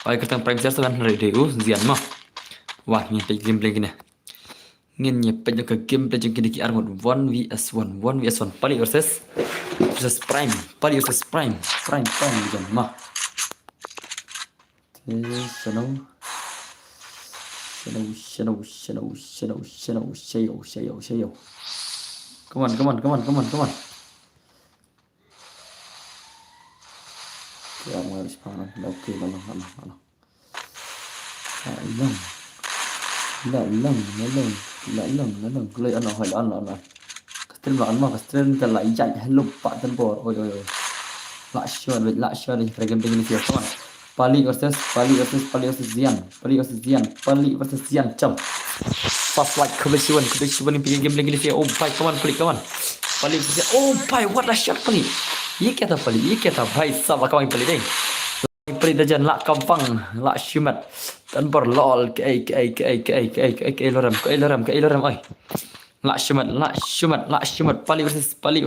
Pai kertang prime siar seven ready zian mah. Wah, ni pe gameplay gini. Ngin nye pe ke gameplay jeng kini ki armut 1 vs 1 1 vs 1 Pali versus prime. Pali versus prime zian mah. Shadow. Come on. Ya, mau harus parah. Oke, malam. Lang. Kulay ano, hoy, ano. Kastrin ta lại chạy hello pak tan bor. Oi. Lak sure, fragment ini siap, come on. Pali versus Zian. Pali versus Zian, jump. Fast like kebetulan ini bikin game lagi dia. Oh, bye, come on. Pali versus, oh, bye, what a shot Pali. Ye क्या था भाई सब akaw Pali deh. Pali dajan lak kampang, lak shumat. Tan bor lol ke loram oi. Lak shumat. Pali versus Prime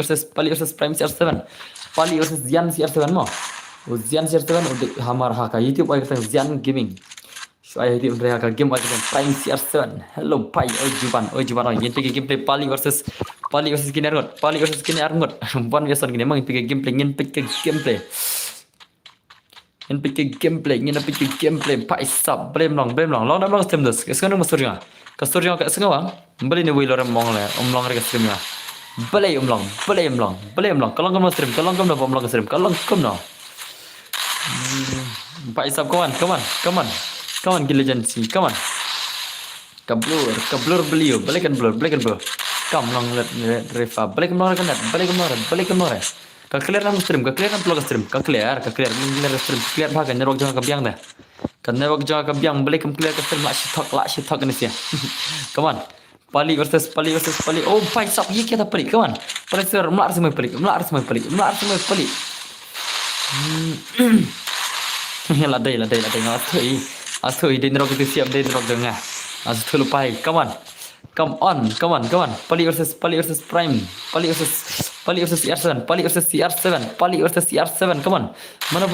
CR7. Pali versus Zian CR7 mo. Zian CR7 udah hamar haka YouTube ay kita Zian Gaming. Soalnya YouTube mereka game ay kita Prime CR7. Hello pai oi juban oi. Yang pergi gameplay Pali versus Kini Arngot. 1 vs 1 gini emang pergi gameplay pai sab blame long dah stream dus. Sekarang masuk Kasturnya kat sengawang. Beli ni wheel orang mong le, long rega stream ya. Beli long. Kalau kamu stream, kalau kamu nak stream, kalau kamu nak. Pak Isap, come on, Gilijansi, come on. Kablur beliau, balikan blur. Kam long Reva, balikan blur. Clear nam stream, clear bahagian nerok jangan kebiang dah. Kan nerok jangan kebiang, balikan clear stream lak shitok ni sia. Come on. Pali versus Pali. Oh, Pak Isap, ye kita Pali, come on. Pali sir, melar semua Pali. Ladai ngatoi dia nerok itu siap dia nerok dengar. Asu lupai. Come on. Pali versus Prime. Pali versus CR7. Come on. Mana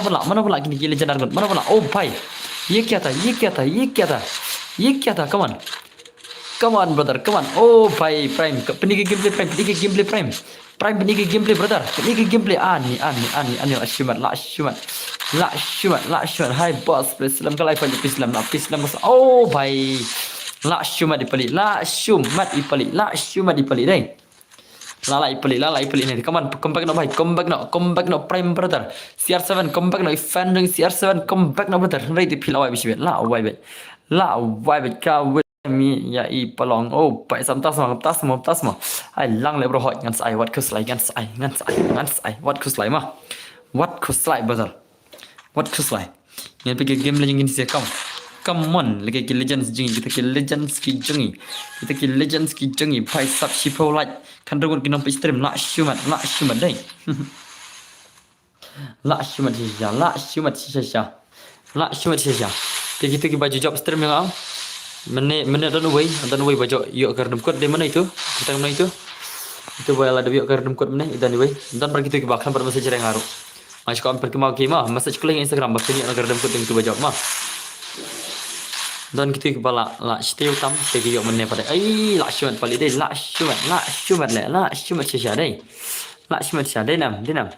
pula gini gila jenar mana pula. Oh pai. Ye kya tha. Come on brother. Oh pai Prime. Peniki gameplay Prime. Peniki gameplay brother. Peniki gameplay ani la shumat. Hai boss, please Islam kalau iPhone Islam. Oh pai. La shumat ipali deh. Lala ipali ni. Come on, come back no Prime brother. CR7 come back no fan dengan CR7 come back no brother. Ready pila wai bisibet. La wai bet ka mi ya i palong. Oh pai sam tas mo. Ai lang le bro hot ngan sai what kus lai ngan sai. What kus lai brother. What kus lai. Yang pergi game lagi ni saya Come on, lagi ke Legends ki jengi. Pai sub shipo like. Kan regut kinam pe stream la shumat dai. La shumat shisha. Kita baju job stream yang am. Mana dan way baju yuk kardem kod di mana itu? Kita mana itu? Itu boleh ada yuk kardem kod mana? Dan way. Dan pergi kita bahkan bermasa jarang ngaruh. Masih kau pergi mau kemah, message kuling Instagram bakal ni kardem kod itu baju mah. Dan kita bala la setiap tam pergi yuk mana pada. Ai la shumat pali deh. La shumat shisha deh. Dinam.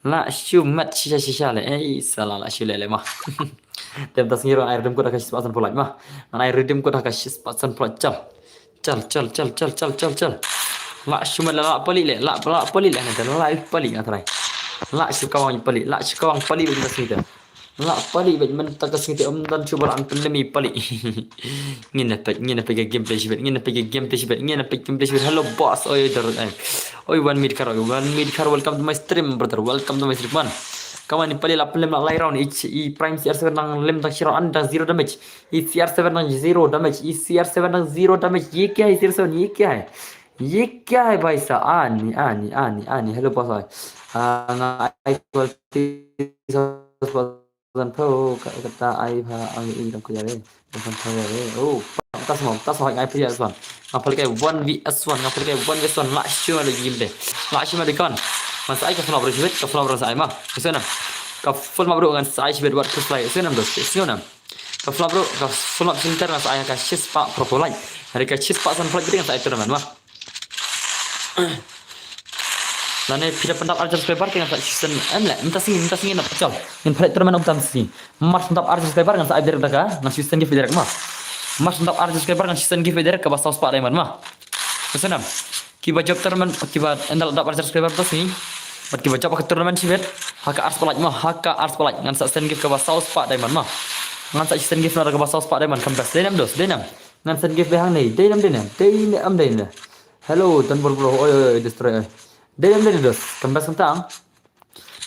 La shumat shisha le. Salah la shule le mah. Tiap tas ngiro air redim ko dah kasih pasan pulak mah. Air redim ko dah kasih pasan pulak Cal. La shumat la pali le. La pali le nanti. La pali nanti. La shukawang pali begitu sini. La pali bet mentak sini dan cuba an pandemi pali. Ngina pe gameplay sibet. Hello boss. Oi 1 minute karo. Welcome to my stream brother. Man. Kawan ni pali la lem la round i Prime CR7 nang lem tak shiro anda 0 damage. I CR7 nang 0 damage. Ye kya hai CR7 ye kya hai bhai sa ani. Hello boss. I kata ai pha ang dam ko yare. Oh, tas mo ai pha S1. Ngapal kai 1vs1 la shima lagi game deh. La shima dekan. Masa ai ka flower sibet ka flower sa ai mah. Kesana. full map bro dengan saya sebet buat plus like senam dos senam full map bro full map center dengan saya kasih pak propolai hari kasih pak san flight dengan saya turnamen mah Nane pira pendap archer subscriber dengan saya season lah minta singin nak pecah yang flight turnamen om tamsi mas pendap archer subscriber dengan saya direct dah dengan season gift direct mah mas pendap archer subscriber dengan season gift direct ke bawah saus pak diamond mah senam kiba job turnamen kiba endal pendap archer subscriber tu sini Mat kiba job ke turnamen sibet haka ars pelaj mah haka ars pelaj ngan sa send gift ke bawah saus pak diamond mah ngan sa send gift ke bawah saus pak diamond kembas denam dos denam ngan send gift behang ni denam am denam hello tan bro oi destroy denam dos kembas kentang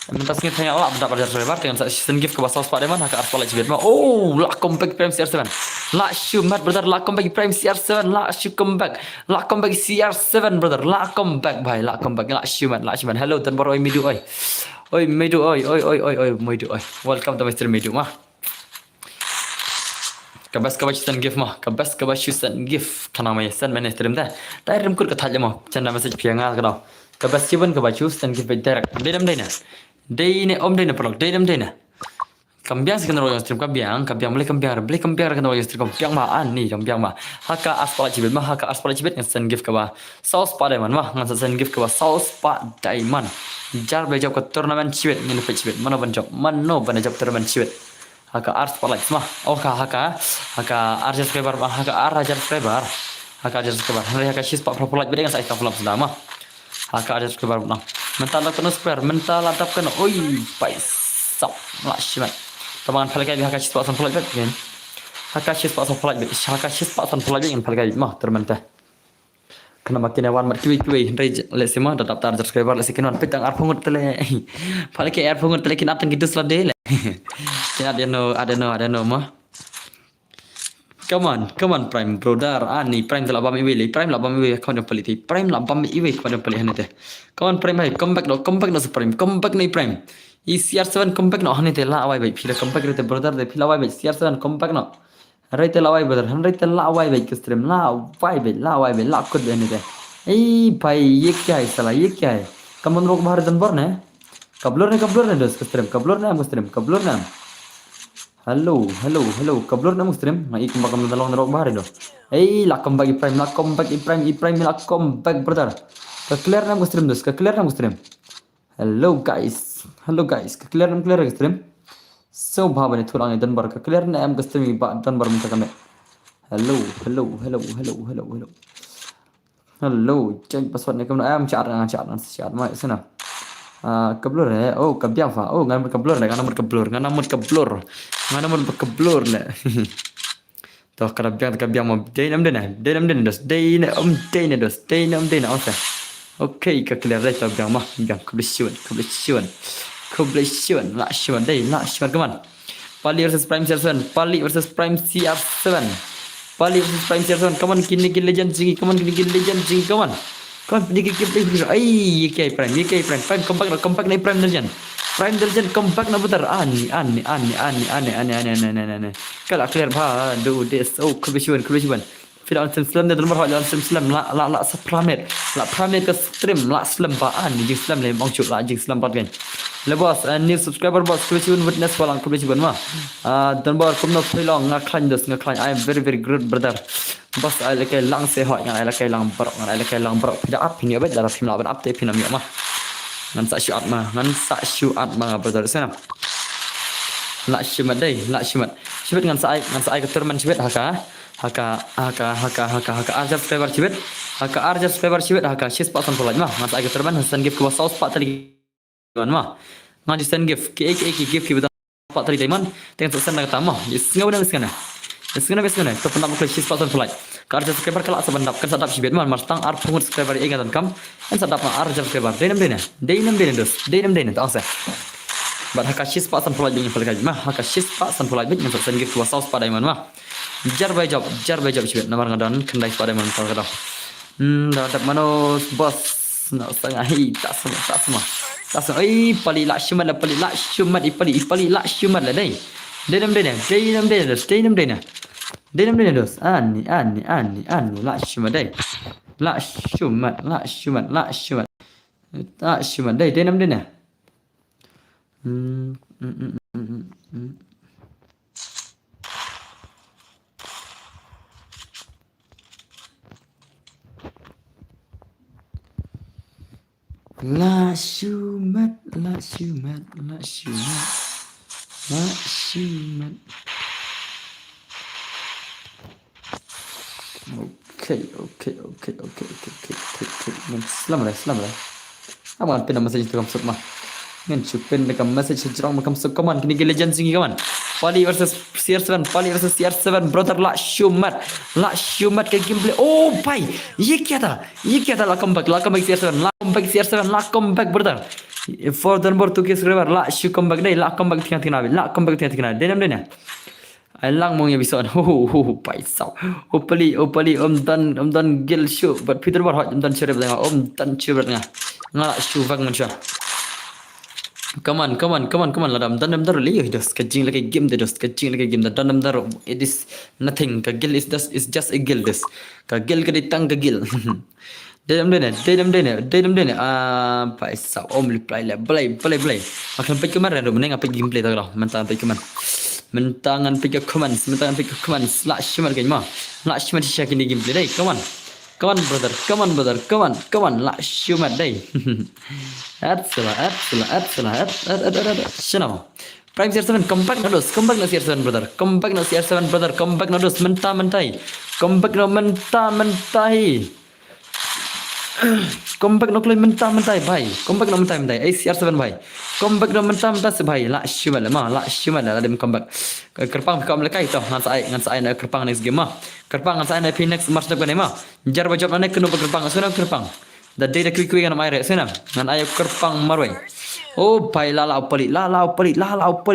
minta singit hanya Allah mendapat dari lebar dengan send gift ke bawah saus pak diamond haka ars pelaj sibet mah oh lah compact prime CR7 lah shumat brother lah compact prime CR7 lah comeback lah compact CR7 brother lah comeback bhai lah comeback lah shumat hello tan bro oi midu oi Medu oi Medu oi welcome to Mr. Medu mah kabas send gift mah kabas send gift kana mai send mana stream dah rim kur ka thaja mah chanda message phianga ka daw kabas chiban kabas send gift direct dedam dai na om dai na prolog dedam dai na kambiang sih kena stream kambiang beli kambiang kena stream kambiang mah ani kambiang mah haka aspala cibet ngan send gift ka ba saus pa diamond mah ngan send gift ka ba saus pa diamond jar be job ke turnamen cibet ngan pe cibet mana ban job turnamen cibet haka ars pa like mah oh haka ars subscriber mah haka subscriber haka shis pa pro like dengan saya kafulam sudah mah haka ars subscriber mah mental kena square mental atap kena oi pais sap lah shiman tamangan palkai haka shis pa san like kan haka shis pa san like dengan palkai mah turnamen teh kena makin awan mat kiwi le sima tetap tar subscriber le sikinon pitang arpungut tele palkai arpungut tele kin apten gitu selade le kin ada no mah Come on prime brother ani prime telah bami wili prime lah bami wili kau peliti prime lah bami iwi kau pelih hanete come on prime hai comeback no prime comeback ni prime CR7 comeback no hanete la awai bai phila comeback rete brother de phila awai bai CR7 comeback no rete la awai brother rete la awai bai ke stream la awai bai la kod hanete भाई ये क्या है साला ये क्या है कमन रोक बाहर जनबर ने कबलर ने दोस्त stream कबलर ने Halo, kablur na mo stream. May ikong bakam na dalawang narok bahari do. Ay, lakam bag i-prime, lakam bag brother. Ka-clear na mo stream dos, Hello guys, ka-clear na stream. So, bhaba ni tulang idan bar, ka-clear na am stream iba idan bar minta kami. Hello. Check password ni kam na am chat ma sana. Kablur oh kabyang fa oh ngan kablur le toh kabyang mo denam dos okay ka clear right kabyang mah completion la shiwan come on Pali versus Prime CR7 come on kini legend jingi come on Kau pergi ay ye kya prime compact na prime derjan compact na putar ani kala clear bha do this oh kubishuan filan slam na dalmar halan slam la sa pramet ka stream la slam ba ani jing slam le bang chu la jing slam bat gen le boss new subscriber boss kubishuan witness walang kubishuan ma dalmar kumna filong nga klan I am very good brother bos ai la kai lang se hoi ngai la kai lang barok pida up ni abet darah film laban up te pinam ya mah ngan sa shuat ma brother sana la shimat ngan sa ai ka turman shibet haka arja subscriber shibet haka shis pa san polaj mah ngan sa ai ka turman hasan gift ko saus pa tali man mah ngan send gift ke gift ki pa tali diamond teng sa san na tamah ngau na skana Sekarang to pendap klik shis pasan flight. Karja subscriber kala sabandap kan sadap shibet man martang ar pungut subscriber ingatan kam kan sadap ma ar subscriber denam dos tak asa. Bat haka shis pasan flight dengan flight mah haka shis pasan flight bit masuk sen gift saus pada man mah. Jar by job shibet namar ngadan kendai pada man tal kada. Dapat manos bos nak setengah tak semua. Ai pali la shumat la shumat la dai. Denam dos ani la shumat dai denam La Shumat, La Shumat, La Shumat, La Shumat. Okay. Selamat lah. Aman pin message tu kamu semua. Ngan chupin dekat message jerang kamu semua kaman. Kini gila legend singi kaman. Pali versus CR7, brother La Shumat ke gameplay. Oh भाई ये क्या था la comeback la comeback brother. Furthermore tu kes skriver la comeback deh la comeback tengah denam. Lang mong episode. Pai sao. Opali om dan gil show. But Peter bar hot om dan chere bang om dan chere bang. Ngala show vang mancha. Come on. Ladam dan dar li dos kajing like a game the dos kajing like a game the dan dar it is nothing. Ka gil is just a gil this. Ka gil ka ditang ka gil. Dedam dene. Pai sao om reply la play. Akan pe kemarin do meneng apa gameplay tak lah. Mentang pe kemarin. Mentangan pick commands la shimmer game la shimmer check in the gameplay day come on brother la shimmer day absolute shino prime CR7 comeback na CR7 brother comeback na dos mentai comeback no mentai comeback no klay mentah bhai comeback no mentah CR7 bhai comeback no mentah se bhai la shimmer la dem comeback kerpang kam lekai to ngan sai na kerpang next game kerpang ngan sai na next match depan ni jar ba job na kenu kerpang kerpang da day da quick ngan mai re sena ngan ayo kerpang marwai oh bhai la pali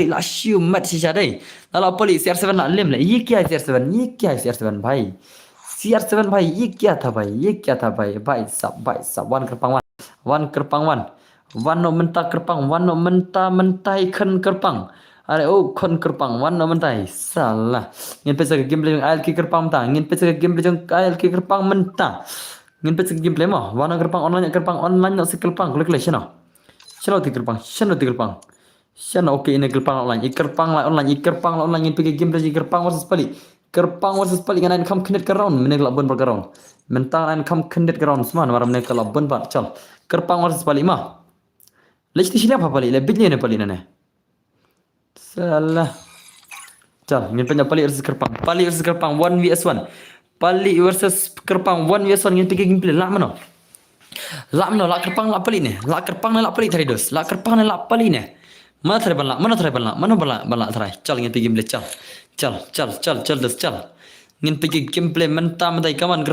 la shimmer si jadai la pali CR7 na lem le ye kya CR7 bhai CR7 भाई ये क्या था भाई सब one no mentah ikan kerpang अरे ओ खन kerpang wan no mentah salah ngin pesa ke gameplay jong AL ki kerpang mentah ngin pesa ke gameplay jong AL ki kerpang mentah ngin pesa ke gameplay mah wan kerpang online no si kerpang klik shano ti kerpang shano okay ini kerpang online ngin pesa gameplay jong kerpang versus pali kan kam knet karon mene labon berkaron mentang kam knet karon semua mara mene labon par chal kerpang versus pali mah lesti sini apa pali le bidnya ne pali nane salah chal ngin penya pali versus kerpang 1vs1 pali versus kerpang 1vs1 ngin pigi gameplay la mano la kerpang la pali ne la kerpang la pali tadi dos la kerpang la pali ne mana tadi bala tadi chal ngin pigi gameplay chal dos chal ngin pigi gameplay mentah kaman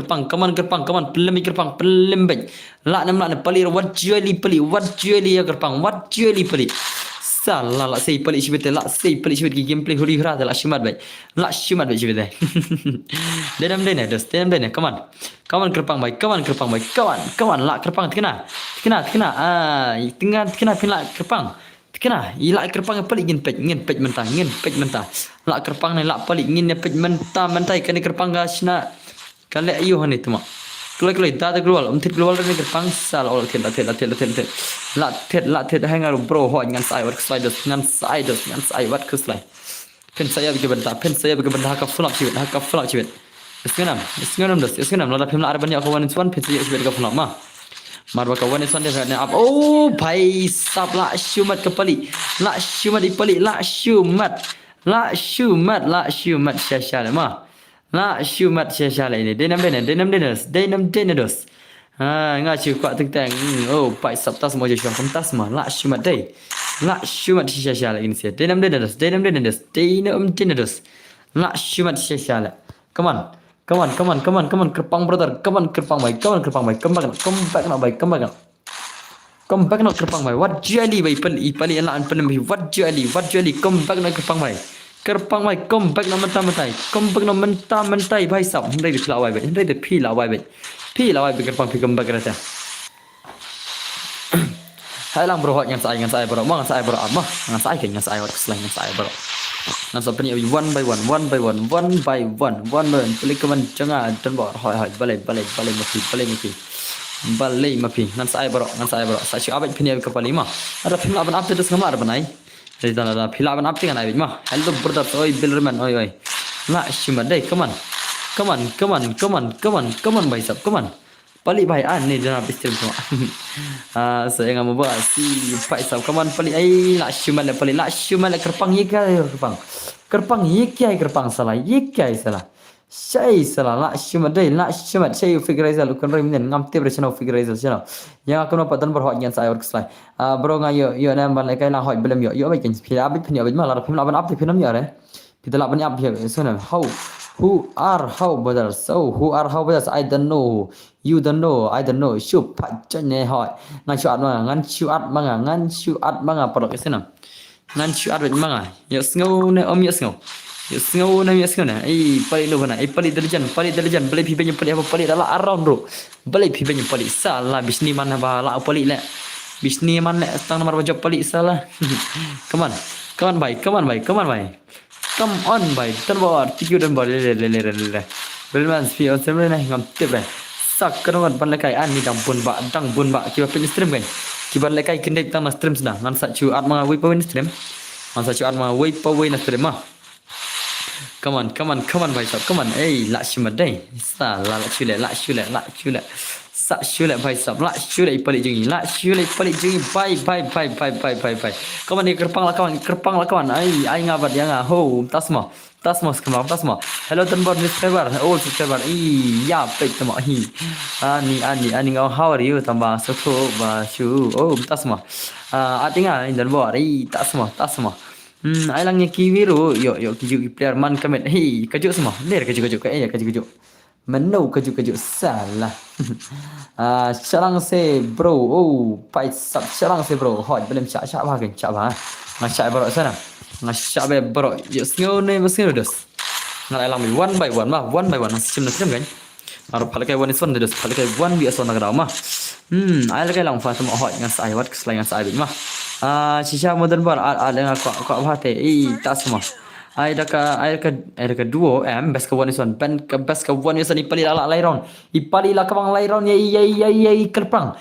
kerpang pelem baik la nam la pali what jually ya kerpang what jually pali salah la sei pali shibete ki gameplay huri hura la shimat baik shibete denam dene dos kaman kerpang baik kaman la kerpang kena tengah pin la kerpang kena ila kerpang pali ngin pej mentah la kerpang ni la pali ngin pej mentah kan kerpang gasna kale ayu hani tuma kelai da global global ni kerpang sal ol tet la tet hangar bro ho ngan sai wat wat kuslai pen saya bagi benda ka fulap cibet isnganam dos la pem la arbanya ko wanin swan pen saya cibet ka fulap mah marwa kawan ni sonde ne up oh bhai sab la shumat ke pali la shumat syashala ma la shumat syashala ini denam dene dos ngaci kuat tentang oh pai sab tas mo je syam pentas ma la shumat dai la shumat syashala ini sia denam dene dos la shumat syashala come on kerpang brother kerpang baik comeback no kerpang baik what jelly baik pali elan penem what jelly comeback no kerpang baik comeback no mentah baik sab hendai di pelawai baik kerpang comeback rata hai lang bro hot ngan sai bro mang sai bro amah ngan sai wat keslai ngan sai bro ngan sa pani one by one peli kaman janga dan bo hoi balai mapi ngan sai bro sa shi abaj pani ka pali ma ada pim laban update des ngamar banai Đây là phila ban up dengan ai mah. Hello brother, oi Billerman, oi. La shima dai, come on. Come on bhai sab, come on. Pali bhai ni jana stream semua. Saya nggak mau buat si bhai sab, come on pali ai la shima le kerpang ye kya kerpang. Kerpang ye kerpang salah, ye kya salah. Syai salah la shima dai la shima syai figurize lukan rim nen ngam te bersana figurize channel. Yang aku nampak dan berhak yang saya work bro ngayo yo nam ban lai kai la hoi belum yo bai kin phila bit phnya bit ma la phim la ban up te phinam ya re. Kita la ban up here so na who are how brothers so who are how brothers I don't know you don't know I don't know shup pat chen ne hoi ngan chu at ma ngan chu at ma nga produk ke na ngan chu at bit ma nga yo sngo ne om yo sngo ne ai pali lo bana ai pali delijan beli pi banyak pali apa pali dala around bro beli pi banyak pali salah bisni mana ba la pali le bisni man le tang nomor wajib pali salah come on bhai come on bhai tan bor tiku dan bor le Bellman speed on stream này ngam tiếp này sak kan ban lekai an ni dang bun ba kiba pin stream kan kiba lekai kendek tang stream sedang ngan sa chu at ma wi pawin stream ngan sa chu at ma wi pawin stream mah come on bhai sab come on la shima dai sa la chule sa shule bhai sab la shule pali jengi bye come on ni kerpang la kawan ai ngabat yang ho tasmo hello tanbor subscriber ya pek tamo ani ngau how are you tamba sotho ba shu tasmo atinga tanbor tasmo ai lang nya kiwiru yo kiju player man kamet kaju semua ler kaju kaju Menu kaju salah. Serang se bro. Pai sab serang se bro. Hot belum cak ba kan cak ba. Ngacak bro sana. Ngacak be bro. Yo sngo ne mesin dos. Ngal alam one by one sistem kan. Aru palakai one is one dos. Palakai one biasa nak mah. Ai lakai lang fa sama hot ngan sai wat keselain sai mah. Sisa modern bar ada ko apa te. Tak semua. Ai ka duo best ka one is one best ka one is one ipali la lairon ipali la kawang lairon ya kerpang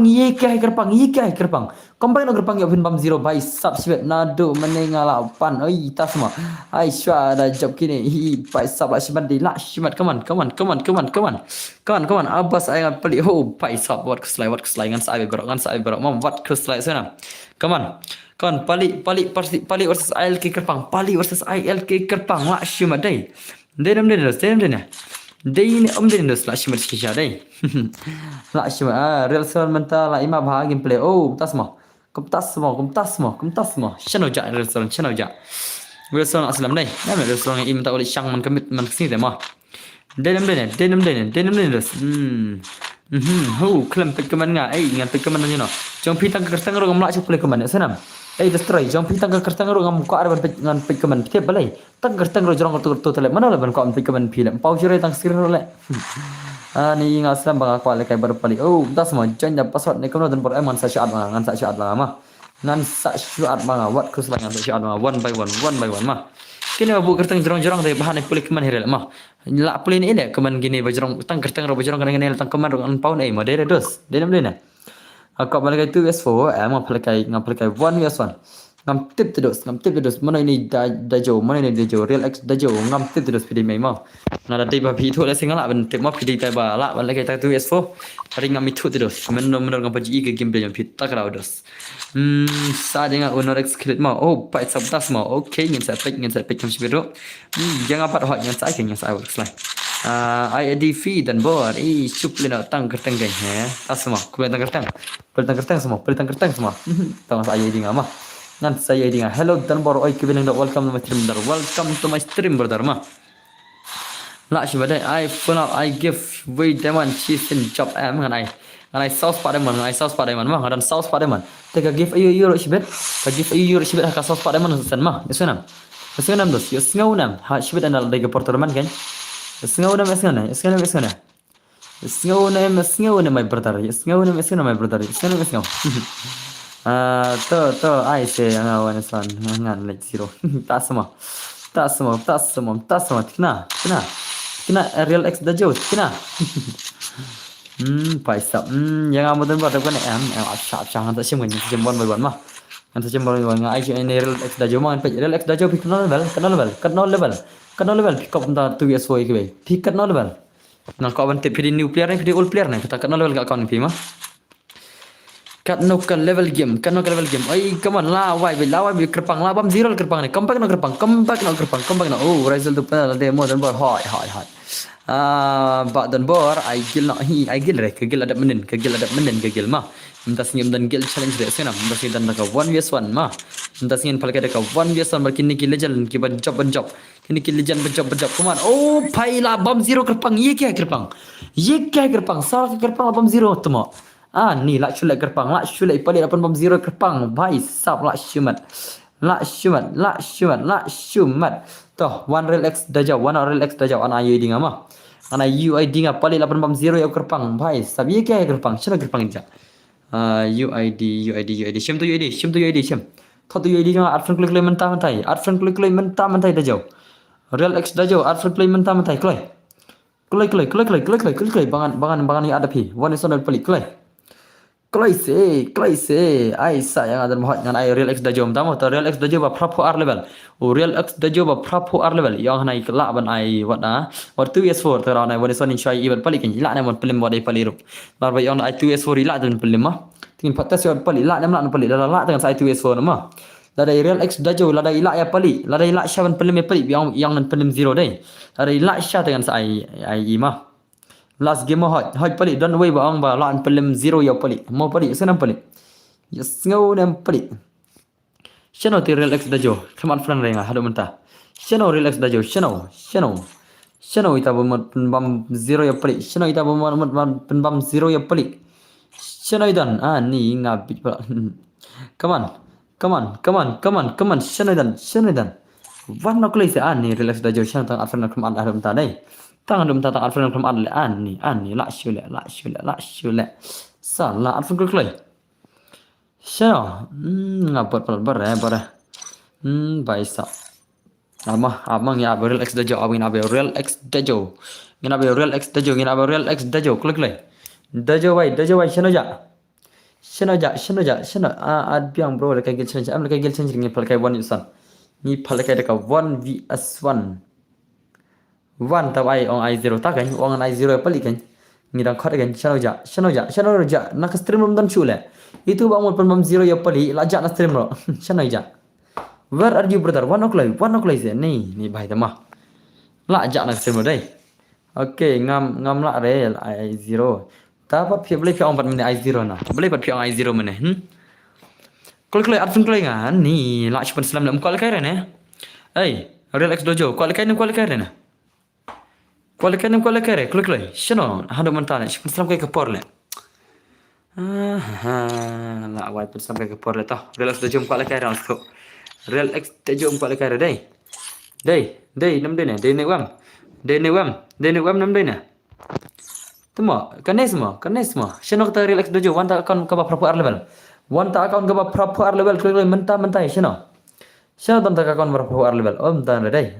ye kerpang kompai no kerpang yo pin bam zero by sub sibet nado menengala pan tas semua ai shwa ada job kini by sub la shimat di la shimat come on abas ai pali by sub what keslai ngan sai bro mom what keslai sana come on pali versus ILK Kerpang la shima dai denam dai ni om denam la shima kisha dai la shima real son mental la ima bah gameplay tasmo channel ja real son aslam dai nama real son im ta oleh syang man commit man sini dai mah denam klam pek keman nga ngan pek keman no jong pitang kertang ro ngamla chu play keman sanam destroy jong pitang kertang ro ngam ko ar ngan pek keman ke balai tang kertang ro jorong tu tele mana ban ko pek keman film pau jure tang skrin ro le ni ngasam bang ko le kai bar pali das mo jan da password ne kono dan por eman sa chat ngan sa chat ma ngan sa chat ma wat kus ngan sa chat ma one by one ma kini babu kertang jorong dai bahan pulih keman hirel ma la pulih ni le keman gini bajrong tang kertang ro bajrong kan tang keman ro an pau nei ma dere dos denam dena aku balik 2s4 mau ngapalkai 1s1 ngam tip terus mana ini dajo real x dajo ngam tip terus pidi mai mau nada dai ba pi thu la singa la ban tip ma pidi tai ba la ban lai ta 2s4 ring ngam itu terus menor ngam paji ke game yang pit tak raudos sa dengan honor x credit mau pai sabtas mau okay ngin sa pek kam sibiro jangan apa hot ngin sa works lah ID fee dan bor suplena tang kertang gay semua kuliah tang kertang semua tang saya ID ngama ngan saya ID ngah hello dan bor kubilang welcome to my stream brother ma la shibadai I give way demon cheese in job ngan ai sauce padaman mah ngadan sauce padaman tega give euro shibet ka give euro shibet ka sauce padaman san mah yesunam dos yesngaunam ha shibet anal dega portorman kan Esngau my brother. To ai se ngawan san ngan like zero. Tak semua. Kena real x dah jauh. Kena. Paisap. Yang amu dan buat kan apsah hantar siang jam 1 by 1 mah. Ngan saja mau ngan ai ini real X dah jauh mangan real X dah jauh pick level pick up entah 2 years ke be pick level ngan kau ban tip di new player ni di old player ni kita level ka account ni mah kat no ka level game ai come on lawai be kerpang la bam zero kerpang ni comeback no kerpang oh result tu pada demo dan bor hoi bak dan bor ai gil ada menen mah minta senyum dan gil challenge dek senam minta senyum dan ka 1vs1 mah minta senyum palka dek 1vs1 berkini ki legend ki banjob kini ki legend banjob come on oh pai la bam zero kerpang ye kya kerpang salah kerpang bam zero tu mo ni lak shulek kerpang lak shulek palik 8 bam zero kerpang bhai sap lak shumat toh one real X dah jauh ana ye dinga mah ana UID nga palik 8 bam zero ya kerpang bhai sab ye kya kerpang shana kerpang ja UID shim tu UID shim thot tu UID jangan adfriend klik mentah dah jauh real X dah jauh adfriend klik mentah klik bangan ni ada pi one is on palik Klise, ai sayang ada mohon dengan ai real X dah jom tamu, real X dah jom prapo R level, real X dah jom prapo R level, yang hanai kelak ban ai what 2s4 terang ai one is on insya even palik kan, ilak namun pelim wadai palirup, lalu yang ai 2s4 ilak dan pelim mah, tingin patas yang palik, ilak namun palik, lalak dengan sai 2s4 mah, ladai real X dah jom, ladai ilak ya palik, ladai ilak syaban pelim ya palik, yang pelim zero deh, ladai ilak syah dengan sai ai mah. Last game hot palik don't way ba lan pelim zero ya palik mau palik senam palik yes ngau nam palik channel ti relax dajo teman friend renga hadu mentah channel relax dajo channel ita bam zero ya palik channel ita bam zero ya palik channel dan ni ngabit pula come on channel dan warna klise ni relax dajo channel tang friend keman hadu mentah dai tangan dum tata alfan kum adle ani la shule salah alfan kul klay sha ngapot bare baisa amang ya real X dajo awin abe real X dajo real X dajo klik klay dajo wai shano ad biang bro lekay gil change am lekay gil change ngi palkay one yusan ni palkay deka 1vs1 one tau ai on ai zero ta kan on ai zero palik kan ngidang khot kan channel ja nak stream rum dan chule itu bang mon zero ya pali la ja na stream ro channel ja where are you brother one o'clock se ni bhai tama la ja na stream ro dai okay ngam la re ai zero ta pa phia boleh phia on 4 minit ai zero na boleh pat phia on ai zero mene klik advent klik ngan ni la chupan salam lam kol kai re ne ai real X dojo kol kai re na kualikan klik shino hadu mentane shpun kai kapor le la wai pun sampai kapor le tah real X jom kualikan ran ko real X jom kualikan dai nam dai ne dai ne wam nam dai ne temo kanes mo shino ta real X jom wanta account ka proper level klik mentah shino dan ta account proper level dan re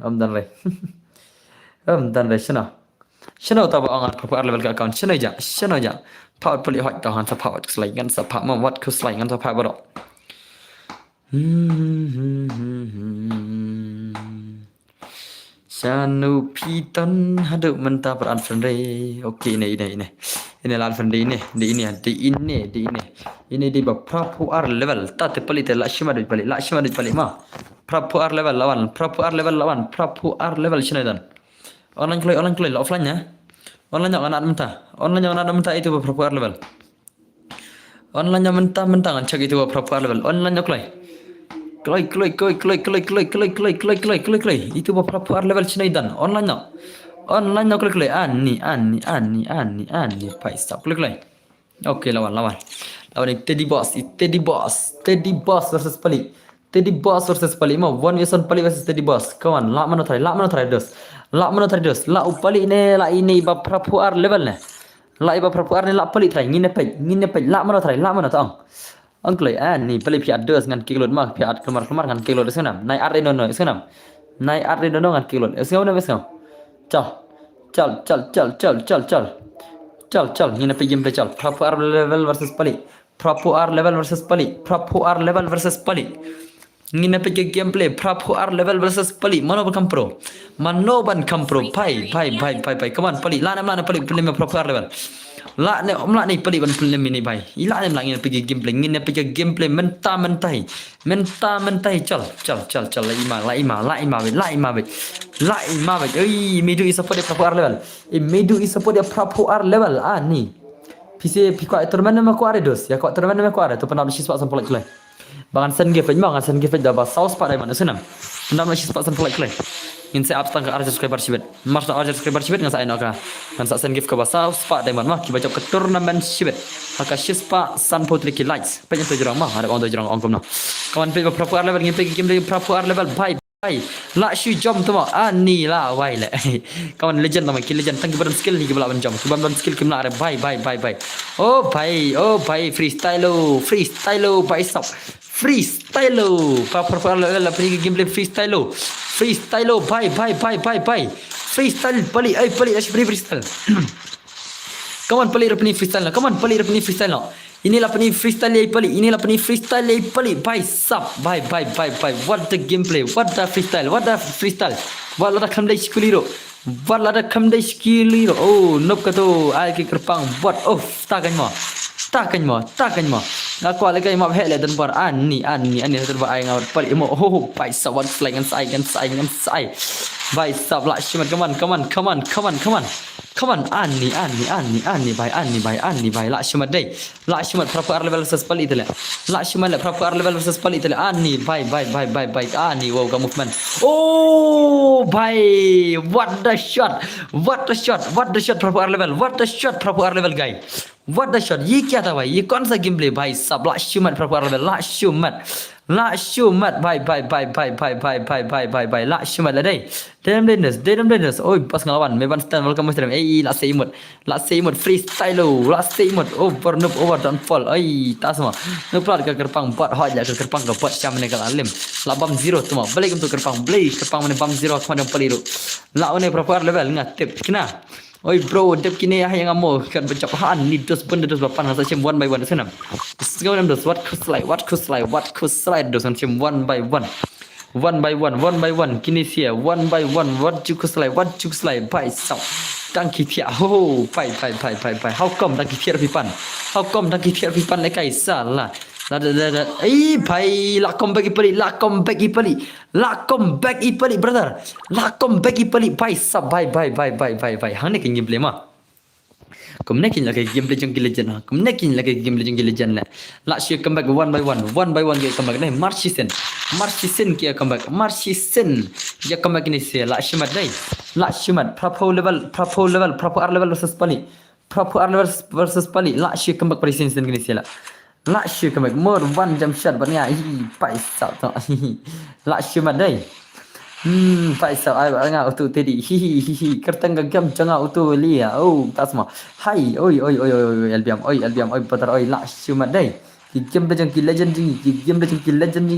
dan shino ta ba angat proper level ka account shino ja pa puli hot ka han sa pa slide ngan sa pa ma wat ku slide ngan sa pa ba do Shanu piton hadu mentah peran friendly okey ini lan friendly ini di ba proper level ta te pali te la shima de pali ma proper level lawan proper level shino dan online klay offline nya online jangan ada mentah itu proper level online nya mentah kan cek itu proper level online nya klay itu proper level Chinaidan online nya klay ani pai stop klay oke lawan Teddy Boss versus Pali mau one versus Pali versus Teddy Boss kawan lak mana try dos la upali ne la ini ba proper level ne la iba proper ne la pali try ngine pe la mana tang angklai ni pali piat dos ngan kilot mak piat kemar ngan kilot senam nai arino senam ngan kilot senam chal ngine pe jim pe chal proper level versus Pali Prapu R level versus Pali. Prapu R level versus Pali. Ngina pergi gameplay Prapu R level versus Pali. Mana ban pro? Mano ban pro? Pai. Come on Pali. Lana Pali film Prapu R level. La ne omla ni Pali ban film ini bai. Ila ne ngina pergi gameplay. Ngina pergi gameplay mentah. Chal. La ima bai. Oi, Medu is support Prapu R level. Medu is support Prapu R level. Ni. PC kuat tournament memang kuat dos. Ya kuat tournament memang kuat tu pernah mesti spot sampai kelai. Bangan sen game memang sen game dah bas saus pada mana senam. Pernah mesti spot sampai kelai. Ingin saya upstang ke arah subscriber sibet. Mas nak arah subscriber sibet dengan saya nak kan sa sen game ke bas saus pada diamond mah kita ke tournament sibet. Maka shispa san putri ki lights. Penyen tu jurang mah ada orang tu jurang ongkom nah. Kawan pergi proper level ingin pergi game proper level bye. La shu jom tu mah ni lah wai le. Kawan legend tu mah ki legend tang badan skill ni ke belakang jom. Badan skill ke mana ada bye. Oh bhai freestyle bhai sab. Freestyle proper level pergi gameplay freestyle bye. Freestyle Pali asyik freestyle. Come on Pali repni freestyle lah. Inilah peni freestyle ai Pali. Bye sub. Bye. What the gameplay? What the freestyle? What la kam dai skuliro. Oh, nop kato ai ke kerpang buat off takan mo. Aku lagi mau hele dan bar ani terba ai ngawat Pali mo. Oh, bye sub what flag and sai. Bye sub la shiman come on ani bhai la shimat proper level versus Pali itale la shimat proper level versus Pali itale ani bhai ani wow ka movement oh bhai what the shot proper level guy what the shot ये क्या था भाई ये कौन सा game play भाई सब la shimat proper level la shimat bye la shimat la dai Dalam Dennis. Oi, pas ngelawan. Meban stand welcome stream. La seimut freestyle. Oh, over downfall. Tak semua. Nuplat ke kerpang buat hot ke kerpang ke buat jam ni kalau alim. La bam zero tu mah. Balik untuk kerpang. Kerpang mana bam zero kemana peliru. La one proper level ngat tip. Kena. Oi bro, tip kini yang amo kan bercapahan ni dos bapan hasa cem one by one senam. Sekarang dos what could slide dos cem one by one kini sia one by one what you could slide bye sao tangki pia ho bye how come tangki pia pipan le kai salah bhai la comeback Pali brother bye sab bye hang ne king play ma Kumne kin lagi game legend la. La she come back one by one ke come back nahi Marchisen kia come back ya come back ni se la shimat nahi la shimat proper level versus Pali la she come back presence ni se la she come back more one jump shot banya paisa la shimat nahi paisa ai nga auto tedi hi kertang gam janga auto lia oh tasma hai oi albiam patar oi la shumat dai game legend ni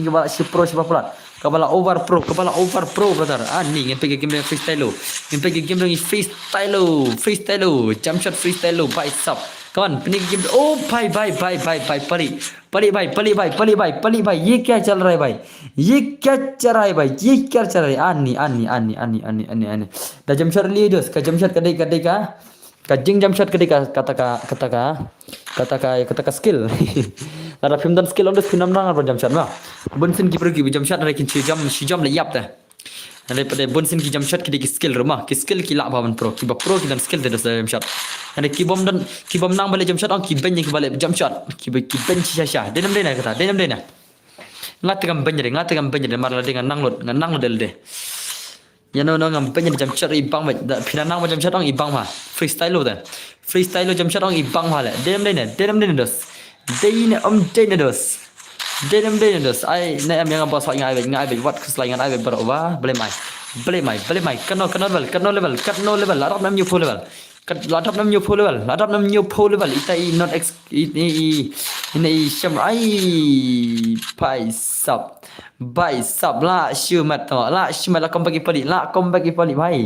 kebala si pro si popular kebala over pro brother ni ngin pergi game freestyle jump shot freestyle paisa kawan pening game oh bye Pali ये क्या चल रहा है भाई ani dah jamshot li dos ka jamshot kadai ka jing jamshot kadai kata skill ada film dan skill on dos film nang apa jamshot mah bonsin ki pergi jamshot rekin si jam le yap dah daripada bonsin ki jamshot ki skill rumah ki skill ki lak bawan pro ki dan skill dos jamshot ada ki bom nang balik jamshot on ki ben ki balik jamshot ki ben syah denam dena ngatakan banyak marla dengan nang lo del deh ya no ngam banyak jam chat ibang ba pina nang jam chat ong ibang ma freestyle lo jam chat ong ibang ma le denam dena dos ai na am yang bos ngai be what kus lai ngai be bro boleh mai kano level larap nam new level ladap nam new level itai not ini syam ai pai sab la shumat la kom bagi Pali bhai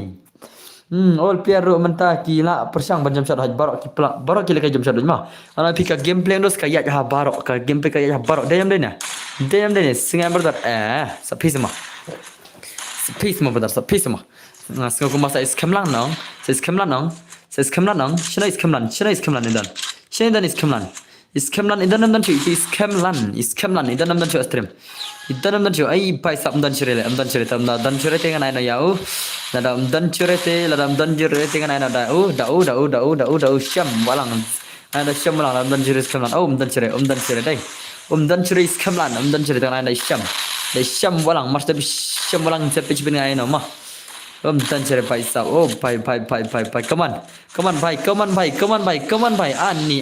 All Piero mentah gila persang banjam shot haj barok ki plak barok ki lekai jam shot mah. Ana pika gameplay dos kayak ha barok ka gameplay kayak ha barok deyam dena. Deyam dena singa brother sapi semua. Sapi semua brother sapi semua. Nah sekarang aku masa iskemlan nong. Iskemlan nong. Iskemlan nong. Shina iskemlan idan. Shina idan iskemlan. Iskemlan idan nam dan cu iskemlan idan nam dan cu stream. Idan nam dan cu ai pai sap dan chure tam dan chure tengan ai na yau. Ladam dan curete ladam dan curete dengan ana da syam walang ana syam walang ladam dan cure skam dan cure dai dan cure skam dan cure dengan ana syam walang mas tapi syam walang sepe cipin ana mah dan cure paisa pai come on bai ani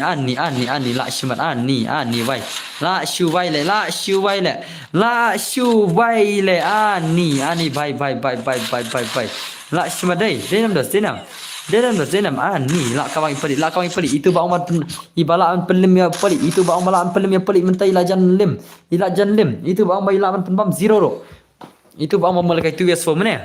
la shmat ani bai la shu bai le ani bai la shmat dai denam ani la kawang peli itu bang mat ibalaan pelim ya peli itu bang malaan pelim ya peli mentai lajan lim itu bang bai lawan penbam zero ro itu bang mau mulai tu yes for mana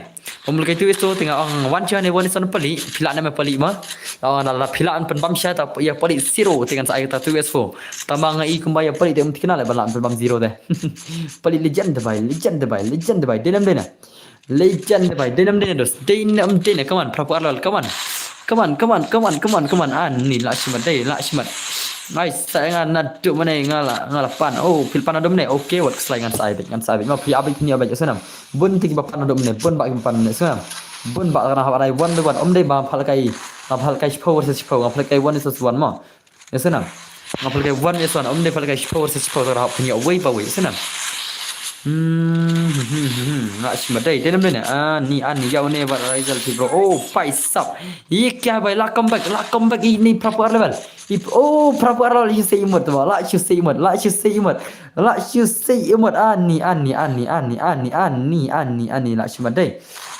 mulai tu yes tu tengah orang wan chan ni wan son peli pila nama peli mah lawan ala pilaan penbam sya ta ya peli zero tengah saya ta tu yes for tambah ngai kumbaya peli tem kenal balaan penbam zero deh peli legend bai denam dena legend bai denam dena dos come on proper alal come on ani la shmat nice saya ngan tu mana ngala pan pil pan adom ne okay wat selai ngan sai ma pi abik ni abik senam bun tik ba pan adom ne bun ba pan ne senam bun ba kana harai wan de wan dei ba phal kai shpo versus shpo phal kai wan versus wan ma senam phal kai wan versus wan dei phal kai shpo versus shpo ra punya way ba way senam nak semadai dalam ni ani jauh ni buat result bro pai sap ye kya bhai la comeback ini proper level proper level you say imut la you say imut ani la semadai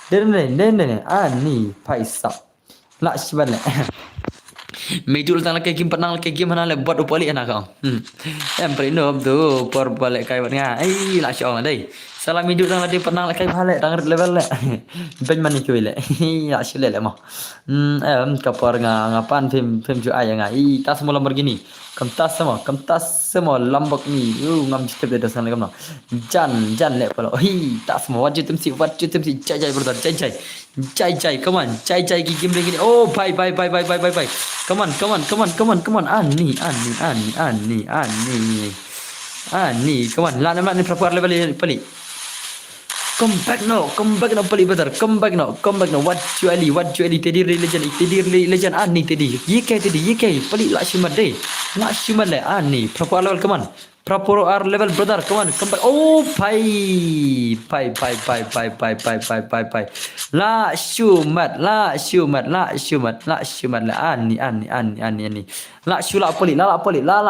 dalam ni ani pai sap la semadai Medul tang laki game penang laki game mana le buat upali anak kau. Em perinom tu por balik kai buat ngah. Lah syong dai. Salam medul tang laki penang laki balik tang level le. Ben mani kuy le. Ya sile le mah. Kapor ngapan film ju ay ngah. Tas semua Lamborghini. Kam tas semua Lamborghini. Ngam step de dasan le kam no. Jan le palo. Tas semua wajib temsi jai brother jai come on jai ki game begini bye come on ani come on la nama ni proper level pali come back no pali brother come back no what you ali tedi legend ani tedi ye pali la shimat le ani proper level come on proper R level brother come on come back pai la shumat la ani la shula poli la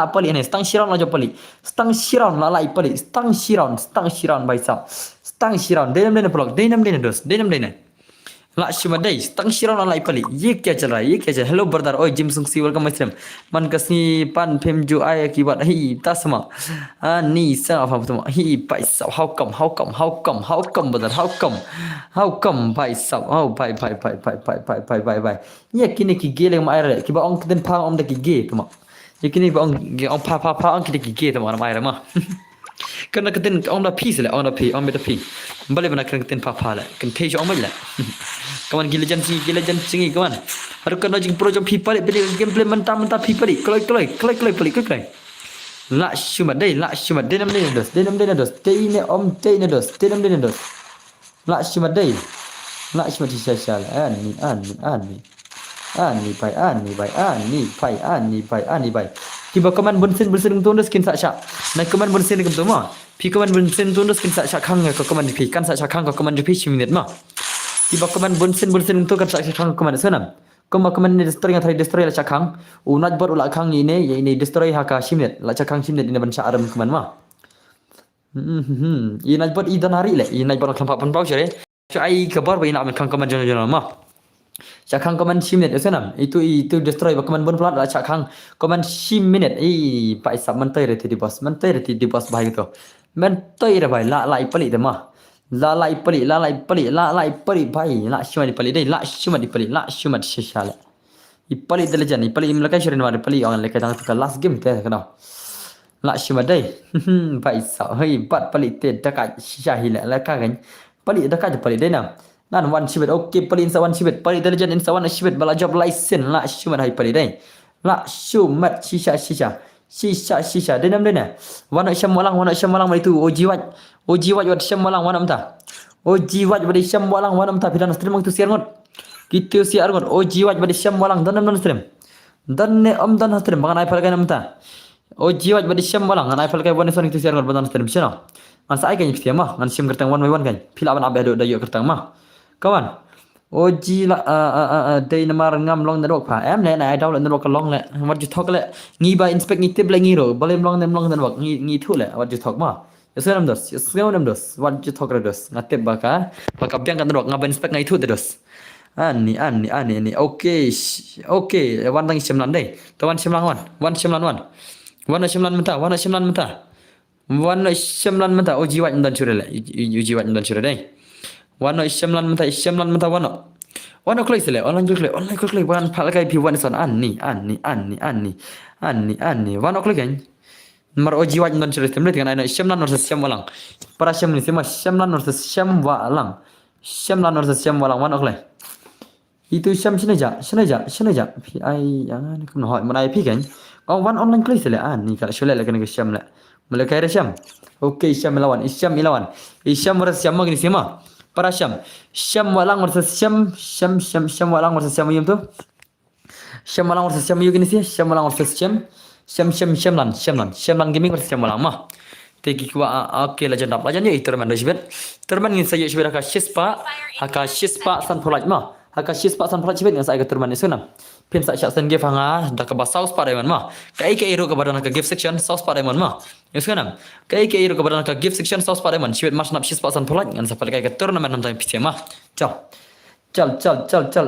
poli ini stang shiran aja poli stang shiran la poli stang shiran baisa stang shiran denam blog denam dos la shumat dai stang shiran la poli ye kya chal raha hai hello brother Jim Sung Si welcome my stream man kasni pan phem ju ay ki bat tasma ani sa apa tu paisa how come brother how come paisa pai ye kini ki gele ma air ki ba ong kiden pa om de ki ge tu ma ye kini ba ong pa ong ki ge tu ma air ma kena keden ong da pi sele ong da pi ong beta pi balik mana keden pa la ken te ong mai la kawan gila jan singi kawan harus kena jing pro jam pi balik beli gameplay mentah pi balik keloi la shumat denam dos teine om teine dos la shumat sisal ani pai tiba kaman bensin tundus skin sak na kaman bensin kem tu ma pi kaman bensin tundus skin sak khang ko kaman pi kan sak khang ko kaman pi minute ma tiba kaman bensin tu kan sak khang kaman senam kaman ni destroy la sak khang unat bot ula khang ini destroy haka minute la sak khang minute ini ban sak aram kaman ma inat bot idan hari le inat bot khampa pan pau sere ai kabar ba ina khang kaman jono ma Cakang komen 10 minit senam itu destroy komen bon plat lah cakang komen 10 minit pai sab mentai reti di bos bahai tu mentai re bai la pali de mah lalai pelik bai la shuma di pelik dai la shuma di pelik la shuma di shishale ipali delejan ipali imlaka shirin war pali on le kadang ka last game te kana la shuma dai bai sa hei bat pali te daka shisha hila la ka gan pali daka je pali dai na nan wan shibet okay pali insa wan shibet pali delejan insa wan shibet bala job license la shuma dai pali dai la shuma shisha dai nam dai na wana sham walang mai tu oji wat sham walang wana mta oji wat badi sham walang wana mta pidan stream tu siar ngot gitu siar ngot oji wat badi sham walang dan nam stream dan ne om dan stream bangan ai palkai namta oji wat badi sham walang an ai palkai wana son itu siar ngot badan stream sino man sai kan yiftiya ma man sim kertang wan mai wan kan pila ban abe do yo kertang ma kawan oji la dei namar ngam long dan pa em ne ai daw la dan long le wat ju thok le ngi ba inspect ngi tib le ngi ro balem long dan ngi thu le wat ju thok ma Sekarang dos, wajib thok dos, ngatep baka biang kan dok ngaben spek ngai thu dos. Ani, oke, wan tang simlan deh, wan simlan menta, uji wat dan cure le, uji wat dan cure deh. Wan simlan menta wan klik sele, online klik, wan palkai pi wan son ani, wan klik kan. Mar oji waj dan cerita temlet dengan anak syam lan versus syam walang. Para syam ni semua syam lan versus syam walang. Syam lan versus syam walang mana okle. Itu syam sini ja. Pi ai jangan kau nak mana ai pi kan. Kau wan online klik sila ni kalau syule lagi dengan syam la. Mulai kaya syam. Okey syam ilawan. Syam versus syam gini semua. Para syam. Syam walang versus syam walang versus syam yum tu. Syam walang versus syam yum gini sih. Syam walang versus syam gaming versus syam walang mah. Tegi kuwa oke legend ya iterman dosibet. Terman ngin saya sibet haka shispa san polaj mah. Haka shispa san polaj sibet ngin saya terman isunam. Pin sa syak sen give hanga da ka sauce pa diamond mah. Kai iro ka badan ka gift section sauce pa diamond mah. Isunam. Kai iro ka badan ka gift section sauce pa diamond sibet mas nap shispa san polaj ngin sa pal kai ka tournament nam time pc mah. Chal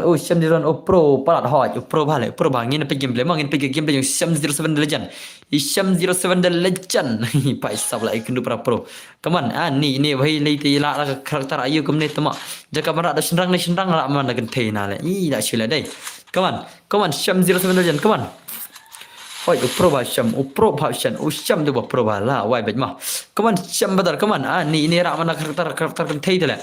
oh syam diron oh pro parat hoj oh pro bhale pro bangin pe game lemang pe game yung syam 07 the legend syam 07 the legend pai sab la ikundu para pro kaman ni bhai lei ti la karakter ayu kumne tama jaka marak da shenrang la man da gantei na le da shila dai kaman syam 07 the legend kaman hoj oh pro ba syam oh syam du ba pro ba la wai bet ma kaman syam badar kaman ni ra man karakter gantei de la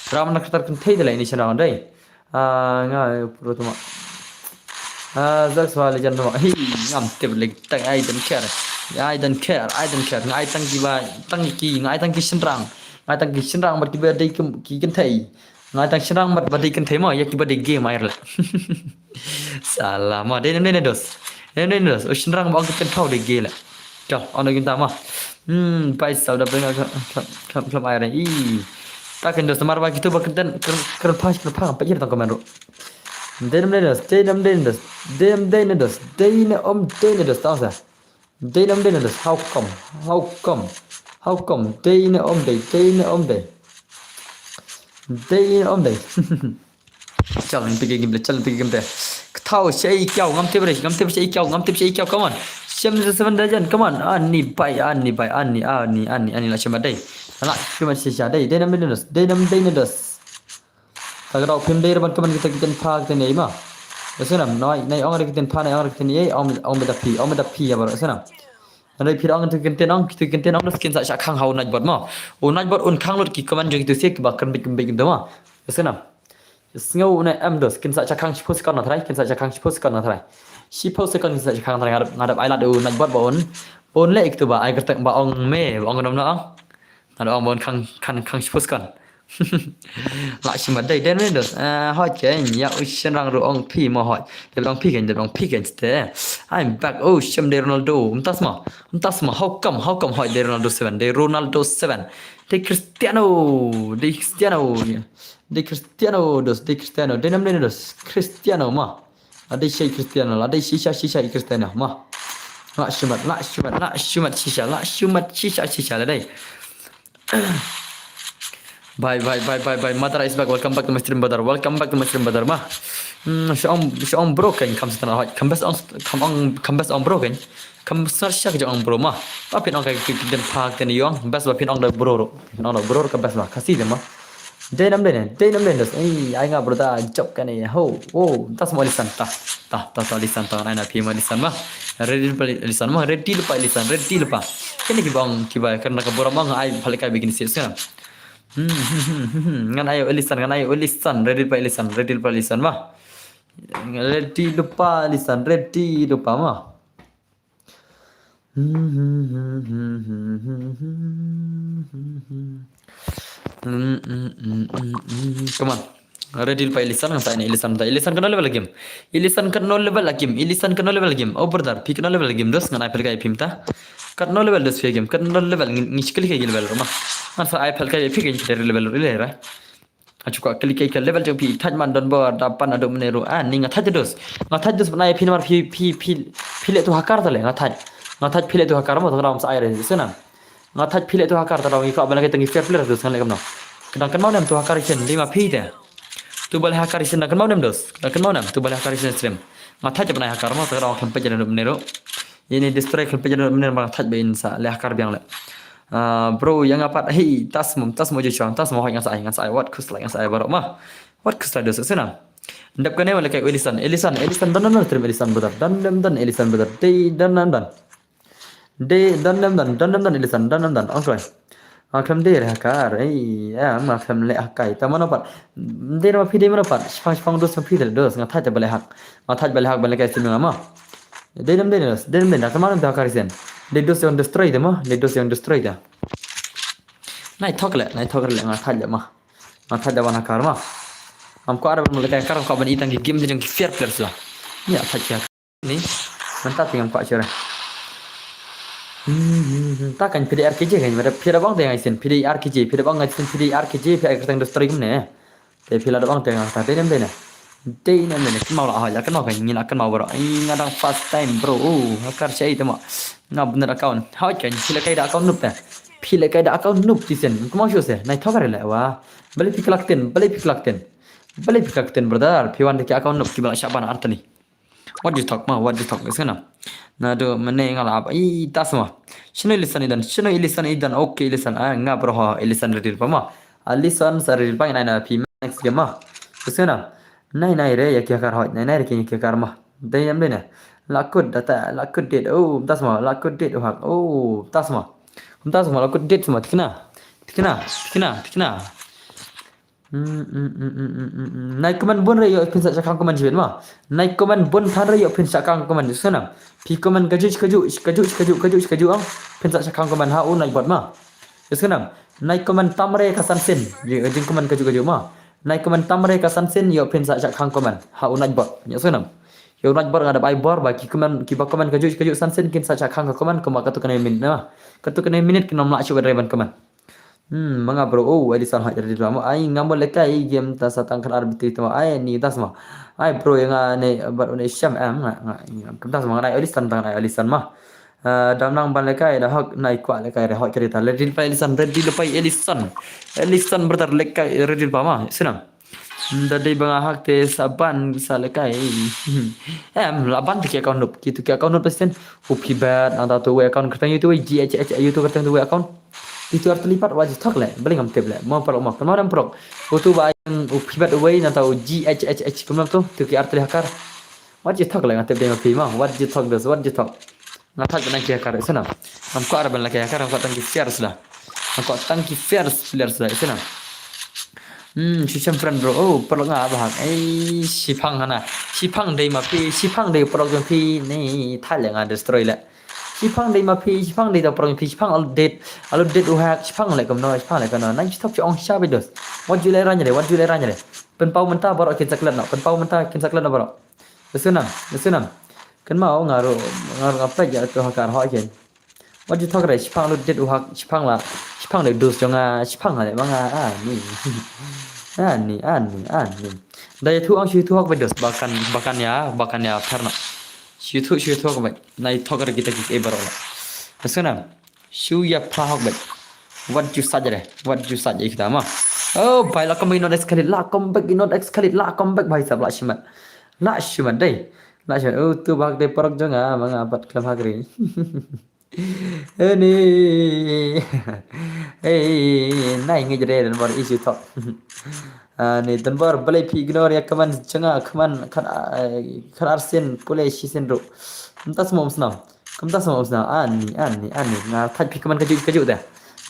Raman karakter gantei de la ini shenrang dai ngai pro tuma that's why legend tuma hi ngam tip leg tang I don't care ngai tang ki shenrang mat ki ba dei ki kan thai ngai tang shenrang mat ba dei kan thai ma ya ki ba dei game air la salah ma dei nem dos o shenrang ba kan thau dei ge la chal ono kin ta ma pai sau da benga kam air i tak kan dos mar ba gitu ba kan kerpa apa je tang komen ro dem dos tahu sa dem dos how come dem day chal pergi game deh tahu sei kyau ngam tip sei kyau come on syam 07 dajan come on ani bai la syam dai Anak cuma sisa dai nam dos kalau pin dai ban kaman kita phag te nei ma esenam noi nei ong kita pha nei ong kita ni ong beda pi ya bar esenam nei phi ong kita ong dos kin sa khang hau naj bot ma o naj bot un khang lot ki kaman jeng tu sek ba kan bik da ma esenam ngau nei am dos kin sa khang suppose kan na thrai kin sa khang suppose kan na thrai suppose kan sa khang thrai ngadap ai la do naj bot bon le ik tu ba ai kertek ba ong me ong nom na ong ada orang bon kang suppose kan la shima dai den dos hoj chen ya ushan rang ro ong pi mo hoj de ong pi gen ste I'm back oh shim de Ronaldo umtas ma how come hoj de Ronaldo 7 de Ronaldo 7 de Cristiano de nam dos Cristiano ma ada shay Cristiano ada shisha Cristiano ma la shumat shisha la dai Bye. Mother is back. Welcome back to my stream, brother. Welcome back to my stream, brother. Ma. Siya ang bro kan kam sa tanah. Kam best on bro kan. Kam search siya ang bro ma. Pa pinong kay den park den yong. Best ba pinong da bro ro. Pinong da bro ro ka best ba. Kasi dem ma. Day nam dos. Ay nga bro da job kan ni. Ho. Oh, tas mo lisan ta. Ta lisan ta na pima lisan ma. Ready pa lisan ma. Ready pa. Kini kibang karena ka bora ma ay balik ay begin siya. Ngan ayo lisan ready pa lisan mah ready lupa mah come on ready pa lisan ngan ini lisan kan level game oh brother pick no level game dos ngan apel kay pimta kan no level dos game kan no level ngikli kay level mah masa iPhone kay pick dari level ile ra acu ko klik kay level jong pi taj man don bo dapan ado menero ni ngataj dos na pi nomor pi le tu hakar tale ngataj pi le tu hakar mo ram sa aire senam ngataj pi le tu hakar talo ko abang kay tengi fair player dos kan le kamno kan mau nem tu hakar chen 5 pi de tu bal hakar chen kan mau nem dos kan mau nem tu bal hakar chen stream ngataj bana hakar mo ram kan pe jan menero ini destroy kan pe jan menero ngataj be insa le hakar biang le bro yang apa hey tas mo je chong tas mo ngan sai what kus like ngan sai barok mah what kus la dos senam ndap kane wala kay Elisan dan trim Elisan brother dan Elisan brother dan Elisan dan okay akham de hakar hey ya akham le hakai tamano pat de ma pide mana pat spang dos pide dos ngataj bale hak bale kay sinu ma de tamano da hakar sen they dos yang destroy them dah naik thok le ngathaj mah ngathaj da bana kar mah हमको आर बन लगा कर हमको बनी तंग गेम दिन fair players La ya thaj ni mantap tingam pak cure takkan PDRKJ kan ada pira bang tengah isin PDRKJ pe tang destroy ne te pila bang tengah ta dem ne mau lah ya kan mau kan ngin akan mau bro ngadang fast time bro akar cai tu mak ngap bener account hoi kan pila kai da account noob ta pila kai da account noob tisen ko mau syo se nai thokar le wa balik pikakten brother piwan de account noob ki bala shaban artani what you talk sana na do mane ngala apa tas ma shino ilisan idan okay ilisan nga bro ilisan redir pa ma alisan sarir pa ina pi next game ma sana nai re ya kya kar hoi nai re ki kar ma dai am ne lakut det tas ma lakut det hak tas ma lakut det ma tikna nai komen bon re yo pin sa kang komen jiben ma nai komen bon than re yo pin sa kang komen sana pi komen kaju ang pin sa kang komen ha nai bot ma sana nai komen tamre kasan sen jing komen kaju ma nai komen tamre kasan sen yo pin sa kang komen ha nai bot sana yo nai bot ngada bai bor ba ki ba komen kaju san sen kin sa kang komen ko ma katu kana minit kin nom la chu reban komen mga bro Elisan hak jadi drama ai ngambo lekai game ta satang kan arbitri tama ai ni tas ma ai bro yang ne baru ne syam kam tas ma nai Elisan mah dam nang ban lekai dah hak nai kwa lekai dah hak cerita redil pa Elisan bertar lekai redil pa ma senang dari bang hak te saban sa lekai laban ti account nup kitu ki account nup pesen upibat anda tu account ketang YouTube YouTube ketang tu account itu harus terlipat wajib tok le beli ngam table mau perok mau kemarin perok itu bayang upibat away atau GHHH kemudian tu ki arti hakar wajib tok le ngate beli ngapi mah wajib tok ngatat benar ki hakar sana amko araban laki hakar amko tangki fair sudah sana Shisam friend bro perok ngah bahang sipang dei perok jong pi ni thai le ngah destroy le sipang dei da perok pi sipang al dead uhak sipang le kam no nai stop chong sha bedos what you le ranya le pen pau menta borok kin saklan no borok senam kan mau ngaru apa ya tu hakar ho ken what you talk right sipang dead uhak sipang le dos jong sipang le manga ani daya tu ang shi tu hok bedos bakan ya karna shi tu hok be nai thokar kita ki e barola senam shu ya pha hok be what you sajare kita ma Oh भाई ला कम इनोट एक्स खालिद ला come back इनोट एक्स खालिद ला come back भाई साहब ला शिमत deh ला शिमत oh tu bak de porok jonga mga bat klam hagri ini nai ngi jere dan bor issue top ni dan bor balai pi ignore ya kaman jonga kaman kan arsen pule shisen ro entas mau musnam kamtas mau musnam ani nga thaj pi kaman kaju dah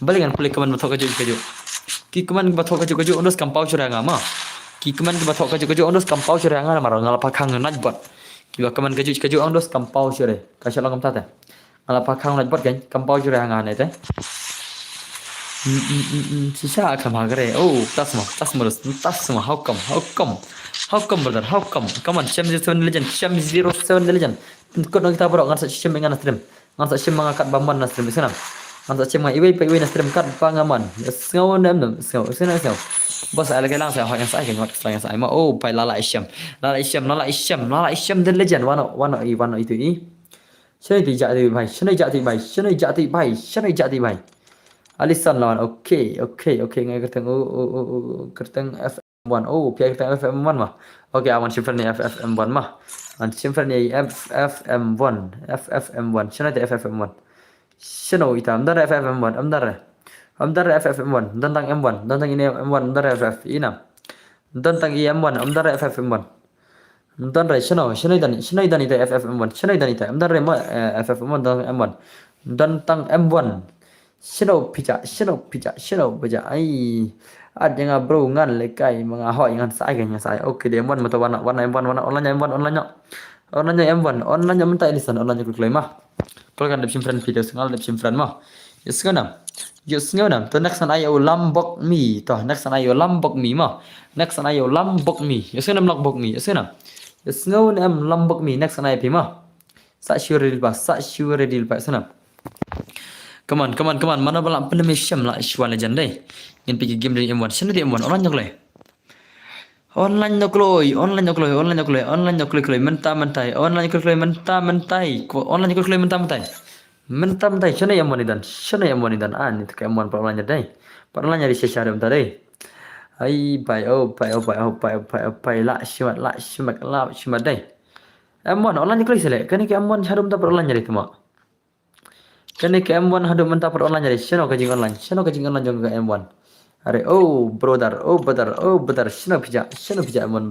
balai kan pule kaman mathok kaju ki kaman bathok kaju ondos kampau curanga ma ki kaman bathok kaju ondos kampau curanga ma ngala pakhang naj bot ki ba kaman kaju ondos kampau cure kasala kam tata ngala pakhang naj bot kan kampau curanga ne te sisa kam hagre oh tasma how come brother how come on Shem 07 legend Shem 07 legend kod kita bro ngan sa Shem ngan stream ngan sa Shem mangkat bamban na stream sana ngan sa Shem iwi pa iwi na stream kat pangaman ngau nem ngau sana bos ala kelang sa yang sa kan yang sa ma oh pai lala Shem the legend wano itu i sini jati bai Alisan lawan oke ngai kerteng kerteng FM1 oh pihak kerteng FM1 mah oke awan shifter ni FFM1 mah an shifter ni FFM1 shana te FFM1 shano ita amdar FFM1 amdar FFM1 tentang M1 tentang ini M1 amdar FF ina tentang M1 amdar FFM1 tentang shano dani te FFM1 shano dani te amdar FFM1 tentang M1 tentang M1 Shino pija ai ada nga bro ngan lekai mga hoy ngan sai kanya sai oke dia M1 mata warna M1 warna online online mentai lisan online ku klaim mah kan dep simfran video sengal dep simfran mah yes ngana to next an ayo lambok mi to next an ayo lambok mi mah next an ayo lambok mi yes ngana lambok mi yes ngana am lambok mi next an ayo pi mah sa sure deal ba sana Come on. Mana balak penem Syam lah Ishwan legend deh. Yang pergi game dari M1. Sana di M1 online nyok Online nyok mentah mentai. Online nyok mentai. Sana M1 dan. Ni tu M1 per online deh. Per online nyari secara bentar deh. Ai bai la Syam deh. M1 online nyok selek. Kan ke M1 harum tak per online nyari tu mak. Kani ke M1 hadu mentah per online jadi shano kajing online jong ke M1 are oh brother shano pija M1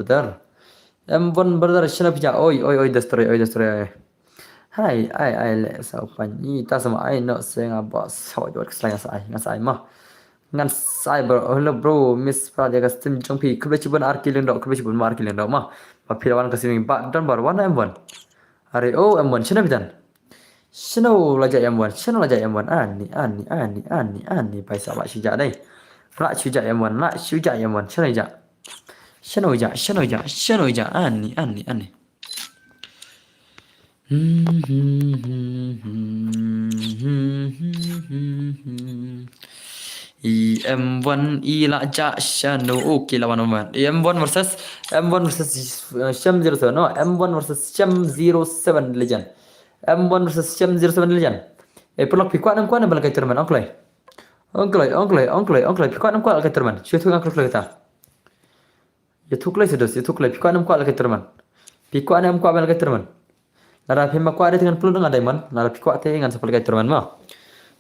brother shano pija oi destroy hai le sao pan ni ta sama ai no senga boss so jod keslang ngasai mah ngan cyber hello bro miss project steam jong pi kebe cibun arkileng dok mah pa pirawan kasing ba dan bar wana M1 are oh M1 shano pijan Shino laja M1 ani pai sa la shuja dai la shuja M1 shino ja ani M1 ila ja shano okay lawan M1 versus Shem 07 no M1 versus Shem 07 legend M1 versus Shem 07 legend. Pelak pikwa nam kwa na balakay terman onklay. Pikwa nam kwa balakay terman. Siya tu angklay kita. Ya tuklay sedos, pikwa nam kwa balakay terman. Nara pima kwa ada dengan pelun dengan diamond. Nara pikwa te dengan sa balakay terman ma.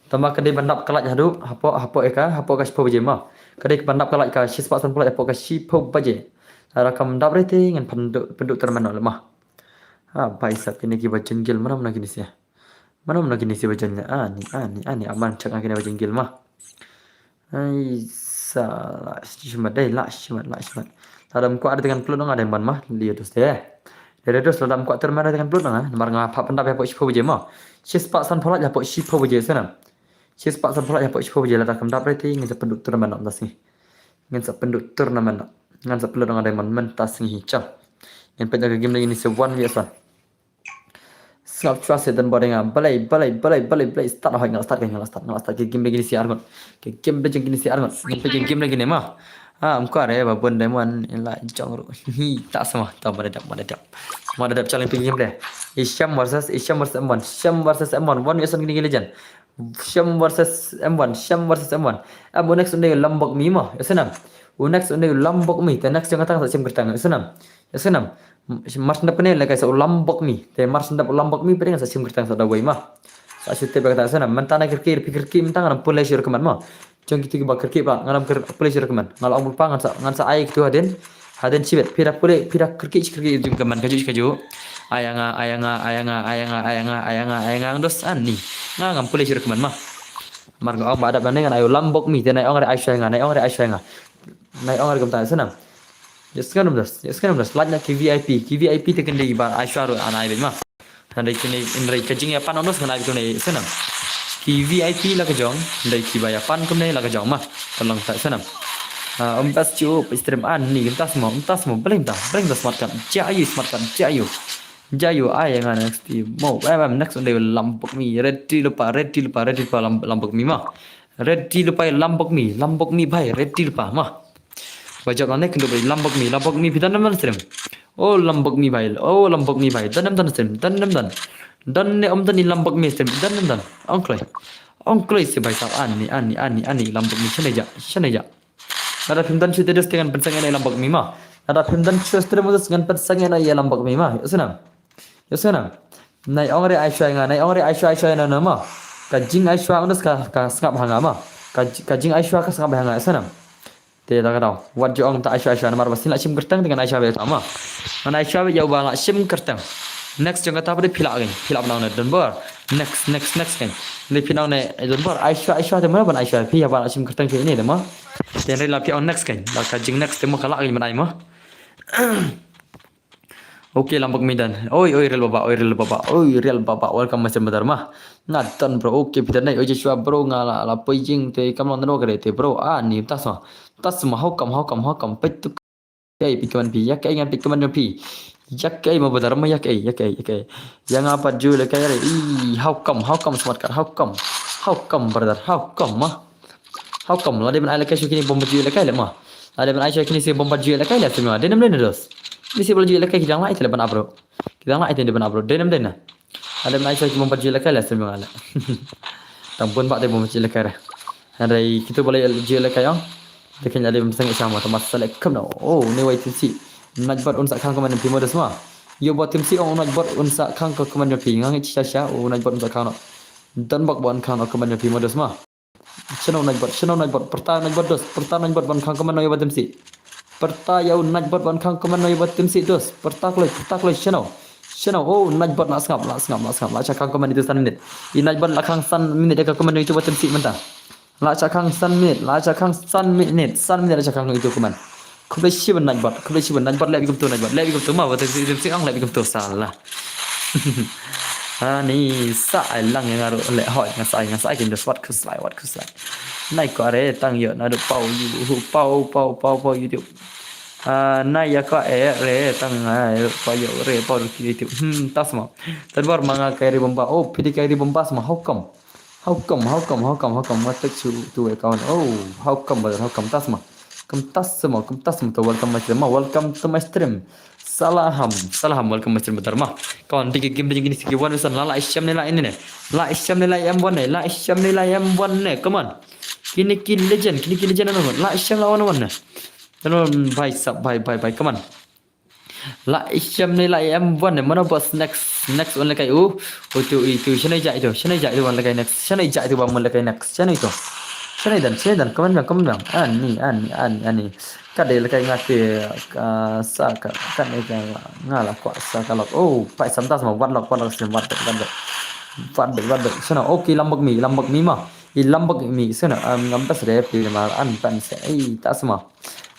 Tama kadai bandap kalaj hadu hapo ka shipo baje ma. Kadai bandap kalaj ka shispasan pula hapo ka shipo baje. Nara kam dap rete dengan penduk terman lemah. Pai sap kini ki bajenggil mana gini sih bajennya ani aman cak kini bajenggil mah ai salah cuma dai la cuma dalam ku ada dengan pelun ada yang mah lihat terus deh dari terus dalam ku termana dengan pelun mar ngapa pendap ya pok sipo baje mah sispak san pholat ya pok sipo baje sana sispak san pholat ya pok sipo baje la kam dap reti ngin penduk turnamen nak sih ngin penduk turnamen ngan sa pelun ada yang mentas ngi hicam yang penjaga game lagi ni sewan biasa. Snap trust dan boring balai start ke game lagi ni si argon. Ke game lagi ni si argon. Yang penjaga game lagi ni mah. Amko are ba bon demon la jong ru. Hi tak sama tak madadap challenge pergi game deh. Isham versus M1. One versus gini legend. Syam versus M1, Syam versus M1. Next unde Lombok mi mah. Ya senam. Next unde Lombok mi. Te next jangan tang sa Syam kertang. Ya senam. Ya senam. Mars ndap ne la kai sa Lombok mi. Te Mars ndap Lombok mi pering sa Syam kertang sa dawai mah. Sa syute ba kata senam. Mentana kirkir pikir mentang ngam pulai syur keman mah. Jong gitu ba kirkir ba ngam pulai syur keman. Ngal ong pangan sa ngan sa ai gitu haden cibet pira kirkir jung keman kaju. Ayanga dos ani ngam pulai syur keman mah. Marga ong badap nang ayo Lombok mi te nai ong re Aisyah nai ong re Aisyah nai ong re gamta senam. Yes kan das lanya ki VIP te kendi ba Aisyah ro anai mah. Handai kini indrai kajing ya pan onos nganai tu nei senam. Ki VIP la kajong ndai ki ba ya pan kum nei la kajong mah. Tolong tak senam. Pas cu stream an ni entas mo belum dah smart kan. Jayu. Ay yang next mau next on Lombok mi ready lupa Lombok mi mah. Ready lupa Lombok mi bhai ready lupa mah. Bajak ane kendo bhai Lombok mi pitan nam stream. Oh Lombok mi bhai dan stream dan ne om dan Lombok mi stream dan ongklai si bhai sab ani Lombok mi chane ja. Ada pimdan chu terus dengan pensangan Lombok mi mah. Ada pimdan chu terus dengan pensangan Lombok mi mah. Ya senam. Nai ong re Aisyah na nama. Kajing Aisyah ndas ka sengap hanga mah. Kajing Aisyah ka sengap hanga senam. Te tak tahu. Wat jo ong ta Aisyah nama pasti nak sim kertang dengan Aisyah be sama. An Aisyah be jauh bang sim kertang. Next jangan tak pada pilak nang ne don bor. Next kan. Le pinang ne don bor Aisyah te mana ban Aisyah pi ya bang sim kertang ke ini de mah. Te re la pi on next kan. La kajing next te mo kala ke mana mah. Oke Lombok Medan. Oi real baba. Welcome macam bentar mah. Ngatan bro. Oke pidan nai Joshua bro ngala la pejing te kamlon no kare te bro. Ni tas mah hokam petuk. Kai pikaman pi yak ingat pikaman pi. Yak kai mau bentar mah yak kai. Yang apa jule kai re. Hokam smart kar hokam brother. Hokam mah. Hokam la de ben ala kai kini bomba jule kai le mah. Ada ben Aisyah kini si bomba jule kai le semua. Denam dos. Ini si boleh jual lekar kita ngai telepan abro. Kita ngai telepan abro. Denam. Ada mana saya cuma jual lekar lah semua ala. Tampun pak dia jual lekar. Ada kita boleh jual lekar yang. Dekat ada sangat sama. Temas selek kem no. Oh ni wai timsi. Nak buat unsak kang keman pi modus semua. Yo buat timsi orang nak buat unsak kang ke keman pi ngai cia. Oh nak buat unsak kang no. Dan bak buat kang keman pi modus semua. Channel nak buat. Pertama nak buat ban kang keman no yo buat timsi. Perta yau nak buat ban kang keman no buat tim si dos. Perta kloi channel. Oh nak buat nak sengap. Lah cakang keman itu san minit. Nak buat lakang san minit dekat keman itu buat tim si mentah. Lah cakang san minit. San minit cakang itu keman. Kublai siban nak buat lebih betul nak buat. Lebih betul mah buat tim si ang lebih betul salah. Ni sai lang yang ngaruh lek hoi ngasai kin das wat kuslai. Nai ko are tang yo na do pau YouTube. Nai ya ko re tang pau yo re pau YouTube. Tas ma. Terbar manga kairi bomba. Oh pidi kairi bomba sama hokam. Matak tu account. Oh hokam tas ma. Kem tas semua tu welcome to my stream. Salam welcome to my stream bentar mah. Kawan tiga game begini sikit wan usan la Isyam nilai ini ne. La Isyam nilai M1 ne. Come on. Kini legend anu. La Isyam lawan ne. Tenon bhai come on. La Isyam nilai M1 ne mana bos next on lekai itu shanai ja itu wan lekai next. Shanai ja itu bang lekai next. Shanai dan come on. Ani. Kadai lekai ngati sa kan ngala kuasa kalau pai samtas mau wadlok sem wadlok sana okay Lombok mi mah Lombok mi sana ngampas rep di mal an pan se tak semua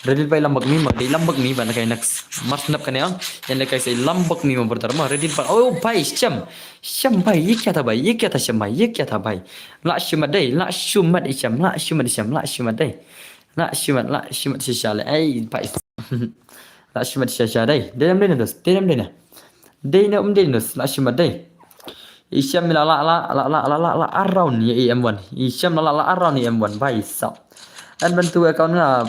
ready pai Lombok mi mah di Lombok mi ban lekai next mas nap kan yang lekai se Lombok mi mah pertama ready pai pai syam pai yik kata bai la shumat dai la shumat isyam dai La shumat shisha le pai. La shumat shisha dai. Denam dos. Dena dos la shumat dai. Isyam la around ya M1. Isyam la around ya M1 bai sa. An bantu account na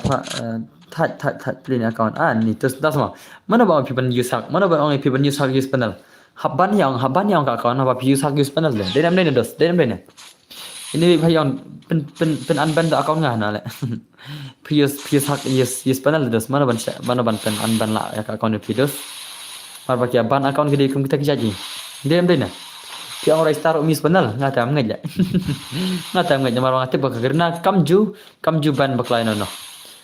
tat plin account ni terus dah semua. Mana ba people use hak? Mana ba orang people use hak use panel? Haban yang ka account apa use hak use panel le. Denam dos. Ini phayon pen unban da account ngah le. Pius hak yes panel dos mana ban pen unban la ya account pius. Mar bakia ban account gede kum kita kijaji. Dem deh na. Pi orang star umis panel ngata ngaj ya. Ngata ngaj mar ngate bak gerna kamju ban baklai no.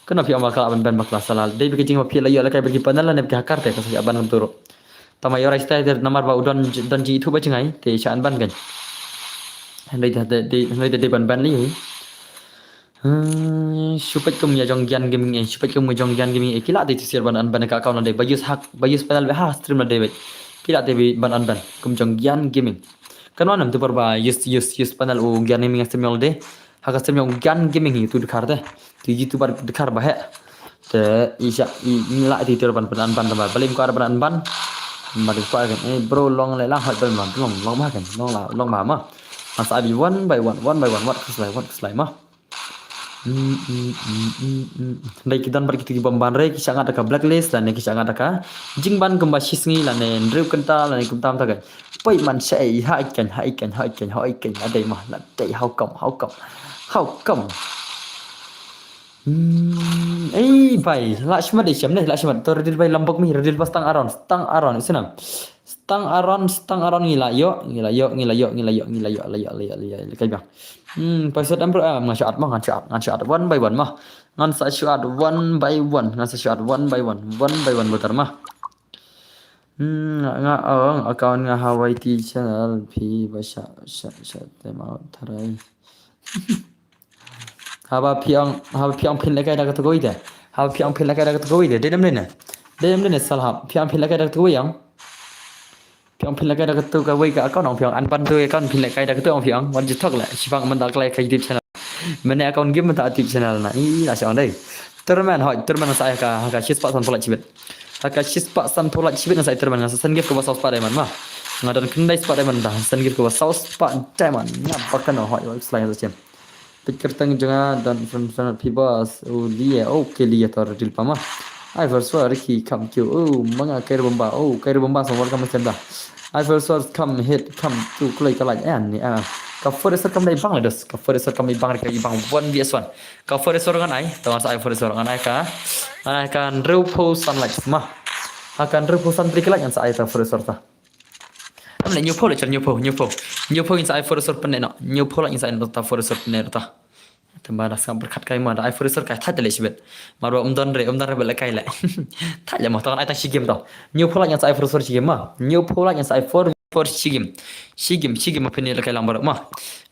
Kena pi amal kala ban bakla salal. Dei bi kijing pi la yo la kai bagi panel la ne pi hakar te ka sa ban turu. Tama yo star namar ba udon don ji thu ba chengai te chan ban gan. Đây ban ban li supaya kamu ya jong gian gaming supaya kamu jong gian gaming kila de sir ban an ban ka account de bayus panel ha stream de kila de ban an ban kum jong gian gaming kan wanam tu parba yes panel u gian gaming stream de ha ka stream gian gaming itu dikhar de ti jitu bar dikhar ba he te isya la ti ter ban an ban ba balim ko ban an ban ma de fa kan bro long le la hat ban long ma kan long ma masa abi one by one what keslai mah Dai kidan bar kiti bamban re kisah ngada ka blacklist lan kisah ngada ka jingban kemba shisngi lan ndrew kenta lan kum tam tagai pai man sai haikan adai mah lan dai how come bai lashma de syam ne lashma tor dil bai lambok mi redil pas tang aron senam stang aron ngila yo kai bang pasal amro ngan syat one by one mah ngan sa syat one by one betar mah account nga Hawaii ti channel pi basha tema tarai haba piang pin lakai dak to goide haba piang pin lakai dak to goide dedem ne salha piang pin lakai dak to yang piang pin lakai dak to ka wei ka account ong piang an pan tu account pin lakai dak to ong piang wan jitok la sibang man dak lai kai tip channel mene account game man ta tip channel na la syang dai terman saya ka shispa san pola chibet ka shispa san pola chibet na sai terman na san gift ko sauce pa diamond mah ngadan kendai spa diamond dah san gift ko sauce pa diamond ngapa kan hoi selain tu pikir tang jangan dan friend people dia liya tor dil pama I first word ki come to mga kair bomba sama kam macam dah I first word come hit come to kulai kalai ni ka forest kam dai bang dos ka forest kam bang ka bang one vs one ka forest orang ai tahu saya forest orang ai ka akan rupo sunlight mah akan rupo sunlight yang saya ta forest ta amle new po inside forest peneno new po la inside ta forest peneno ta tambah sam berkat kai ma da forest kai tha tele sibet marwa umdan re bela kai la tha le ma ta ai ta shigem ta new po la yang sai forest shigem ma new po la yang sai for shigem ma penelo kai lambar ma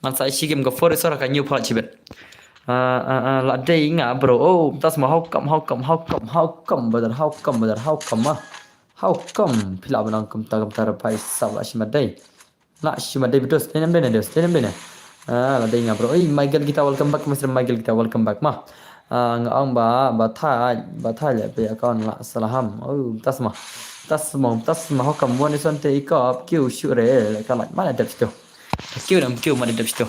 man sai shigem go forest ka new po la sibet la dei nga bro tas ma how come badar how come ma how come pila banang kum ta pai sab ashmadai la ashmadai bedos tenem dene la dei nga bro Michael kita welcome back Mr. Michael kita welcome back mah ngaong ba tha le pe account la salam tas ma how come one is on te ikap kiu shure kala mana dap sto kiu mana dap sto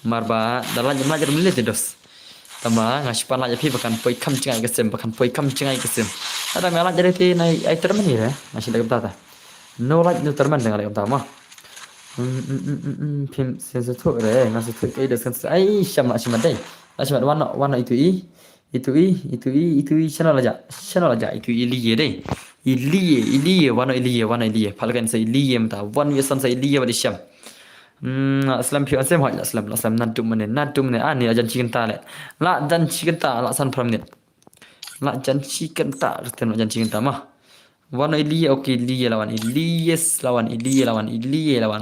marba dalan belajar melit dos tambah ngasipan la japi bakan poi kam cengai kesem ada ngalah jadi ti nai ai termen ya masih lagi tata no like no termen dengan lagi utama pim sensitif re nasi tu kai des kan ai syam warna itu channel aja itu iliye deh iliye warna iliye palkan saya iliye mata one yesan saya iliye pada syam Aslam pio aslam hoi aslam nadum ne ani ajan chicken ta le la jan chicken ta la san pram ne la jan chicken ta ten jan chicken ta mah wana iliye iliye lawan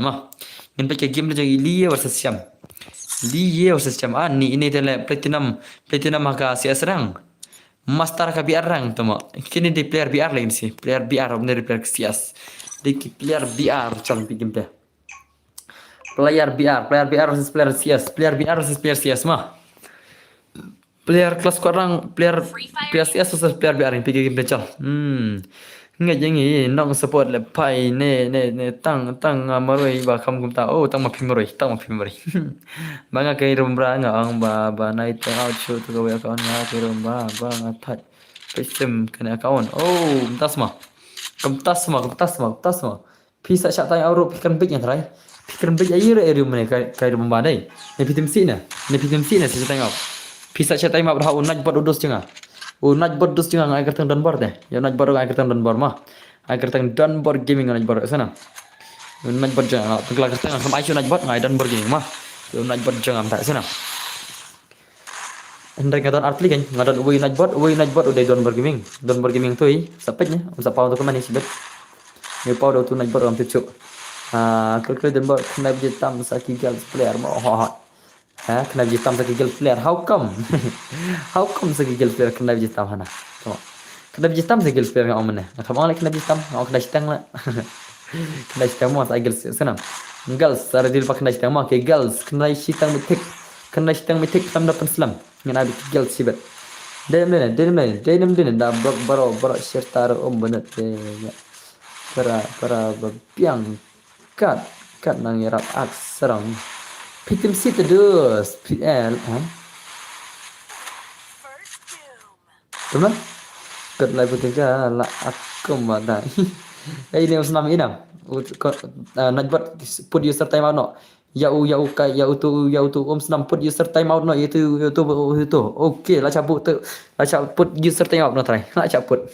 mah ngin pakai game le iliye versus syam ani ini tele platinum maka si asrang master ka biar rang tama kini di player biar lain sih player biar bener player sias di player biar calon game player BR versus player CS mah player kelas korang player CS versus player BR yang pergi game pecal nggak jangi nong support le pai ne tang maroi ba kam kum ta tang ma pimroi banga kai rumbra ngang ba nai tang out show tu ga account nga kai rumba ba ngatat pesem kena account tas ma pisa syak tai euro pikan big yang try Fikiran baik air area mana kaya bomba dai. Ne fitim si na. Ne fitim si na saya tengok. Pisa saya tengok berapa unaj bot udus cenga. Unaj bot udus cenga ngai kertang dan bor deh. Ya unaj bor ngai kertang dan bor mah. Ngai kertang dan bor gaming unaj bor sana. Unaj bot cenga. Pegla kertang sama aisyah unaj bot ngai dan bor gaming mah. Unaj bot cenga tak sana. Hendak ngadan artli kan, ngadan uwi unaj bot udah don bor gaming tu i. Sapetnya, pau tu kemana sih bet. Ni pau tu unaj bot orang tu cuk. Kalau dan bor kena berjitam sakit gal player mau kena berjitam sakit gal player. How come? How come sakit gal player kena berjitam hana? Kena berjitam sakit gal player ngau mana? Kamu lagi kena berjitam, ngau kena citang lah. Kena citang mau sakit gal senam. Girls, ada di lupa kena citang mau ke girls kena citang mitik. Kena citang mitik dalam dapat selam. Ngana bi girls sibet. Dalam dah baro serta bener para biang kat nang yarap serang. Pitim si terus PL Tuma? Kat lai bekerja la aku mana. Ini usnam inam. Najbat put user time out no. Yau tu senam put user time out no itu. Okey lah cabut tu. Lah cabut user time out no try. Lah cabut.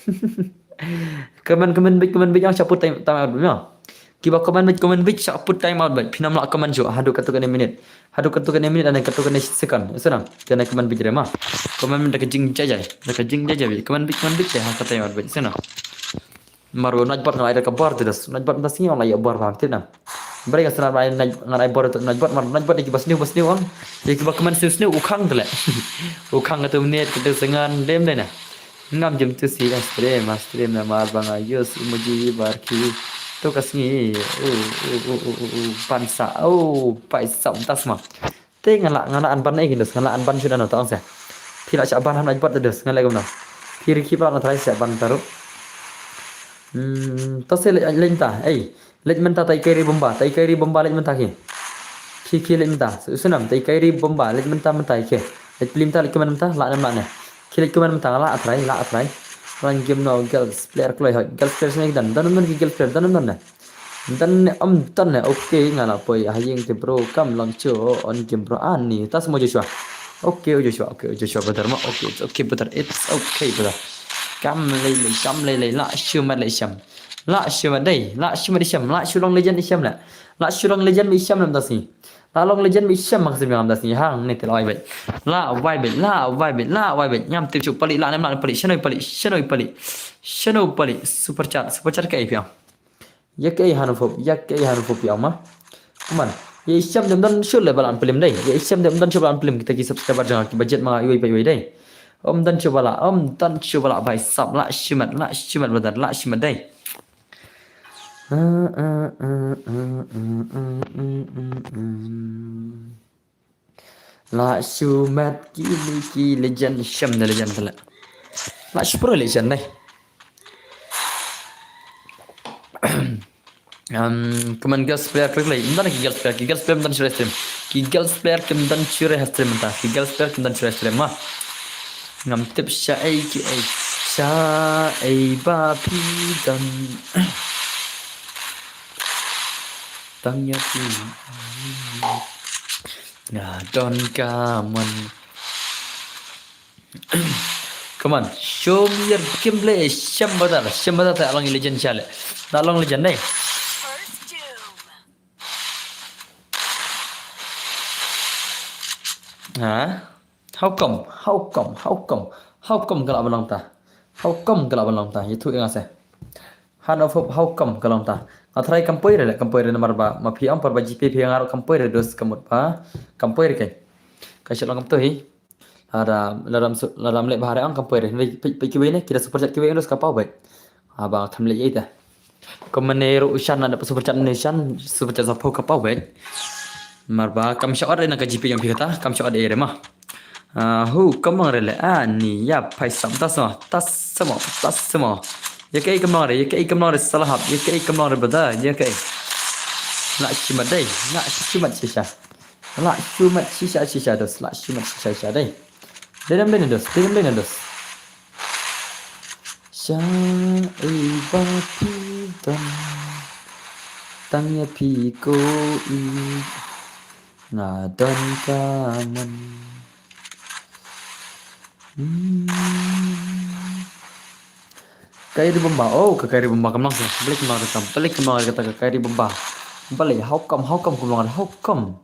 Comment big yang cabut time out no. Kiba comment big cabut time out baik. Pinam lah comment jo. Hadu katukan minit. Dan katukan second. Senang. Kena comment big remah. Comment dah kejing jajai. Comment big dah kata time out baik. Senang. Maru najbat ngalai ada kabar terus. Najbat nasi orang layak bar faham tidak? Mereka senang ngalai bar tu najbat lagi basniu on. Jadi kiba comment sniu ukang tu lah. Ukang tu minit kita sengan dem deh na. Ngam jam tu si stream nama bang ayus emoji barki. Tu kasih pansa paisam tas mah. Ngala anban lagi dus ngala anban sudah nak tahu saya. Tidak caban najbat dus ngala gimana? Kiri kiba nak try caban taruh. Tas lain tah, lain mentah tai kiri bomba lain mentah ke. Ki lain mentah, senam tai kiri bomba lain mentah ke. Lain pelim tah lain keman mentah, la nam la ne. Ki lain keman mentah la atrai. Orang game no girls player kelai hot, girls player sini dan ki girls player dan ne. Dan tan ne okey ngala poi haying te bro kam launcho on game bro ani tas mo Joshua. Okay Joshua betul mah okay betul it's okay betul. Cam lây lại siêu mặt lại xem lại siêu mặt đây lại siêu mặt đi xem lại siêu long legend đi xem lại siêu long legend bị xem làm gì lại long legend bị xem mặc gì làm gì hang này thì loại vậy la vai vậy nhằm tiếp tục pali lại làm pali channel pali super chat cái gì ya cái hanu phop ya mah cuman ya xem dem dan siêu level an film đây ya xem dem dan siêu level an film kita ki subscriber jangan ki budget mah iwi đây Om dan coba lah baik sab lah shimat benar lah shimat deh. La shimat ki legend sham dah legend telah. La shpro legend deh. Keman girls player klik lagi. Entah lagi girls player mentan curi stream. Girls player kementan curi stream entah. Girls player kementan curi stream mah. Ngam tip syai ba pi dan ya pi don kaman come on show me your gameplay syam badar tak long legend chale tak long legend deh How come kalau abang ta? Itu yang saya. How come kalau ta? Atrai kampoir nomor ba. Mapi am par ba GP yang aru kampoir dos kamut pa. Kampoir ke. Kasih lang kamtu hi. Dalam lek bahare ang kampoir. Pergi ni kita super chat kiwe dos kapau baik. Abang tham lek ita. Komenero ushan ada super chat nation super chat sapau kapau baik. Marba kam syar ada nak GP yang pikata kam syar ada ere mah. Kemang rela ni ya paisam tas semua ya kai kemang re salahap ya kai kemang re beda ya kai nak cimat dai nak cimat sisa dos nak cimat sisa dai dalam dos syai batidan Tangnya piku i ngadon kaman. Kairi bomba, oh ke kairi bomba kemang sih, balik kemang kata ke kairi bomba, balik how come kemang how come,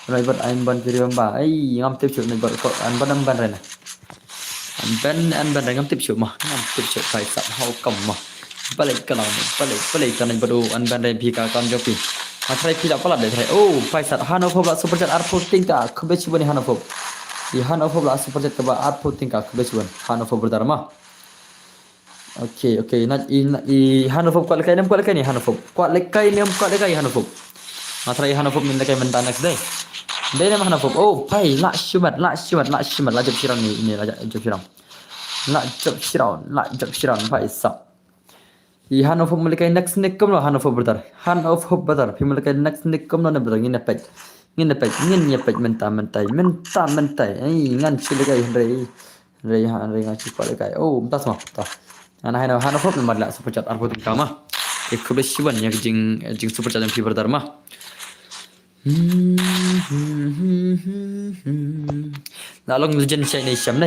Nai bat ain ban kairi bomba, ngam tip shoot nai bat kok an ban rena, an ban ngam tip shoot kai sap how come mah, balik kan nai batu an ban rena pika kan jopi, matrai pila pala deh, oh pai sat hano phobla super chat arpo tingka, kebecu bani hano phob. Di Hanover lah super jet keba arpo tingkah kebetulan Hanover berdharma. Okey, nak i Hanover kuat lekai ni Hanover. Kuat lekai Hanover. Matrai Hanover min lekai mentan next day. Day nama Hanover. Oh, pai la syumat la jab siran ni la jab siran pai sap. I Hanover melekai next kom lo Hanover berdar. Hanover berdar. Pi melekai next kom lo ne berdar ngin nepek. Ngin nyepek mentai ngan chile kai rei ngaci kuat kai oh entas mah tah ana hana fop memang super chat arbo kama ekobesiwan ya jing super chat yang fiber dharma lalong legend shai ni isyam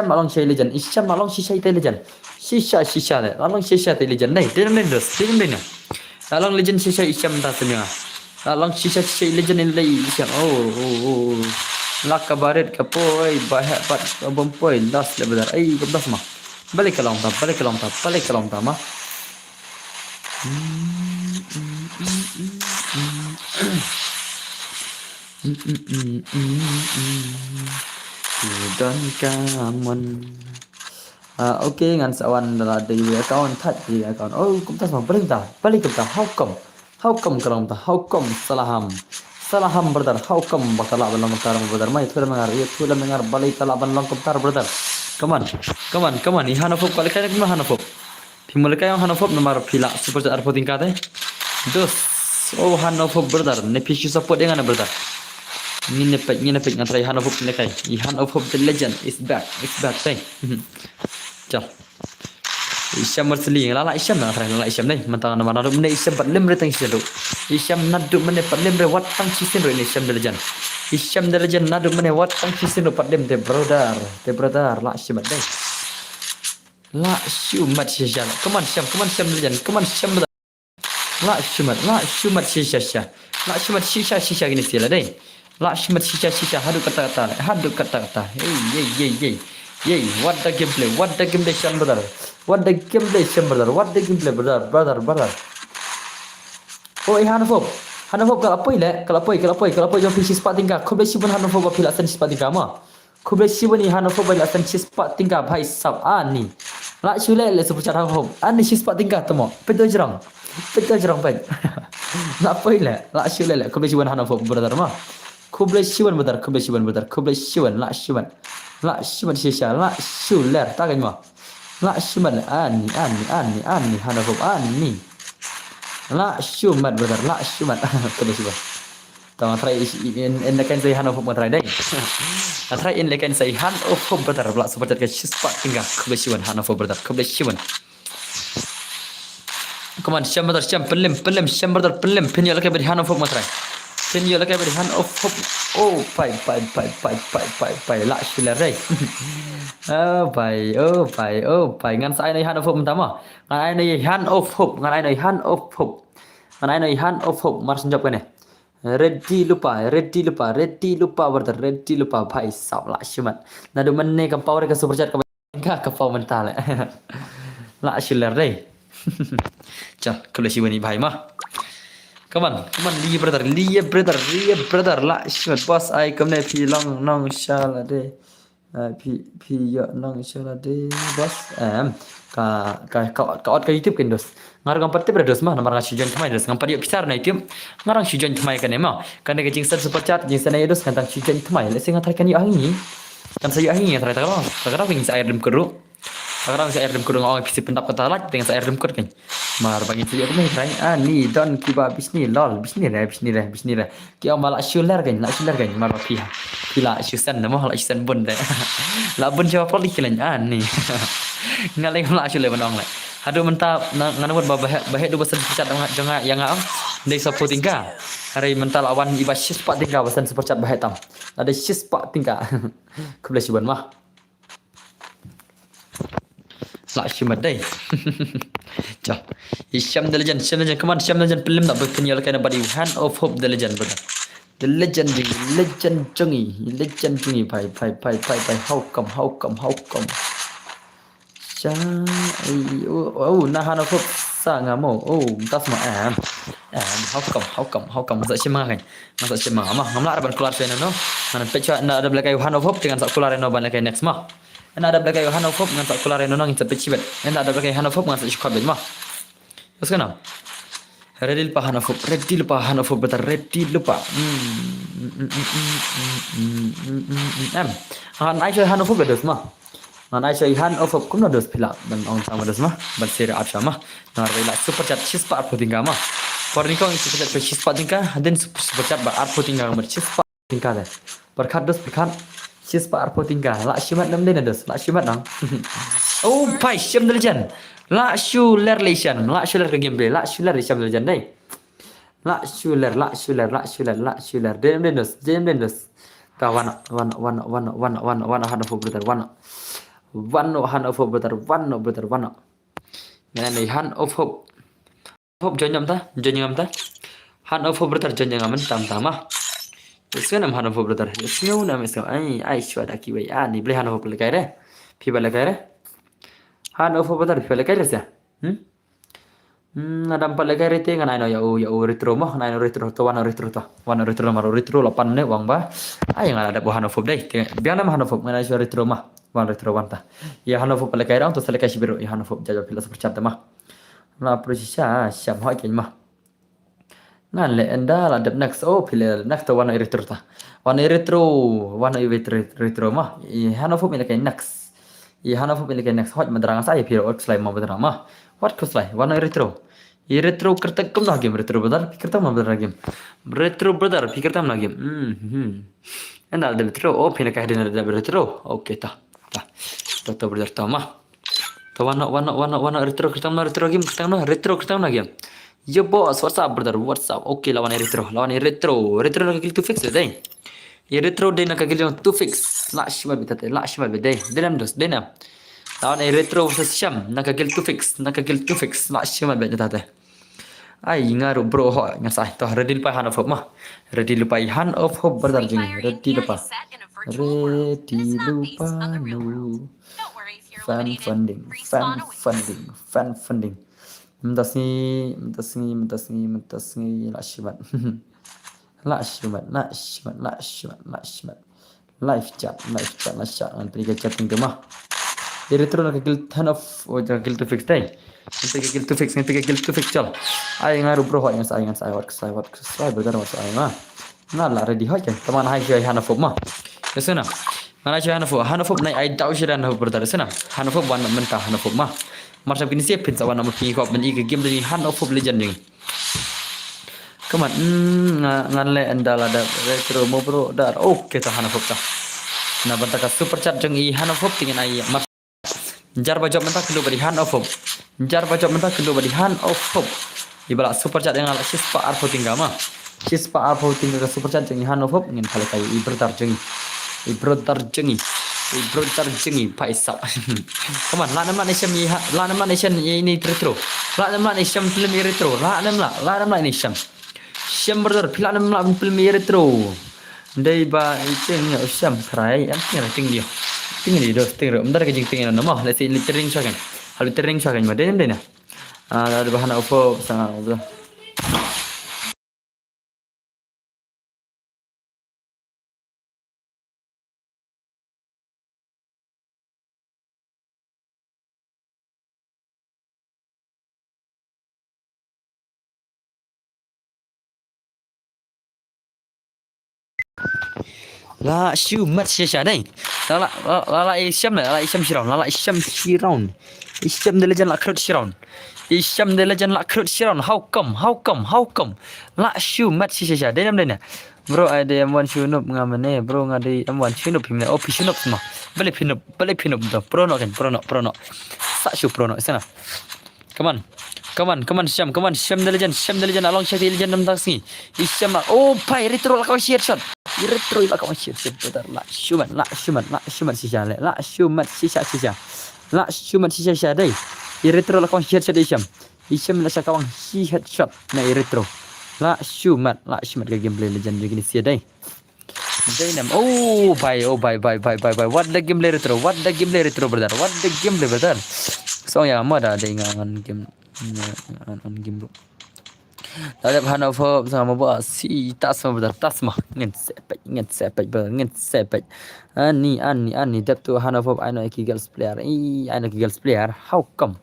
lalong shai legend isyam lalong shisha tai legend shisha ne lalong shisha tai legend nai dem lalong legend shisha isyam ta semia lalong shisha legend ni lai isyam oh lak kabaret kapoi bahat pat bompoi das le bedar gabdas mah balik kalam ta mah dan kaman okay ngan sawan da di account that di account oh gabdas mah balik ta how come kalam ta how come salaham brother how come bakala ban long tar brother mai thula mengar balai kala ban long tar brother come on i hana fop kali kai ma hana fop phimul kai hana fop nomor phila super jar po tingkat dos oh hana fop brother ne fish support dengan brother ngine pek ngatrai hana fop ne kai i hana fop the legend is back tay chal Isyam merseli lala isyam na trai lala isyam nei mentang nama nadu mene isyam pat lem retang isyam isyam nadu mene pat lem re wat tang chisin ro ini isyam delejan nadu mene wat tang chisin ro pat lem te brother la isyam dei la syumat syasya come on syam delejan la syumat syasya la syumat shisha gini sila dei la syumat shisha hadu kata hey what the gameplay syam brother what the gameplay brother oh Hanover kalau jom fisik sepat tingkah kau besi pun Hanover bapila sen sepat tingkah mah kau besi pun Hanover bapila sen sepat tingkah bhai sab ani la chule le super chat Hanover ani sepat tingkah temo pedo jerang pen la pila la chule le kau besi pun Hanover brother mah kau besi pun la syuman shisha la shuler takan mah la syuman ani Hanover ani la syuman brother la syuman kedua tama try in lekan say Hanover try dai try in lekan say Hanover brother bla super chat ke spat tinggal kebesuan Hanover brother kebesuan come on syam pelim syam brother pelim penyo lekan beri Hanover try penyo lekan beri Hanover oh pai la shuler dai oh pai ngan sai nei Hanover pertama ngan ai nei Hanover mar senjap kan ready lupa brother ready lupa pai sap la syumat nadu menne ka power ka super chat ka power mental la shuler dai chal kalau si bani bhai mah come on li brother la syumat boss ai come ne phi long nong shala de phi ya nong shala de boss ka YouTube kan dos ngarang parti berdos mah nomor ngasih join kemai dos ngampar yuk pisar na YouTube ngarang si join kemai kan emang kan jing super chat jing sana dos kan si join kemai lesi ngatar kan yu angi kan saya angi ternyata kalau ingin saya air dem keru sekarang saya air dem keru ngawang pisi pentap kata lagi dengan saya air dem keru kan mar bagi video kemai try ni don kiba bisni bismillah kia malah shuler kan mar pila shusan nama lah shusan bun deh la bun siapa poli kilan ni ngaleng la shuler benong lah Aduh mentah ngana buat bahaya dua bahasan super chat jangan yang ang dari sapu tinggal. Hari mental awan iba shis pak tinggal bahasan super chat bahaya tam. Ada shis pak tinggal. Kebelah siban mah. Lah shimat deh. Cah. Hisham the legend, come on, Hisham the legend film tak berkenyalkan body hand of hope the legend brother. The legend jungi pai how come cha oh nah hand of hope sa ngamo oh tas ma how come masa cema kan masa cema mah ngamla ban keluar sana no mana pecha na ada belakang hand of hope dengan sak keluar no ban lakai next mah na ada belakang hand of hope dengan sak keluar no nang cepet cibet na ada belakang hand of hope dengan sak shot mah terus kan ready lupa hand of hope betul ready lupa em han ai chơi hand of hope được mah han ai chơi hand of hope cũng là được pila dan on sama được mah ban seri up sama na rela super chat chis pa arpo tinggal mah por ni kong super chat chis pa tinggal dan super chat ba arpo tinggal ber chis pa tinggal deh berkat dus berkat chis pa arpo tinggal la shimat nam den dus la shimat nang oh pai shim the legend la shuler legend la shuler ke gameplay la shuler shim the legend deh la shuler den dus ta wana hand of hope brother wana hand of hope brother wana này hand of hope cho nhầm ta hand of hope brother cho nhầm mình tam ah sekarang hand of hope brother sekarang nama sekarang ai suara kiwai ni boleh hand of hope lekai deh pi balik deh hand of hope brother pi balik deh sih ada empat lekai rete kan ayo ya retro mah ayo retro to wana retro maru retro 8 ne wang ba yang ada buah hand of hope deh biar nama hand of hope mana suara retro mah wan retro wanta ya hand of hope lekai dong to selekai biru ya hand of hope jaga pila seperti mah la prosesnya siam hoi kin mah nan le enda la dep next pila next to wana retro wana retro mah ya hand of hope lekai next ya hand of hope lekai next hoi madrang saya pira ok slide mah madrang mah what kuslai wana retro ये retro करता कम ना game retro brother करता ना brother game retro brother करता ना game and ada retro फिर कह देना retro okay ta brother ta mah ta wana retro करता ना retro करता ना game yo boss what's up brother what's up oke lawan retro nak kill to fix deh ये retro deh nak kill to fix la shimal deh denam dos denam lawan retro versus Syam nak kill to fix la shimal deh ai ngaruh bro ho ngasah to ready lupa hand of hope mah ready lupa hand of hope brother jing ready lupa no fan funding mentasni la shimat live chat nanti kita chatting ke mah retro nak kill ton of kill to fix deh nanti kill to fix chal ai ngaruh bro yang saya work brother mas ai mah nah lah ready ho kan teman hai jai hand of hope mah kesana mana jai hand of hope naik ai tahu sih hand of hope brother sana hand of hope wan mentah hand of hope mah macam kini siap pin sawan nama pi kop meni ke game dari hand of hope legend ni kemat nganle endal ada retro mo bro dar oke tah hand of hope tah nah bantaka super chat jeng i hand of hope tingin ai jar bajok mentah kedua bari hand of hope ibarat super chat yang ala sis pa arpo tinggal mah sis pa arpo tinggal super chat jeng hand of hope ngin kali kai ibrotar jengi paisap come on la nama nation ini retro la nama nation film retro la nama nation Syam brother pila nama film retro dai ba iteng Syam krai am tinggi dos tinggi bentar ke jing nama let's say littering sakan mah dem ada bahan apa sangat la shumat syasha deh la Isyam Shiraun Isyam the legend la krut Shiraun how come la shumat syasha deh bro ada yang wan shunup ngamane bro ngadi am wan shunup himne opi shunup semua beli pinup dah pro no sa shu pro no sana Come on. Sham, Sham the legend, alongside the legend of Taxi. Isham, oh, pie, retro like a sheer shot. Retro like a sheer shot, brother. La Shuman, Shisha, La Shuman, Shisha. La Shuman, Shisha day. Retro like a sheer shot, Isham, La Shakawang, she had shot, nay retro. La Shuman, gameplay legend, you can see a day. Oh, bye. What the gameplay retro, brother. What the gameplay, brother. So, yeah, mother, they on game. On game bro. Tadi Hanover sama bos si tas mah ngin sepet ani dep tu Hanover I know girls player how come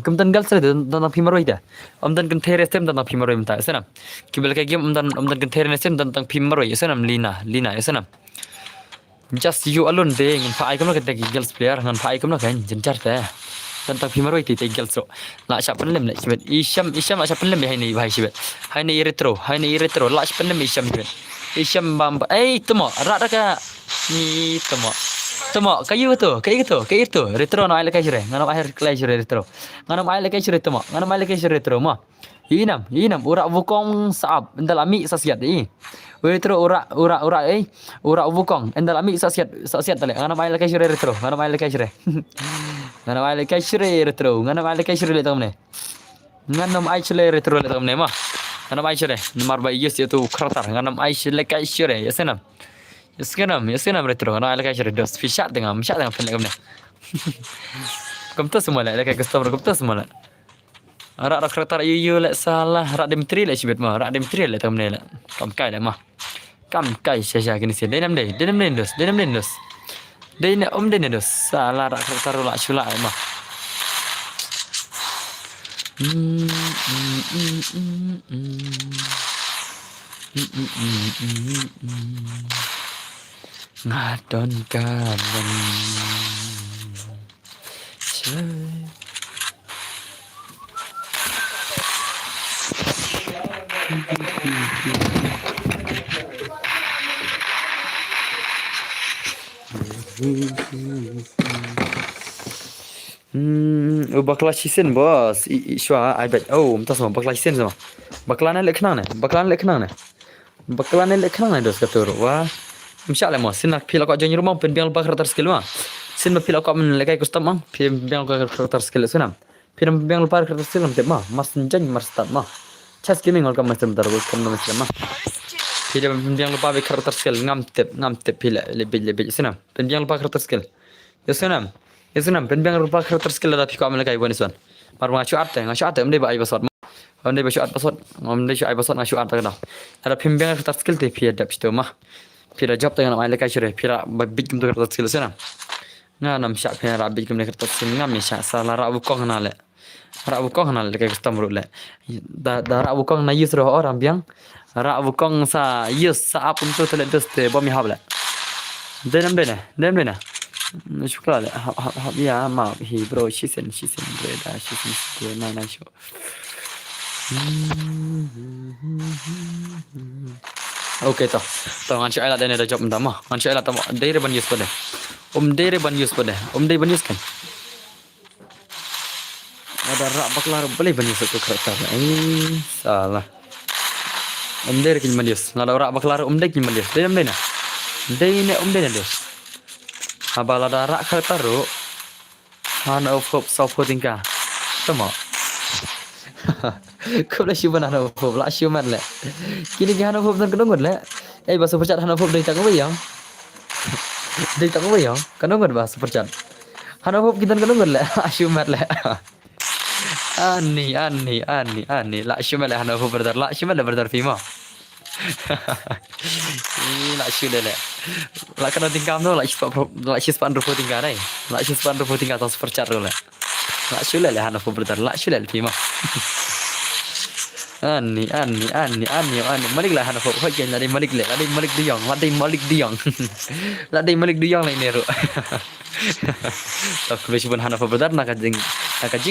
kem tan girls dan pimaro ida dan kan teres tem dan pimaro minta sana kibel kayak game dan kan teres tem dan pimaro ya sana lina ya sana just you alone deh ngin fa ai kam nak girls player ngan fa ai kam nak kan jencar teh tentang Pimaro itu tinggal so nak siapa lem nak sibet Isham nak siapa lem hai ni bahai sibet hai ni retro nak siapa lem Isham sibet Isham bamba temo rak dak ni temo kayu tu retro na ai lekai sire ngana akhir kelai sire retro ngana ai lekai sire retro mah inam urak vukong saab endal ami sasiat retro urak vukong endal ami sasiat tale ngana ai lekai sire retro ngana ai lekai sire ngana ai lekai sire retro ngana ai lekai sire le tamne ngana ai sire retro le tamne mah ngana ai sire nomor ba yes itu kratar ngana ai lekai sire yasenam retro ngana ai lekai sire dos fishat dengan pen kamne kamta semua le lekai customer kamta semua le rak kratar yu le salah rak Dimitri le sibet mah rak Dimitri le tamne le kam kai le mah kam kai sya gini sih denam dos Dene dene dos salah rak kratar la shula mah ngadon kanan bakla sisen bos ishwa I bet mtas sama bakla sisen sama baklana le kenang ne dos katur wah inshallah mo sinak pila ko jonyi rumah pen biang bakra tar skill ma sin ma pila ko men le kai custom ma pen biang ko tar skill sunam pen biang par tar skill te ma mas jan mar start ma chas gaming ol kam mas tar ko kam ma ma pen biang pa be tar skill ngam tep pila le sunam pen biang pa tar skill sunam pen biang pa tar skill da pi ko men le kai bonis wan par ma chu arte amde ba ai basot amde ba chu art basot amde chu ai basot na chu art da ada pen biang tar skill te pi da pito ma pira job dengan ai lekai sure pira big kum tu skill sana nam syak pira big kum kertas skill ngam syak salah ra bukong na le lekai custom ru le da ra bukong na use ro orang biang ra bukong sa use sa apun tu tele doste bomi habla denam dena shukla le ya ma hi bro shisen bro da shisen na show Oke toh ngan syai la dene da job mta mah ngan syai la tamo dere ban use pade dere ban use kan ada rak baklar boleh ban use tu kereta salah dere kin ban use la rak baklar dere kin ban use dene des abala da rak kereta ro han of hope soft tingka tamo Kau dah siapa nak hop lah siapa le. Kini kita hop dan kedongot le. Bahasa percat hop dari tak bayang. Dari tak bayang. Kedongot bahasa percat. Hop kita kedongot le. Siapa le. Ani. La siapa le hop berdar. La siapa le berdar fima. La siapa le. La kena tingkam tu. La siapa rupo tingkam ni. La siapa rupo tingkam tu percat tu le. La siapa le hop berdar. La siapa le fima. Ani malik lah hana fok hojen la malik diyong la malik diyong la ini ro tak kulesiban hana fok benar nak jing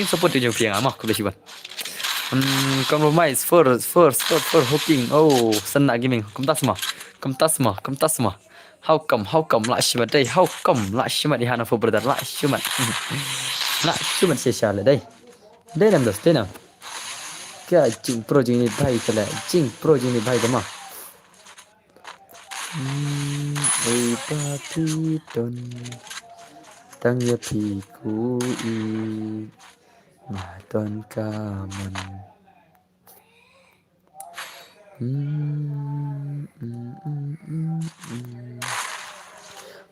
support tu jong piang amah kulesiban compromise for hooking senang gaming kamtas mah how come la shimat dai how come la shimat di hana fok benar la shimat sesal dai Denam das, denam. Kya jing pro jing ni bhai kala, jing pro jing ni bhai dama. Ei papi ton, tang ya pi ku i, ma ton kaman.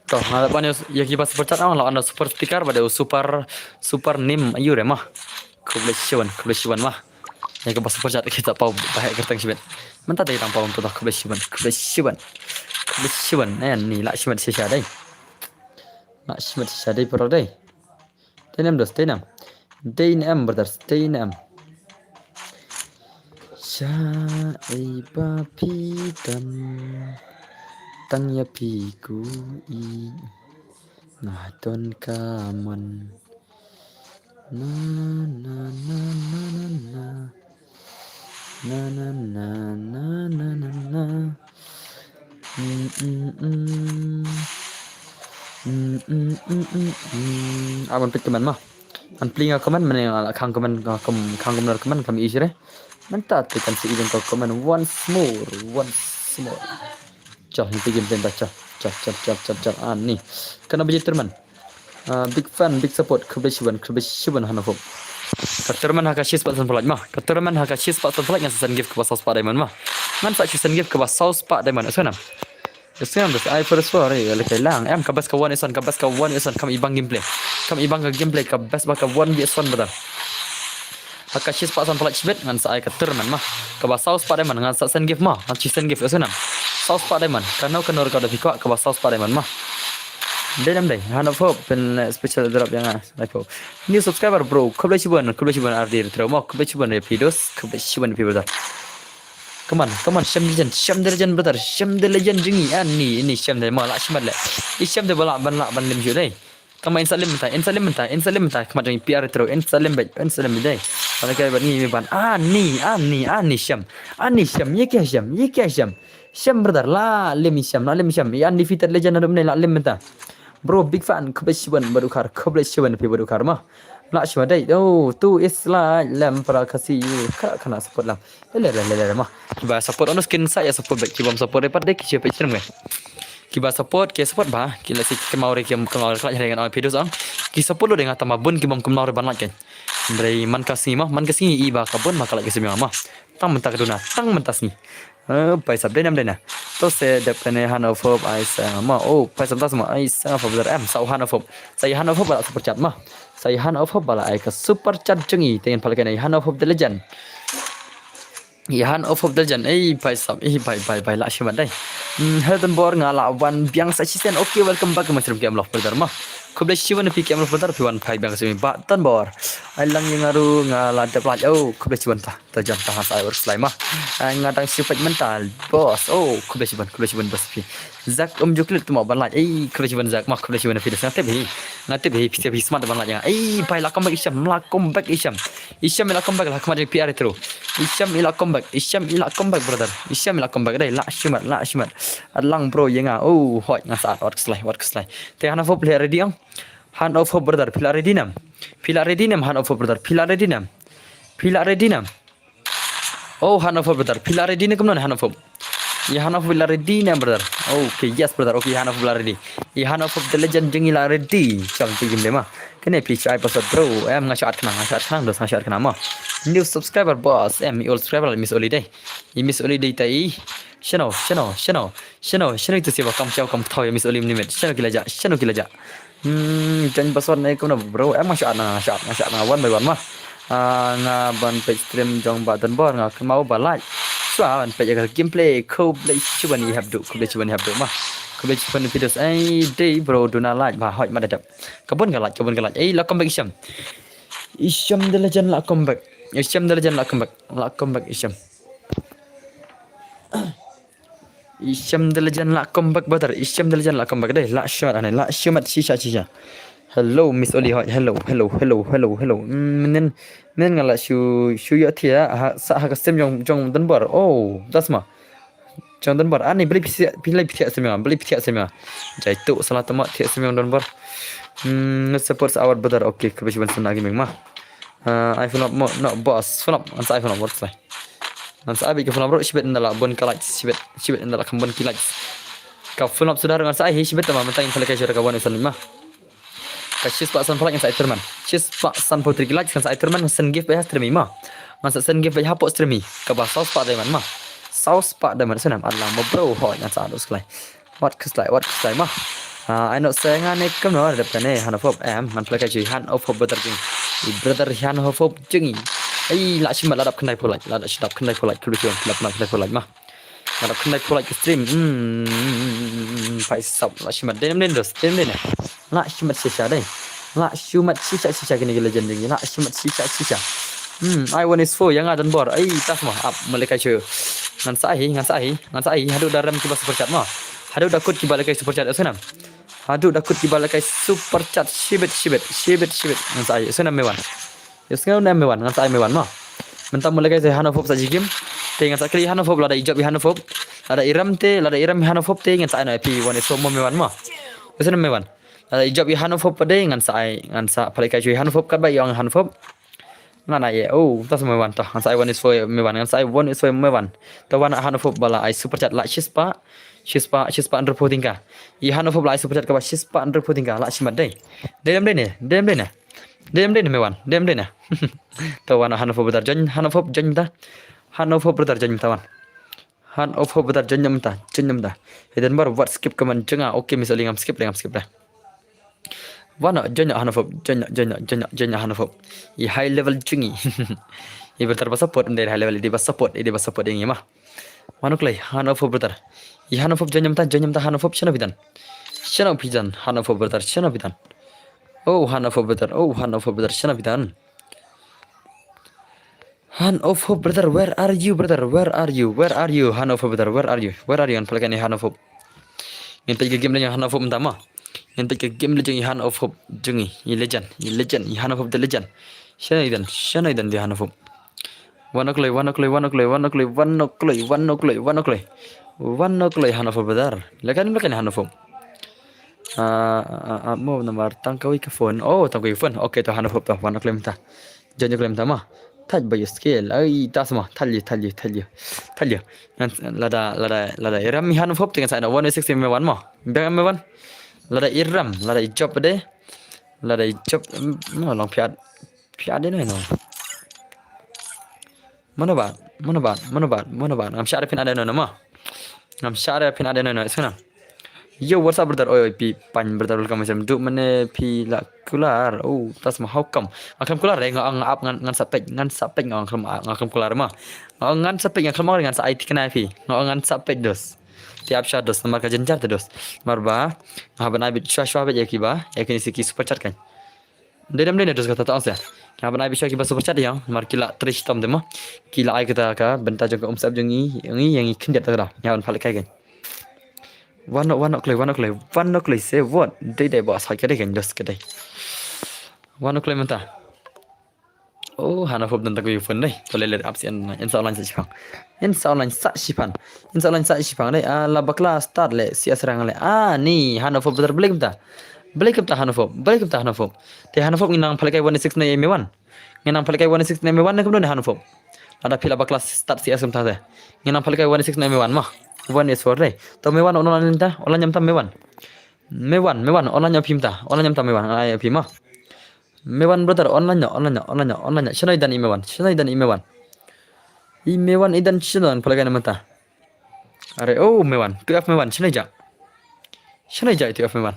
Toh, harapan ya kita super chat lah, anda super stiker pada super nim ayu remah. Kebetulan mah. Yang ke super chat kita pau bahaya kertang sibet. Mentah tadi tanpa untuk kebetulan. Ni lah sibet sisa dai. Nak sibet sisa dai perlu dai. Tenam dos tenam. Tenam brother, tenam. Syai papi tang ya piku i naton kaman na na na na na na na na na na na aman pit keman mah an plinga keman mana kang keman kami isire mentat tekan si ideng kau keman once more Cah, ini game tembak cah. Nih. Kena beli teman. Big fan, big support. Kebetulan Hanafop. Keterman haka shis pat sanpalaj mah. Keterman haka shis pat sanpalaj ngan season gift ke Saus Pak Diamond mah. Ngan sak season gift ke Saus Pak Diamond. Senam. Senam das ai first war lekai lang. Em kabas ka 1 ison kam ibang gameplay. Kabas ba ka 1 ison betul. Haka shis pat sanpalaj bet ngan sak ai keterman mah. Ke Saus Pak Diamond ngan sak season gift mah. Ngan season gift senam. Saus Pak Diamond, karena kena record fikwa ke Saus Pak Diamond mah. Denam dai, Hanaf Hope pen special drop yang like new subscriber bro, kebetulan ardir trauma, kebetulan videos, kebetulan video. Come on, Sham the legend brother, Sham the legend jengi ini Sham the malak shmat le. Sham the balak ban lim ju dai. Kama insalim mentah, kama jangan PR terus, insalim dai. Kalau kaya ni ban, ni Sham, ye kya Sham. Syam brother la lim Syam ya undefeated legend ada menai la lim mentah bro big fan kebetulan baru kar mah la syam dai tu isla lam para kasih kena support lam le mah kiba support on skin saya support back kiba support dapat dek siapa cereng kiba support bah kila si kemau kelak dengan videos ki support lo dengan tambah bun kibam kemau ban kan dari man kasih iba kabun maka lagi semua mah tang mentah keduna tang mentas ni paisap denam dena to se depene Hanafop aisa ma paisap tas ma aisa fabler sau Hanafop saya Hanafop bala super chat mah saya Hanafop bala ai ka super chat jengi dengan palakan ai Hanafop the legend Hanafop the legend paisap bai la shiman dai Helden bor ngala wan biang sa sisen okay welcome back ke Mushroom Game Love brother mah Kubla shiwan pi game brother pi 15 biang semi ba tan bor alang yang ngaru ngala deplat kubla shiwan ta jam ta has ai works mah ngadang sifat mental bos kubla shiwan bos pi zak juklit tu mau ban lai kubla shiwan zak mah kubla shiwan pi ngate bi pi smart ban lai pai la comeback Isham la comeback Isham la comeback la kemarin PR terus Isham ila comeback brother Isham ila comeback dai la shimat alang bro yang hot ngasat works lai te Hanafop player ready Hanafop brother pila ready nam Hanafop brother pila ready nam Hanafop brother pila ready nam kemana Hanafop ya Hanafop pila ready nam brother okay yes brother okay Hanafop pila ready Hanafop the legend jengi la ready champion game dema kena pitch ai pasal bro ngasat kena mah new subscriber boss old subscriber miss holiday tai Shano itu siapa kamu tahu ya miss Olim limit Shano kilaja jangan password naik kemana bro ngasat one by one mah ban page stream jong button bar mau balai soal page gameplay kubla cuban habdu mah kubla cuban videos day bro do not like hot madadap kabun galak la comeback Isham the legend la comeback Isham the legend la comeback brother Isham the legend la comeback deh la syamat sisa hello Miss Oli hot hello men ngala shu ya thia sa ha kasem jong denbar das mah jong denbar ani beli pihak semua jai tu salah temak thia semua denbar support our brother okay kebetulan senang game mah iPhone up no boss phone up ngan sa iPhone up works lai ngan sa abi ke phone up ro shibet ndala bon kalaj shibet ndala kam bon kilaj ka phone up sudar ngan sa hi shibet ma mentang pala ka jora ka bon san ma ka shis pa san pala ngan sa iterman shis pa san potri kilaj ngan sa iterman sen gift ba streami ma ngan sa sen gift ba hapo streami ka ba saus pa dai man ma saus pa dai man sanam Allah ma bro ho ngan sa dos lai what kislai ma ai no sayang ane kam no ada pane han of em man pala ka ji han of brother jing brother han of jing ai la shi ma la dap khnai pholai la da shi dap khnai pholai kulu chuan lap na khnai pholai ma la dap khnai pholai stream pai sap la shi ma dem dos dem den la shi ma sisa dai la shi ma sisa kini legend jing la shi ma sisa I one is 4 yang ada bor ai tas ma up malaikai chu ngan sai hadu daram ki super chat ma hadu dakut ki balakai super chat senam hadu dakut ki balakai super chat shibet ngan sai senam mewan yusngau nam mewan ngan sai mewan ma mentam malakai sai hanofop sa jigim te ngan sakli hanofop lada ijab hanofop lada iram hanofop te ngan sai na pi one is 4 mewan ma senam mewan lada ijab hanofop pade ngan sa balakai chu hanofop kat ba yang hanofop ngana ye tas mewan ta ngan sai one is 4 mewan ngan sai one is 4 mewan ta wana hanofop bala ai super chat la shispa under potinga I hanofop la super chat ka ba shispa under potinga la shimat dai dem dai ne mewan dem dai ne ta wana hanofop betar jan hanofop betar jan tawan hanofop betar jan nyam ta eden bar what skip kaman jenga okay misali ngam skip dah wana janya hanofop I high level jungi I betar ba support ndai high level di ba support ini mah manuk lai hanofop betar I hanofop janyam ta hanofop shana pidan hanofop betar shana pidan hanofop betar shana pidan hanofop betar where are you hanofop betar where are you an palakani hanofop ngente ke game le hanofop mtama ngente ke game le jengi hanofop jengi I legend I hanofop the legend shana idan di hanofop wanaklay hanofop betar lekan hanofop mo namar tangkawi ke phone tangkawi phone okay to hanofop to wanaklay mta janyo klem tama taj bayo scale ai tasma thalli lada iram hanofop dengan sana 160 me1 mo bang me1 lada iram lada ijop de lada ijop no long piat de no mana ban ngam syara pin ada no ma ngam syara pin ada no sana yo what's up brother pi pan brother welcome macam du mane pi la kular tas ma how come ngam kular ngang up ngan sapek ngam kular ma ngan sapek ngam ngan sa IT kena pi ngan sapek dos tiap shot dos nomor ka jenjar dos marba ngaban abit shwa bet yakiba yakini siki super chat kan dedam dene dos kata taas ya ngaban abit shwa kiba super chat yang mar kila trish tam demo kila ai kata ka benta jaga umsab jengi yang ikin dia tara ngaban phal kai kan one o'clock say what day boss hai kade kan dos kade one o'clock menta hanofop dan takuy phone dai tolele absen insyaallah sa sipan dai la bakla start le sia serang le ni hanofop betar balik ta hanofop te hanofop nginang phalekai 16 na me1 nginang phalekai 16 na me1 na kumno hanofop ada pila bakla start sia sem ta de nginang phalekai 16 na me1 ma 1 is for dai to me1 onan nyam ta me1 onan nyam ta me1 ay pima mewan brother online shanai dan imewan idan shanan palagai namanta are mewan 2f mewan shanai ja itu f mewan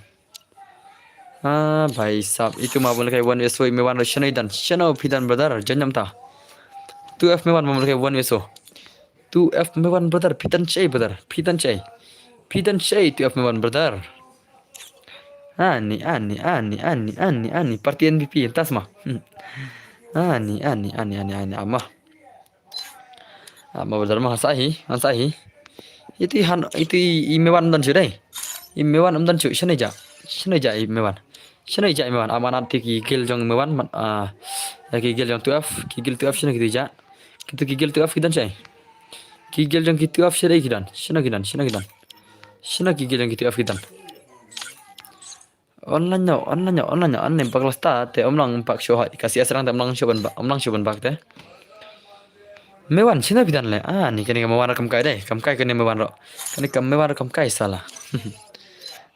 bhai sab itu ma boleh kai 1 so mewan shanai dan shanau pidan brother janjam ta 2f mewan boleh kai 1 so 2f mewan brother pidan chai 2f mewan brother ani party MVP entas mah ani amma benar mah sahi itu imewan dan sudah imewan dan cu shanai ja imewan amanat ki gil jong imewan ki gil jong 2f shanai gitu ja gitu gil 2f kidan cai ki gil jong 2f shanai kidan shanai ki gil jong 2f kidan online pak kelas ta te omlang pak show hai kasih asrang te omlang show ban bak te mewan sina bidan le ni kene mewan kam kai deh kam kai kene mewan ro kene kam mewan kam kai salah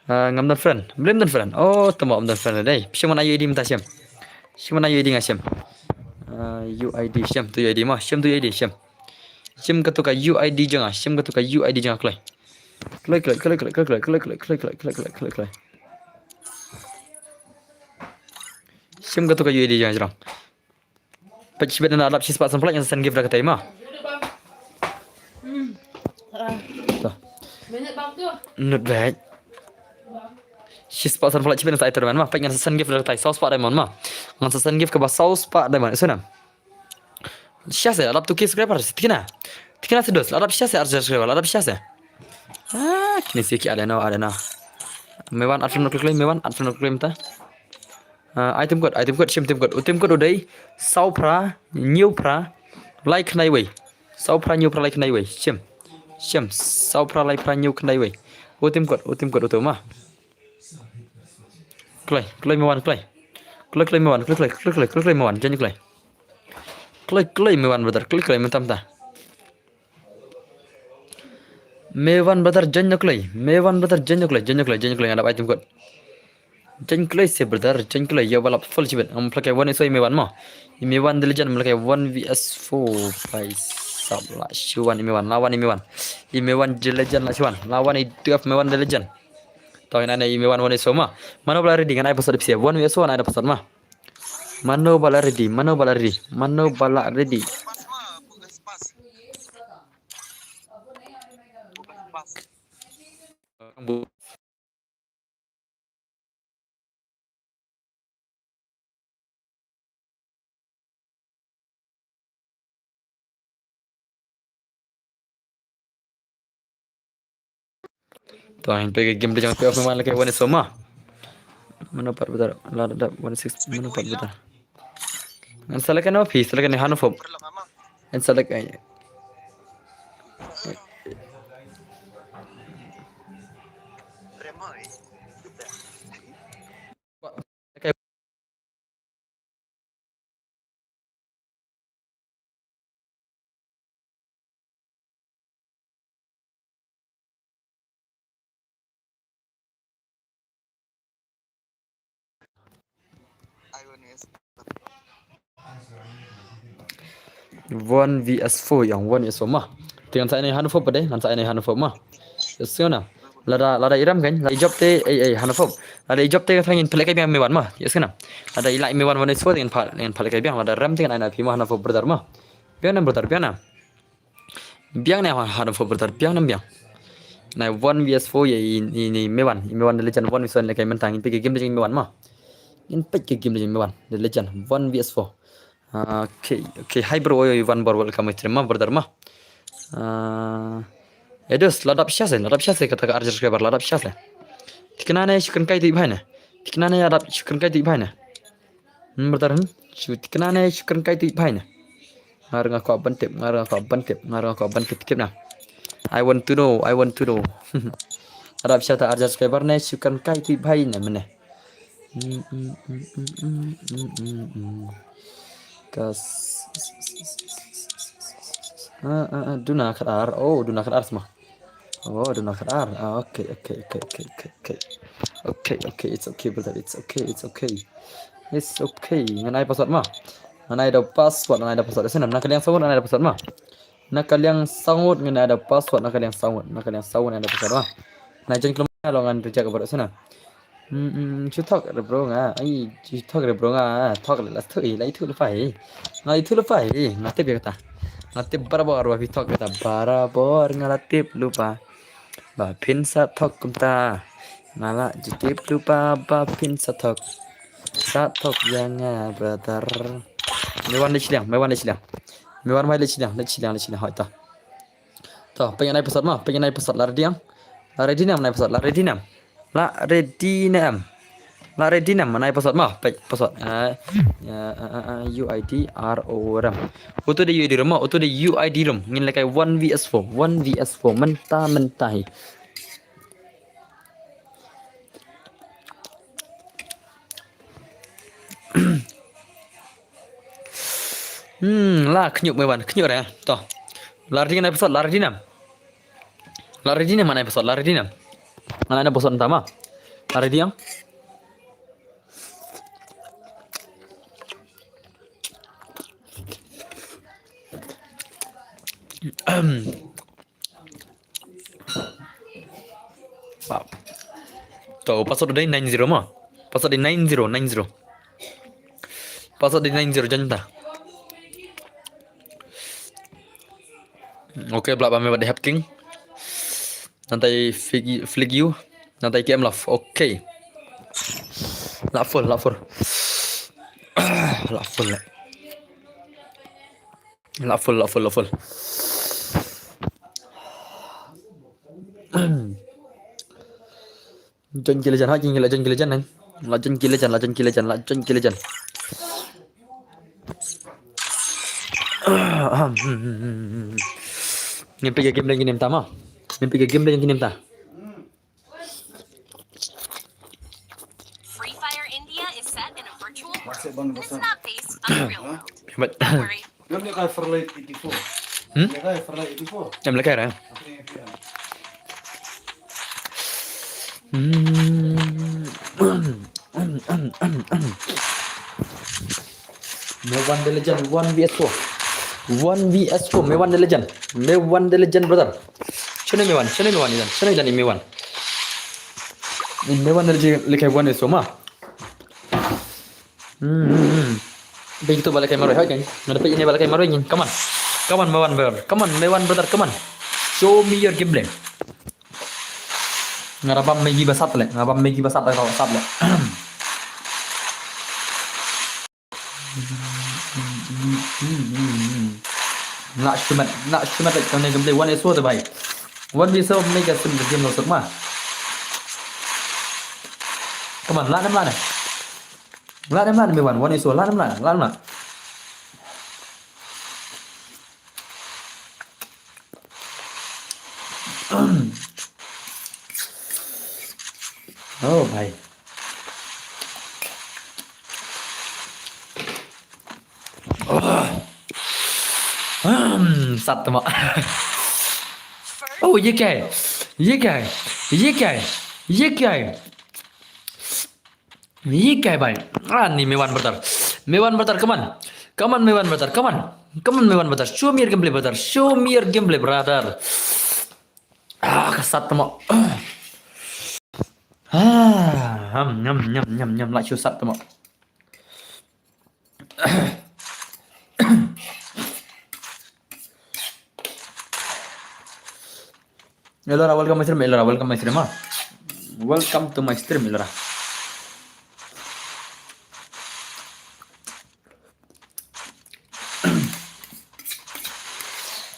ngam dan friend belum dan friend oh temo om dan friend deh siapa ayu ID minta siapa ayu ID ngasem UID siam tu UID mah siam tu UID siam ketuka UID jangan siam ketuka UID jangan klay siam ketuka UID jangan jerang peci beda nak lapsi sepat sampel yang send gift dah kata mah not bad She's pasal pula cipin sa ito mah pengen send gift dah kata sauce pak diamond mah ngan send gift ke bas sauce pak diamond sana siapa alap tu kis scraper tikina sedos alap siapa arja scraper alap siapa kini sih ada na mewan atfin nak claim mewan atfin nak claim ta item code sim item code udah saupra new pra like nai way saupra new pra like nai way sim saupra like pra new nai way item code utuh mah clay mewan clay mewan clay mewan jangan clay mewan brother clay mentam ta mewan brother jangan clay ada item code jangan clay sih brother jangan clay ya balap full cipet am pakai one so mewan mah mewan the legend pakai 1vs4 guys sabla syuan lawan mewan the legend lah syuan lawan itu mewan the legend tahu ini mewan one so mah mana bala ready kan episode siap 1vs1 ada pesan mah mana bala ready tuh yang pakai game dia jangan pakai mewan lagi one so mah mana part betul lah ada 16 mana part betul ngan salah kan apa salah kan hanofob ngan salah kan one vs4 yang 1vs4 mah dengan saya ini hanofob pada dengan saya ini hanofob mah sesuatu lada iram kan lada job te hanofob lada job te fangin pelak biang mewan mah sesuatu lada ilai mewan one so dengan pelak biang lada ram dengan anak pima hanofob brother mah biang na hanofob brother biang nah 1vs4 ya ini mewan the legend 1vs1 lagi mentang ini pergi game dengan mewan mah ini pergi game dengan mewan the legend 1vs4 okay hi bro one bar welcome stream mah brother mah dos ladap siasa kata arjer subscriber ladap siasa tiknane syukur kai tu ibhana tiknane adap syukur kai tu ibhana brother tiknane syukur kai tu ibhana ngarang aku bantep tip na I want to know adap siasa arjer subscriber ne syukur kai tu ibhana mana kas duna kadar semua duna kadar okay it's okay brother it's okay nganai password mah nganai ada password sana nak kalian sahut nganai ada password mah nak kalian sahut nganai ada password nak kalian sahut nganai ada password mah nah jangan keluar lo ngan kerja ke barat sana talk rồi bro nga ai talk rồi bro nga talk là thử lấy thử phải nó tiếp việc ta nó tiếp barabor và talk kita barabor ngala tiếp lupa ba pin sa talk kumta ngala tiếp lupa ba pin sa talk yang brother mewan le chilang mewan mai le chilang hỏi ta to pengen naik pesawat mah pengen naik pesawat lari diam naik pesawat lari diam La Redinam naik pesawat mah pesawat UID RO ram itu di UID ram itu di UID ram ngin lekai 1vs4 mentah Lah kenyuk mewan, kenyuk ya. Toh. Lari dengan episode lari dinam. Lari dinam mana episode lari dinam. Mana ada episode pertama. Lari diam. Wow. Tuh, password dari 90 mah. Password dari 90. Password dari 90 janta. Oke, belak pamit pada hacking. Nanti flick you. Nanti KM love. Oke. Lak full. Lak full. John Kilejan hacking gila John Kilejan nih. Lajen Kilejan. Mimpi ke game lagi nih tama. Mimpi ke game lagi nih ta. Free Fire India is set in a virtual world, and it's not based on the real world. But Don't worry. Yang mereka Fairlight 84. Mereka Fairlight 84. em lấy cái này. Mewan the Legend 1vs4. 1vs4 Mewan the Legend. Mewan the Legend brother. Chene Mewan ini Mewan. Ini Mewan the Legend lekai 1vs4 mah. Begitu balik kamera hai kan. Nada ini balik kamera ini. Come on Mewan brother. Come on. Show me your gameplay. Ngarapam Megi basat le. Kalau sat le. Nak shumat kau ni gameplay 1vs4 tu baik. 1vs4 mega sim game lo semua. Come on, lah nam. Lah Mewan 1vs4 lah nam. Oh भाई सत मा ओ ये क्या है भाई nih Mewan brother come on Mewan brother show me your gameplay brother kesat मा nhầm lại chiêu sắt tao mọi Elora welcome to my stream welcome to my stream Elora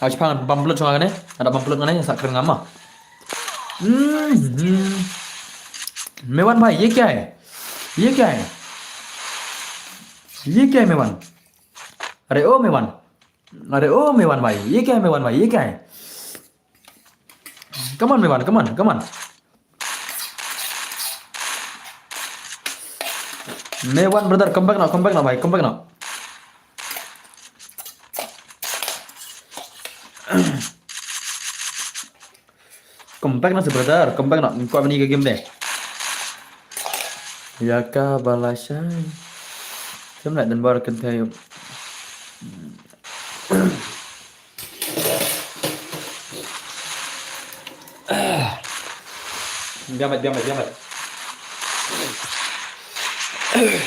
harus pangan bambulut sama kan ada bambulut mana yang sakit ngama मेवान भाई ये क्या है मेवान अरे ओ मेवान भाई ये क्या है come on मेवान come on मेवान brother come back now भाई come back now brother come back now kau apa nih ke game deh Ya kah balasan Xem lại đần bò cần theo Biar mày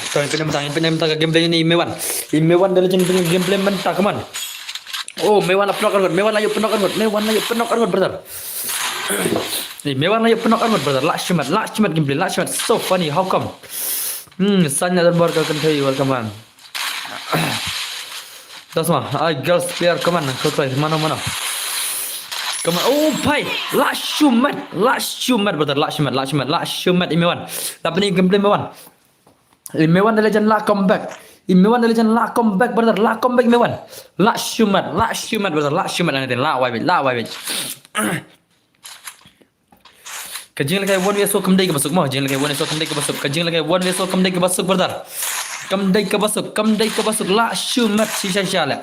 Sorry, pinam ke gameplay ini Mewan dari jenis gameplay mentah keman Oh Mewan ayo penok argot brother Mewan ayo penok argot brother last shot gameplay so funny how come Sanya dan Borga kan thấy welcome on Das mah girls player come on mana come on oh pai last shot brother last shot Mewan tapi ni gameplay Mewan the legend la comeback brother la comeback Mewan last shot brother last shot nanti la wai Kajing lagi 1vs4 kembali ke masuk mah. Kajing lagi 1vs4 kembali ke masuk brother. Cầm đây cơ basuk la shumat si sha la.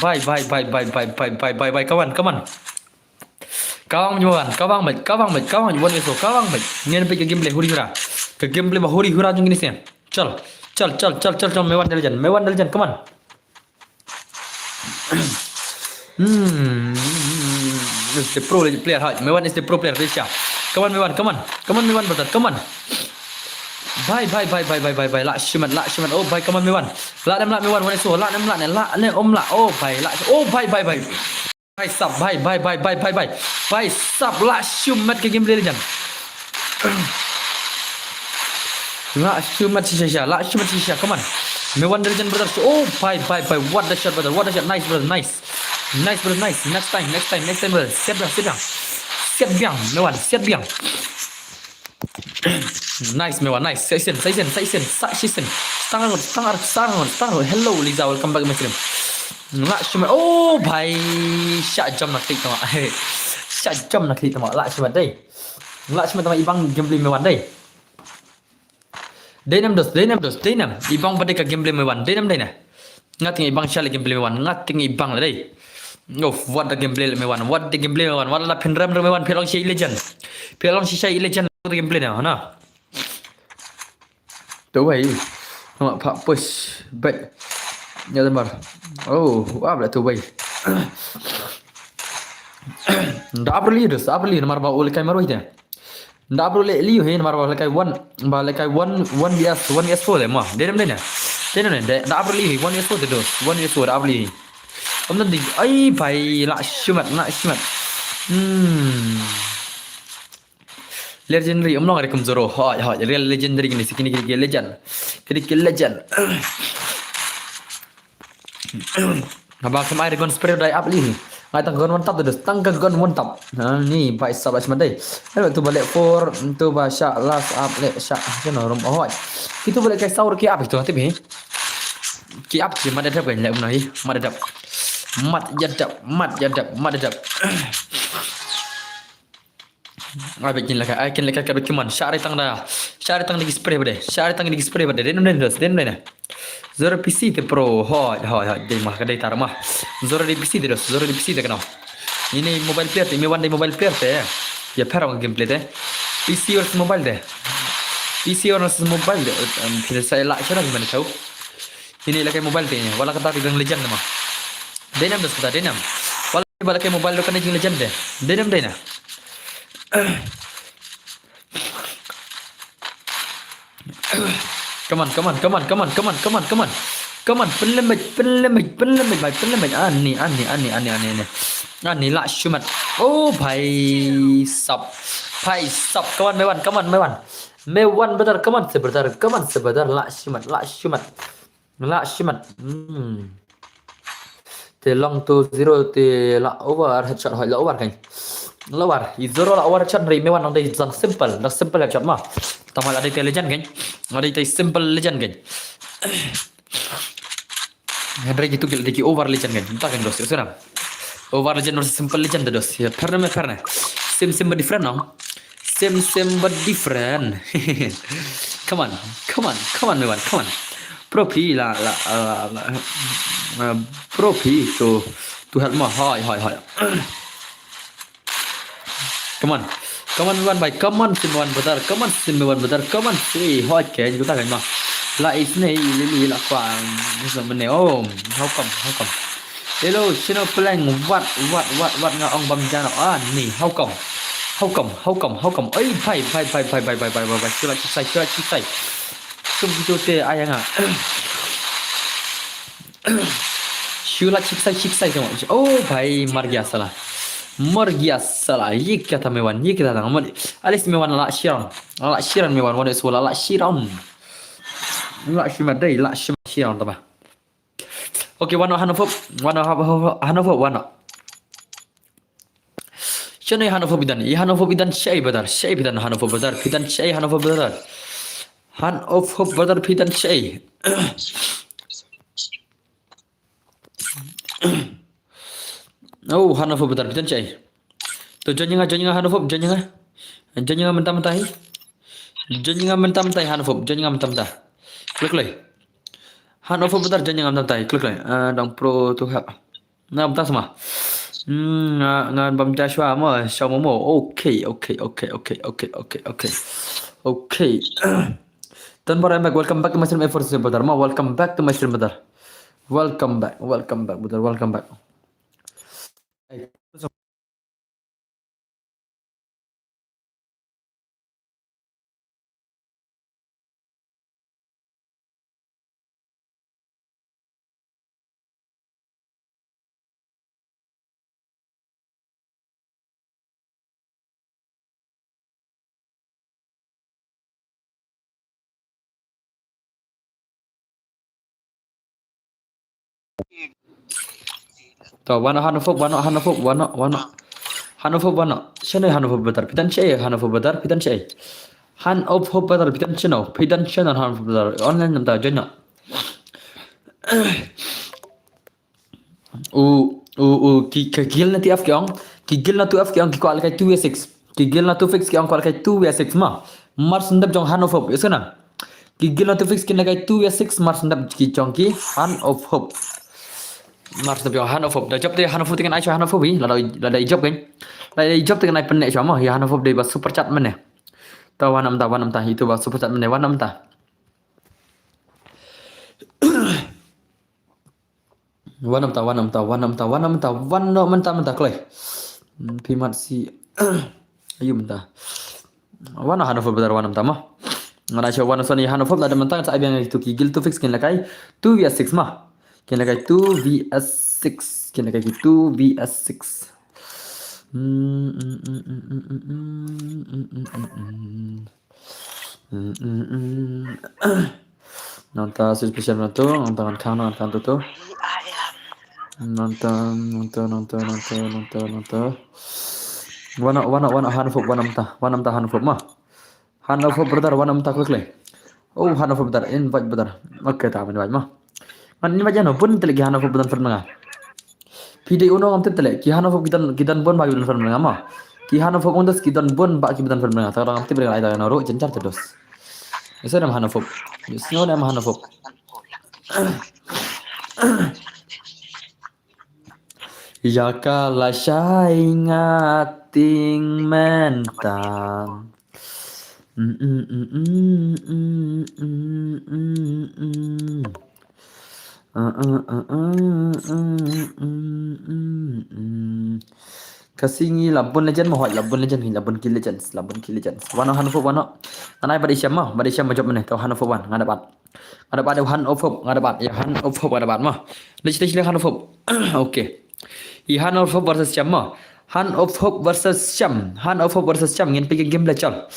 Bye. Come on. Kawang juan, kawang juan eso, kawang mày. Nghe nó cái gameplay huri hura. Cái gameplay mà huri hura chung cái xem. Chal. Mấy one legend, come on. Is the pro player hai. Mấy one is the pro player this year. Come on, mấy one brother, come on. Bye. Lại shumat. Oh, bye, come on, mấy one. Lại mấy one, one eso, lại này, lại oh, bye, lại. Oh, bye. Bye, sub, bye, sub, la shumat cái gameplay legend. La shumat shisha, come on. Me one legend brother. Oh, bye, what the shot brother, nice brother, nice. Next time brother, set bien, me one, set bien. Nice, me one, nice, season, stang, hello Lisa, welcome back my stream. Lại shumat, oh भाई shot jump nak klik tama, shot jump nak klik tama, lại shumat tama ibang gameplay me one đây. Denam ibang pada ka gameplay me one, denam đây nè, ngating ibang shall gameplay me one, ngating ibang là đây. Oh, what the gameplay me one, what la penram me one, pelong si legend the gameplay nào hả? Tuh vậy, nama pak push back. Ya teman. Oh, apa lah tu bay. Ndak perlu nomor bawa oleh kai maru itu. Ndak perlu liu he nomor bawa kai one vs4 le mah. Dia mana? Ndak perlu liu 1vs4 tu. 1vs4 ndak perlu. Om nanti, ai bay nak shumat. Legendary om nong ada kumzoro. Ha, real legendary gini sikini legend. Kiri legend. Abang sama ada gun spray dry up ni. Ngai tang gun mantap tu, gun mantap. Nah ni baik sabar semedai. Lalu tu balik for tu bahasa last up le syak macam rom oh. Itu balik kai saur ki up itu hati be. Ki up ki mad adap kan le umnahi, mad adap. Ai bikin lah kai kin lekat dokumen syari tang lagi spray bade. Den nah. Zora PC te pro, hoi, day mah kadai tar mah. Zora di PC te kenal. Ini mobile player te, me mobile player te. Ya perang gameplay te. PC versus mobile te. Bila saya lak cara gimana tahu? Ini lah kayak mobile te nya. Wala kata dengan legend mah. Denam kata denam. Wala kayak mobile kan dengan legend te. Denam. Come on. Pelemej. Ani la shumat. Oh, bhai sub. Come on, me one brother. Come on, brother. La shumat. Te long to zero te la over headshot hỏi la over kan. Lower, zero la over headshot dari me one on day simple headshot mah. Tamal ada legend kan? Ada simple legend kan? Henry gitu ki over legend kan? Entah kan dos, sekarang. Over legend versus simple legend dos. Ya pernah. Same but different no? Same but different. Come on, me one, come on. Propi la propi to help mah. Hai. Come on, me one by. Come on, me one brother. Come on, see. Hot ke chúng ta kan mah. La isne lili la kwang. Sebenarnya how come? Hello, channel playing what nga ong bam jana. Ni how come? Oi, bye. Sila cipsai. Sum video te ayang Shula cipsai semua. Oh, bhai mar gaya salah. Ye kata mewan. Alis mewan la shiran mewan. Wana suala la shiran. La shimadai la shiran tama. Okay, wana Hanover. Shana Hanover bidan Shay badar Hanover badar bidan Shay Hanover badar. Hanover badar bidan Shay. Oh, Hanover betul betul cai. Tu jangan Hanover jangan mentah-mentahi. Jangan mentah-mentahi Hanover, jangan mentah-mentah. Klik. Hanover bentar jangan ngam tai klik lai. Dong pro to help. Ngam bentar semua. Ngan bam Joshua mo show mo. Okay. Okay. Then back. Welcome back to my stream efforts bentar. Ma welcome back to my stream bentar. Welcome back bentar. Welcome back. Tuh, Hanover. Sini Hanover bentar. Pitan cek Hanover bentar. Pitan cek. Hanover bentar. Pitan channel. Hanover bentar. Online nam ta join. Kigil na tiaf kyong. Kigil na tuaf kyong kiko alkai 2v6. Kigil na tu fix kyong ko alkai 2v6 ma. Mar sendap jong Hanover. Yes kana. Kigil na tu fix kin alkai 2v6 mar sendap ki chong ki Hanover. Mar sendap jong Hanover. Dah job dia Hanover dengan Aisyah Hanover bi. Lada job kan. Lada job dengan ai penek sama ya Hanover dia bas super chat mana. Tahu wanam ta itu bas super chat mana wanam ta. Wanam ta klay. Pimat si ayo mentah. Wana Hanover betar wanam ta mah. Ngana sya wana sani Hanover ada mentang sa yang itu kigil tu fix kin lakai 2vs6 mah. Kin lakai 2vs6. Kin lakai 2vs6. Nonton spesial nonton tu. Nonton. Wana Hanover wanam ta Hanover mah. Hanover betar wanam ta klik le. Oh Hanover betar invite betar. Oke ta invite mah. Man invite jano pun telegi Hanover betar fernanga. Video uno am tele ki Hanover kitan bon bagi betar fernanga mah. Ki Hanover undas kitan bon bagi betar fernanga. Tarang am tibre ai da naro jencar terus. Isa nam Hanover. Isno nam Hanover. Ya kala syai ngating mentang. Kasingi labun legend mohon labun kill legends. Wana Hanover wana. Anai pada Syam macam mana tahu Hanover wan ngadapat. Ngadapat Hanover ngadapat ya Hanover ngadapat mah. Leci Hanover. Okey. Hanover versus Syam mah. Hanover versus Syam ngin pergi game lah cal.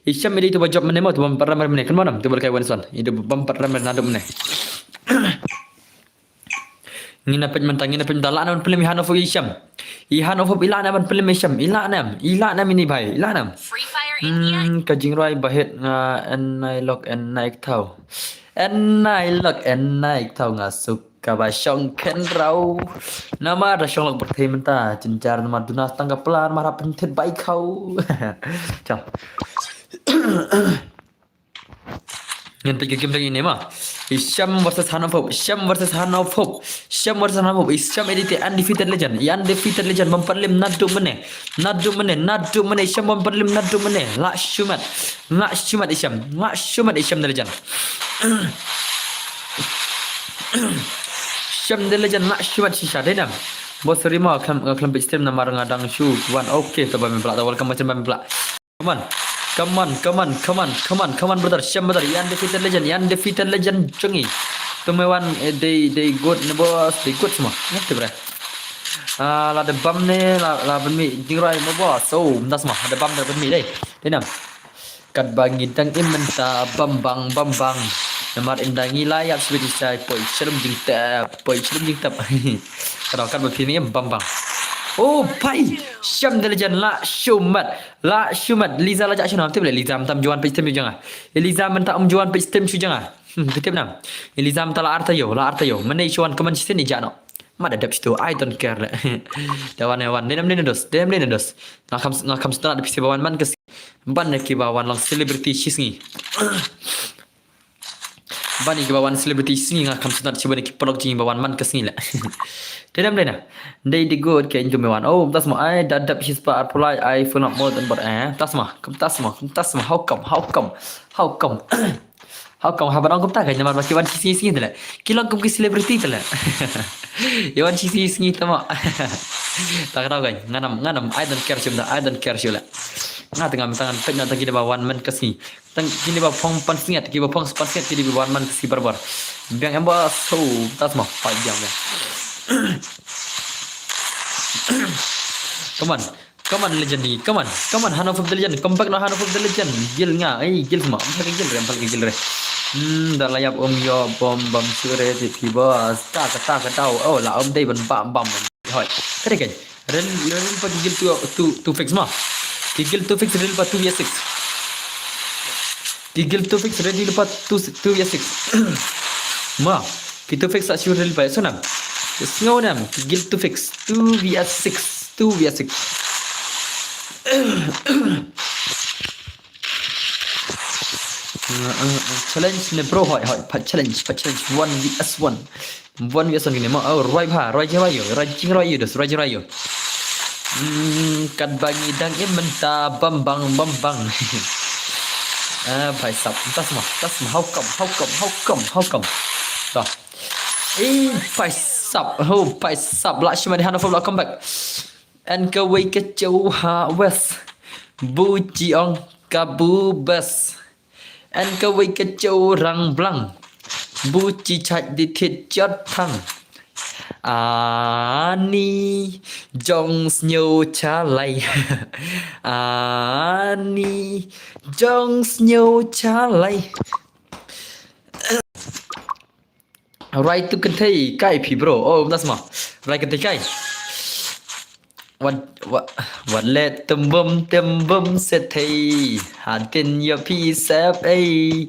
Syam ini tu job mana mah tu bumper ramai mana kan mana tu berkai Wanson. Itu bumper ramai nado mana. Ngina mentang lah nam film Hanover Syam. Hanover ilah nam film Syam. Ilah nam ini bhai. Ilah nam. Free Fire India. Kajing roi bahit nga enai lock enai tau. Enai lock enai tau ngasuk. Kaba syong ken rau nama ada syong lok berteh menta cincar nama dunas tangga pelan marah pentit baik kau ciao yang tiga game lagi ni mah Syam versus Hanover Syam edit undefeated legend memperlim nadu mene Syam memperlim nadu mene lak syumat Syam legend Syam de legend nak syuat shisha denam. Bos terima kelam stream nama ngadang shu wan okey tu bami pelak welcome macam bami pelak. Come on brother Syam brother yang defeated legend cungi. Tumewan they good ne bos they good semua. Ngerti bre. La de bam ne la bami jingrai mo bos. So ndas semua ada bam ada bami deh. Denam. Kat bangi tang imenta bambang. Namar indangi layap seperti saya poi celum jing tap. Kalau kan begini bambang. Oh pai Syam de legend la syumat Liza la jak syunam tu boleh Liza mentam juan pe stem jangan. Liza mentam juan pe stem su jangan. Betul nam. Liza mentam la arta yo. Mana isuan komen sini jano. Mada dap situ I don't care lah. Dawan denam dos. Nakam setelah di bawan man kes ban ki bawan lang celebrity shisngi. Bani ke bawan selebriti singi ngakam sunat coba ni kipolog jingi bawan man ke singi lah. Dedam dena. Day the good ke injum bawan. Oh, tas ma ai dadap hispa arpulai ai full up more than but tas ma. How come? How come? How come habarang kum ta kan namar baki wan singi tala. Kilong kum ke selebriti tala. Yawan singi tama. Tak tahu kan. Nganam I don't care sila. Nga tengah tangan pek nak tagi bawan man kasi tang kini ba phong pan singat ki ba phong pan singat kini bawan man kasi barbar biang amba so tas ma pa jam ya come on legend ni come on Hanov of the legend come back no Hanov of the legend gil nga gil semua apa gil re dah layap yo bom sure ti pibas ta tahu oh la dai ban bam hoi kare kan ren pa gil tu fix ma Gigil to fix real pat 2 vs 6. Gigil to fix ready pat 2 vs 6. Ma, kita fix tak sure real pat sonam. Snow nam gigil to fix 2 vs 6. 2 vs 6. Challenge ne bro hoi pat challenge 1 vs 1. 1 vs 1 ni ma oh roi jawayo kat bangi dang menta bambang bhai sab tas ma how come dah bhai sab Lakshman Hanov of come back and ka wei ka chau ha west bu chiong ka bu bas and ka wei ka chau rang blang bu chi chak di thit chot thang Ani jong snyo cha lai Ani jong snyo cha lai Right to contain kai pi bro oh that's ma right contain kai what let tem bum set hey hatin ya pi sap ai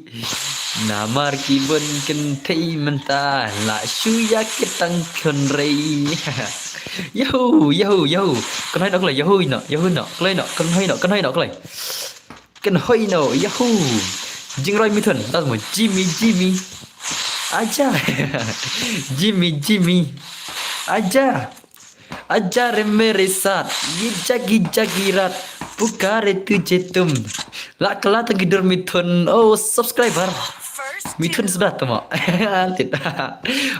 Namar kibun kentai mentah la shuya ketang konrei Yahoo kan hai nak lai yahoo no klai no kan hai no klai kan hoi no yahoo jing roi mitun tas mo Jimmy aja Jimmy aja re mere sat ye jagi rat pukare tujhe tum la kala tagidur mitun oh subscriber First, Mitun sudah tu mak. Lit.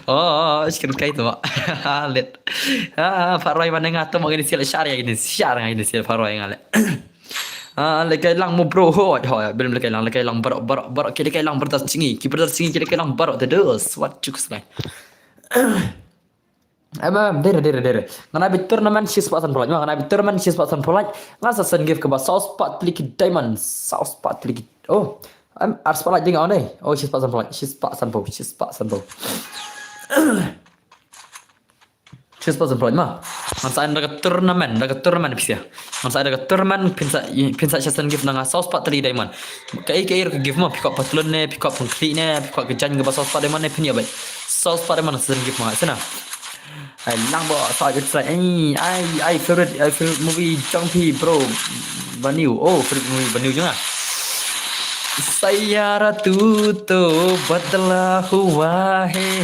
Oh, sekarang kait tu mak. Lit. Pak Roy mana ngata mak ini sial syariah ini sial Pak Roy ngale. Lekai lang mo bro hoi belum lekai lang barok kira lekai lang bertas singi ki kira lang barok terus what cukup lain. Dere. Ngana bi tournament 6% polaj. Ngana bi tournament 6% polaj. Ngasa sen give ke ba sauce pat plik diamond. Sauce pat plik. Oh. Ars polaj dengan on eh. Oh 6% polaj. 6% po. 6% polaj mah. Ngasa ada tournament pisia. Ngasa ada tournament pinsa sen give nanga sauce pat plik diamond. Kai ke give mah pick up patlon ne, pick up pengklik ne, pick up kejan ke ba sauce pat diamond ne punya baik. Sauce pat diamond sen give mah sana. Lang bo so it's like I favorite movie Jongpi bro Baniu favorite movie Baniu juga Sayara tu to badla hua hai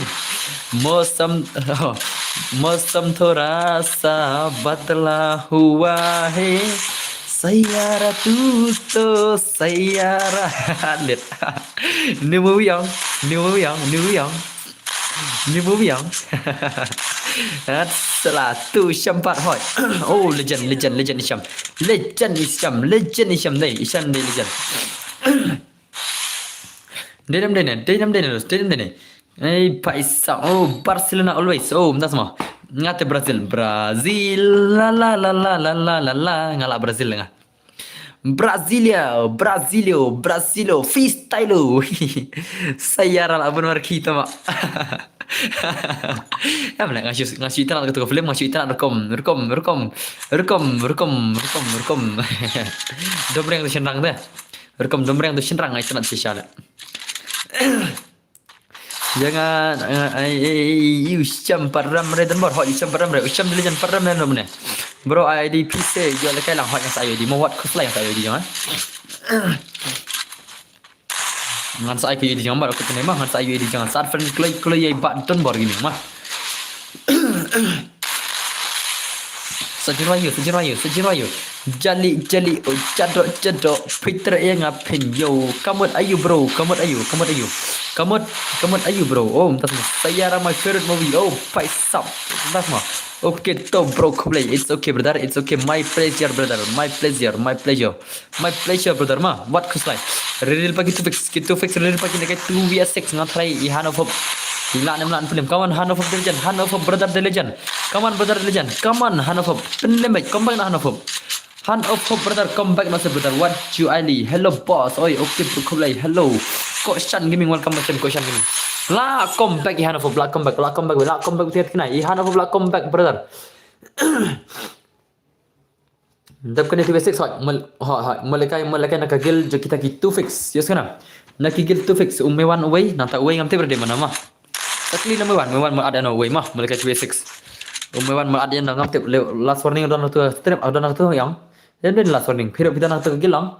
मौसम थोड़ा सा बदला हुआ है Sayara tu to sayara lihat new movie yang Salah tu Isyam Pat Hot. Oh legend Isyam ni Isyam ni legend. Dedam dene. Paisa. Oh Barcelona always. Oh entah semua. Ngate Brazil la ngala Brazil ngah. Brazilio freestyle. Sayara lah benar kita mak. Ya mana ngasih tanah ketua film ngasih tanah rekom. Dombreng tu senang dah. Rekom dombreng tu senang ai tanah spesial. Jangan Isyam Param Redan Bor hot Isyam Param Isyam dulu jangan Param dan mana. Bro ID PC jual lekai lang hot yang saya di mau buat cosplay yang saya di jangan. Ngan sa ai ke di jangan bar aku kena mah ngan sa ai di jangan sat friend klei ai ba ton bor gini mah. Sejirayu. Jali, oh, cedok, Peter yang ngapin, yo, kamut ayu bro, kamut ayu bro, oh, entah semua, saya my favorite movie, oh, Fights up, entah semua, okay, to bro, play, it's okay brother, it's okay, my pleasure brother, my pleasure brother, ma, what kuslai, real pagi tu fix, real pagi nak 2vs6 ngatrai, ihan of Laan film. Come on, hand of the legend. Hand of brother the legend. Come on, brother the legend. Come on, hand of film. Come back, hand of hand of brother. Come back, master brother. What you Ali? Hello, boss. Oi, okay, kulai. Hello, Coach Chan Gaming. Welcome, master Coach Chan Gaming. La, come back, hand of black. Come back. Tiap kena. Hand of black. Come back, brother. Dap kena TV6 Malakai nak gil jo kita ki 2 fix. Yes kana. Nak gil 2 fix. Umewan away. Nanta away ngamte berde mana mah. Takli na mewan ada no way mah mereka TV6 mewan ada yang ngam tip last warning dan tu strip ada nak tu yang dan last warning phir kita nak tu gilang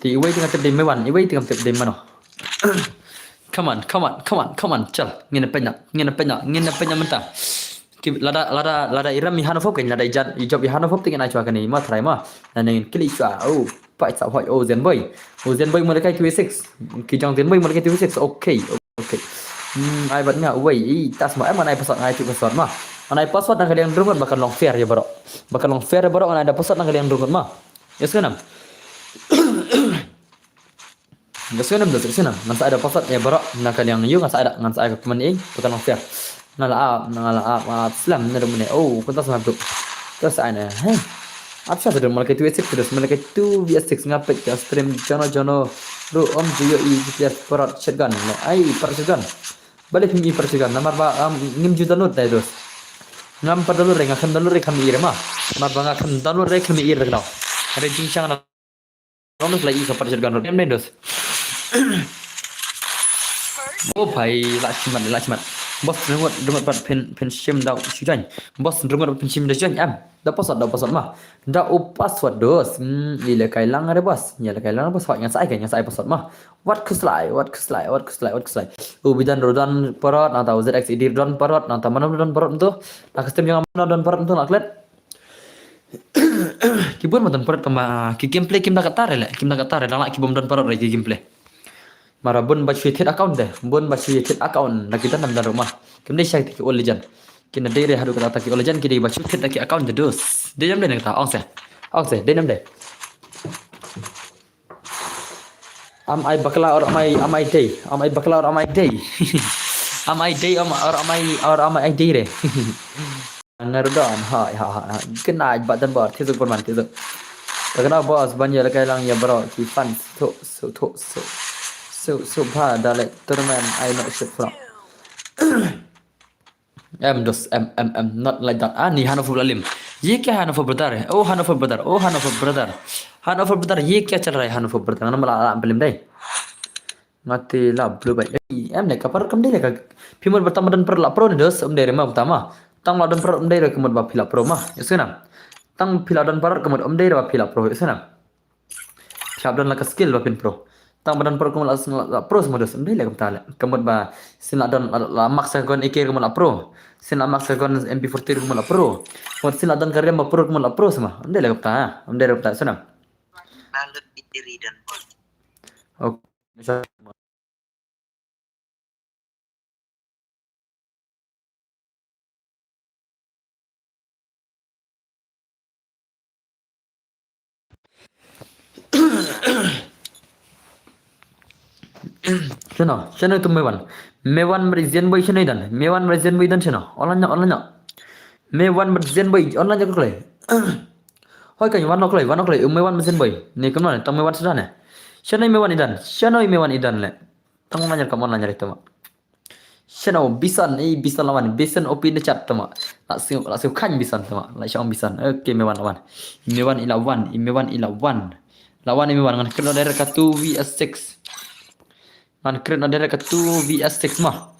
ti way tengah tip mewan way tengah tip mana come on chal ngina penya mentah lada iram mi hanofop kan lada job hanofop tingin aja kan ni mah try mah dan yang klik oh fight sa hoi oh zen boy mereka TV6 kijang zen boy mereka TV6 okay ai bật ngạo way tas mà em ai password ai tu password mah anai password nang kalian rungut bakal long fair ya bro anai ada password nang kalian rungut mah yes kan ngan sa ada password ya bro nang kalian yu ngan sa ada teman ing bakal long fair nala slam na rumne oh kuntas mah tu terus ana apa sudah mulai tu terus mulai tu vs6 ngapet ya stream jono ru om juyo i GPS perat shotgun ai perat shotgun balik mi percikan namar ba ngim juta not dai dos ngam padalur re ngakam dalur re kami ire ma mar ba ngakam dalur re kami ire glau are jing chang na romus lagi ka percikan rot em dos oh bhai lachman bos rungut pat pen sim dau chujan bos rungut pen sim da chujan am da password ma da password dos ile kai lang ada bos nyala kai lang bos ngan sai password ma what kuslai bidan rodan parot atau zx edir don parot atau mana don parot tu nak sistem yang mana don parot tu nak lihat kibun don parot pema ki gameplay kim nak katare lang ki bom don parot lagi gameplay marabun bachuitet account deh bun bachuitet account nak kita nam dan rumah kemudian saya tiki all legend kena dire hadu kata tiki all legend kini bachuitet lagi account dos dia jam deh nak tahu ong se dia nam deh am I bakla or am I day am I bakla or am I day or am I day re narudan ha kena badan bar tisu korban tisu kena bos banyak lang ya bro ki fan so bha dalek tournament I not shit from em not like that ni Hanover Lalim ये क्या है Hanover brother oh Hanover brother ये क्या चल रहा है Hanover brother nama la film dai ngati la blue bay em ne kapar kam dai ka phimur pertama dan per la pro ni dos dai ma pertama tang la dan per dai kemud ba phila pro mah yesena tang phila dan par kemud dai ba phila pro yesena phila dan la ka skill ba pin pro tang badan pro kemud la pro semua dos dai la kam kemud ba sin la dan la max kon ek kemud la pro sin la max kon MP40 kemud la pro kemud sin la dan karya ba pro kemud la pro semua dai la kam dai la kam sana Balut diri dan bos. okay Chano itu mewan merizian boy chano idan mewan merizian boy idan chano online mewan merizian boy online aku kelai hoi kan wano kelai mewan merizian boy ni kemana tang mewan sudah ne chano mewan idan le tang nanya kamu nanya itu mak chano bisan lawan bisan opi de chat tama langsung kan bisan tama langsung bisan okay mewan ilawan ngan kena daerah katu vs6 man kena daerah katu vs6 mah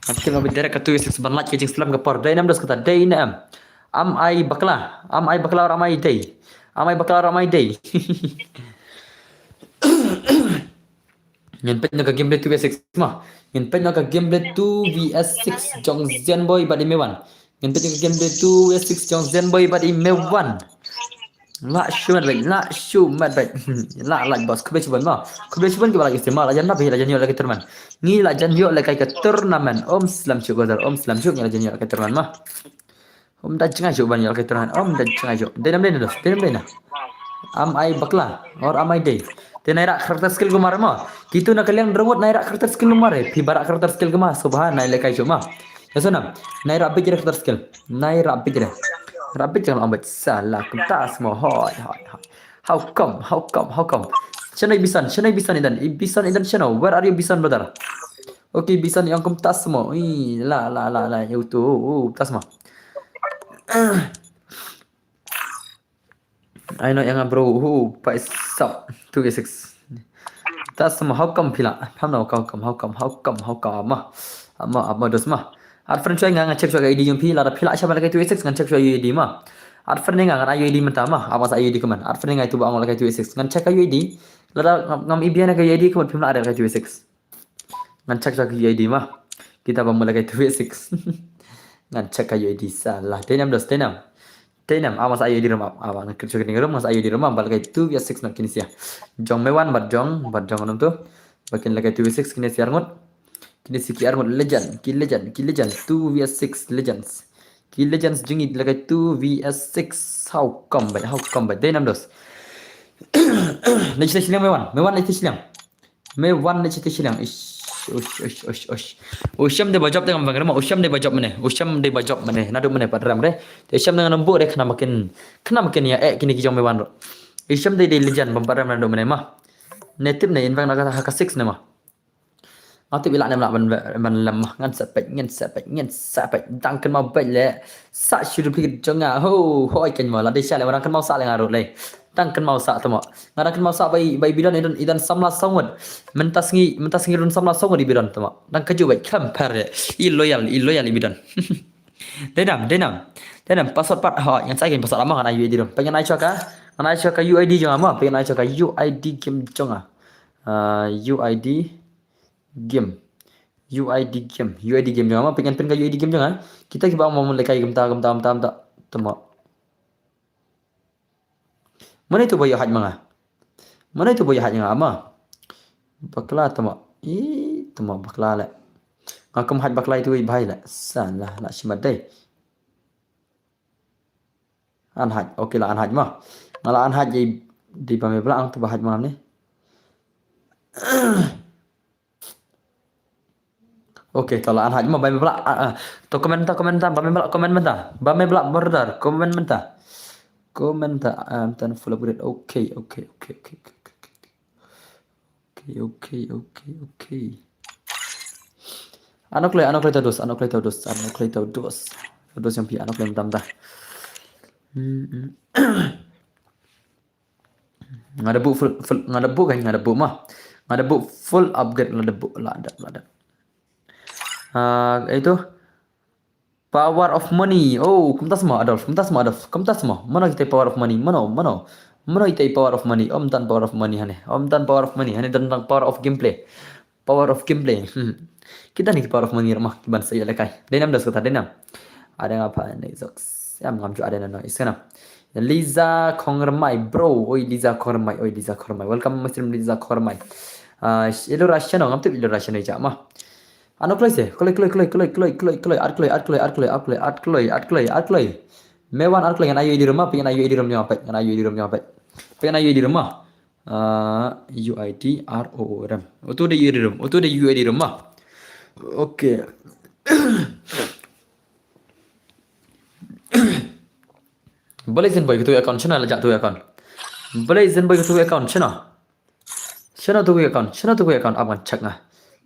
man kena daerah katu vs6 ban lach kejing selam gapor dai nam dos kata dai nam am ai bakla or am ai dai Nhân pet no ka gameplay 2v6 mah. Nhân pet no ka gameplay 2vs6 Jong Zen boy badi mewan. Nhân pet no ka gameplay 2v6 Jong Zen boy badi mewan. La show mat baik, la show mat baik. La like bos kebe cuban mah. Kebe cuban ke bala istimal la jan nabi la jan yo la ke turman. Ngi la jan yo la kai ke turnamen. Om Islam syuk gozar, Om Islam syuk la jan yo la ke turman mah. Om dah cengai syuk ban yo la ke turman. Om dah cengai syuk. Denam dena dos, denam dena. Am ai bakla or am ai day. Te naira karakter skill gumar mah. Gitu nak kalian robot naira karakter skill gumar pi barak karakter skill gumar subhan naik lekai cuma. Ya sana. Naira bijir karakter skill. Naira bijir. Rabbit jangan lambat salah kita semua hoi hoi hoi. How come? Channel Bisan idan channel. Where are you Bisan brother? Okay Bisan yang kum tas semua. Ih la itu tas semua. I know yang bro Pak Sub 2v6 tas semua how come pila how come mah dos mah Arfan cuy nggak ngecek cuy ID yang pila ada pila siapa lagi 2v6 ngecek cuy ID mah Arfan nggak ngan ID mentah mah apa saya ID keman Arfan nggak itu bang lagi 2v6 ngecek ID lada ngam ibian lagi ID keman pila ada lagi 2v6 ngecek cuy ID mah kita bang lagi 2v6 ngecek ID salah tenam awas ayo di rumah awas kerja di rumah ayo di rumah balik itu V6 nak kini sia jong mewan bat jong onam tu bagian lagi itu V6 kini sia armut kini si ki armut legend 2v6 legends ki legends jungi lagi itu V6 how come by tenam dos necesita silang mewan necesita silang Usyam dia bajab dengan bang Usyam dia bajab mana nadu mana padram re Usyam dengan lembu re kena makin ya kini kijong mewan ro Usyam dia legend bampadram nadu mana mah native na invang nak haka 6 na mah Nanti bila nak man lemah ngan sapek dangkan mau baik le sa syuruh pikir jonga hoi kan mala dia syale orang kan mau sa lengar le dangkan mau sa tama ngarakan mau sa bai bidan idan samla songod mentas ngi run samla songod di bidan tama dang kaju baik compare illoyal bidan denam password part ha yang saya password lama kan UID rom pengen ai choka UID jonga ma pengen ai choka UID game jonga UID game jangan pengen pin UID game jangan kita kiba mau mulai kai gemta tak temo mana itu boyo haj ama bakla temo bakla le ngakam haj bakla itu bahai le salah nak simadai anhaj okey lah anhaj mah ngala anhaj di pame belang tu bahaj malam ni Okey, kalau anhaj mah bame belak to komentar bame belak berdar komentar tan full upgrade okey anak lay tados yang pi anak lay mentah ngadabu full ngadabu full upgrade lada itu power of money kumtas mo Adolf mana kita power of money mana kita power of money om tan power of money hane tentang power of gameplay kita nih power of money rumah kiban saya lekai denam das kata denam ada ngapa nih zox ya ngamju ada nano isana Liza Kongrmai bro Liza Kongrmai welcome Muslim Liza Kongrmai ilo Russian ngam tu ilo Russian aja mah Ano klay se? Klay. Mewan art klay ngan ayo di rumah, pengen ayo di rumah nyampe. Pengen ayo di rumah. UID ROORM. Itu ada UID di rumah. Oke. Boleh zen boy gitu account channel aja tuh account. Boleh zen boy gitu account channel. Channel tuh account apa cek nah.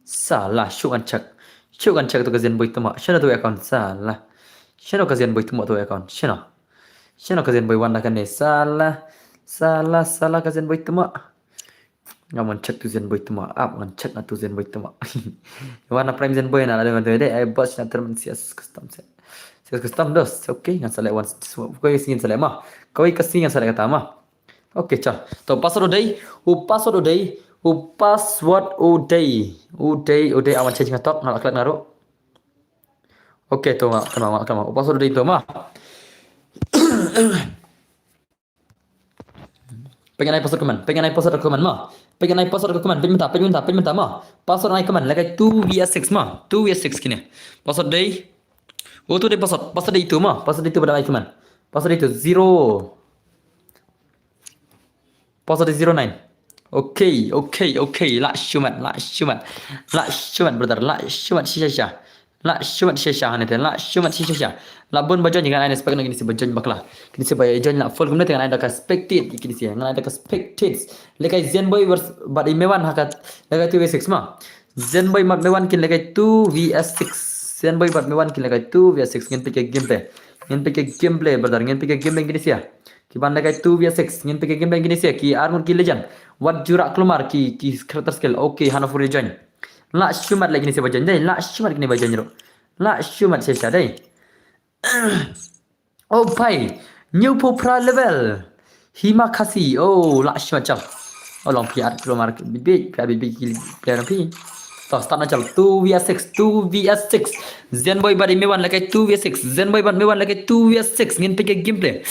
Salah syukan cek tu kazian boy tuma syana tu account salah syana kazian boy tuma tu account syana kazian boy wanda kan salah kazian boy tuma ngaman cek tu zian boy tuma ngan cek na tu zian boy tuma wana prime zian boy na ada tu deh bos na termen CS custom dos okay ngan salah one kau singin salah mah kau kasih ngan salah kata mah okay cha to password day password uday awan change ngatok ngalak kelak ngaruh. Oke tuh mak kenal password uday itu mah. Pengen naik password keman mah. Pengen naik password keman, pengen minta mah. Password naik keman, lagi 2vs6 mah. 2vs6 kini. Password day. Oh tu day password day itu mah. Password itu pada naik keman. Password itu 0. Password 09. Oke. La shumat brother. La shumat shisha. La shumat shisha hanete. La shumat shisha. La bun bajon jangan ada spek gini si bajon baklah. Kini si bajon la full kemudian dengan ada ka spectate kini si dengan ada ka spectates. Lekai Zenboy vers bad imewan hakat lekai 2v6 mah. Zenboy mat mewan kin lekai 2vs6. Zenboy mat mewan kin lekai 2vs6 ngin pike gameplay brother. Ngin pike gameplay kini si ya. Kiban lekai 2vs6 ngin pike gameplay kini si ki armor ki legend. Wat jurak keluar ki character skill. Oke Hanover join. La shumat lagi ni si bajon dai. La shumat kini bajon jero. La shumat shisha dai. Oh bhai, new popra level. Himakasi. Oh, la shumat chal. Oh long PR keluar big player pi. So start na chal 2vs6. Zenboy bad mewan lakai 2vs6. Zenboy bad mewan lakai 2vs6 ngin pike gameplay.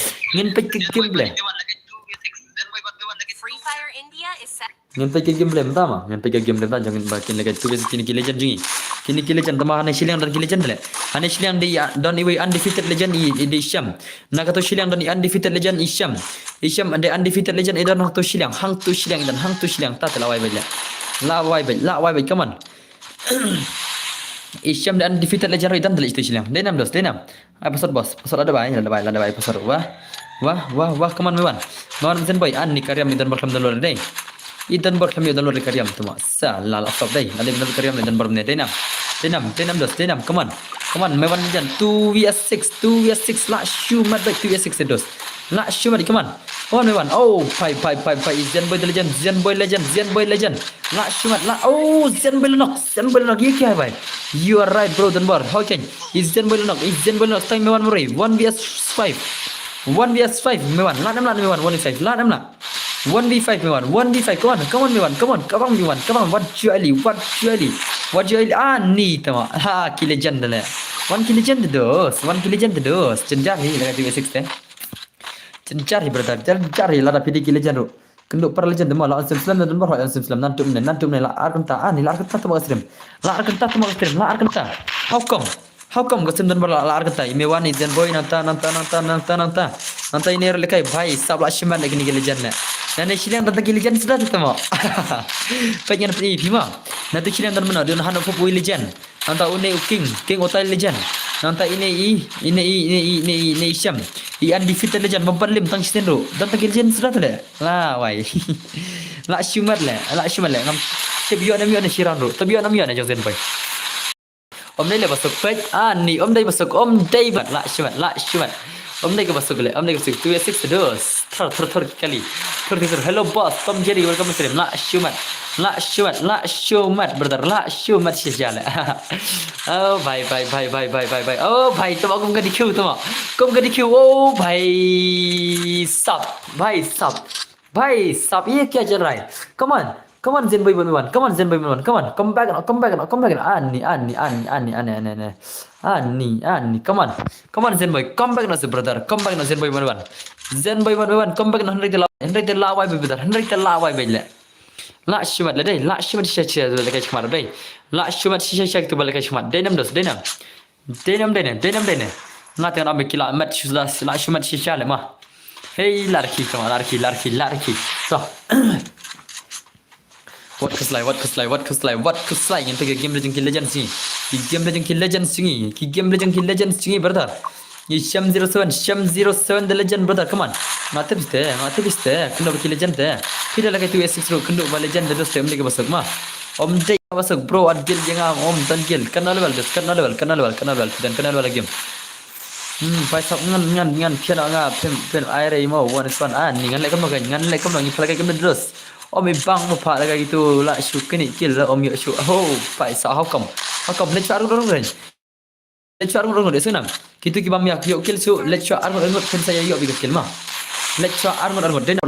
Free Fire India is set. Ngin pike gameplay mtama. Ngin pike gameplay ta jangan bakin lakai 2vs6 kini legend jingi. Kini legend tama hane shiliang dan legend le. Hane shiliang di don iwe undefeated legend di Isham. Nakato shiliang don undefeated legend Isham. Isham ande undefeated legend idan hang tu shiliang ta lawai baja. Lawai baja come on. Isham dan undefeated legend idan dali itu shiliang. Denam. Ai pasar bos. Pasar ada bai pasar. Wah come on mewan. Mewan Zenboy an ni karyam idan bakam dalor dai. Idan bar kami dalor karyam tu mak. Salah stop dai. Ada benar karyam idan bar ne denam. Come on mewan jan 2vs6 la shumat baik 2vs6 dos. La shumat come on mewan. Oh pai Zenboy legend. La shumat la oh Zenboy lenok ye kya hai bhai. You are right bro dan bar. How can is Zenboy lenok time mewan murai 1vs5 mewan. La nam mewan 1v5 la nam la. 1v5 mewan 1v5 come on mewan what you ni tama ha ki legend le 1 ki legend dos cenjar ni la 2v6 teh cenjar brother cenjar la da pidi ki legend ro kenduk per legend ma la Islam dan bar ha Islam nantum ne la arkanta ani la arkanta tama stream how come gosim dan bar la arkanta mewan izan boy nanta ini lekai bhai sabla shiman lagi ni legend ne Nana shiliang dan legend sudah tu tamo. Pengen pergi pima. Nanti shiliang dan mana dia nak pop legend. Nanta une king otai legend. Nanta ini Isham. Undefeated legend memperlim tang stendo. Dan tang legend sudah tu le. Lah wai. La shumat le. Ngam tebion na shiran ro. Tebion na Josen boy. Om dai le basuk pej. Ni om dai basuk om dai bat la shumat. Om dai ke basuk le. 2v6 dos. Thor kali. Hello boss, Tom Jerry welcome to stream. La shumat brother. La shumat sejala. Oh bye. Oh bhai तुम कम कर दिखियो Oh bhai stop ये क्या चल रहा है? Come on Zenboy Mewan. Come back. Ani. Come on Zenboy. Come back now brother. Zenboy Mewan. Come back now Henry the lawai brother. Bela. La shumat le dai. La shumat shisha le kai khmar dai. La shumat shisha tu bal kai khmar. Denam. Na tengok ambil kila mat la shumat shisha le mah. Hey larki. So What kuslai yang pergi game legends ni. Game legends ni brother. Sham 07 the legend brother come on. Mati biste. Kena pergi legend deh. Tidak lagi 2v6 ro kena bal legend dah stem lagi masuk mah. Om dai masuk bro adil jangan om dan gil kena level dan game. Paisap ngan pian air mau one is one ni ngan lek kamu ni pelak game terus. Om bang mau pak lagi gitu la syuk ni kill la om yuk syuk. Oh paisap how come let's start orang deh senang. Kita kibam yak yuk kill syuk let's start orang pen saya yuk bikin kill mah. Let's start orang den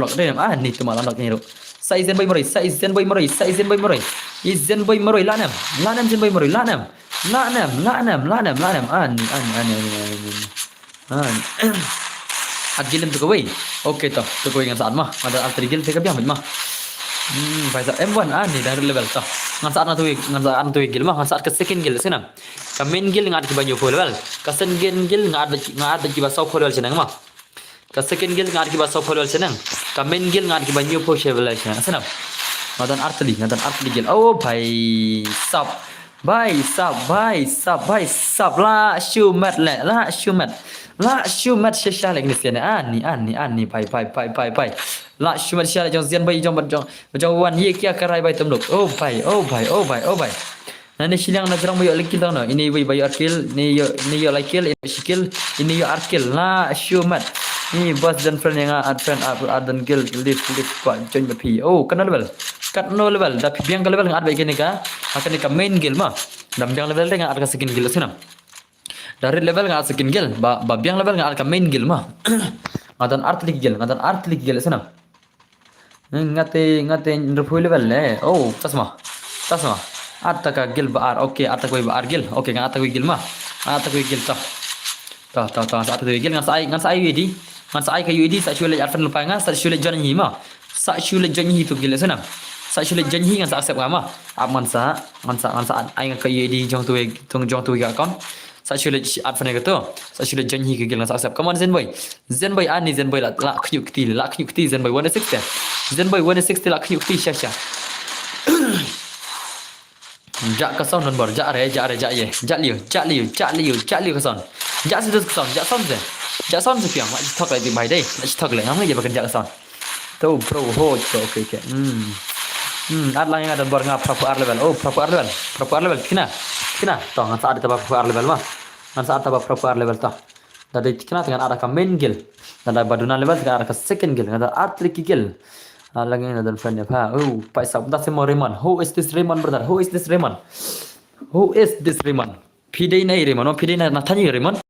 ni tu malam nak ni ro. Sai Zen Boy Murray, Sai Zen Boy Murray, Sai Zen Boy Murray. Zen Boy Murray la nem Zen Boy Murray la nem. At gilim tu kawai. Okay to kawai ngan saat mah. Ada alter gil te kabiang mah. Phải giờ M1 ni dari level to. Ngan saat na tu gil mah, ngan saat ke second gil sina. Ka main gil ngat ke banyu full level. Ka second gil ngat ki ba sau full level senang mah. Ka second gil ngat ki ba sau full level senang. Ka main gil ngat ki banyu full level senang. Senang. Ngadan artli gil. Oh bhai sab. Bhai sab la shumat shesha lagi ni sian ani bhai la shumat shesha jong zian bai jong wan ye kia karai bai tumluk oh bhai nani silang na jarang bayo lekil tau no ini bai bayo arkil ni yo lekil ini shikil ini yo arkil la shumat ni bos dan friend yang adan gil lift kwa join bapi oh kenal level tapi biang level ngat bai kini ka akan ni ka main gil mah dam biang level dengan arka skin gil senam dari level ngat skin gil ba biang level ngat arka main gil mah ngadan art gil senam ngate nerfui level le oh tasma ataka gil ba ar okay ataka ba ar gil okay ngat ataka gil mah ataka gil ta ataka gil ngan sai UD ngan sai ka UD sa chule arfan lupa ngan sa chule jon hi mah sa chule jon hi tu gil senam sa chule jon hi ngan sa accept ngama aman sa ai ngan ka UD jong tu ga kon sa chule arfan ga to sa chule jon hi ka gil ngan sa accept come on Zen boy ani Zen boy la khyu kti Zen boy 160 la khyu kti sha jak kason non bor jak liu kason jak sidus kason jak son se piang thok lại thì bài đây lại thok lại ngắm cái gì mà cần jak kason tu pro ho to okay ad lang ada bor ngap proper level proper level kina to ngan saat ta proper level mah ngan saat ta proper level to dari kina dengan ada ka main gil dan ada baduna level dengan ada ka second gil ada art trick gil lagi ada friend ya pai sab da se Raymond who is this Raymond brother who is this Raymond pidai nai Raymond pidai na nathani Raymond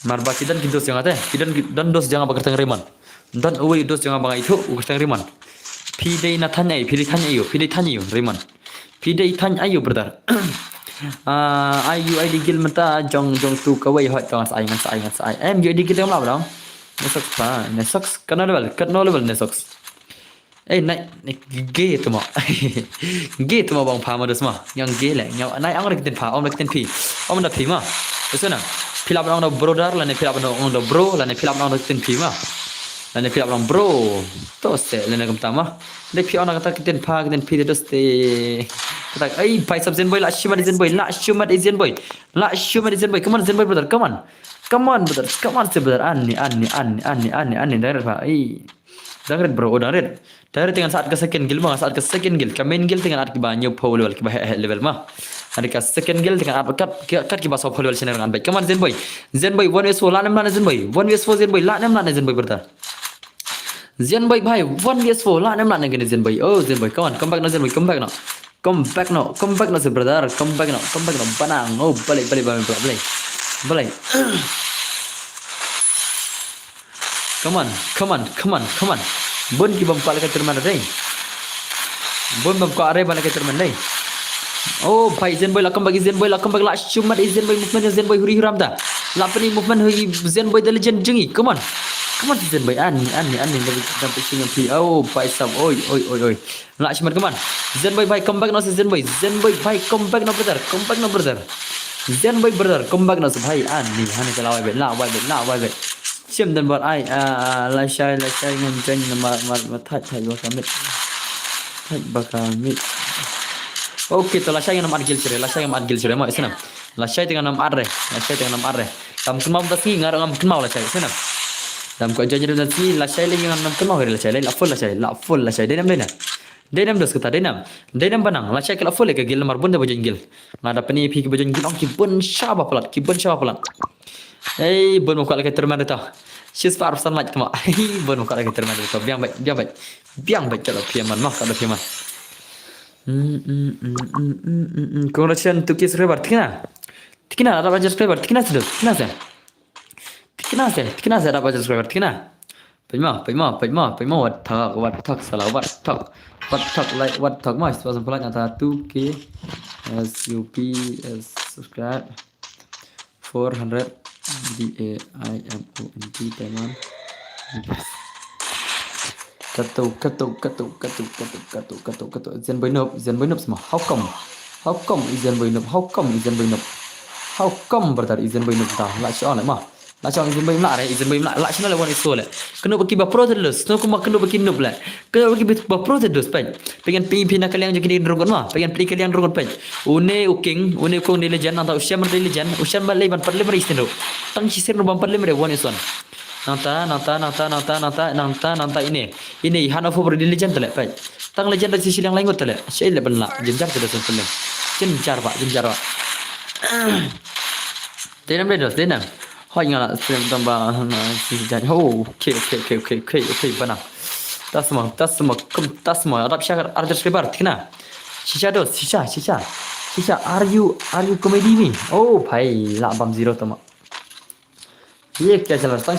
marba kidan kidos yang ate kidan dos jangan bagatang Raymond dan uwi dos jangan bang itu ugatang Raymond pidai nathani pidai tanya Raymond pidai tanya ayo brother ayu ID gil mata jong tu kawai hot tong sai em ID gil yang dong nesox kana level nesox naik G tu mah bang pha mas mah yang G lah yang naik ang nak pha om nak pi mah betul na pilap ang do brother la ne pilap ang do bro la ne pilap ang do pi mah la ne pilap ang bro to se la ne kam ta mah de pi ang kata pha pi de ste kata pai sab Zen boy la shumat Zen boy come on Zen boy brother come on brother ani dari pha Dangret bro, Dangret dengan saat ke second gil mah, ka main gil dengan art ki banyak power level ki level mah. Ada ka second gil dengan art kat ki basau power level channel dengan baik. Come on Zen boy 1vs4 la nem la Zen boy 1vs4 Zen boy la nem la Zen boy brother. Zen boy bhai 1vs4 la nem la dengan Zen boy. Oh Zen boy come back no Zen boy come back no brother come back no banang oh balik Come on. Bon ki bam pala ka terman dai. Bon bam ko are bala ka terman dai. Oh, bhai Zen boy la come back la shumat Zen boy movement Zen boy huri huram da. La pani movement hui Zen boy the legend jengi. Come on Zen boy ani sampai sini pi. Oh, bhai sab oi. La shumat come on. Zen boy bhai come back no Zen boy bhai come back no brother. Zen boy brother come back no bhai ani ka la wai bet. Sim dan buat ai la shai ngan jen ma thai bakamit okay to la shai ngam adgil chere ma isna la shai dengan nam arre tam kemau dasi ngam kemau la shai isna tam ko jen dan si la shai lagi ngam kemau la shai la full la shai denam dos kata denam banang la shai la full ke gil marbun da bajin gil ngada pani pi ke bajin gil ki bun shaba pelat bon mo ko la ke terman ta she's far from like tama bon mo ko la ke terman ta biang baik kalau piaman mah kada piaman congratulations to kiss river tikina ada bajar subscriber tikina ada bajar subscriber tikina Pema wat thak salah wat thak like wat thak mas pasal pula nyata 2k SUP subscribe 400 DAIMONT teman katuk Zen boy noob semua how come Zen boy noob how come bertar Zen boy noob dah la on mah la on Zen boy nak Zen boy nak la channel one iso le kena bagi ba pro terus no kuma kena bagi noob le kena bagi ba pro terus pai pengen pina kalian jadi drogon mah pengen pilih kalian drogon pai une kong ni legend atau usia mer legend usia ba leban perle mer istindo tang sisir no bam perle mer one ison nanta ini hana fo di legend tele pai tang legend dari sisi yang lain tele saya le benla jenjar tidak sempurna jenjar pak denam hoi ngala stream tambah jadi okay bana tas semua Arab syakar arder sebar kena shisha are you comedy me oh bhai la bam zero tama ये क्या चल रहा है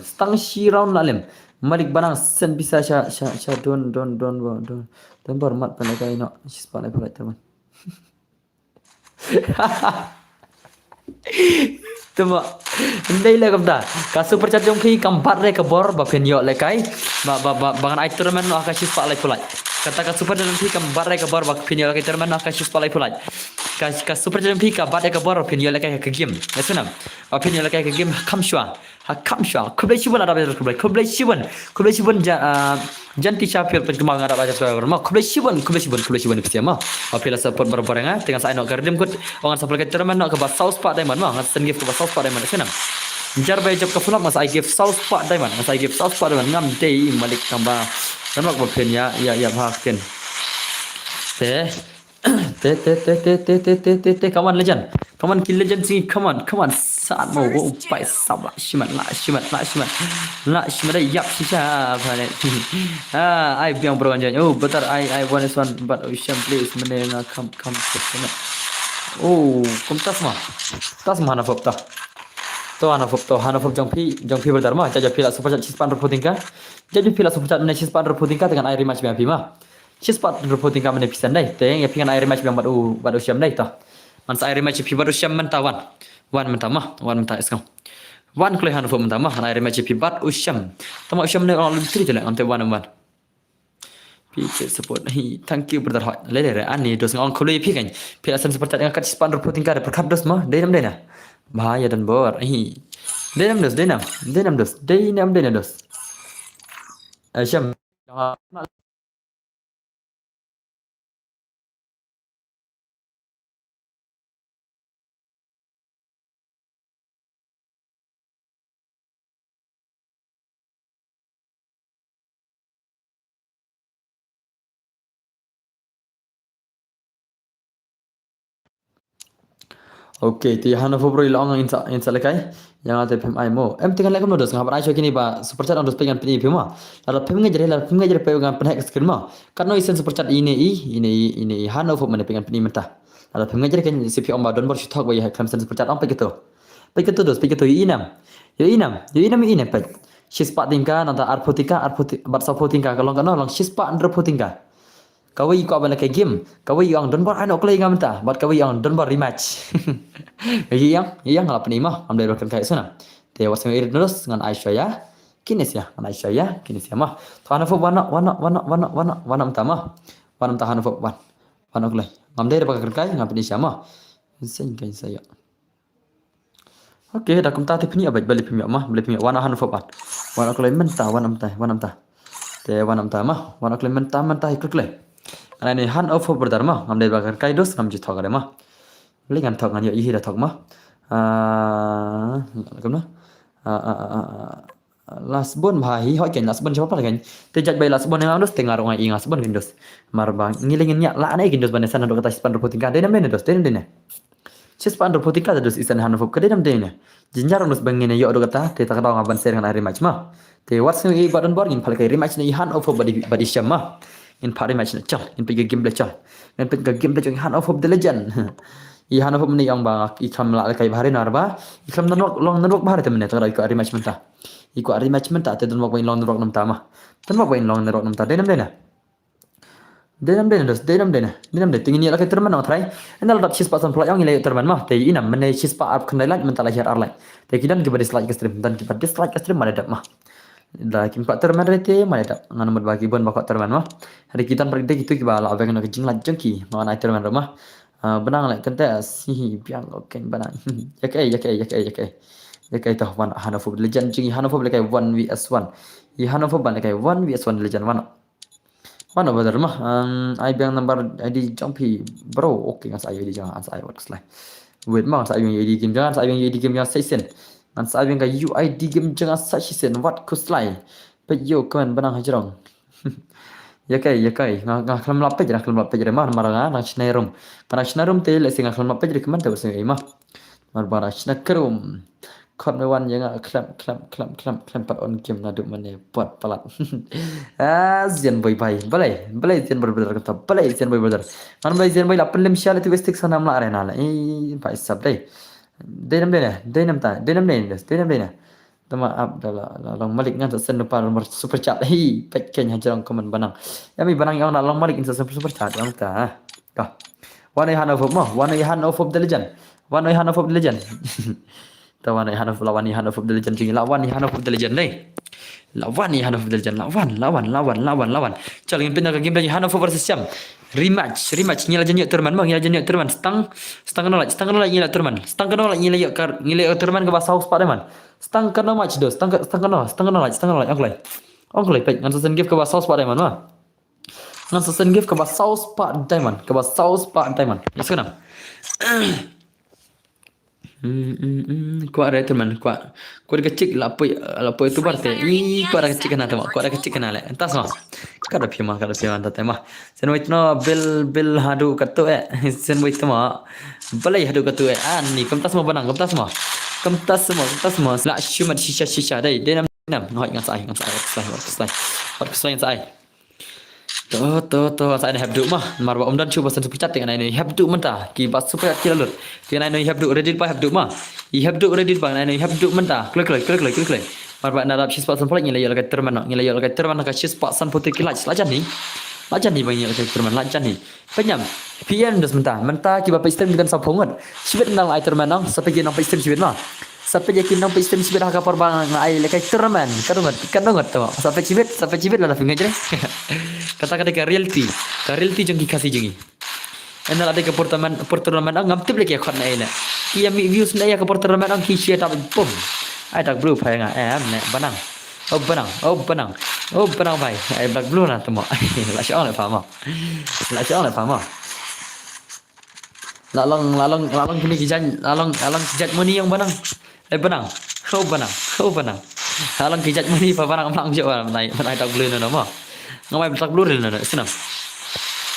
stang shiraun lalim malik banang sen bisa sha don bermat pada kain no sispa lai pulai teman tuma ndai le kapta ka super chat jong khi kampat re ka bor ba pen yo le kai ba bangan ai tournament no aka sispa lai pulai kata ka super chat jong khi kampat re ka bor ba pen yo le kai tournament no aka sispa lai pulai ka super chat jong khi ka bat re ka bor pen yo le kai ka game yasunam pen yo le kai ka game kamshwa kublai shiban ada bajar kublai shiban janti chapel penkemang ada bajar soal ma kublai shiban pasti ma apela support barang tengah saya nak gardim kut orang support ke terman nak ke bas south part diamond ma ngasen give ke bas south part diamond senam jar bay job ke fulak mas I give south part diamond ngam dei malik kamba tamak bapen ya bhakten te kawan legend kawan kill legend sing come on saat mau upai sab la shiman dai yap sisa bhane I biang berganjan oh betar I want this one but Ocean please menenga come oh kum tas mah hana fop jong pi berdar mah jaja pila super chat chispan reporting ka jaja pila super chat mene chispan reporting ka dengan air match bi mah chispan reporting ka mene pisan dai teng ya pingan air match biang badu Ocean dai ta man sa air match pi badu Ocean mentawan wan mentah eskau wan kulai hanu fom mentah air match pi bad Ocean tama Ocean ne orang lebih tri ante wan Picture support hi thank you brother hot le ani dos ngong kulai pi kan pi asan seperti yang kat chispan reporting ka perkap dos mah dai na bahaya dan bor hi denam dos Ocean Oke, ti hana fobro ilong insa lekai yang ada pem ai mo. Em tinggal lekam nodos ngabar ai kini ba super chat ondos pengen peni pema. Lalu pem ngajar pengen pengen skrin ma. Karena isen super chat ini hana fob mana pengen peni mentah. Lalu pem ngajar kan CP om ba don bor shitok ba ya klam sen super chat om peketo dos inam pa. Shispa tingka nanta arpoti bat sapo tingka kalau kan long shispa andropo tingka. Kawai ko abang ke game kawai yang don bar ano klay ngamta bat kawai yang don bar rematch yang ngalap ni mah am dari kai sana te wasang irit terus dengan Aisyah kines ya mah tahana fo wana mtama wana tahana fo wana klay ngam dari bakal kai ngam ni sama sen kai saya oke dah kum ta te pni abaj bali pmi mah bali pmi wana hana fo wana klay mentah wana mta te wana mta mah wana klay mentah klay ana ni han of berdar mah ngam dai bakar kai dos ngam ji thok are mah lingan thok ngan yo ihira thok mah kamna lasbon bhai hoi ken lasbon siapa kan te jaj bai lasbon yang dos tengar ngai ingas bon kin dos marbang ngilingin nya la anai kin dos ban sana do kata span reporting ka denam den dos den span reporting ka dos isan han of ka denam den jinjar dos bangene yo do kata te tak dong aban ser kan hari match mah te what's i badan bor in phal kai rematch ni han of badi syam in party match na chal in piga game la chal in piga game la jong han of the legend Ihan of meni yang bang ikam la kai bahari narba ikam nanok long nanok bahari temen ta ikut ari match menta ikut ari match menta te dan wain long nanok nam tama dan wain long nanok nam ta denam denam tingin ya la kai terman no trai enal dap sis pasan pula yang ile terman mah te inam mene sis pa ap kendai lan menta lahir arlai te kidan ke dislike ke stream dan kita dislike ke stream mana dap mah dah kim pak terman rete mana dap ngan nomor bagi bon bakot terman mah hari kita pergi gitu kiba la aveng nak jing la jengki mana terman rumah benang lại kan tes biang oke benang ya kai tah wan Hanover legend jing Hanover kai 1 vs 1 i Hanover ban kai 1 vs 1 legend mana benar mah ai biang number ID jumpy bro oke ngan saya di jangan saya works lah wait mah saya yang ID game jangan saya yang ID game yang season ngan saya yang kai UID game jangan season what kuslai but yo kan benang hajrong ya kai ngah kelam lapet je mah marang nang chnerum para chnerum te le singa kelam lapet je keman te usai mah mar bara chnerum khot me wan yang klam pat on game ngaduk mane pot palat zian boy balai zian berbedar kata balai zian boy berbedar man balai zian boy la pelim syal tu westik sanam la arena la pai sab dai denam dai tama up dalam long malik ngan sen lupa nomor super chat hi pekenya jarang komen banang yami banang yang nak long malik insa super chat yang ta ka wan Hanover mah wan Hanover the legend wan Hanover the legend ta wan Hanover lawan Hanover the legend tinggi lawan Hanover the legend deh lawan Hanover the legend lawan calingin pindah ke game dari Hanover versus Siam rematch nyala jenyuk turman stang kenal nyala turman stang kenal nyala turman ke bahasa House Pak stang kenal match dos stang kenal onglai pek ngan sesen give ke bahasa House Pak Diamond mah ngan sesen give ke bahasa House Pak Diamond ya sekarang kuat ada teman kuat kecil lapo itu barte kuat ada kecil kena teman kuat ada kecil kena le entas mah kada pima tata mah sen wait no bil hadu katu sen wait mah balai hadu katu ani kemtas mah la shumat shisha dai denam ngoi ngan sai to saya have do mah marba dan cuba sen super chat dengan ini have do mentah ki bas super chat kilalur dengan ini have do ready pa have do mah I have do ready pa dengan ini have do mentah klik marba narap sis pasan pula ngilai laga terman ka sis pasan putih kilaj lajan ni banyak laga terman lajan ni penyam PM das mentah ki bapa istem dengan sapongan sibet nang ai terman nang sampai nang pa istem sibet mah sampai yakin nang pistem sibet haka porbang ngai lekai terman kadongat to sampai cibet la finga jere kata-kata ka reality jengki kasih jengi enal ada ke portonamen ang ngamtip lek khot na ina iya mi views na ya ke portonamen ang ki share ta pum ai tak blue phai nga ne banang bai ai black blue na tamo la shong le fa ma lalong kini kijan lalong kijat moni yang banang banang halang kijat mani pa barang lang jo manai tak blue no mo ngamai tak blue no senam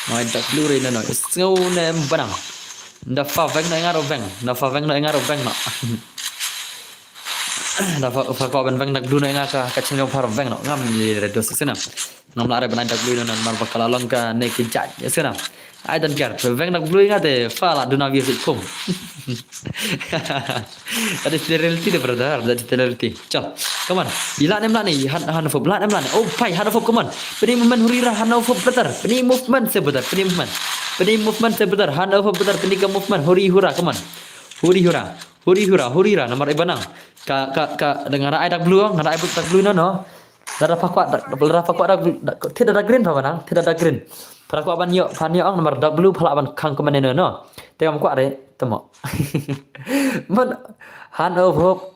ngamai tak blue no sngau ne banang da fa veng no ngaro veng no da fa ko ben veng nak blue no ngaka kacing no par veng no ngam ni redo senam ngam la re banai tak blue no mar bakal long ka ne kijat ya senam I don't care. Veng nak blue ngate fa la duna vi kum. That is the reality brother. That is the reality. Chal. Come on. Bila nem la ni Hanover bla nem la ni. Oh pai Hanover come on. Peni movement hurira Hanover betar. Peni movement sebentar. Hanover betar peni ke movement huri hura come on. Hurira nomor ibanang. Ka dengar ai dak blue ngara ai dak blue no. Dara fakwa tidak ada green pa banang, tidak ada green. Para ko ban yo ang nomor W phala ban khang ko maneno no tegam ko are temo man Hanover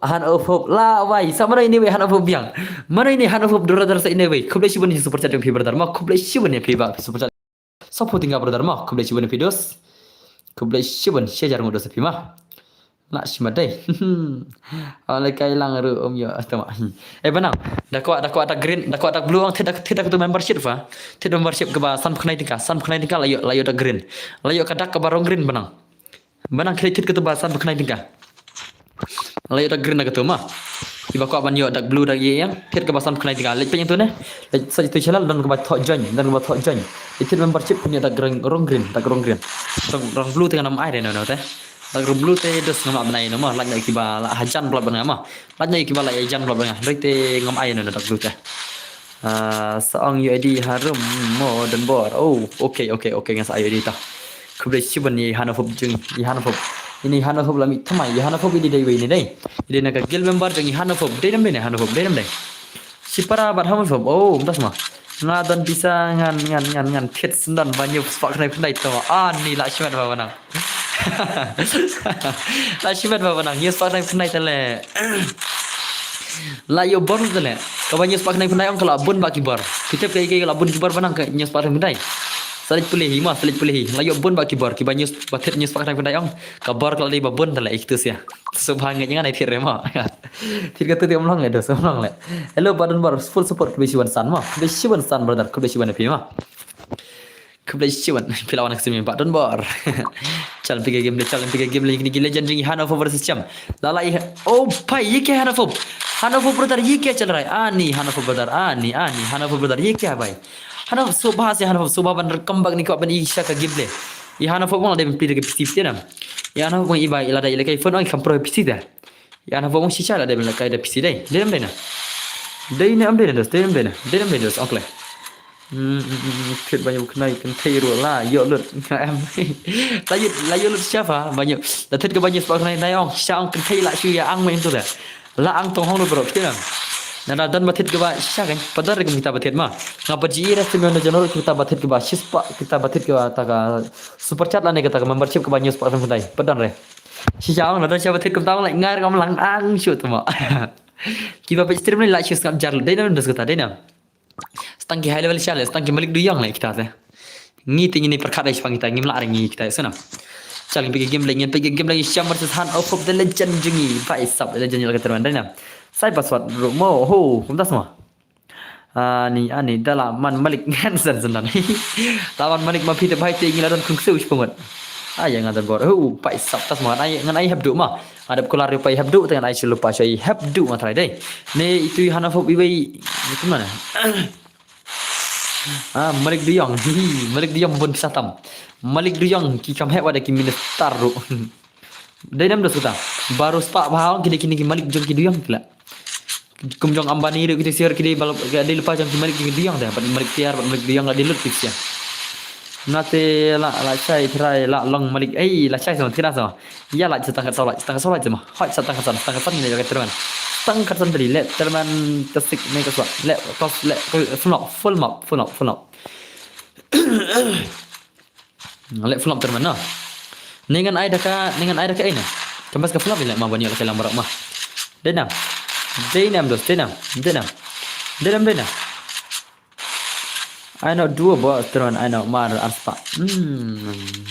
la wai sama ini we Hanover biang mana ini Hanover brother sa ini we kuble shi bani super chat fi brother ma kuble shi bani fi ba super chat supporting brother ma kuble shi bani videos kuble shi bani share ngodo sa fi ma nak simadai oleh kai lang ru yo temo banang dak ada green dak ada blue ang tidak tu membership fa tidak membership ke ba san pkhnai tingka layo dak green layo kadak ke barong green banang kredit ke tu ba san pkhnai tingka layo dak green dak tu mah iba ko ban yo dak blue dak ye yang tet ke ba san pkhnai tingka lek penyang tu ne lek sa itu channel dan ke ba thok join itu membership punya dak rong green rong blue tengah nam ai no teh tak blue te dos ngam abnai no mah lak nyai kiba la hajan pula bang mah lak nyai kiba la hajan pula bang doi te ngam ai no tak blue te seong UID harum modern bor oh okay ngas UID ta kublai siban ni hanofob jeng i hanofob ini hanofob lami thamai i hanofob ini dai wei ni dai ini naga gil member jeng i hanofob dai nam dai hanofob dai nam dai sipara bat hanofob oh das mah ngadan bisa ngan thet sendan banyak spak nai pendai to ni la sibat ba banang la sibat ba banang yes spak nai pendai tele la yo bor tele kabanya spak nai pendai ong kala bun ba kibar kitep kai kala bun kibar banang ka nyes spak nai pendai salit pulih la yo bun ba kibar kibanya batet nyes spak nai pendai ong kabar kala di babun tele iktus ya subhanallah ngan ai thir rema thir ka tu tiam long le do long le hello badan bar full support kubesiwan san ma kubesiwan san brother kubesiwan api ma kubesiwan pilawan kesimi badan bar chal piga game le ni legend jing Hanover versus Cham lala oh pai ye ke Hanover brother ye ke chal raha hai ani Hanover brother ani Hanover brother ye kya bhai Hanover subha se Hanover subha ban comeback ni ko ban isha ka game le ye Hanover mo de pilih ke PC na ya Hanover i bai ila dai le kai phone oi kam pro PC da ya Hanover mo shisha la de le kai da PC dai dem dai na dai ne am dai dos okle Fit banyak kenai kan tiru lah yo lut em la yo lut siapa banyak dah thit ke banyak sebab kenai dai ong sang kan thai la shu ya ang main tu dah la ang tong hong bro kira nana dan bathit ke ba sha kan padar ke kita bathit ma ngapa ji rest me no janor kita bathit ke ba shispa kita bathit ke ta ka super chat la ne ka ta membership ke banyak sebab kenai padar re si sang la siapa bathit ke tang lại ngar kam lang ang shu tu ma kita pe stream ni la shis kam jar dai na ndas kata dai na stangki high level challenge stangki malik du yang lah kita teh ngi tinggi ni perkara ispang kita ngi melarang ngi kita sana challenge pergi game lagi Syam versus Han of the legend jengi vai sub legend yang keteruan dah saya password mo ho kumta semua ani dalam man malik hansen sendan lawan malik ma phi te bhai te ngi la don khung seu chpungot yang ngadan bor vai sub tas semua ngan ai habdu mah ada keluar rupai habdu dengan ai lupa saya habdu ma try dai ne itu Han of ibai itu mana Malik Duyong pun bisa tam Malik Duyong ki kam hek wada ki minister ru dai nam do suta baru spa bahang kini Malik Jong ki Duyong kila kum jong ambani ru kita share ki balap ga lupa jong ki Malik ki Duyong dah Malik tiar Malik Duyong ga dilut fix ya nate la chai try la long Malik la chai sama tira sama ya la setengah solat cuma hot setengah ni jaga teruan setengah san tadi let teman tasik ni ke suat let kos let full map let full map teman no dengan ai dah ka ina kembas ke full map let ma banyak ke lambar mah denam dos denam I know dua bos teruan I know mar arspa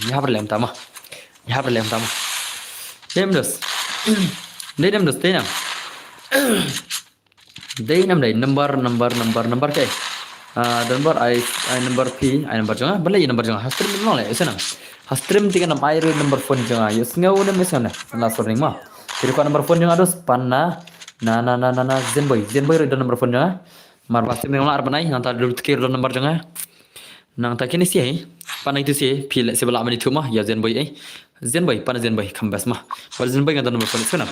ya berlem tama denam dos denam dai number ke number I number P I number jangan beli number jangan hastrim no le sana hastrim tiga nam air number phone jangan yus ngau na mesana la sorning mah kiri ko number phone jangan dos panna na zenboy ro number phone jangan mar pasti memang ar banai nang ta dulu kiri ro number jangan nang ta kini sih panai itu sih pil sebelah mani tu mah ya zenboy panna zenboy kambas mah par zenboy ngan number phone sana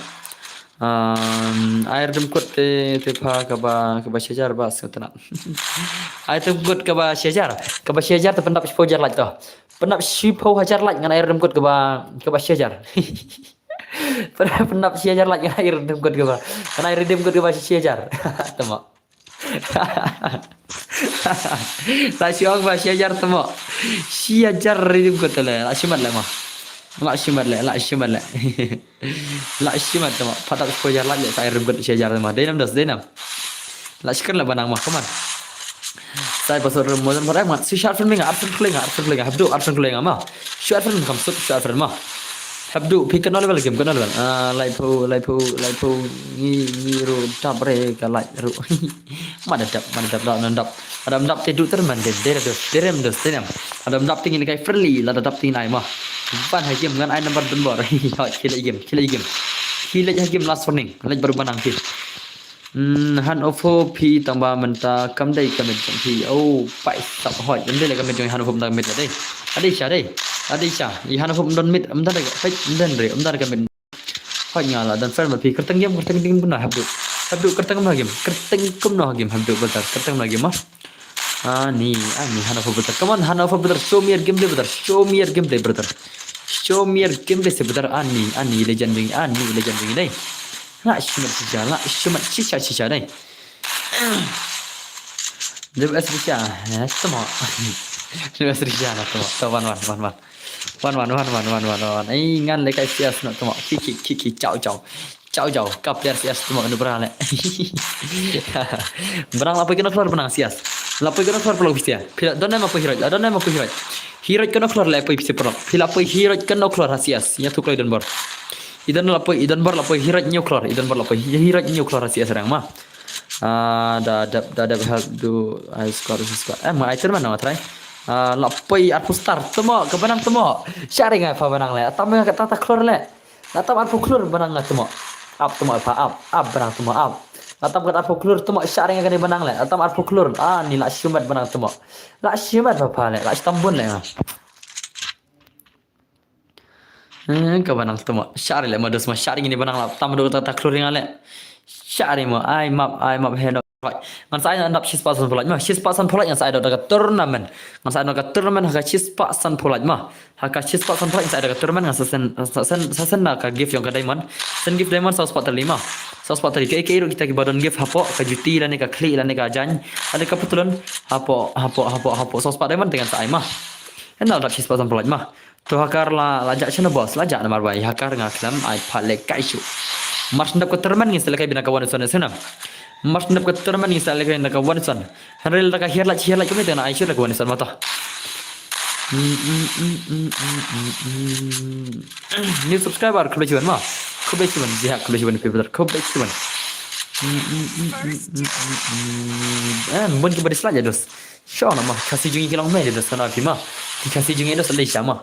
air dem kot te pha kaba syajar bas kata air dem kot kaba syajar te pendap syajar laj to pendap syipo hajar laj ngan air dem kot kaba syajar pendap syajar laj ngan air dem kot kaba kan air dem kot kaba syajar temo la syong ba syajar temo syajar dem kot le la syimat le mah la syimat tama patak syajar la ya saya rembet syajar tama denam la syikar la banang mah kaman saya pasal remadan pada mat si short film enggak arsen kelenga habdu arsen kelenga mah short film kam sut short film mah habdu pikan level game kan level laipo ni ro tabre ka lai ro madadap ada mendap tedu terman derem dos ada mendap tingin kai friendly la dadap tingin ai mah ban hai game ngan ai number denbor kila game last warning laj baru banang ki Han ofo pi tambah menta kam dai kamet pi pai sap hoi jende le kamet jong Han ofo dang met dai ade sha dai Adi cha I hana phum don mit amdan ga fake amdan re amdan ga ben phai ngala dan fan ma phi kerteng game pun habdu kerteng ma game kerteng kum no game habdu betar kerteng ma game mah ani hana phum betar come on hana phum betar show me your gameplay brother show me your gameplay brother show me your gameplay brother ani legend wing dai la shumat shisha dai WS Risha tamo WS Risha na tamo wan ai ngan le kai CS na tamo kiki chau kap player CS tamo nu berang le berang apa kena keluar benang CS lapai kena keluar pelok bisa pila don't nama apa hero kena keluar le apa bisa pelok pila apa hero kena keluar CS nya tu klai dan bor idan lapai hero nyu keluar idan bor lapai hero nyu keluar CS serang mah da help do I score ma item mana matrai lapai arpu start temo ke benang temo sharing apa benang le atam ka tata keluar le atam arpu keluar benang temo up temo up benang temo up atam ka arpu keluar temo sharing ka benang le atam arpu keluar ni la shumat benang temo la shumat apa le la stambun le ke benang temo sharing le modus ma sharing ini benang la tam do tata keluar ngale sharing mo ai map head ngan saya andap sispasan pulaj mah sispasan pulaj yang saya ada dekat turnamen ngan saya dekat turnamen haka sispasan pulaj mah haka sispasan pulaj yang saya dekat turnamen ngan sasen nak gift yang ke diamond sen gift diamond 145 145 ke kita ke badan gift hapo ke juti dan ke klik dan ke jan ada kebetulan hapo 140 diamond dengan saya mah endal andap sispasan pulaj mah tu hakar lajak chana bos lajak nomor baik hakar ngaklam ai pale kaisu Mars ndap ke turnamen ngi selesai bina kawan sana sana Mars ndap ke turnamen ngi selesai bina kawan sana Henry laka hirla kami tena Aisyah kawan sana mata new subscriber kubek cuban mah kubek cuban dia kubek cuban people kubek cuban mungkin kita beri selajah dos show nama kasih jungi kilang mai dos sana pima kasih jungi dos selesai sama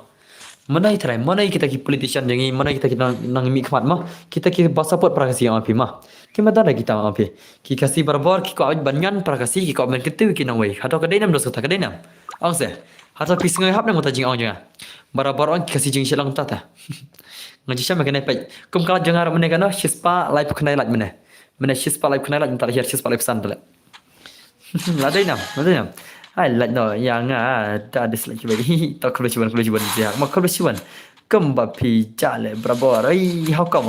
mana kita ki politician jangi mana kita nang mi khmat mah kita ki ba support prakasi ang api mah ki mata da kita ang api ki kasi barbar ki ko banyan prakasi ki ko men ketu ki nang wei hato ka denam dos ta ka denam ang se hato pi singai hap nang ta jing ang janga barbar ang kasi jing silang ta ngaji sama kena pai kum kala jangar mene kana shispa live kena lat mene shispa live kena lat ta hier shispa live san tele la denam ai lại nói yang ta dislike bagi ta kalau cuban dia mak kalau cuban kemba pi jale berapa ai how come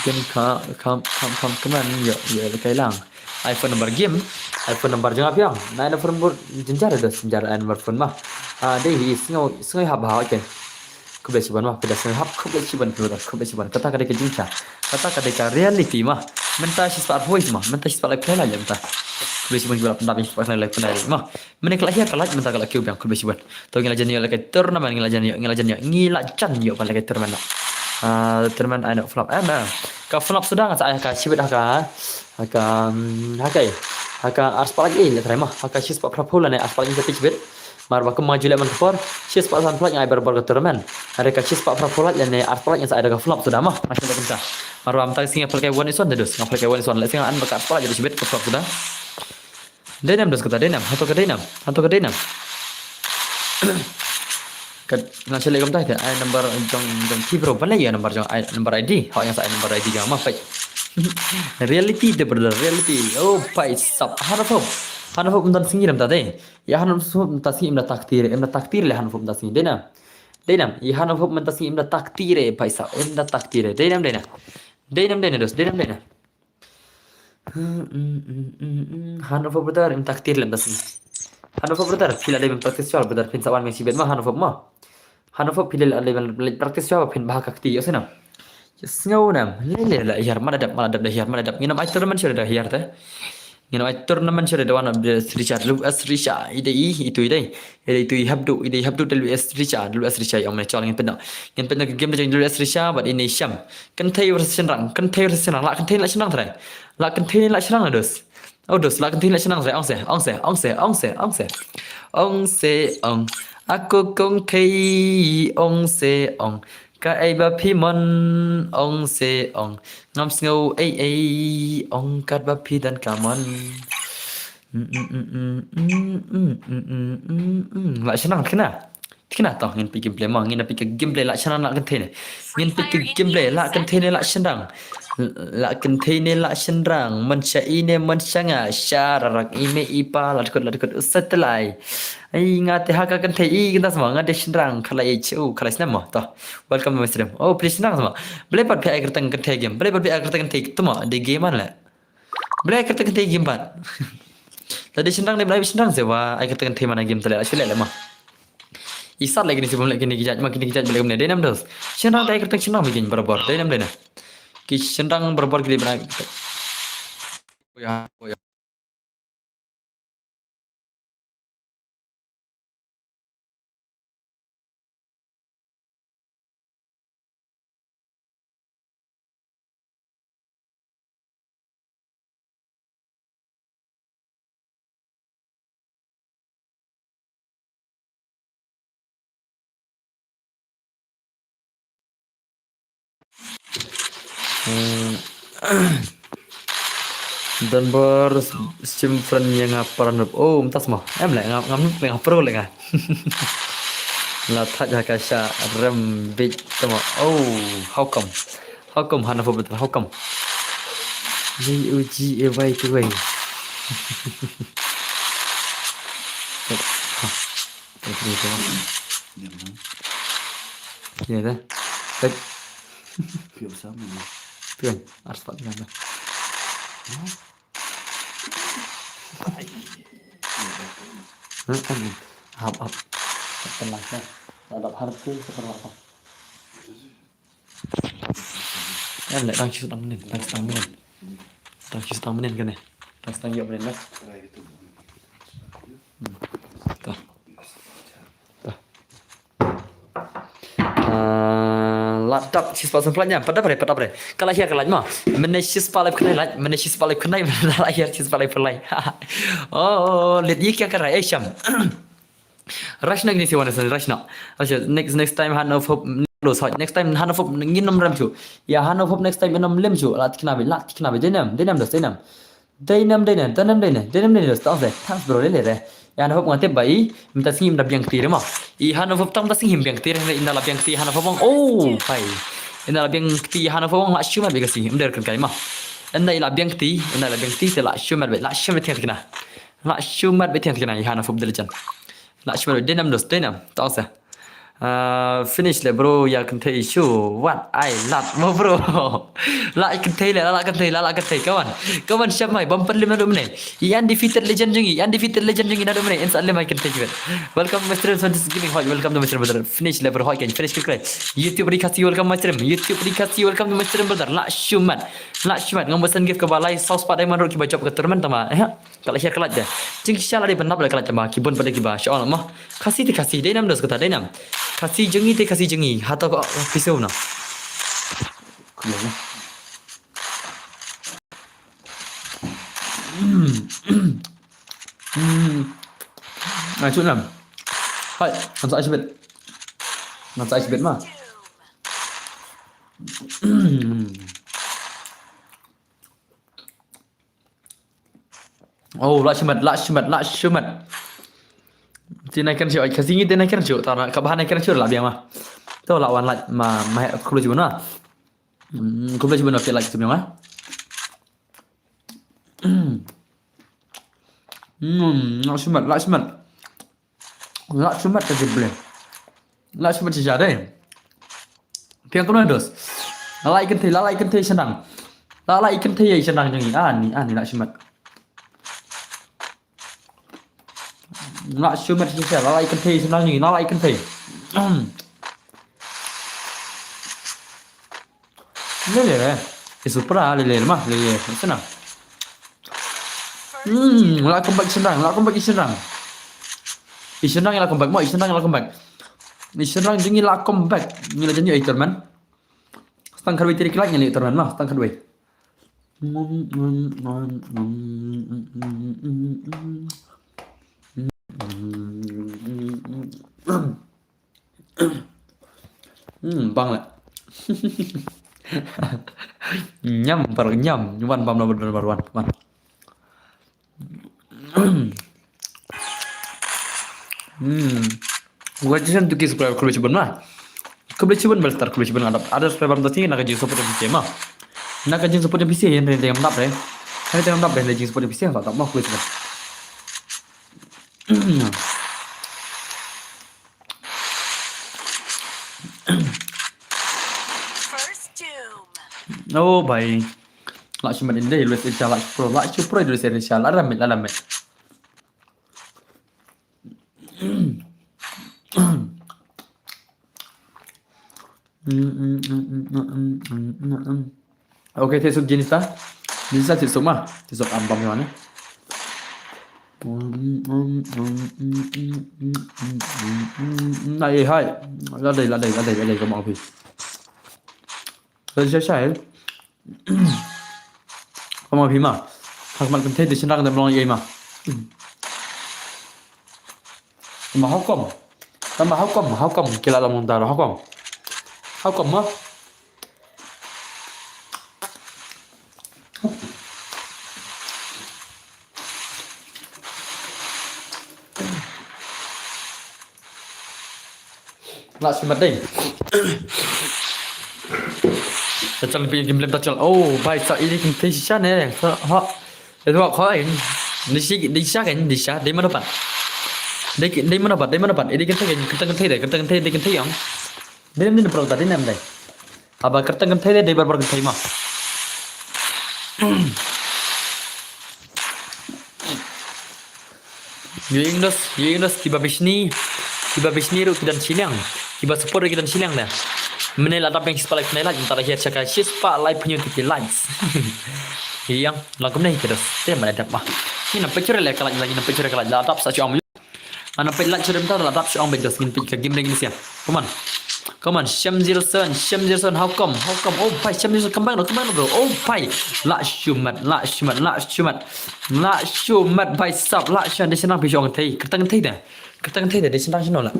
kan kam keman ya kai lang iPhone number game iPhone number jangan piang na iPhone number jenjar ada senjara number phone mah dei sngoi hab ha ke kubek cuban mah pada sngoi hab kubek cuban kata kada ke jincha kata kada ke reality mah menta sispa voice mah menta sispa live play aja menta kubek cuban gula pendapat sispa live play mah menek lahir kalah menta kalau kiu biang kubek cuban to ngila jan yo lek turnamen ngila jan yo pada lek turnamen turnamen ana flop ka flop sudah ngat saya ka sibet haka aspal lagi le terima haka sispa prapulan ne aspal lagi sibet marba ke maju leman kepor sispa san flop yang berbar ke turnamen ada ka sispa prapulan ne aspal yang saya ada ka flop sudah mah masih ada kita marba am tak singa pelkai one is one dos ngapel kai one is one le singa an baka aspal jadi sibet ke flop sudah denam dos kata denam atau ke denam ngasih legam tadi ai number jong kibro pan lagi number jong number ID hak yang saya number ID jangan maaf reality de brother reality oh pai sab hanafop mentan singi dam tadi ya hanafop mentan singi imda takdir le hanafop mentan singi denam ya hanafop mentan singi imda takdir pai sab imda takdir denam dos hanafop brother imda takdir le mentan singi hanafop brother pila le praktis soal brother pin sawan mesi bet mah hanafop pila le praktis soal pin bahak akti yo senam Sengau nam, lele lah hiar mana dap dah hiar mana dap. Nginam ai turnamen sudah dah hiar teh. Nginam ai turnamen sudah dah wana Richard Luas Richard itu habdu Luas Richard yang mencolong yang pernah ke game dah Luas Richard buat ini Syam. Kentai versi senang, lah kentai lah senang teh. Lah kentai lah senang dos. Oh dos lah kentai lah senang teh. Ong se. Aku kong kai ong se. Ka ai ba phi mon ong se ong ngam sngo ai ong kat ba phi dan ka mon Lại senang kena tau ngin pi gameplay mah ngin pi ke gameplay la senang la kenthe ne ngin pi ke gameplay la kenthe ne la senang la kenthe ne la senang mansya ini mansanga syararak ime ipa la dekut setelai ai ngate haka kenthe I kita semua ngade senang khalai chu khalai senang mah tau welcome to my stream oh please senang semua boleh pat pi agar tang kenthe game boleh pat pi agar tang kenthe tu mah de game lah boleh agar tang kenthe game pat tadi senang ni boleh senang sewa agar tang kenthe mana game tadi asal lah mah Isar lagi ni sebelum lagi ni kijat makin kijat boleh kemudian dia 6 senang tak kertas senang bikin berbuat dia 6 dia ki senang berbuat kali benar oh ya dan bersimpan yang ngaparan oh entah semua lah ngam pro lah ngah la that ya kasha rem big semua oh how come hana for betul how come di uji evai tu wei ya dah baik Pion sama ni. pion harus pak dengan hap tenangnya ada harti seperti apa kan lek rang setang menit kan ya rang setang ya menit lah Try gitu. Tuh. Laptop siswa semplannya pada bre kalau hier kelat mah menesis palai kenai lahir sis palai pelai oh lihat ye kya kar raha hai Sham Rashna ni siwana Rashna next time Hanov close hot next time Hanov nginam ram chu ya Hanov next time inam lem chu lat kinabe denam dos tau se thanks bro le ya Hanov ngate bai minta singim da biang tir ma I Hanov tam da singim biang tir ina la biang tir Hanov bang oh pai ina la biang tir Hanov bang la shuma be gasi imder kan kai ma ina la biang tir te la shuma be tiang kina la shuma be tiang kina I Hanov del jan la shuma denam dos tau se finish le bro ya kan thei shu what I love mo bro la kan thei kawan siapa bumper 5 menit undefeated legend jengi na menit insya Allah mai kan thei welcome Mr. Santos giving hot welcome to Mr. Brother finish le bro hot kan finish kira YouTube dikasih welcome Mr. welcome to Mr. Brother la shumat ngam pesan gift ke balai sauce pada manro ki bacop ke teman tama kalau share kelat je jing syala di benap le kelat tama kibon pada kiba insyaallah mah kasih denam dos kata denam kasih jengi atau kok pisau na Keluar lah. chút nằm hai làm sao biết mà oh lại chim mật thì này kan chịu cái gì thế này kan chịu tao nói các bạn này kan chịu là biếng mà tao lawan lại mà mày không được chịu nữa không được chịu nữa lại chịu biếng á lại chim mật cái gì vậy lại chim mật chỉ đây biếng có nói được lại kan thấy senang lại kan thấy senang như ini lại chim mật lại siêu mệt chia sẻ nó lại cần thi nó nhìn nó lại cần thi lele itu super lele mah lele senang lại comeback senang isenang lại comeback mau isenang jengi lại comeback như là jengi itu man stang kadwe tiri kelak nyali itu man mah stang kadwe bang lại nhâm wan bam no baruan Congratulations to kiss player Kulit Cibun mah. Kulit Cibun beltar Kulit Cibun ada subscriber tertinggi nak jing support PC mah. Nak jing support PC yang yang mantap deh. Hari yang mantap deh jing support PC tak mah Kulit Cibun. First doom. Oh baik. Lak cuma ini Luis Insyaallah lak pro Luis Insyaallah alamet. Okey, tesuk jenis dah. Jenis dah tesuk mah. Tesuk ambam yang mana? Này hai ra đây các bạn rồi sai không mà phim mà hoặc bạn cần thấy thì xin đăng tầm lo gì mà how come kila la montaro how come mà lại xin mặt đi Tachal game tachal. Oh, baik saat ini kita sisa ni. Ha. Itu kau ini. Di mana dapat? Di mana dapat? Ini kita kan thay yang. Dia perlu tadi nam dai. Aba kita kan thay dia barbar thay mah. Yunus tiba bisni ru dan silang. Tiba support dan silang dah. Menilai apa yang sepakai menilai antara hiat cakap sispa live punya titik likes. Yang lagu ni terus tidak ada apa. Ini nampak cerita lagi nampak cerita lagi. Latap saja om. Nampak like cerita bentar latap saja om betul. Ini pergi game lagi ni siap. Come on. Sham 07. How come? Oh, pai Sham 07 kembang bro. Oh, pai. La shumat. Pai sub. La sham. Dia senang pergi orang thay. Kertas dah. Dia senang senang lah.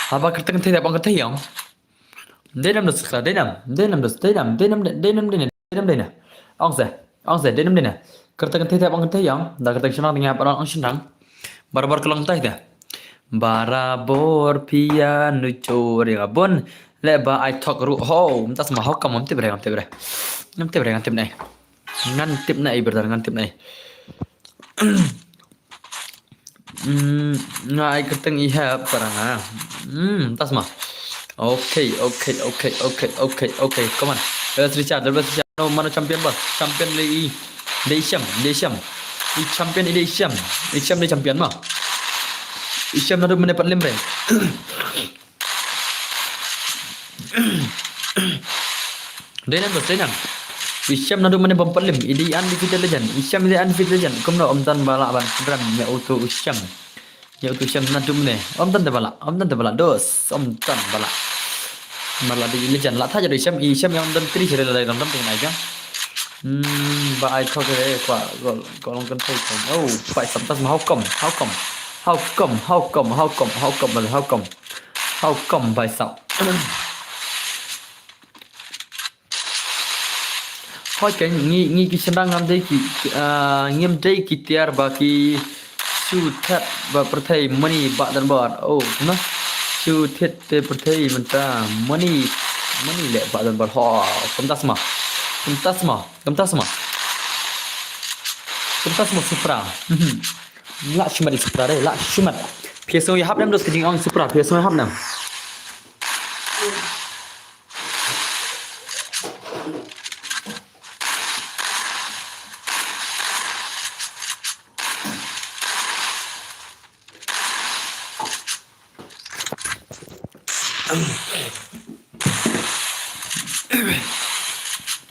Apa kertas tidak bang kertas yang? Denam dos kertas denam. Angsa denam. Kertas tidak bang kertas yang. Dah kertas senang dengan apa orang senang. Barbar kelang tay dah. Barabor piano curi abon. Leba I talk ru ho. Entah semua how come ngantip bre. Ngantip nai berdar ngantip nai. Ngai kerteng ihap parang tas mah. Okay. Come on. Let's Richard. No, mana champion bos? Champion lagi. Desham. Champion Desham dia champion mah. Isham nak mendapat lem bre. Denam. Isham nak mendapat lem. Ini undefeated legend. Isham ini undefeated legend. Kamu nak omtan balak ban. Beran ya auto Isham. Nak meneh. Omtan balak. Dos. Omtan balak. Malah di legend. Lah thaja Isham yang omtan tri sere lai ram teng nai ka. Ba ai kho ke kwa gol kan thai. Oh, pai samtas how come? How come by sao? Thôi cái nghi cái senang ngam đây ki ngam đây ki tiar baki su that ba perthai money ba dan bar. Oh, na su that te perthai menta money le ba dan bar. Ha, kamtas ma supra. Lak cuma di Supra deh, lak cuma. PSO yang hap nam dos kejing orang Supra, PSO yang hap nam.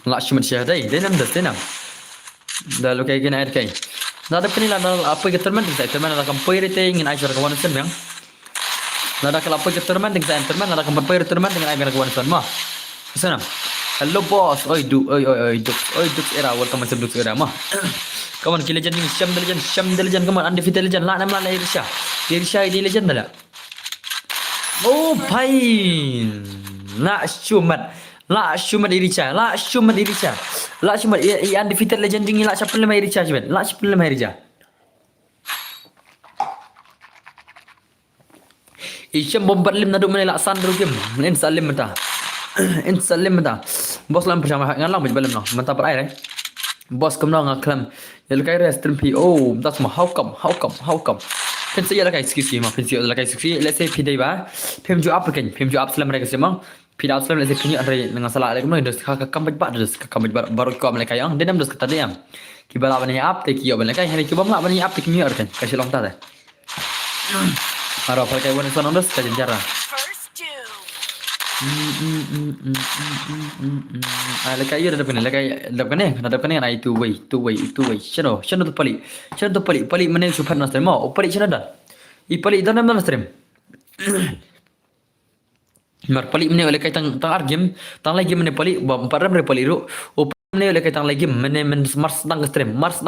Lak cuma siapa deh, denam. Dah lu kayak gini air kain. Nada penila apa ke terman ada kampai rete ingin ajar kawan sen yang. Nada kalau apa ke terman ada kampai terman dengan ajar kawan sen mah. Sana. Hello boss. Oi duk era welcome to duk era mah. Kawan kita legend ni Syam legend kawan undefeated legend lah nama lahir Irsha. Irsha ini legend dah. Oh fine. Nak cumat. La Shumat Iricha. La Shumat Iricha. La Shumat undefeated legend tinggi la siapa lemah Iricha cuman. La siapa lemah Iricha. Isham bombat lim naduk mana la san game. In salim mata. In salim mata. Bos lam bersama ngan lang balam no. Mata per air. Bos kem no ngaklam. Ya lekai rest trimpi. Oh, that's my how come. Pen saya lekai ski mah. Pen saya lekai ski. Let's say pidai ba. Pem ju up kan. Pem ju up selam mereka semang. Pidai up selam let's say punya ada dengan salah lagi mana. Dus kakak bajbat dus kakak bajbat baru kau mereka yang. Denam dus kata dia. Kibala bani up teki yo mereka. Hari kibam lah bani up teki miar kan. Kasih long tadi. Harap pakai warna sana dus kajian cara. First two. Lekai yo depan ni kan itu way. Chano tu pali mana super nas stream. Oh pali chano dah. I pali dah nama stream. Mar pali mana lekai tang game, tang lagi mana pali param re pali ru. O mana lekai tang lagi mana mars tang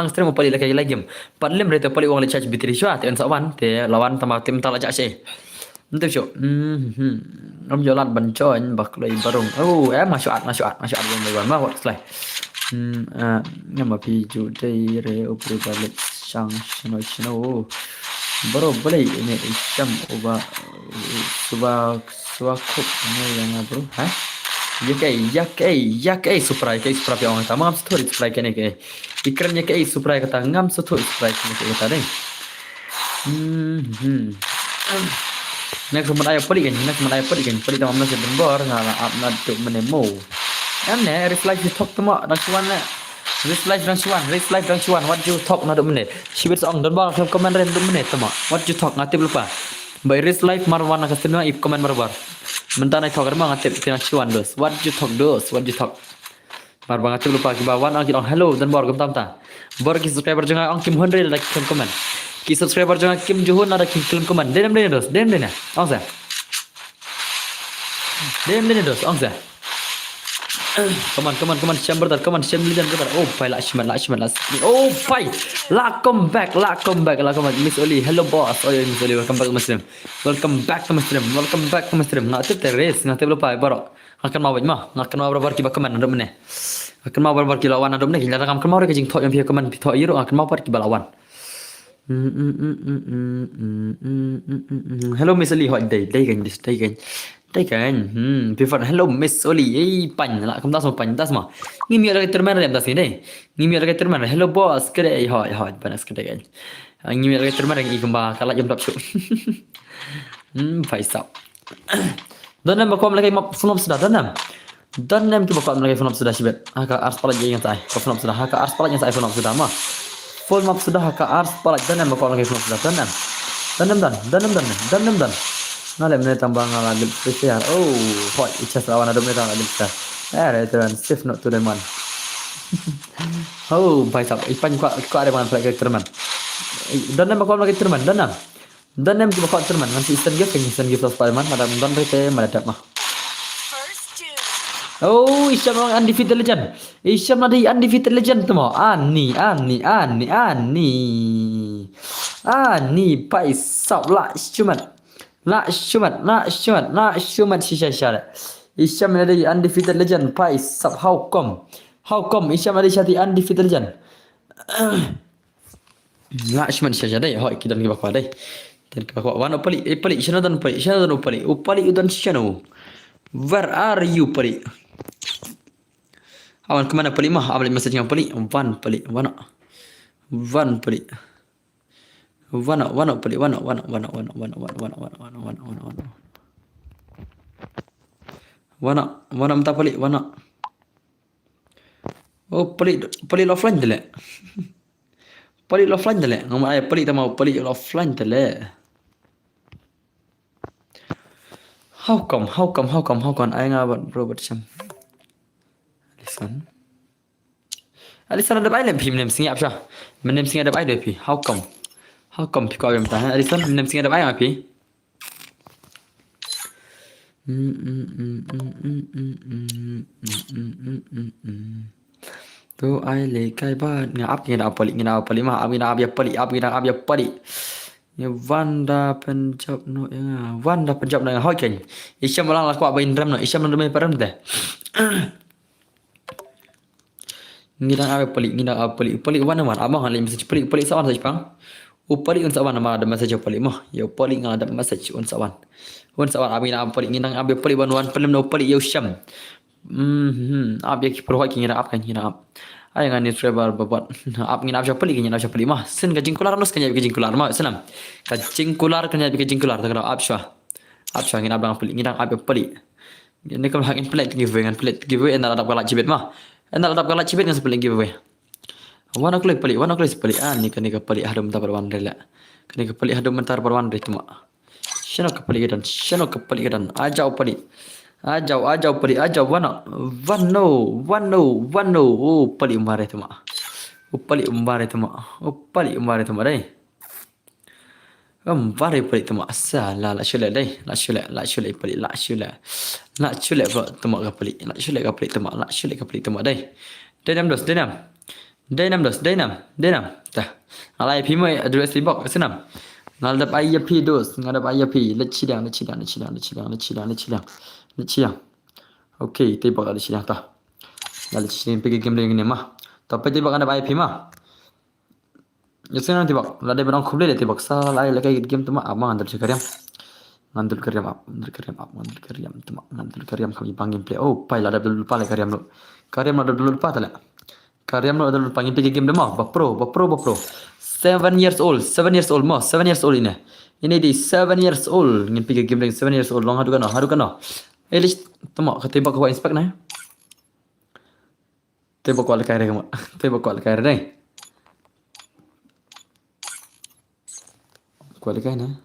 stream pali lekai lagi game. Padlem re tu pali wang le charge bitri shua te sawan te lawan sama tim tang lajak sih. Nanti show. Om jalan bancoin baklai barung. Oh, masuk ad yang baru mah what slide. Nama piju dari re opera balik sang shino. Baru boleh ini Isham uba suakuk ini yang bro. Hah? Ya suprai yang orang tamam story suprai kene ke. Ikrannya ke suprai kata ngam story suprai kene ke kata deh. Next moment ayo poli tamam nasi dembor ngala upload tu menemo. Amne reply you talk temo rangsuan na. Reply rangsuan what you talk na dum menit. Sibit song dembor kam comment ren dum menit temo. What you talk ngatip lupa. By reply marwan na kasino if comment marbar. Mentana talk remang ngatip rangsuan dos. What you talk. Marwan ngatip lupa ki bawan ang hello dembor kam tamta. Bor ki subscriber jangan ang kim hundred like comment. Ki subscriber jangan Kim Juhun ada Kim Film Kuman. Dem dos. Angsa. Dem dos. Angsa. Come on. Chamber dar. Come on. Chamber dan kebar. Oh, pai Lakshman. Oh, pai. La come back. Miss Oli. Hello boss. Oh, Miss Oli. Welcome back to Muslim. Ngatip teres. Ngatip lupa barok. Akan mau bajma. Akan mau berbar ki bakaman ada meneh. Akan mau berbar ki lawan ada meneh. Kita akan mau re kajing thok yang pia kaman thok iru akan mau par ki balawan. Hello Miss Oli hỏi đây kan prefer hello Miss Oli pan lah kamu tahu pan tas mah ngimi lagi termen rem tas ini ngimi lagi termen hello boss kedai hỏi panas kedai kan ngimi lagi termen lagi kembang kalau jam berapa phải sao dan nam bakom lagi phone sudah dan nam kita bakom lagi phone sudah sibet haka ars pala yang tai phone sudah haka ars pala yang sai phone sudah mah full map sudah haka ars palak dan bakal lagi full sudah dan ngalem ne tambah ngalagil spesial hot ichas lawan ada mereka ngalagil spesial return safe not to the man baik sab ipan kau ada mana lagi terman dan bakal lagi terman dan kita bakal terman nanti instant gift plus Spiderman ada dan rete meledak mah. Oh, Isham orang undefeated legend. Isham ada undefeated legend tu mau. Ani. Pai sab la shumat shisha. Isham ada undefeated legend. Pai sab how come Isham ada syati undefeated legend. La shumat shisha dai. Hoi kita lagi bakwa dai. Dan bakwa wan pali shana dan pali. Upali udan shano. Where are you pali? Awan kemana pali mah? Abang message dengan pali. Wan pali. Wana pali. Wana minta pali. Wana. Oh pali offline dele. Pali offline dele. Ngomong ayah pali tak mau pali offline dele. How come? Ayah ngabot Robert Sam. Alison ada baik lebih menem singgah apa? Menem singgah ada baik lebih. How come? Kau yang bertanya. Alison menem singgah ada baik apa? Tu ai lekai bat ngap ngina pali mah abina abia pali. Ya Wanda Punjab no ya Wanda Punjab no hoi kan. Isham lang lakwa bain ram no Isham no me param dah. Ngidang apa pelik, ngidang apa pelik, pelik mana mana abang halim message pelik pelik sawan saja pang. Pelik un sawan nama ada message pelik mah. Ya pelik ngada message un sawan. Un sawan abi na pelik ngidang abi pelik banuan pelim no pelik yo syam. Abi ki perhoi ki ngidang apa kan ngidang apa. Ay ngani travel babat. Ap ngidang apa pelik ngidang apa pelik mah. Sen ka jingkular nus kanya bi jingkular mah senam. Ka jingkular kanya bi jingkular tak apa syah. Apa syah ngidang abang pelik ngidang abi pelik. Ini kalau hangin pelik giveaway anda ada galak cibet mah. Anda ada galak cibet ngan pelik giveaway. Wana klik pelik pelik ni kan ka pelik hadum ta perwan rela. Kan ka pelik hadum mentar perwan re tuma. Shano ka pelik dan ajau pelik. Ajau pelik ajau wano. Oh pelik umare tuma. Pelik umare tuma dai. Vari pelik tuma salah la shule dai la shule pelik la shule bro tuma ka pelik la shule ka pelik tuma dai. Denam tah alai pi mai address di box senam ngadap IP dos ngadap IP leciliang okey tebak ada leciliang tah leciliang pergi game ni mah tapi tebak ngadap IP mah ya senang tebak la de barang kuble tebak salah ai lakai game tu mah abang andal kariam tu mah ngandal kariam kami panggil play oh pai la ada lupa lai kariam ada lupa tak Karyam lo adalah panggil pergi game demo. Bapro. 7 years old mo. 7 years old ini. Ini di 7 years old. Ngin pergi game dengan 7 years old. Long hadukan no. Elis temo ketebak ko inspect na. Tebak ko alkaire kamu. Tebak ko alkaire dai. Ko alkaire na.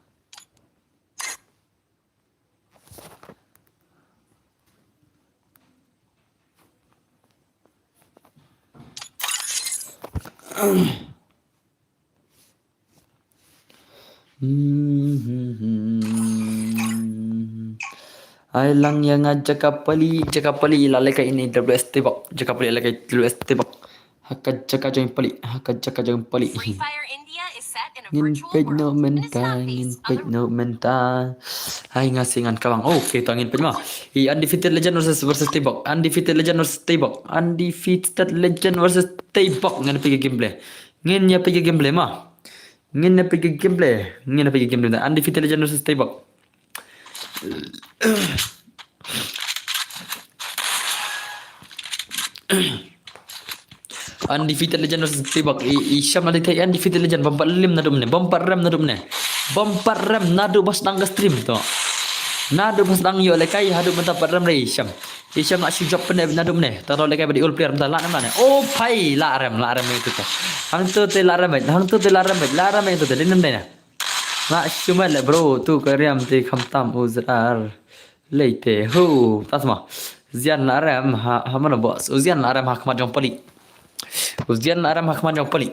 Ai lang yang cakap pali lalai kai ini WS tebak cakap pali lalai kai WS tebak hakat cakap jangan pali Free Fire India is set in a ngin virtual page no world, and it's not menta based on hai ngasingan kawang oh okay tangin page mah undefeated legend versus tebak undefeated legend versus tebak ngan pergi gameplay ngin nya pergi gameplay mah ngin nya pergi gameplay undefeated legend versus tebak undefeated legend versus tebak Isyam ada kai undefeated legend bumper ram nadu bas tangga stream tu nadu bas tang yo lekai hadu menta param re Isyam nak si job pene nadu mene taro lekai badi all player menta la mana oh pai la ram itu tu hang tu te la ram itu te dinam dena la cuma le bro tu kariam te khamtam uzrar leite hu tasma zian la ram ha mana bos uzian la ram hakmat jong pali uzian la ram hakmat jong pali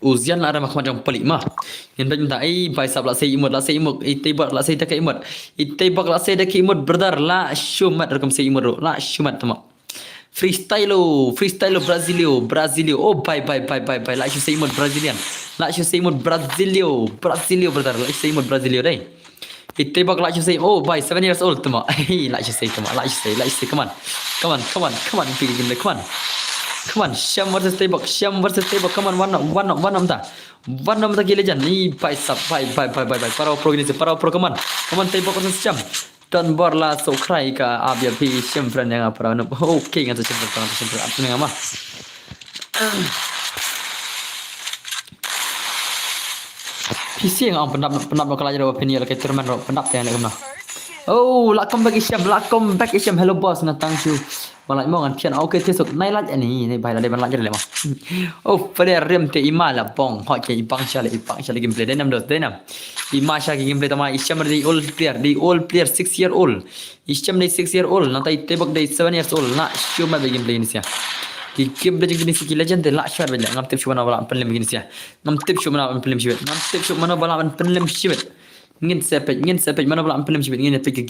uzian la ram hakmat jong pali mah yang minta bai sab la sei imut itebak la sei tak imut brother la shumat rekam sei imut la shumat tama freestyle Brazilio oh bye la sei imut Brazilian Brazilio brother la sei imut Brazilio dai itebak la sei oh bye 7 years old tama la sei come on pergi game come on Syam versus tebak come on one up ta legend ni pai para pro come on tebak versus Syam dan borla so cry ka abia pi Syam friend yang apa no okay ngata Syam apa ni ngama PC yang pendap no kala jero opinion la kai turman ro pendap yang nak kena oh welcome back Isyam hello boss na thank you balai mo ngan pian okay tesuk nai lat ani ni bai la de ban lat je le ma oh pada rem te imala bong ho ke ipang shala gameplay denam ima sha gameplay tama Isyam di all player 6 year old Isyam di 6 year old nanti tebak di 7 years old na cuma bagi gameplay ni sia di gameplay jenis ni legend la share bela ngam tip cuma bala penlem begini sia ngam tip cuma bala penlem shibet ngin sepet mana bala penlem shibet ngin pergi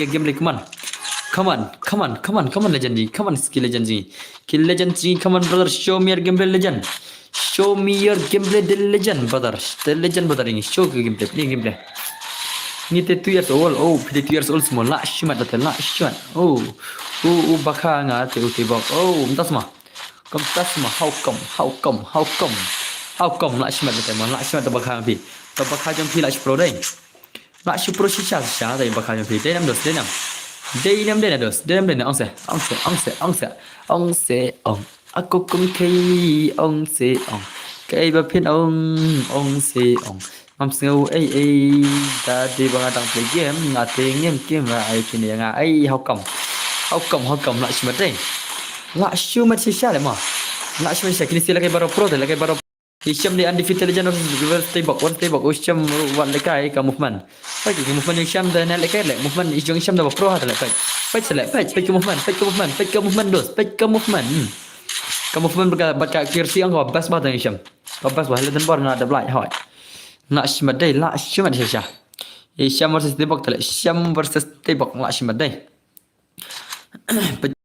gameplay come on legend ji come on skill legend ji come on brother show me your gameplay legend the legend brother ini show ke gameplay Ni 2 years old. Oh, 2 years old semua. La shumat betul. La shumat. Oh. Bakal ngah tebak. Oh, entah semua. Kom tas semua. How come la shumat betul. La shumat bakal pi. Bakal jom pi la pro dai. La shu pro shisha dai bakal jom pi. Denam dos. Denam ong se. Aku kum kei ong se ong. Kei ba pin ong se ong. Mam sngau ai ta di bang atang play game ngate game ai kini nga ai how come la shumat dai. La shumat shisha le ma. La shumat shisha kini sila kai baro pro dai kai baro Hisham di undefeated legend of stay back Hisham wan lekai ka movement. Pai ke movement Hisham dan lekai le movement Hisham Hisham da pro hat le pai. Pai ke movement dos. Ka movement baca kirsi ang ko bas ba dan Hisham. Ko bas ba le dan bor na da blai hoi. La shumat dai la shumat shisha. Hisham versus stay back le Hisham versus stay back la shumat dai.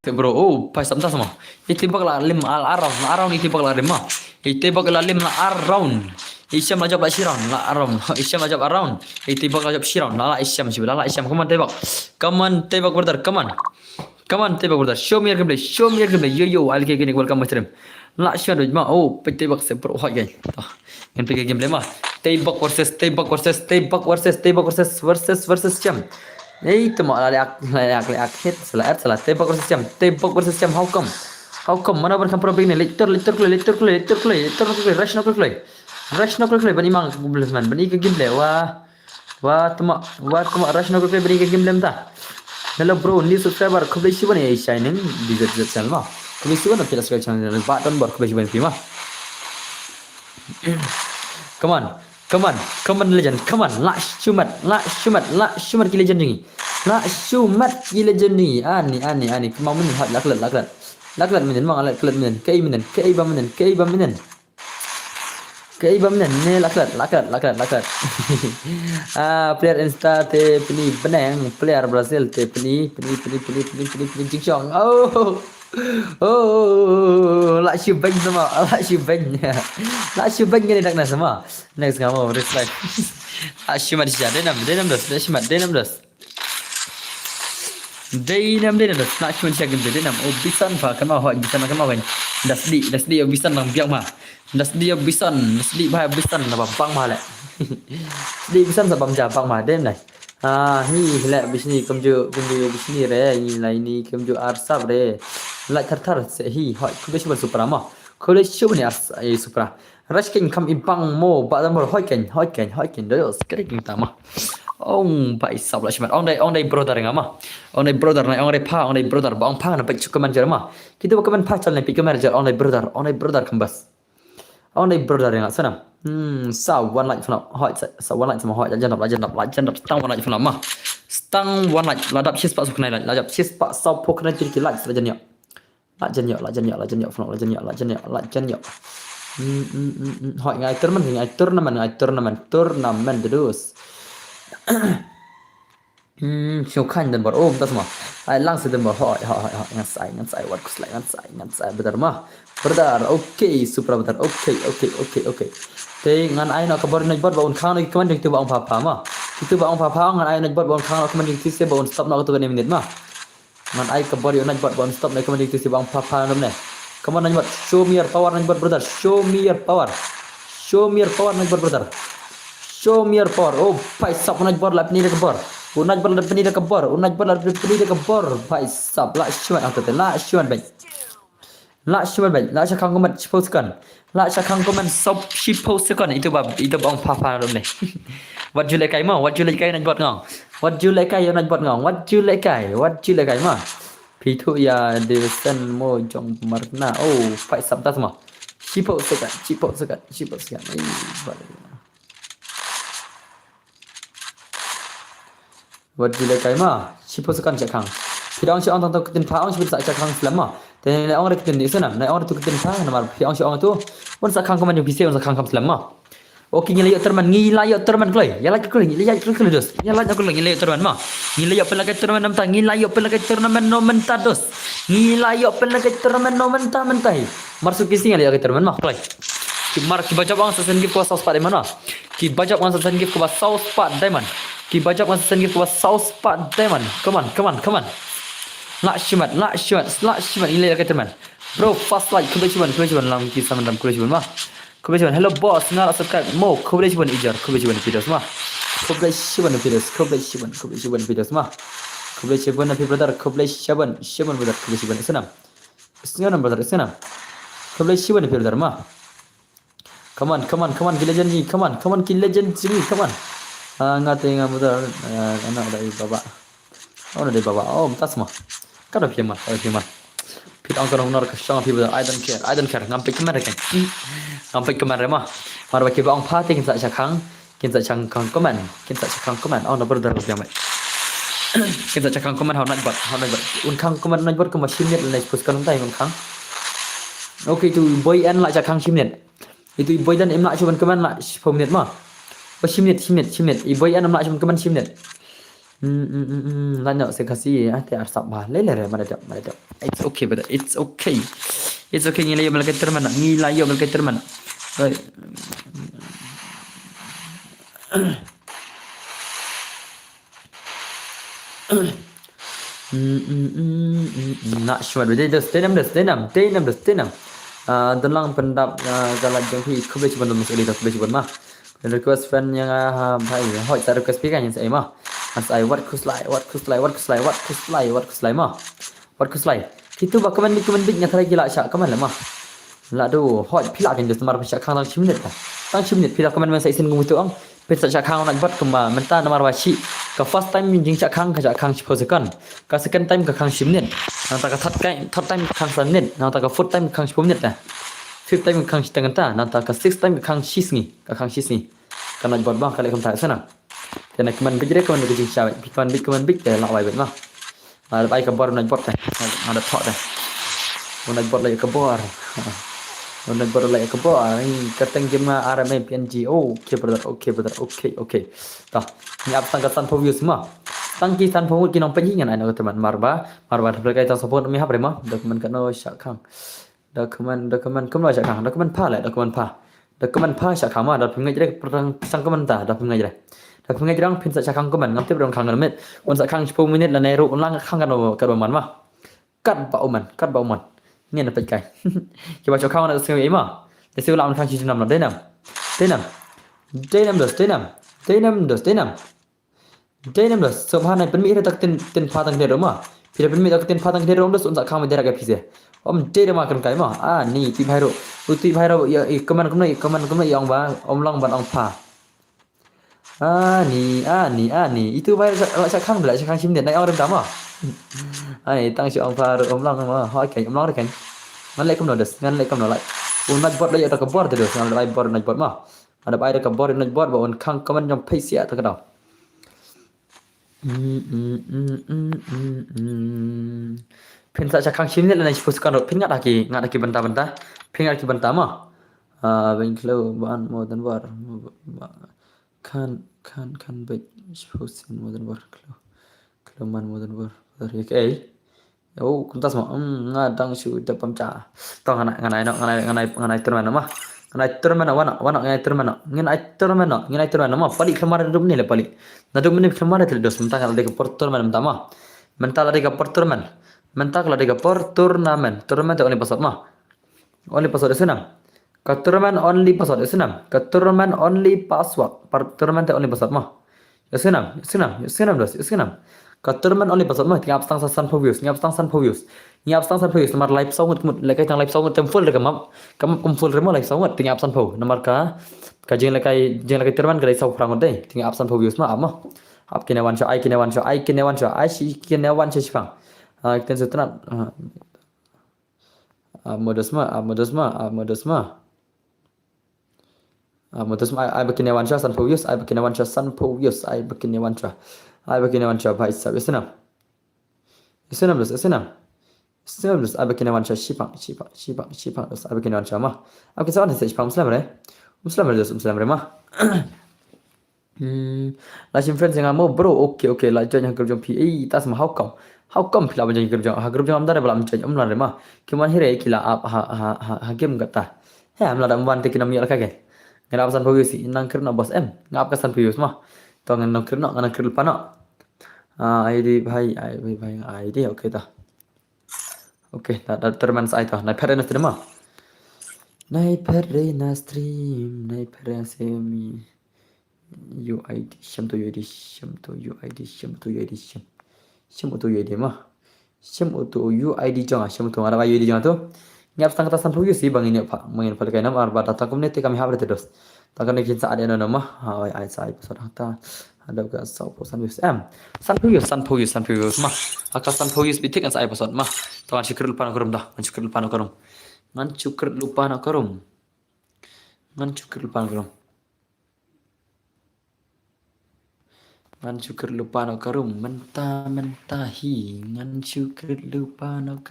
Bro, pai samta sama. Itibak la lim al around itibak la rimah. Itibak la lim la around. Hisham ajab la shiran la around. Hisham ajab around. Itibak ajab shiran la Hisham shibla la Hisham. Come on tebak brother, come on tebak brother. Show me your gameplay. Yo I'll get gini welcome stream. La shiran ma. Tebak se pro hot guys. Kan pergi gameplay mah. Tebak versus Hisham. Itu mak layak hit salah tebak versus jam how come mana berkan pro begini liter rush no play bani mang bullsman bani ke game wah tuma rush no play bani ke game ta hello bro new subscriber khubai si bani shining digit channel ma khubai si bani subscribe channel button bar khubai si bani ma come on legend come on la shumat ki legend ni la shumat ki legend ni ani mau men hat laklat men mang laklat men kai ba men ne laklat player insta te pini benang player brazil te pini jingchong la shubeng sama la shubeng ni nak sama next kamu reply shumat dia denam dos nak shumat dia game denam bisan fa kan mau kan dasdi bisan nang biang ma dasdi bahaya bisan na bang ma le di bisan sa bang ja bang ma den lai hi le bisni kamju bisni re ni lai ni kamju arsab re lại thar sẽ hi hỏi không biết chuyện supra mà không biết chuyện này ai supra rush king come ibang mo bạn đang hỏi cảnh đó cái gì ta mà ông vậy sao lại chuyện ông đây brother ngắm mà ông đây brother này ông đây brother ông pa nó bị chụp comment mà kita comment pa channel này pick comment ông đây brother kembas ông đây brother ngắm sao nào sao one like phần hỏi sao one like sama hỏi jangan đọc tăng one like phần mà tăng one like là đập chiếc spot này là đập chiếc spot sau poke này chỉ like là jangan lại chân nhọ hỏi ngày tournament terus siêu khanh dan bor ta semua ai langsung dan bor hỏi ngasai what kuslai ngasai brother okay super brother okay te ngan ai no kabar nej bot baun khang no kaman ding tu baung papa ma itu baung papa ngan ai nej bot baun khang no kaman ding tise baun stop no tu 2 minit ma man ai kabor yo najbot bon stop nai kamandi tu bang papa nom ne come on najbot show me your power najbot brother show me your power najbot brother show me your power pai sap najbot la pni de kabor najbot la pni de kabor pai sap la shumat ang tete la shumat baik la shakang comment post kan la shakang comment sop shi post kan itu bang papa nom ne what you like kai najbot ngong what you like kai najbot ngong what you like kai ma pitu ya Davidson mo jong marna pai sap ta semua cipo sekat what you like kai ma cipo sekat cakang pidang si ong tang ketin pa ong si bisa cakang selama dan lai ong rek ketin di sana lai ong tu ketin pa nama pidang si ong tu on sakang kaman yang bisa on sakang kam selama Oke ngilayok terman klay. Ya lagi klay dos. Ya lagi klay ngilayok terman mah. Ngilayok pelagay terman namta. Ngilayok pelagay terman no menta dos. Ngilayok pelagay terman no menta mentai. Masuk kisi ngilayok terman mah klay. Ki baca bang sasen gift ko sauce pat diamond mah. Ki baca bang sasen gift ko sauce pat diamond. Ki bajak masih sendiri ke South Park Diamond. Come on. Lakshman. Ini lagi teman. Bro, fast like kubejiban lam ki sama dalam kubejiban mah. Kubejiban. Hello boss, nggak subscribe. Mo kubejiban ijar, kubejiban videos mah. Kubejiban videos mah. Kubejiban brother, kubejiban brother, kubejiban senam. Senam brother, senam. Kubejiban brother mah. Come on, kill legend ni, come on, kill legend sini, come on. Ngatain nggak brother, anak dari baba. Oh dari baba, oh tas mah. Kada piman. Pit ang kanong nor ka siyang people I don't care ngampai kemana kan ngampai kemana mah marwa ki bang pati kin sa chakang komen oh no brother biang mai kin sa chakang komen how not but un khang komen not but ko machine net lai pus kan tai un khang okay tu boy an lại chakang chim net itu boy dan em lại chuban komen lại phom net mah ba chim net i boy an lại chuban komen chim net lanjut saya kasih hati arsap bah lele mana jap it's okay brother it's okay ngilai yo melaka termana right nak sure dia denam dalam pendap jalan jenghi kubej bandung masuk di kubej mah request fan yang bhai hoi tak request pikan yang saya mah as I what kuslai mah itu bakaman big nya tharai gila syak kaman lemah la do hoi pila kan just mar syak khang tang chimnet pila kaman men sai sin gum tu ang pet syak khang nak bat kema menta namar wachi ka first time jing syak khang second ka second time ka khang chimnet nang ta ka third time khang sannet nang ta ka fourth time khang chimnet na fifth time khang tangan ta nang ta ka sixth time khang shisngi kana bot bah kali kam ta sana dan kaman big jing syak kaman big la wai bet mah ada baik kabar nak bot dah ada thok dah nak bot lagi kabar ini kateng game RMA PNG okay brother tah ni apa tangga tan views mah tangki tan phobut kinong penjingan ana teman marba berkait tang support mi habre mah dokumen kano syak khang dokumen kemlo syak khang dokumen pa syak khang mah dak pengai jere perang sang komentar dak pengai jere dak pengai jere pin syak khang komen ngam tip rong khang met on syak khang 10 minit la nei ru lang khang kan man mah kat ba oman ni na pai kai kiba cho khang na sing ai mah de siu lam khang chi nam na denam dos so bhan nai pen mi tak tin pha tang de ro mah phi pen mi tak tin pha tang de ro dos on syak khang me de ra ga phi se om de ma kan kai mah ni ti bhai ro ya comment yang ba om long ban ong pha ni itu bhai syak khang chim net nai orang dam mah ai tang si ong pha ro om long ma hoi kai om long de kan ngan lai kam no des ngan lai kam no lai un nat bot lai ta ka bor de dos ngan lai bor nat bot ma ada bai ka bor nat bot ba on khang comment jom phai sia ta ka daw pin sa khang chim net lai pus kan pin ngat aki banta pin ngat ki banta ma ben klo ban modern war kan bet pus modern war klo man modern war dari kai kuntas mah ngadang su dapam cha tong nganai termana mah nganai termana mah pali kemarin dum ni le pali nadu meni kemarin tel dos mentang ada ke porturman mah mental ada ke porturman mentak la de por turnamen only pasot mah only pasot senam ka turnamen only pasot senam ka turnamen only password par turnamen only pasot mah senam dos ka turnamen only pasot mah tiap stang san for views nomor live song mut lekai tang live song tem full de kam full remo live song tiap san po nomor ka jeng lekai turnamen ka sau frang dei tiap san for views mah amma ap kinewan sho ai si kinewan sho pang kita setelah modus mah ai begini wansha san views ai begini wansha bhai sab senam dos ai begini wansha shipang dos ai begini wansha mah ab kita wan shipang muslim re mah lajim friends yang mau bro okay lajim yang kerja pi tas mah how come pila banjang grup jam amdar bala amcaj amlan re ma kiman hire kila ap ha game gata he amla dam wan tekinam yal kage ngap san views nang kerna bos em ngap ka san views mah to ngan no kirno ngan kirul pano. ID भाई ID oke dah. Oke, terman saya tuh. Naik perena stream mah. Naik perena stream, naik perena semi. UID, syam tu UID, syam tu UID, syam tu UID, syam tu UID mah. Syam tu UID jangan, syam tu ada UID jangan tu. Ngap setengah tasan puyu sih bang ini pak. Mungkin pada kainam arba data community kami habar terus. Takkan ikin saat ada nama. Ai saya pasal data. Ada ke sau posan wis san puyus mah akasan puyus bitik kan saya pasal mah tangan syukur lupa nak dah ngan syukur lupa nak mentahi ngan syukur lupa nak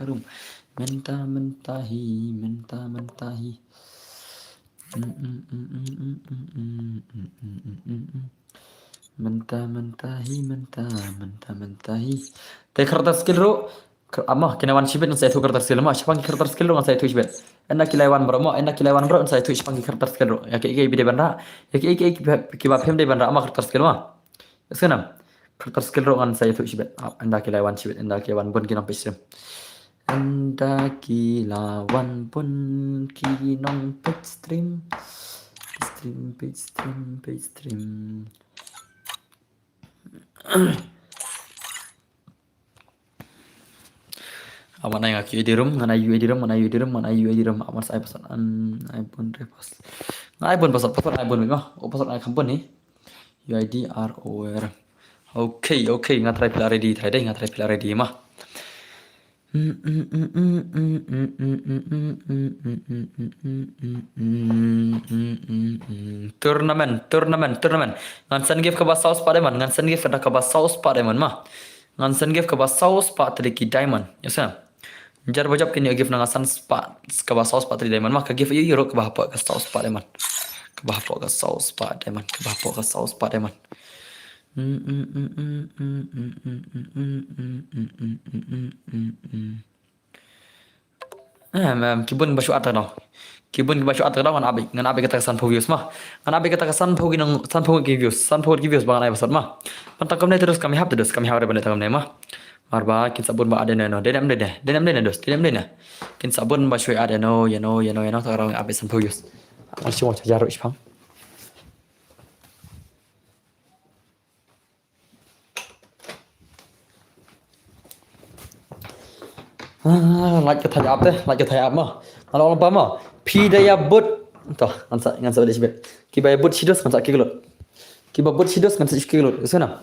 mentahi mentahi teh kertas skill ro amah kinawan sibet saya tu kertas skill mah siapa kertas skill ro saya tu sibet enak kilaiwan bro saya tu siapa kertas skill ro ya ke bide bandra ya ke kiba pem de bandra amah kertas skill mah sekarang kertas skill ro kan saya tu sibet enak kilaiwan sibet enak kilaiwan pun kinam pesem anda kilauan pun kinong page stream aman yang aku di room mana aman saya pesan iPhone repas iPhone pasal mah pasal iPhone ni UID ROR oke ngatrai pila ready mah turnamen ngan sen give ke saus pademan ngan sen give ada ke saus pademan mah ngan sen give ke saus pa triki diamond ya san jar bajab kini give nang san spa ke saus pa triki diamond mah ke give euro ke bahapa ke saus pademan kibun basyu atar no ngan abi kata san views mah ngan abi kata san views bang ai pasat mah pantang kami terus kami hab balik kami mah marba kin sabun ba ada no denam dos kin sabun basyu ada no you know tarang abi san views masih mau jaru isbang like thaya mah kalau apa mah pidaya but toh ngan sa disebut kibaya but sidos ngan sa kiglo but sidos ngan sa kiglo sana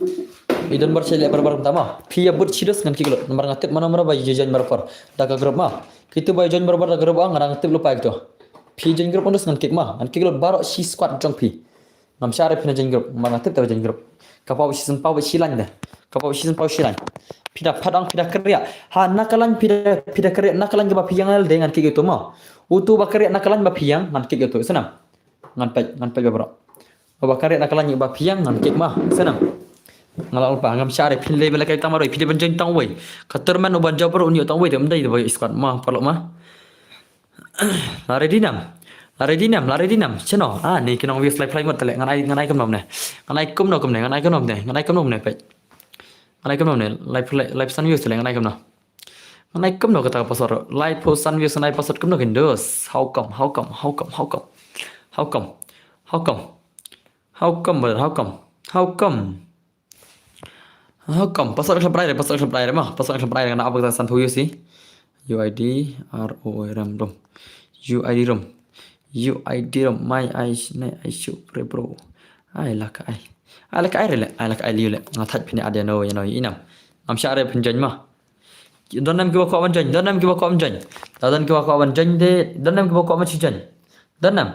idon bersele barbar pertama pia but sidos ngan kiglo nomor ngatip mana bayi jajan barbar daga grup mah kitu bayi jajan barbar daga grup ngan ngatip lupa itu pi jajan grup ondus ngan kik mah ngan kiglo baro si squad jong pi ngam syare pina jajan grup ngan ngatip ta jajan grup kapau season pau silan pida padang pida kerja nakalan pida kerja nakalan ke bapiang dengan kik itu mah utu bakarya nakalan bapiang ngan kik itu senam ngan pe beberapa bakarya nakalan bapiang ngan kik mah senam ngalal pa ngam syare pin level kay tamaro pida banjeng tang wei katerman uban jabro unyo tang wei dem dai boy squad mah palok mah lare dinam cheno ni kinong wis live play mot telek ngan ai kum nom ne pe anai kam ne live san views teleng anai kam no kata pasar live post san views anai pasar kam no kindos how come pasar klub raya mah pasar klub raya ngana apa kata san views sih UID ROM UID rom my eyes ne I shoot bro ai lak ai liule ngatat pini ada no inam am syare penjan mah donam kiba ko banjan dadan kiba ko banjan de donam kiba ko cijan donam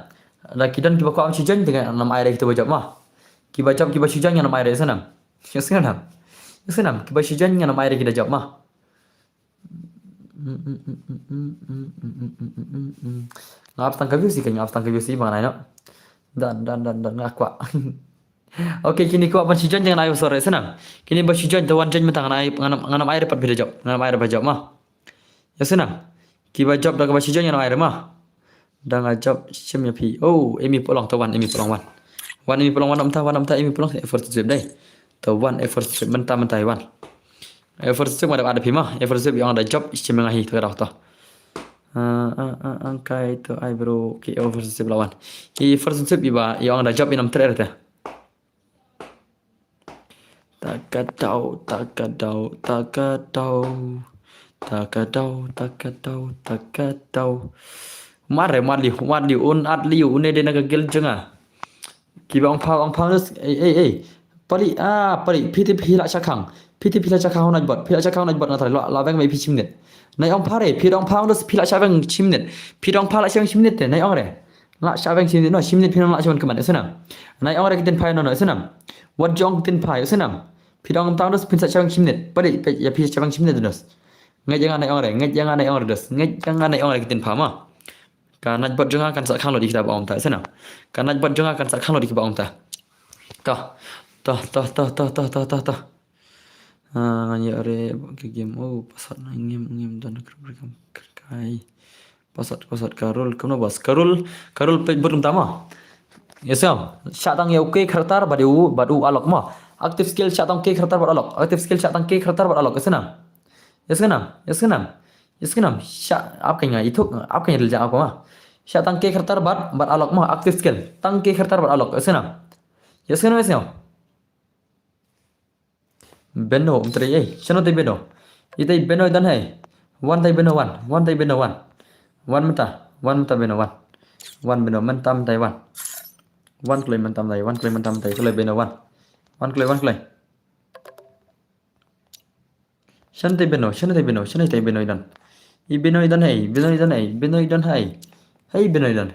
la kidan kiba ko cijan dengan nam air kita bajab mah kiba cijan yang nam air sanam senam kiba cijan yang nam air kita jawab mah ngap tangkap sih bang no dan ngakwa Oke, kini ku apa sijan jangan ayo sore senang. Kini ba sijan tawan jan mentang nganam air dapat beda jawab. Nganam air bajak mah. Ya senang. Ki ba jawab dak ba sijan nganam air mah. Dah ngajab sim ya pi. Oh, emi pulang tawan wan. Wan ini pulang wan amta ini pulang effort zip deh. Tuh wan effort zip mentah wan. Effort zip ada pima. Effort zip yang ada job istimewa hi tuh dah. Angka itu ay bro ki effort zip lawan. Effort zip iba yang ada job inam ter teh. Takadau. Mare marliu un adliu une de naga gel jenga. Kiba ang pang nus pali piti pila chakang naj bot ngatai la bang mai pi chimnet nai ang pare pi dong pang nus pila chabang chimnet pi dong pala chang chimnet te nai ang re la chabang chimnet no chimnet pi la chaban kaman senam nai ang re kiten pai no senam wat jong tin pai senam pi dong pang nus pin sa chabang chimnet pali ya pi chabang chimnet nus ngai jangan nai ang re ngai jangan nai ang re kiten pa ma kan naj bot jenga kan sa khang lo di kita ba om ta senam kan naj bot jenga kan sa khang lo di kita ba om ta Toh. Nganya are ke game pasat na ngem dan berkam kai. Pasat Karul kemna bas. Karul page berkem tama. Yesam. Syatang ya oke khartar badu alok ma. Active skill syatang ke khartar bad alok. Active skill syatang ke khartar bad alok kesenam. Yeskenam. Apa kaya itu apa kaya dilja apa ma. Syatang ke khartar bad alok ma active skill. Tang ke khartar bad alok kesenam. Yeskenam. Beno umtri chano tai beno itai beno dan hai one tai beno one mata beno one beno mentam tai one klei mentam tai klei beno one klei chan tai beno dan I beno dan hai hey beno dan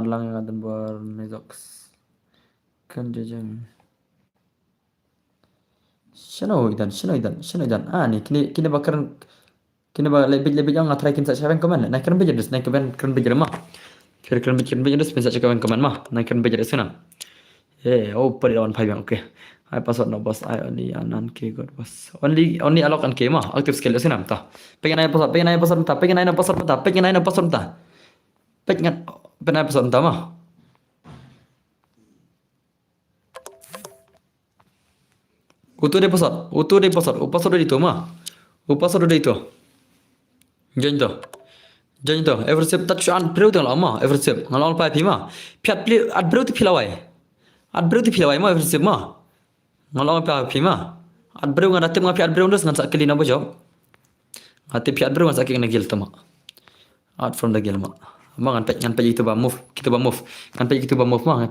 lang ngadan bor nezox kan jajang Shano idan ni kini bakaran kini ba lebih yang ngatrai kin sa chaven komen na kan bejer des na kan bejer ma kira kan bejer des pensa chaven komen ma na kan bejer sena pari lawan pai bang oke ai password no bos ai only anan ke god bos only alok an ke ma active skill sena ta pengen ai password ta pengen ai password ta ma Utu de password itu ma. Password itu. Jangan to. Eversep touch an breu tang ma. Eversep ngalol pa pi ma. Piat ple at breu ti pilawai. Ma eversep ma. Ngalol pa pi ma. At breu ngana tem ngapi at breu ndos ngan sakeli na bojo. Ati piat breu ngan sakeli na gil tama. Out from the gil ma. Ma ngan pe itu ba move. Kita ba move. Ngan pe itu ba move ma.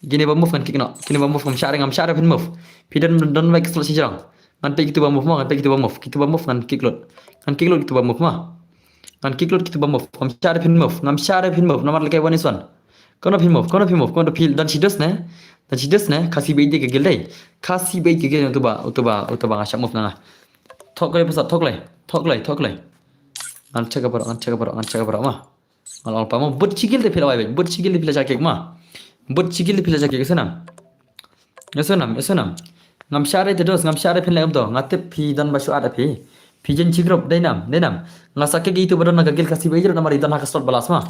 Gini ba move kan kini ba move ngam syare pin move pidan don baik slot sijang ngan pe gitu ba move ngan pe gitu ba move ngan kiklot gitu ba move ngan kiklot gitu ba move ngam syare pin move nomor lekai one is one kono pin move kono pil dan sidos ne kasi be ke gildai tu ba ngasyak move nanga thok lay ngan caka baro ma ngal pa ma but chigil de pila jakek ma But chigil pila jake kesenam. Yasenam. Ngam syare pin lem do. Ngate pi dan basu ada pi. Pijen chigrop denam. Ngasake gitu badon nagagil kasih bejer namar idan hak slot balas ma.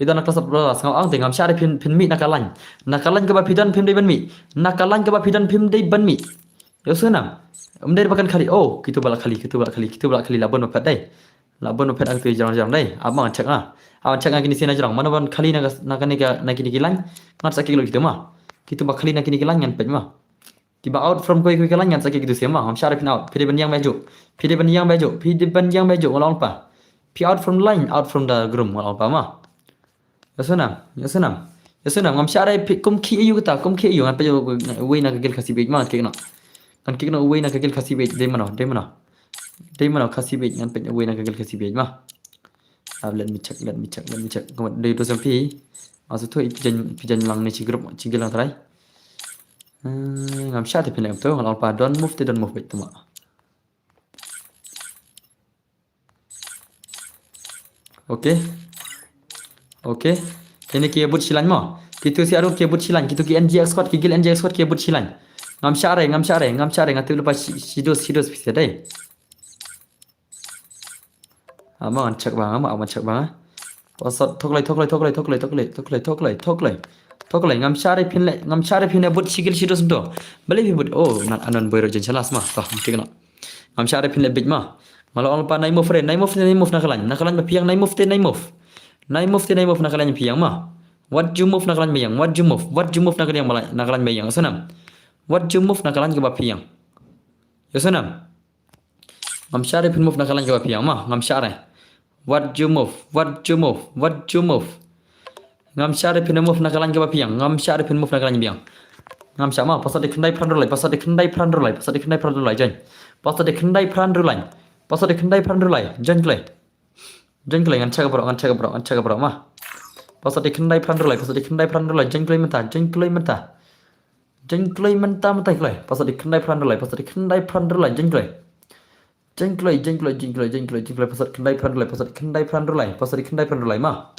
Idan hak slot balas ngam syare pin mi nakalan. Nakalan ke ba pidan pin dei ban mi. Yasenam. Umdai bakan kali gitu bala kali labon opet dai. Labon opet ak tu jarang dai. Abang cek awan cak kini sina jarang mana ban kali na kini kilan ngat sakit lo gitu mah gitu bak kali na kini kilan ngan pej mah tiba out from koi kilan ngan sakit gitu sema ham syarif out pide ban yang baju ngolong pa pi out from line out from the groom ngolong pa mah yasunam ngam syarif kum ki yu ngan pej we na kagil kasih bej mah kena kan kena we na kagil kasih bej de mana kasih bej ngan pej we na kagil kasih bej mah let me check kemudian dari itu sampai maksud tu pijan lang ni cigil lang terai ngam syat pin lem tu kalau pa don't move baik tu mak okay ini kia but silan mo kitu si aru kia but silan kitu ki NGX squad kia but silan ngam syare ngatu lepas sidos bisa dai Aman cek bang. Pasat thok lay. Toklay ngam share pin but sigil sidos do. Beli but oh nan anon boyro jen salas mah. Tah mungkin kena. Ngam share pin lebih mah. Malah on pa naimove nakalan ba piang naimove te naimove. Naimove te naimove nakalan piang mah. What you move nakalan bayang. What you move nakalan malah nakalan bayang. Sanam. What you move nakalan ke ba piang. Yo sanam. Ngam share pin move nakalan ke ba piang mah. Ngam share. What you move. Ngam share pin move nakalan ke ba piang. Ngam share pin move nakalan biang. Ngam sama pasal de kendai peran rolai. Pasal de kendai peran rolai jen. Pasal de kendai peran rolai. Jen klay ngan caka bro mah. Pasal de kendai peran rolai. Jen klay mentah. Pasal de kendai peran rolai. Jen klay. Pasal kendai peran rolai mah.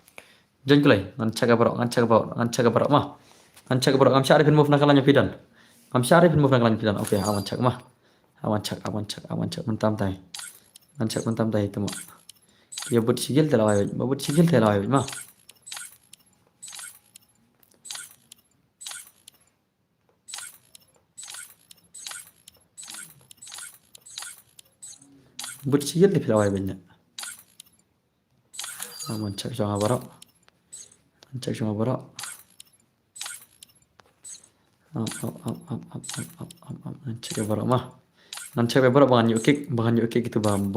Jen klay ngan caka bro mah. Ngan caka bro ngam share pin move nakalannya pidan. Oke, awan cak mah. Awan cak mentam tai. Ngan cak mentam tai itu mah. Ya but sigil telawai mah. But sigil di telawai banyak. Awan cak jangan barok. Cek barok mah. Cek barok bangan yuk kick itu bom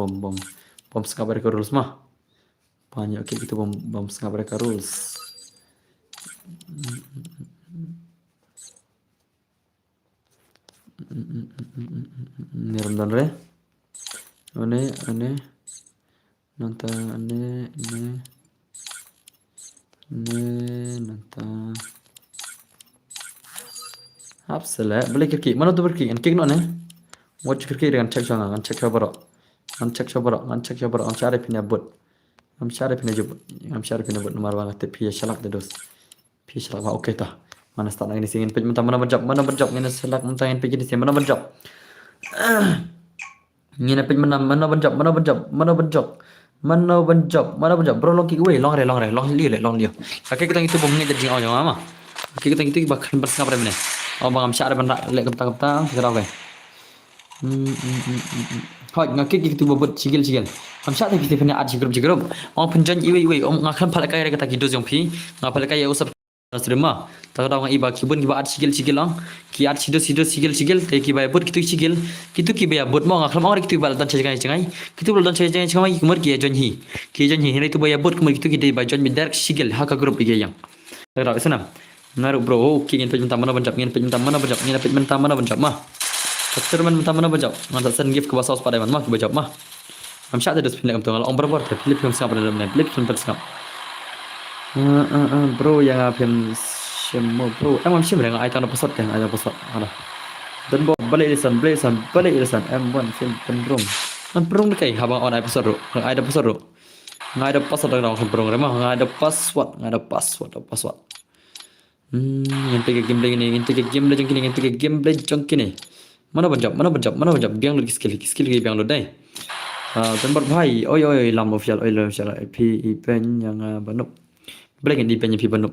setengah mereka rules mah. Bangan yuk kick itu bom setengah mereka rules. Ini rendan re. Ane. Nanta ane. Nanta. Absolut. Boleh kiki. Mana tu berkiki? Kiki no ne? Watch kiki dengan cek jangan. Cek coba. Ngam share pin abut. Ngam share pin abut nomor banget tapi shalak terus. Shalak mah oke tah. Mana start ini singin page mentah mana berjob ini selak mentah page ini mana berjob. Ngina page mana berjob. Bro long kick away long liu. Kakek kita itu bomnya jadi awal mama. Kakek kita itu bakal bersama pada mana. Oh bang share pun lek kepta segera oke. Hoi ngakik gitu buat sigil. Am share kita punya ad sigil. Oh penjan iwe. Om ngakan palakai kata gitu jong pi. Ngapalakai ya usap nasrima. Tak tahu ngai iba kibun ad sigil lang. Ki ad sido sigil. Te ki ba buat gitu sigil. Kitu ki ba buat mau ngakal mau gitu bal dan cengai. Kitu bal dan cengai kumur ki jon hi. Itu ba buat kumur gitu ki ba jon direct sigil haka grup iki yang. Tak tahu sana. Ngaruh bro, kingin page mentah mana berjab mah. Faktor mentah mana berjab. Ngantar send gift ke bawah saus pada mah ke berjab mah. Am syak ada spin lek kalau om berbuat tapi film singap pada dalam film singap. Bro yang film semua bro. Emang sih mereka ai tahu password kan ada password. Ada. Dan bawa balik ilisan. M1 film penrung. Penrung kai habang on ai password. Ada password. Ada password dalam penrung remah. Ada password. Yang tiga gameplay jong kini. Mana berjab. Biang lu skill ke biang lu dai. Dan berbahai. Oi lam official. P pen yang banup. Beli ni pen yang pi banup.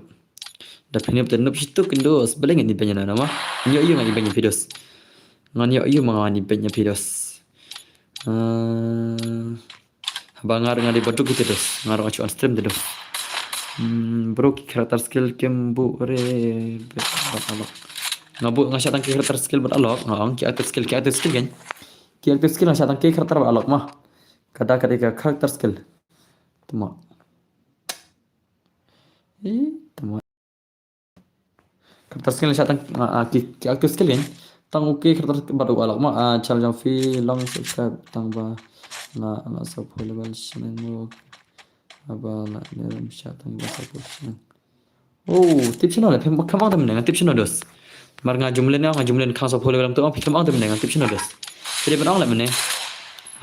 Dah pen yang banup situ kendos. Beli ni pen yang nama. Nyo ngan pen yang pidos. Ngan yo mangan pen yang pidos. Bangar ngadi boduk gitu dos. Ngarang acuan stream tu dos. Bro karakter skill kembu re ngabu ngasatan karakter skill beralok ngong ki aktif skill kan ki aktif skill ngasatan karakter beralok mah kada karakter skill tuma karakter skill ngasatan ki aktif skill kan tang oke karakter beralok mah challenge fee long subscribe tang ba na support level seneng abang dalam syaitan bahasa Quran. Oh, tips ni lah. Kemang tu mendengar tips ni dos. Mar ngajumlen khas of holy dalam tu. Kemang tu mendengar tips ni dos. Jadi benar lah mendengar.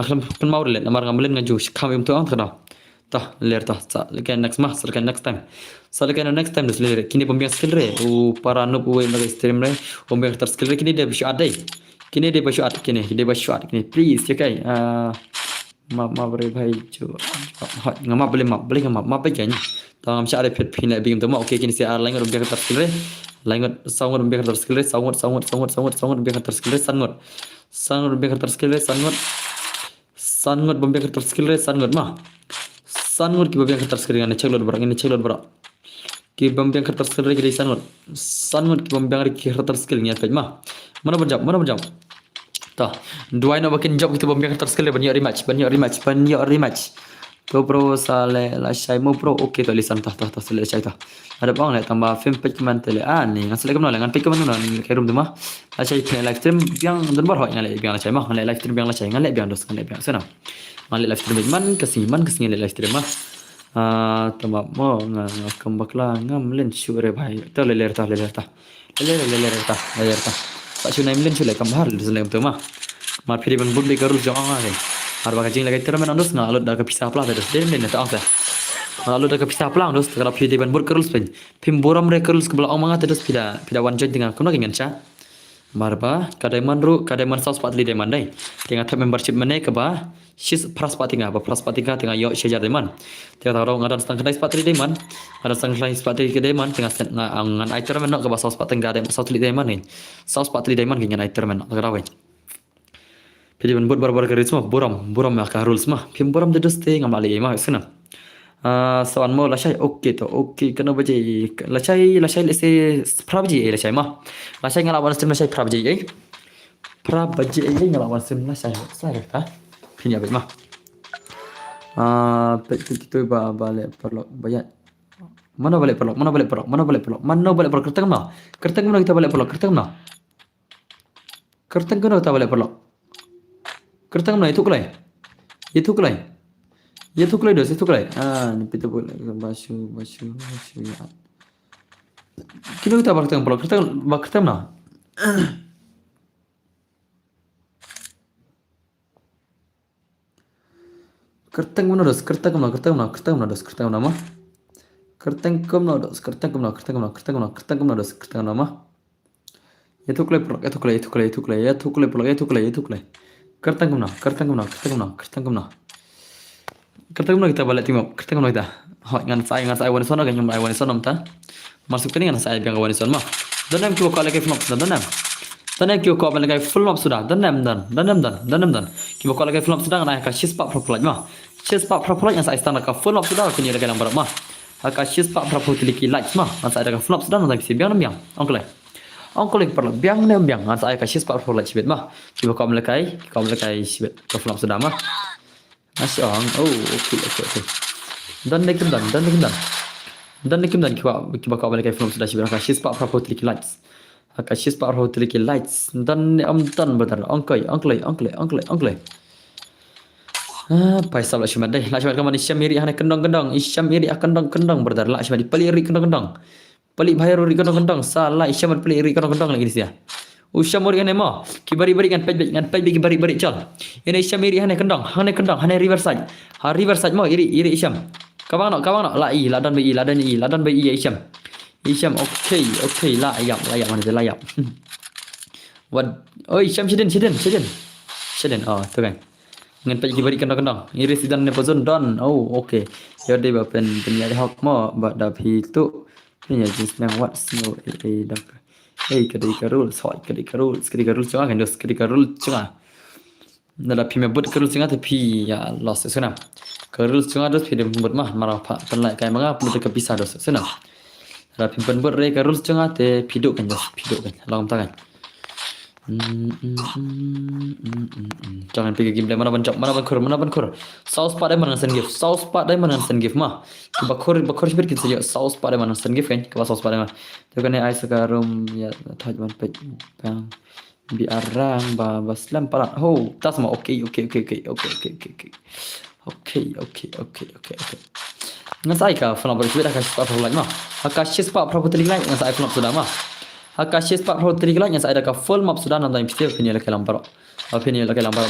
Akhirnya kan mau lihat. Mar ngambilin ngaju kami tu terkenal. Tah lihat tah. Lekan next mah. Lekan next time. Lekan next time dos lihat. Kini pembiang skill re. Para noob uwe lagi stream re. Pembiang skill re. Kini dia bersyuat deh. Kini. Please ya kai. Map rồi भाई जो hot ngam beli ngam baik ni tang am syare pet pin la bigam tama okay kini si ar lain biar ketar skill re lain sangot biar ketar skill re sangot biar ketar skill re sangot biar ketar skill re sangot biar ketar skill re sangot ki biar ketar skill ngane ceklot berak ki biar ketar skill re ki sangot ki biar ketar skill ni apa mah mana berjam Tah, dua ini bakin job kita biar ketar skill banyak rematch GoPro sale la shay mo pro okay to lisan tah sale shay tah ada bang le tambah film page man tele ni ngasal kam ngan page man ngan kai room dema la shay live stream biang dan bar hoy ngale biang la shay mah ngale live stream biang la shay ngale biang dos ngale biang sana ngale live stream man kasih live stream mah tambah mo ngam bakla ngam len shure bhai to le ta tak sunai len shure kam har le tu mah mar phiri ban bun be karul jong ngale har baga jing lagai termen andos nga alot daga pisah plah terus den ta angsa alot daga pisah plah andos kalau pidi ban bur kerus pen pim boram re kerus ke belakang manga terus pida wan join tengah kuno ngan cha marba kadai man saus patli de man dai tengah ta membership mane ke ba sis pras patinga tengah yo shejar de man tengah taro ngadan stang kadai patli de man ada stang kadai patli ke de man tengah ngan aiter men ke ba saus patinga de saus patli de man ni saus patli de man ngan aiter men karawe Jadi buat barbar keris semua boram ya karul semua. Pim boram de doste ngam ali mah sana. Soan mo la shay okay kena baje la shay lese prabaji la shay mah. La shay ngalawan sim la shay prabaji ngalawan sim la shay ta. Pin ya mah. Pet kita balik perlok bayat. Mana balik perlok kertang mana kita balik perlok kertang mana kita balik perlok kertang mana itu kelai dos itu kelai ni pita boleh basu ya kilo kita kertang pelok kertang mana kertang mana dos kertang mana mah kertang mana dos kertang mana mah itu kelai pelok kertang mana kita balik timur kertang mana kita hot ngan sai wan son kan nyum ai wan son ta masuk tani ngan sai biang wan son mah dan kiu ko lagi flop sudah dan kiu ko lagi flop sudah dan kiu ko lagi flop sudah ngan ka shispa propulaj mah shispa propulaj yang sai stand ka flop sudah kini lagi lambar mah ka shispa propulaj liki light mah ngan sai ka flop sudah ngan biang Ongkolek perlu biang ngan sai ka shispa propulaj sibet mah kiu ko melekai sibet ka flop sudah mah Masih okay. Dan nekim dan kiba kau balik film sudah sibuk kasih pak propuliki lights dan dan betul angklay paisal lah cuma deh lah cuma kamu isyam iri hanya kendang betul lah cuma dipeli iri kendang peli bayar iri kendang salah isyam peli iri kendang lagi dia Usyam iri hanya mah kibari kan pej kibari cal ini isyam iri hanya kendang hanya riverside mah iri isyam Kawang nak lai ladan bi Isyam okay layap mana dia layap What Isyam sidin oh tu kan ngan pagi bari kendang iris dan nepozon don okay ya dia pen penyari hak mo bada pitu punya jenis nang what snow dak ketika rule cunga kan dos ketika rule cunga nada pi me bot kerul cunga tapi ya loss sana kerul cunga dos pi bot mah marah pak penlai kai manga perlu ke pisah dos sana nada pi pen bot re kerul cunga te piduk kan long tangan jangan pergi game mana ban kur sauce pada mana sen gift mah bakor sibir kita saja sauce pada mana sen gift kan ke sauce pada mana tu kan ai sekarang ya thaj ban pe bang biarang baslam parat tas mah okay ngan sai ka film bersibir akan start lagi mah akasis pak property lagi ngan sai film sudah mah Hakasis pak property lagi saya ada full map sudah nanti mesti punya lagi lambar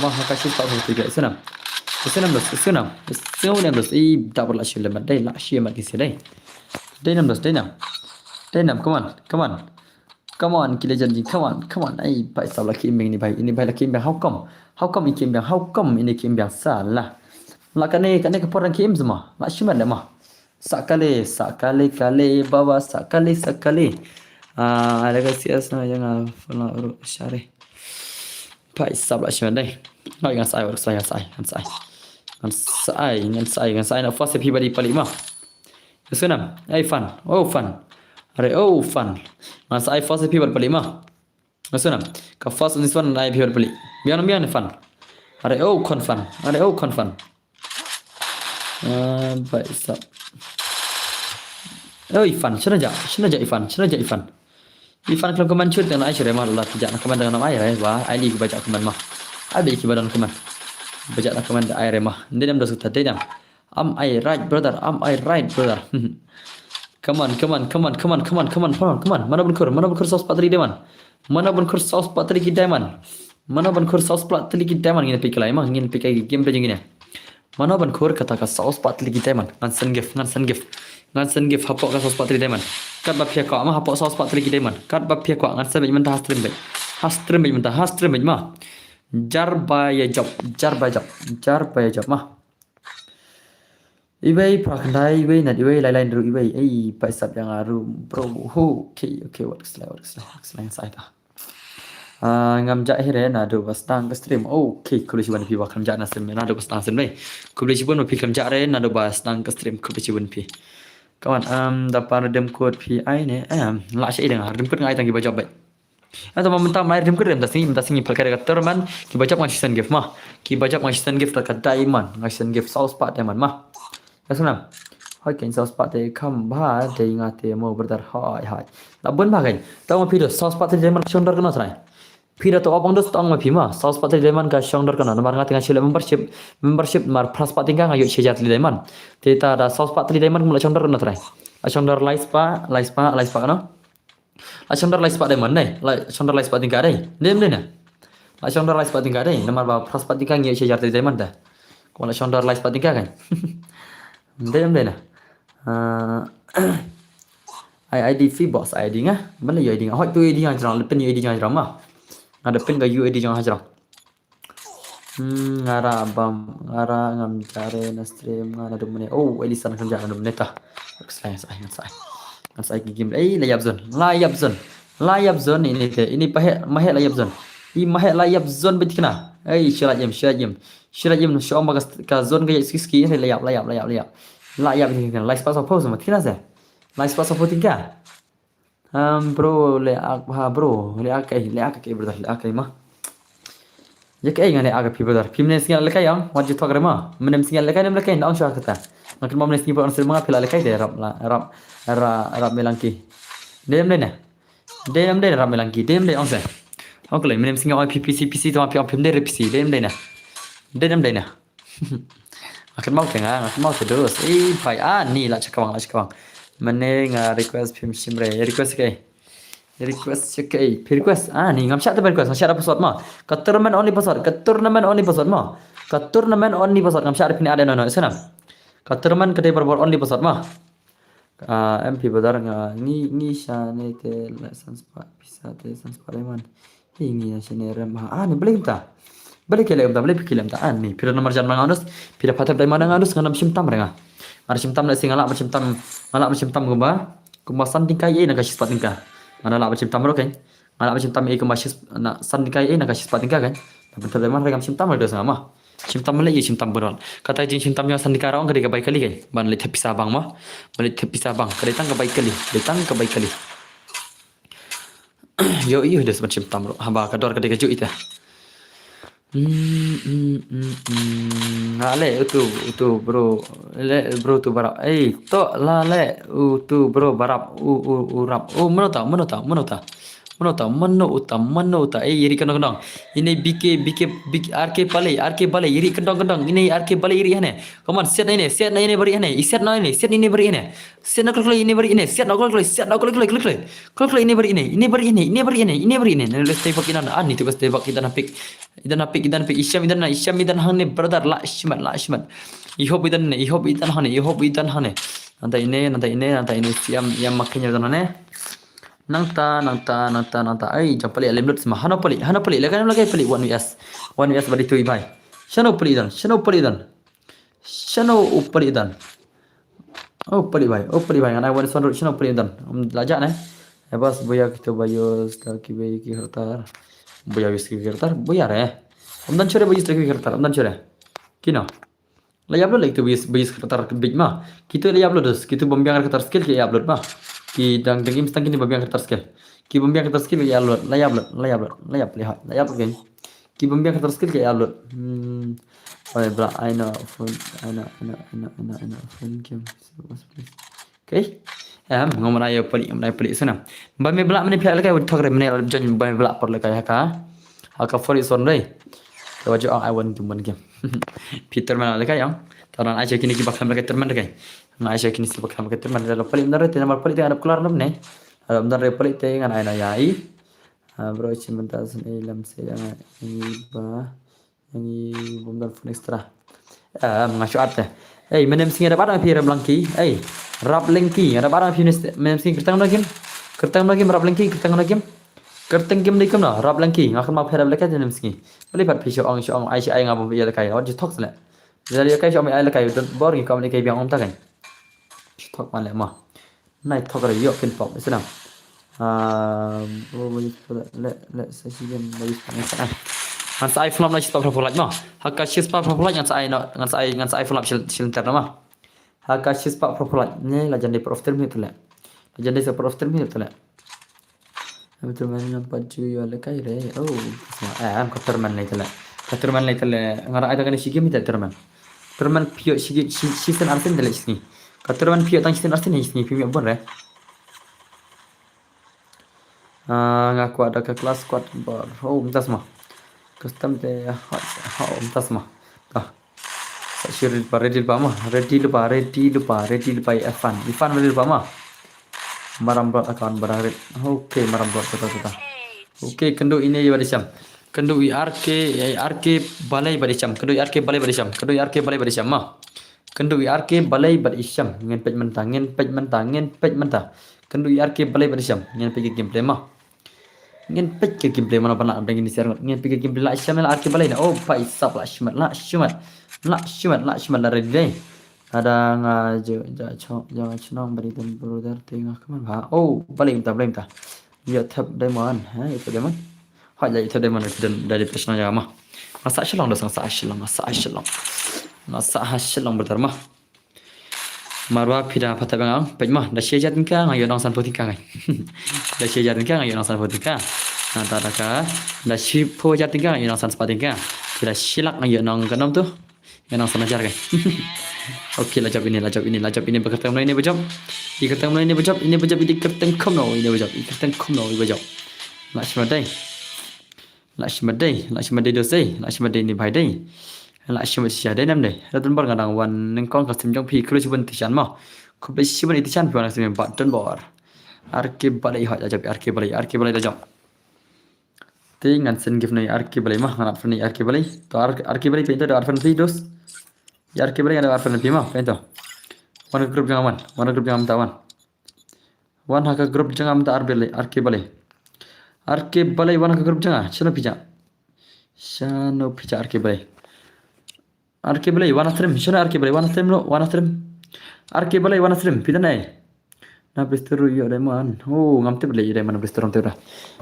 mah hakasis pak property senam dos tak perlu sih lemat deh lah sih mat kisi deh denam come on kita janji come on baik sabla kim ini baik laki kim how come ini kim salah La kane ke porang kim semua. La shiman dah mah. Sakale bawa sakale. Ada kasi asna yang fala uru syare. Pai sab la shiman dai. Ngai ngan sai. Ngan sai na fast pi badi pali mah. Sunam, ai fun. Oh fun. Are fun. Ngan sai fast pi badi pali mah. Sunam. Ka fast this one ai pi badi pali. Bian fun. Are kon fun. Pai sab. Ifan, sana ja Ifan. Ifan kalau keman cut dengan Aisyah mah Allah tidak nak keman dengan air wah Ali baca keman mah. Ada ibadan keman. Baca nak keman air mah. Dia dah suka tadi Am I right brother? Come on. Mana bunkur saus patri diamond. Mana bunkur saus patri diamond ngin pikai mah ngin pikai game belajar gini. Mana bunkur kata ka saus patri diamond. Ngan sen gif hapok ka saus patri diamond. Kat bab pia ko mah hapok saus patri diamond. Kat bab pia ko ngan sen mentah hastrim mah. Jar baya job mah. Ibai prakandai ibai nat ibai lain ru ibai paisap yang aru bro okay works like side ngam ja here na do bastang ke stream okay kulish ban pi wakam ja na stream na do bastang stream bai kulish bun pi kam ja re na do bastang ke stream kulish bun pi kawan dapat dem code pi ai ne la sai dengan dem code ngai tang ki bajab bai atau meminta mai dem code dem tasing pelkar kat terman ki bajab ngasih gift mah ki bajab ngasih gift kat diamond ngasih gift sauce pat diamond mah Asuna. Hoi kan sauce pat te kam ba te ingate mo brother hai. Labun ba kan. Tahu ma piro sauce pat te diamond shonder kana sai. Piro to abang dos tong ma phima sauce pat te diamond ka shonder kana mar ngati ngasih membership mar plus pat tinggal ngayo sejat li diamond. Te ta da sauce pat te diamond mula shonder kana sai. Shonder lies pa kana. Shonder lies pa diamond nei. Shonder lies pa tinggal dai. Dem na. Shonder lies pa tinggal dai. Namar ba plus pat tinggal ngayo sejat li diamond dah. Kalau shonder lies pa tinggal kan. Dem na. ID free box ID ngah. Mana you ID ngah? Hoi tu ID ngah jarang. Lepen you ID ngah jarang mah. Ada pen ke you ID ngah jarang. Ngara ngam jare na stream ngara do mene. Elisan kerja na do mene ta. Saya. Ngan game. Layap zone ini te. Ini mahe layap zone. I mahe layap zone betik na. Syarat jam. Show magas ka zone ka ski layap. Layap ni kan. Live pass apa semua kira saya. Live pass apa tinggal. Bro le ak brother le ak mah. Ya kai ngane ak brother. Pimne singal le kai yang wajib thok rema. Menem singal le kai nem le kai naung syak kata. Makin mau menes ni pun sir manga pila le kai de rap melangki. Dem le rap melangki. Dem le onse. Oke le menem singal PC tu api pim de PC dem le na. Makin mau terus. Pai ni lah cakawang. Mana request pim simre request kai. Ni ngam chat request. Ngam chat apa password mah. Ka tournament only password mah. Ngam chat pin ada no sana. Ka tournament kedai berbuat only password mah. MP badar ni shane te license pa bisa te license pa man. Ini shane ram ni boleh kita. Balik kilam ta ni pira nomor jan manganus pira patap dai mana nganus nganam simtam renga ada simtam na singala simtam gumba sanding kai na kasis patingka mana la simtam ro kan mana simtam e gumba sis na sanding kai na kasis patingka kan patap dai mana regam simtam ada sama simtam le simtam beron kata jin simtam yang sanding karong kali baik kali kan ban le thepisa bang mah ban le thepisa bang kali tang baik kali yo dah simtam ro hamba kador kali keju ita Lale itu bro tu barap to lale tu bro barap urap menuta iri kendang ini bik RK balik iri kendang ini RK balik iri hane come on set ini beri hane set ini beri hane set nak klik ini beri ini set nak klik ini beri ini let's stay back idan ani tu stay back idan pick isyam idan hane brother la ishmat I hope idan hane nanti ini siam yang makinnya idan hane nangta jam pali alimlut semua hana pali lekan lagi pali 1vs bari tu ibai shano pali dan Channel upari dan. Upari bai ngan I want son channel upari dan. Lajak ne. Bas boya kita bayo staki bayi ki hartar. Boya wis ki hartar boya re. Dan chore bayi staki hartar dan chore. Kino. La upload like to bayi hartar big ma. Kita la upload dus. Kita bombiang hartar skill ki upload ma. Ki dang game stang kini bombiang hartar skill. Ki bombiang hartar skill ki upload. La upload game. Ki bombiang hartar skill ki upload. Oh, bro, I know phone game. Okay. Ngomong ayo pelik sana. Bami belak meni pihak lekai thok re meni jan bami belak por lekai haka for is on dai. Wajib I want to win game. Peter mana lekai yang. Taran aja kini ki bakal lekai terman lekai. Na aja kini si bakal lekai terman dalam pelik benar te nama pelik ada keluar nam ne. Ada benar re pelik te ngan ai na yai. Bro cimentas ilam se yang iba. Yang bom dan phone extra. Mengacu arte. Menem sing ada barang pira blanki. Rap lengki ada barang pira menem sing kertang lagi. Rap lengki kertang lagi. Kertang game ni kemna rap lengki ngakan ma pira lekat menem sing. Melipat pisau ong ai ngapa biar lekai. Wajib talk sele. Jadi lekai ong ai lekai bor ngi kam lekai biang om ta kan. Talk ma le ma. Nai talk re yo kin pop Islam. Le sesian bagi sana. Ngan sa iPhone na chispa propolat mo. Haka chispa propolat ngan sa iPhone shilter na ma. Haka chispa propolat ne la jande prof term hitule. La jande sa prof term hitule. Betul man paju yo le kai re. Oh, am ko terman le tele. Ka terman le tele ngara ai tagani shigi mi terman. Terman pio shigi season artin tele sini. Ka terman pio tang season artin sini pio bon re. Ngaku ada ke kelas squad bar. Oh, mintas mah. Custom te tas mah. Ready lupa Ifan ready lupa mah. Marambot account berakhir. Oke, marambot kata. Oke, kendu ini badisam. Kendu RK balai badisam. Kendu RK balai badisam mah. Kendu RK balai badisam. Ngen page mentah. Kendu RK balai badisam. Ngen page gameplay mah. Ngin pek ke gameplay mana pernah ada gini siaran ngin pek gameplay lah syamel arki balai na oh pai sap lah syumat la ready ada ngajo jangan senang beri dan brother tengah keman ha oh balai minta ya tab diamond ha itu diamond ha ya itu diamond dan dari personal ya mah masa syalong dah masa syalong berterma marwa pida patah bangang pejmah dah syajat tingkang ayo nang san potingkang dah syajat tingkang ayo nang san potingkang nata daka dah shipo jat tingkang ayo nang san spatingkang dah silak ayo nang kanom tu ayo nang san ajar kan okey lajab ini berkata ini bejab ini kerteng kom no ini bejab Lakshmadai dosai ni bhai dai Lakshmi sia dai nam dai ratun bar ngadang wan neng kong kasim jong pi kru siban tishan ma khubai siban tishan pi wan kasim batun bor arke balai ha jab arke balai da jam te ngan sen gif nai arke balai ma ngan arfan arke balai to arke balai pe to da arfan pi dos ya arke balai ada arfan pi ma pe to wan grup jangan tawan wan haka grup jangan ta arke balai wan haka grup jangan shano pija arke balai wanastream shana arke balai wanastream pidanai na bisturu yo reman oh ngamte balai reman bisturon tera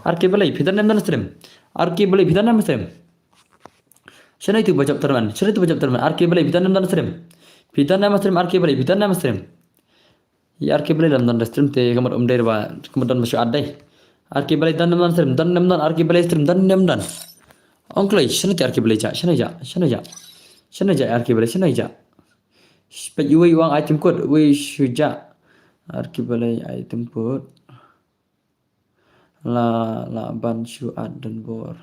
arke balai pidanai wanastream arke balai pidanai wanastream shana itu bajab terman arke balai pidanai wanastream arke balai pidanai wanastream ya arke balai lam wanastream te kamar umdair ba kemudian masuk adai arke balai dan wanastream dan arke balai stream dan onklai shana te arke balai shana ja arki balai shana ja spe yui wang item code we shuja arki balai item code la ban shu dan bor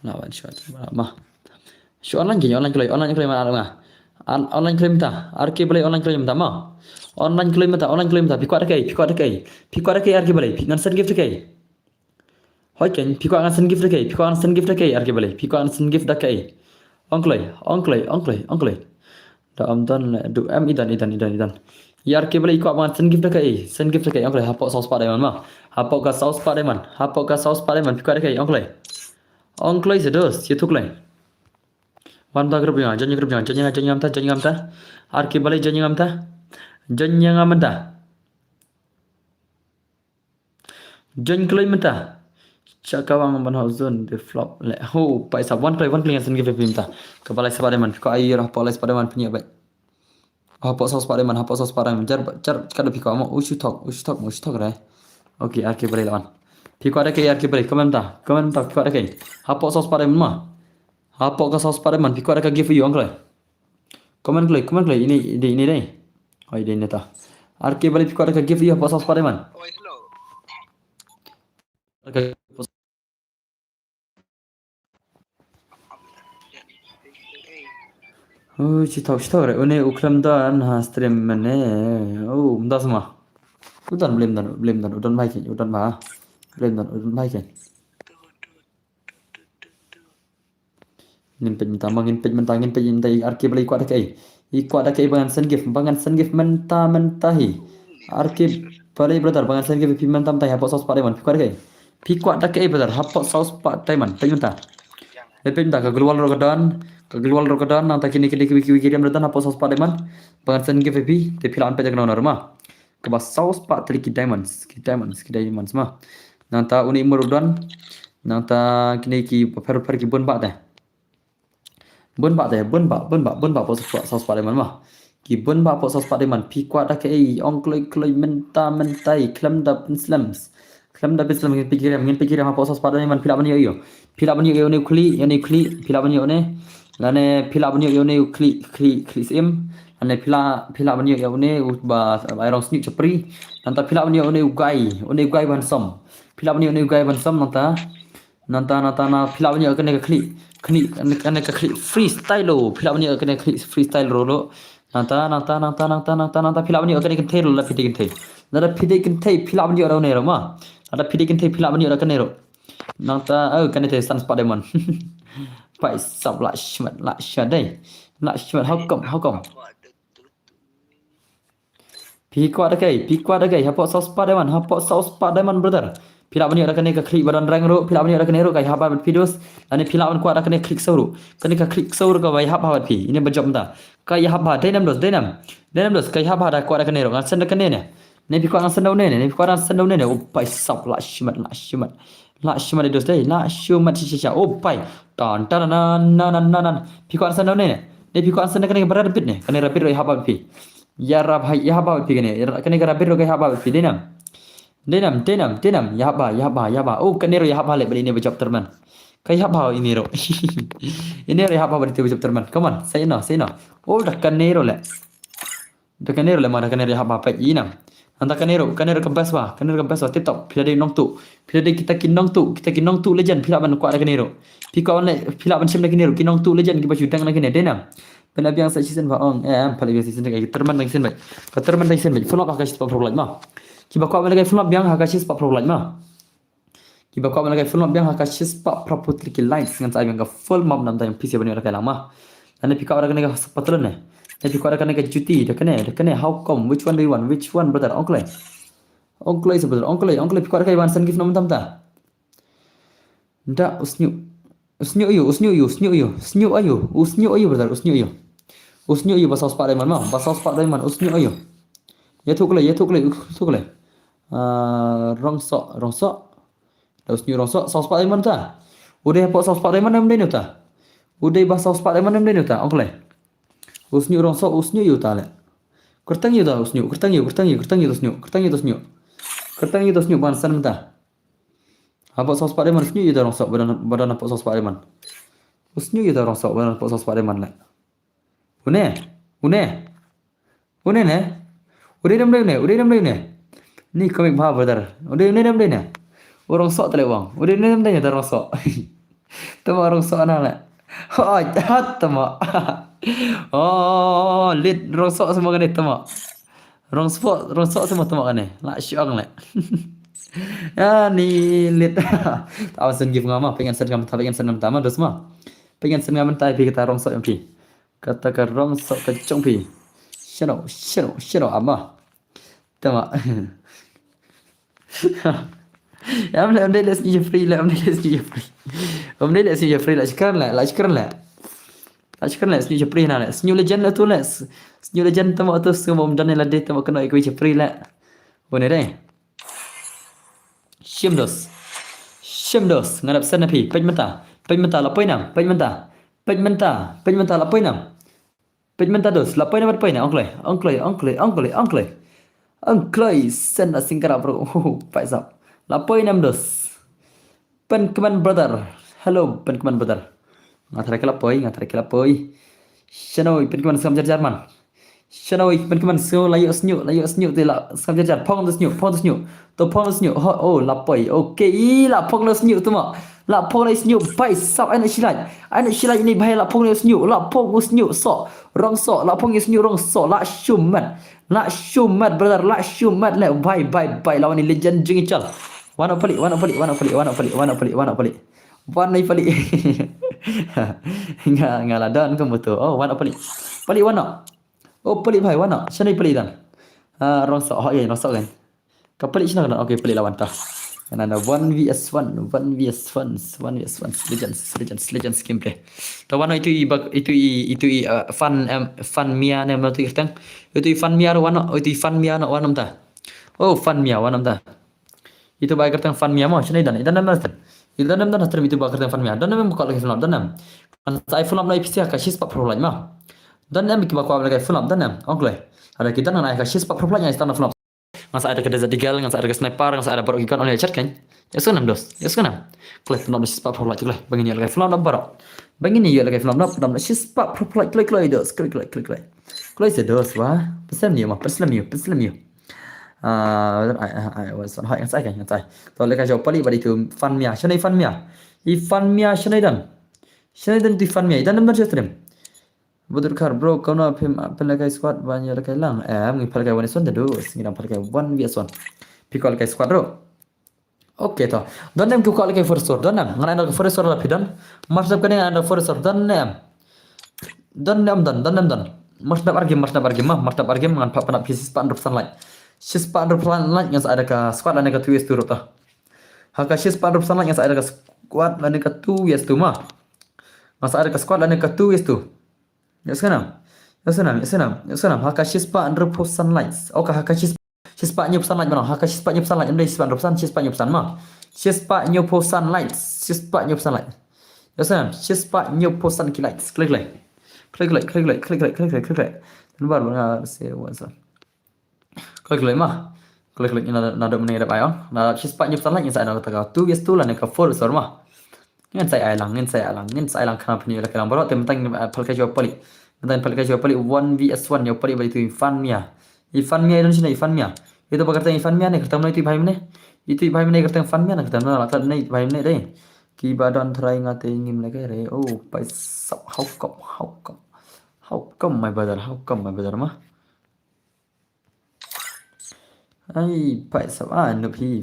la ban shu mah shu online claim mana online claim ta arki balai online claim ta mah online claim ta pikwa da kai arki balai ngan sen gift kai hoi ken pikwa ngan sen gift kai arki balai pikwa ngan sen gift da kai Onklay. Da amdan du idan. Yar ke balai ko aman sen gift kai onklay hapok sauce pa diamond ma. Hapok ka sauce pa diamond pikar kai onklay. Onklay sedos ye tuklay. Wan ta grup yang jangan grup jangan ngam ta. Arki balai jangan ngam ta. Jangan ngam ta. Jangan kelai menta. Cakawang Banhausen the flop le ho pai sa one play yang sen give pimta. Kepala Spiderman ko ai rah pala Spiderman punya baik. Hapo sa Spiderman jar kada piko amo ushutok re. Okey arki balai lawan. Piko ada ke arki balai komen ta piko ada ke. Hapo sa Spiderman ma. Hapo ka sa Spiderman piko ada ka give you uncle. Komen klay ini deh. Oh ini ta. Arki balai piko ada ka give you hapo sa Spiderman. Oh, hello. Oh, citok re. Une ukram dan ha stream mana? Oh, menda semua. Udan blame dan udan baik udan ba. Blame dan udan baik. Ngin minta arki beli kuat kai. Kuat kai bangan sen gift mentahi. Arki beli brother bangan sen gift pimenta mentahi hapok saus pak deman kuat kai. Pi kuat kai brother hapok saus pak deman pimenta. Pimenta ka global rokadan nang takini kirim brother hapok saus pak deman bangan sen gift pi te pilan pe jagna norma. Ke saus pak tri diamonds mah. Nang ta uni murudan nang ta kini ki per ki bon pak dah. Bun bak po saus pademan mah. Ki bun bak po saus pademan pi kuat dak ei ong kloi mentai klem da slams. Klem da slams ngin pikiram po saus pademan pila bani yo. Pila bani yo ne kli pila bani yo ne. Lane pila bani yo ne kli sim. Lane pila bani yo ne ba airong snik chapri. Nanta pila bani yo ne ugai ban som. Pila bani yo ne ugai ban som nanta na pila bani yo kene ka klik freestyle lo pila bani kena klik freestyle lo nanta pila bani kena kente lo la pide kente pila bani ora ne ma ada pide kente pila bani ora kene ro nanta kena te sans pademan pai sab la shmat dai how come pi ko ada kai hapo saus pademan brother pila bani kena ka klik badan rang ro pila bani kena ro kai haba videos ane pila ban ko kena klik sauru kena ka klik sauru ka bai haba pi ini bajam ta kai haba denam dos kai haba da ko kena ro ngasen da kena ne pi ko ngasen dau ne oh pai sap la shmat dos dai la shumat shisha oh pai tan nan pi ko ngasen dau ne pi ko ngasen da kena berat bit ne kena rapid ro haba pi ya rab ya haba pi kena ka rapid ro kai haba pi denam ya ba oh kanero ya ba le beli ini bejap terman kai haba ini ro ini ro ya ba beli bejap terman come on say no oh da kanero le mana kanero ya ba pa inam anta kanero kempes ba tiktok pila de nong tu kita kinong tu legend pila ban ko ada kanero piko on pila ban sim le kanero kinong tu legend ki ba judang na kene denam pela biang sa season ba ong pala biang season kai terman dang season ba terman dang season ba follow ba ka stop pro like ma kiba ko malagai film biang hakashis pa pro like ma kiba ko malagai film biang hakashis pa proputli ki lines ngan sai ga full map nam ta PC bani ra lama ane pika ora kene patron ne pika ora kene juti da kene how come which one do you want which one brother uncle brother uncle pika ora kai wan san gif nom tam ta nda usnyu ayu brother usnyu ayu ba saus pa diamond usnyu ayu ya thuk le rongsok usnyu rongsok saus pak diamond ta udah apa saus pak diamond nam denu ta udah ba saus pak diamond nam denu ta ongle usnyu rongsok usnyu yu ta le kertang yu ta usnyu ban san ta apa saus pak diamond usnyu yu ta rongsok badan apa saus pak diamond usnyu yu ta rongsok badan apa saus pak diamond le une ne udah nam ne ni komik bah brother udah nam ne orang sok tele bang udah nam ne ta orang sok tama orang sok ana le oh jahat tama oh lit orang sok semua kan tama orang sok semua tama kan la syang le ya ni lit tahu sen gif ngama pengen sen tama dos mah pengen sen ngama tai pi kita orang sok yang pi katakan orang sok kecong pi shiro ama tama em đây là gì free là em đây là gì free la shukran la Tak cakap lah senyum Jepri lah. Senyum legend lah tu lah. Senyum legend tamak tu semua dan lah dia tamak kena ikut Jepri lah. Boleh deh. Shimdos. Shimdos. Ngarap sana pi. Pej mentah. Pej mentah lapoi nam. Pej mentah. Pej mentah. Pej mentah lapoi nam. Pej mentah dos. Lapoi nam lapoi nam. Onkloi. Sen singkara bro. Pak Sap. Lapoi nam dos. Pen keman brother. Hello pen keman brother. Ngatare kelapoi. Shanoi pen keman sam Jerman. Shanoi pen keman so layo snyu te la sam jar phong snyu. To phong snyu. Oh lapoi. Okay la phong snyu tu mak. La phong snyu pai sap anak silai ini bahaya la phong snyu. La phong snyu so. Rong so la phong snyu rong so la shumat brother la shumat la bye lawan ni legend jeng ical. Wana pelik. Warna pelik. Enggak ladan kamu tu. Oh, warna pelik. Pelik warna. Oh, pelik bhai warna. Sana pelik dan. Rongsok kan. Kau pelik sana kan? Okey, pelik lawan tah. Kan ada 1vs1 legends gameplay. Tahu warna itu fun mia ni mana tu kita? Itu fun mia warna. Itu fun mia warna tah. Oh, fun mia warna tah. Itu baik kertas fun mia mah. Sana dan nama tu. Idan nam dan hatram itu bakar fan mia. Dan nam buka lagi film dan nam. Kan saya film lagi pisi akan shis pak pro lagi mah. Dan nam bikin bakal lagi film dan nam. Ongle. Ada kita nang naik shis pak pro lagi istana film. Masa ada kedai digal, masa ada sniper, masa ada baru ikan oleh chat kan. Ya sunam dos. Klik film shis pak pro lagi lah. Bangin lagi film dan baru. Bangin ni lagi film dan shis pak pro lagi dos. Klik. Klik sedos wah. Pesan ni mah. I was on high yang saya. Tolong kasih opali bagi itu fun mia. Shana fun mia. Shana dan itu fun mia. Dan nama jelaskan. Betul kar bro. Kau nak pelbagai squad banyak lagi lang. Mungkin pelbagai one squad dah. Ngira pelbagai 1vs1. Pikul lagi squad bro. Okey toh. Dan nam kau lagi first store. Dan nam. Ngan ada first store lah pidan. Masuk kan yang ada first store. Dan nam. Masuk argim ngan papan pieces pan rupsan lain. Shis pak rupsan lain yang ada ke squad lain ke 2vs tu rota. Haka shis pak rupsan lain yang ada ke squad lain ke 2vs tu mah. Masa ada ke squad lain ke 2vs tu. Ya senam. Haka shis pak rupsan lain. Oka haka shis pak nyupsan lain mana? Haka shis pak nyupsan lain. Ini shis pak nyupsan mah. Shis pak nyupsan lain. Ya senam. Shis pak nyupsan kilai. Klik. Dan baru sewa. Klik mah. Klik nada mengira bayo. Nada sispa nyupsan lagi saya nak kata tu yes tu lah nak full sor mah. Ngan saya alang kenapa ni lah kelang baru tentang pelkai jawab pali. 1vs1 yo pali bagi tu Ivan Mia Indonesia Ivan Mia. Itu berkata Ivan Mia ni ketemu itu bhai mene. Itu bhai mene ketemu Ivan Mia nak ketemu lah kat ni bhai mene deh. Ki badan try ngate ngim lagi re. Oh, pai sap how come my brother mah. Ai pai sab no fi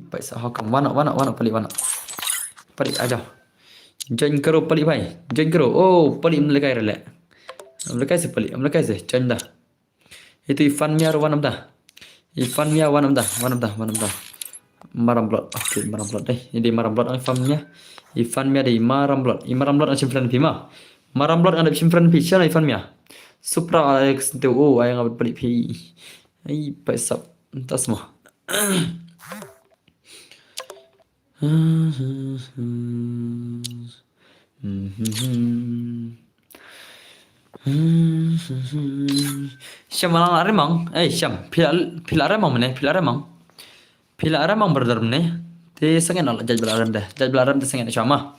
pai sab how come wana pali aja join karo pali bhai join karo oh pali melekai rele melekai se join dah itu Ivan Mia one of dah maram blood okay maram blood deh ini maram blood Ivan Mia di maram blood macam friend pima maram blood ada macam friend pi siapa Ivan Mia Supra Alex tu oh ayang abad pali pi ai pai sab entah semua. Syam malang remang. Syam pila remang brother mana? Te sangat nak jaj belaram dah. Jaj belaram te sangat syama.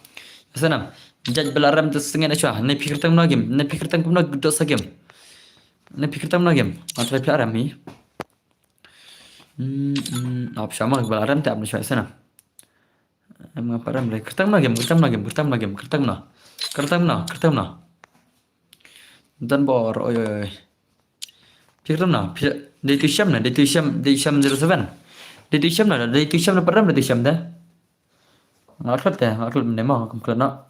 Asanam. Jaj belaram te sangat syah. Ne pikir tang game. Dosa game. Matra pila ram ni. Apa syama belaram te apne syah sana. Mengapa ram le? Kertam na game. Dan bor oi. Pikir na. Dia tu syam 07. Dia syam na param dia syam dah. Ngaklat memang aku kena.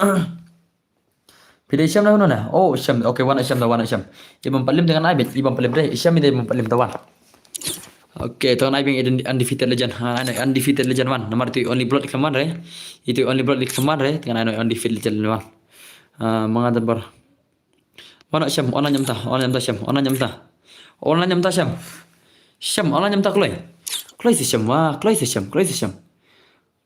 Pilih syam dah mana? Oh syam. Okey wana syam. Ibn Palim dengan Aibit. Ibn Palim dah. Syam ini Ibn Palim tawan. Okey, tuan Aibit undefeated legend. Undefeated legend one. Nomor tu only blood kemarin re. Itu only blood kemarin re. Dengan undefeated legend one. Mengadan bar. Wana Syam, online nyam ta, online nyam ta Syam, online nyam ta. Online nyam ta Syam. Syam, online nyam ta kloi. Kloi si Syam, wah, kloi si Syam, kloi si Syam.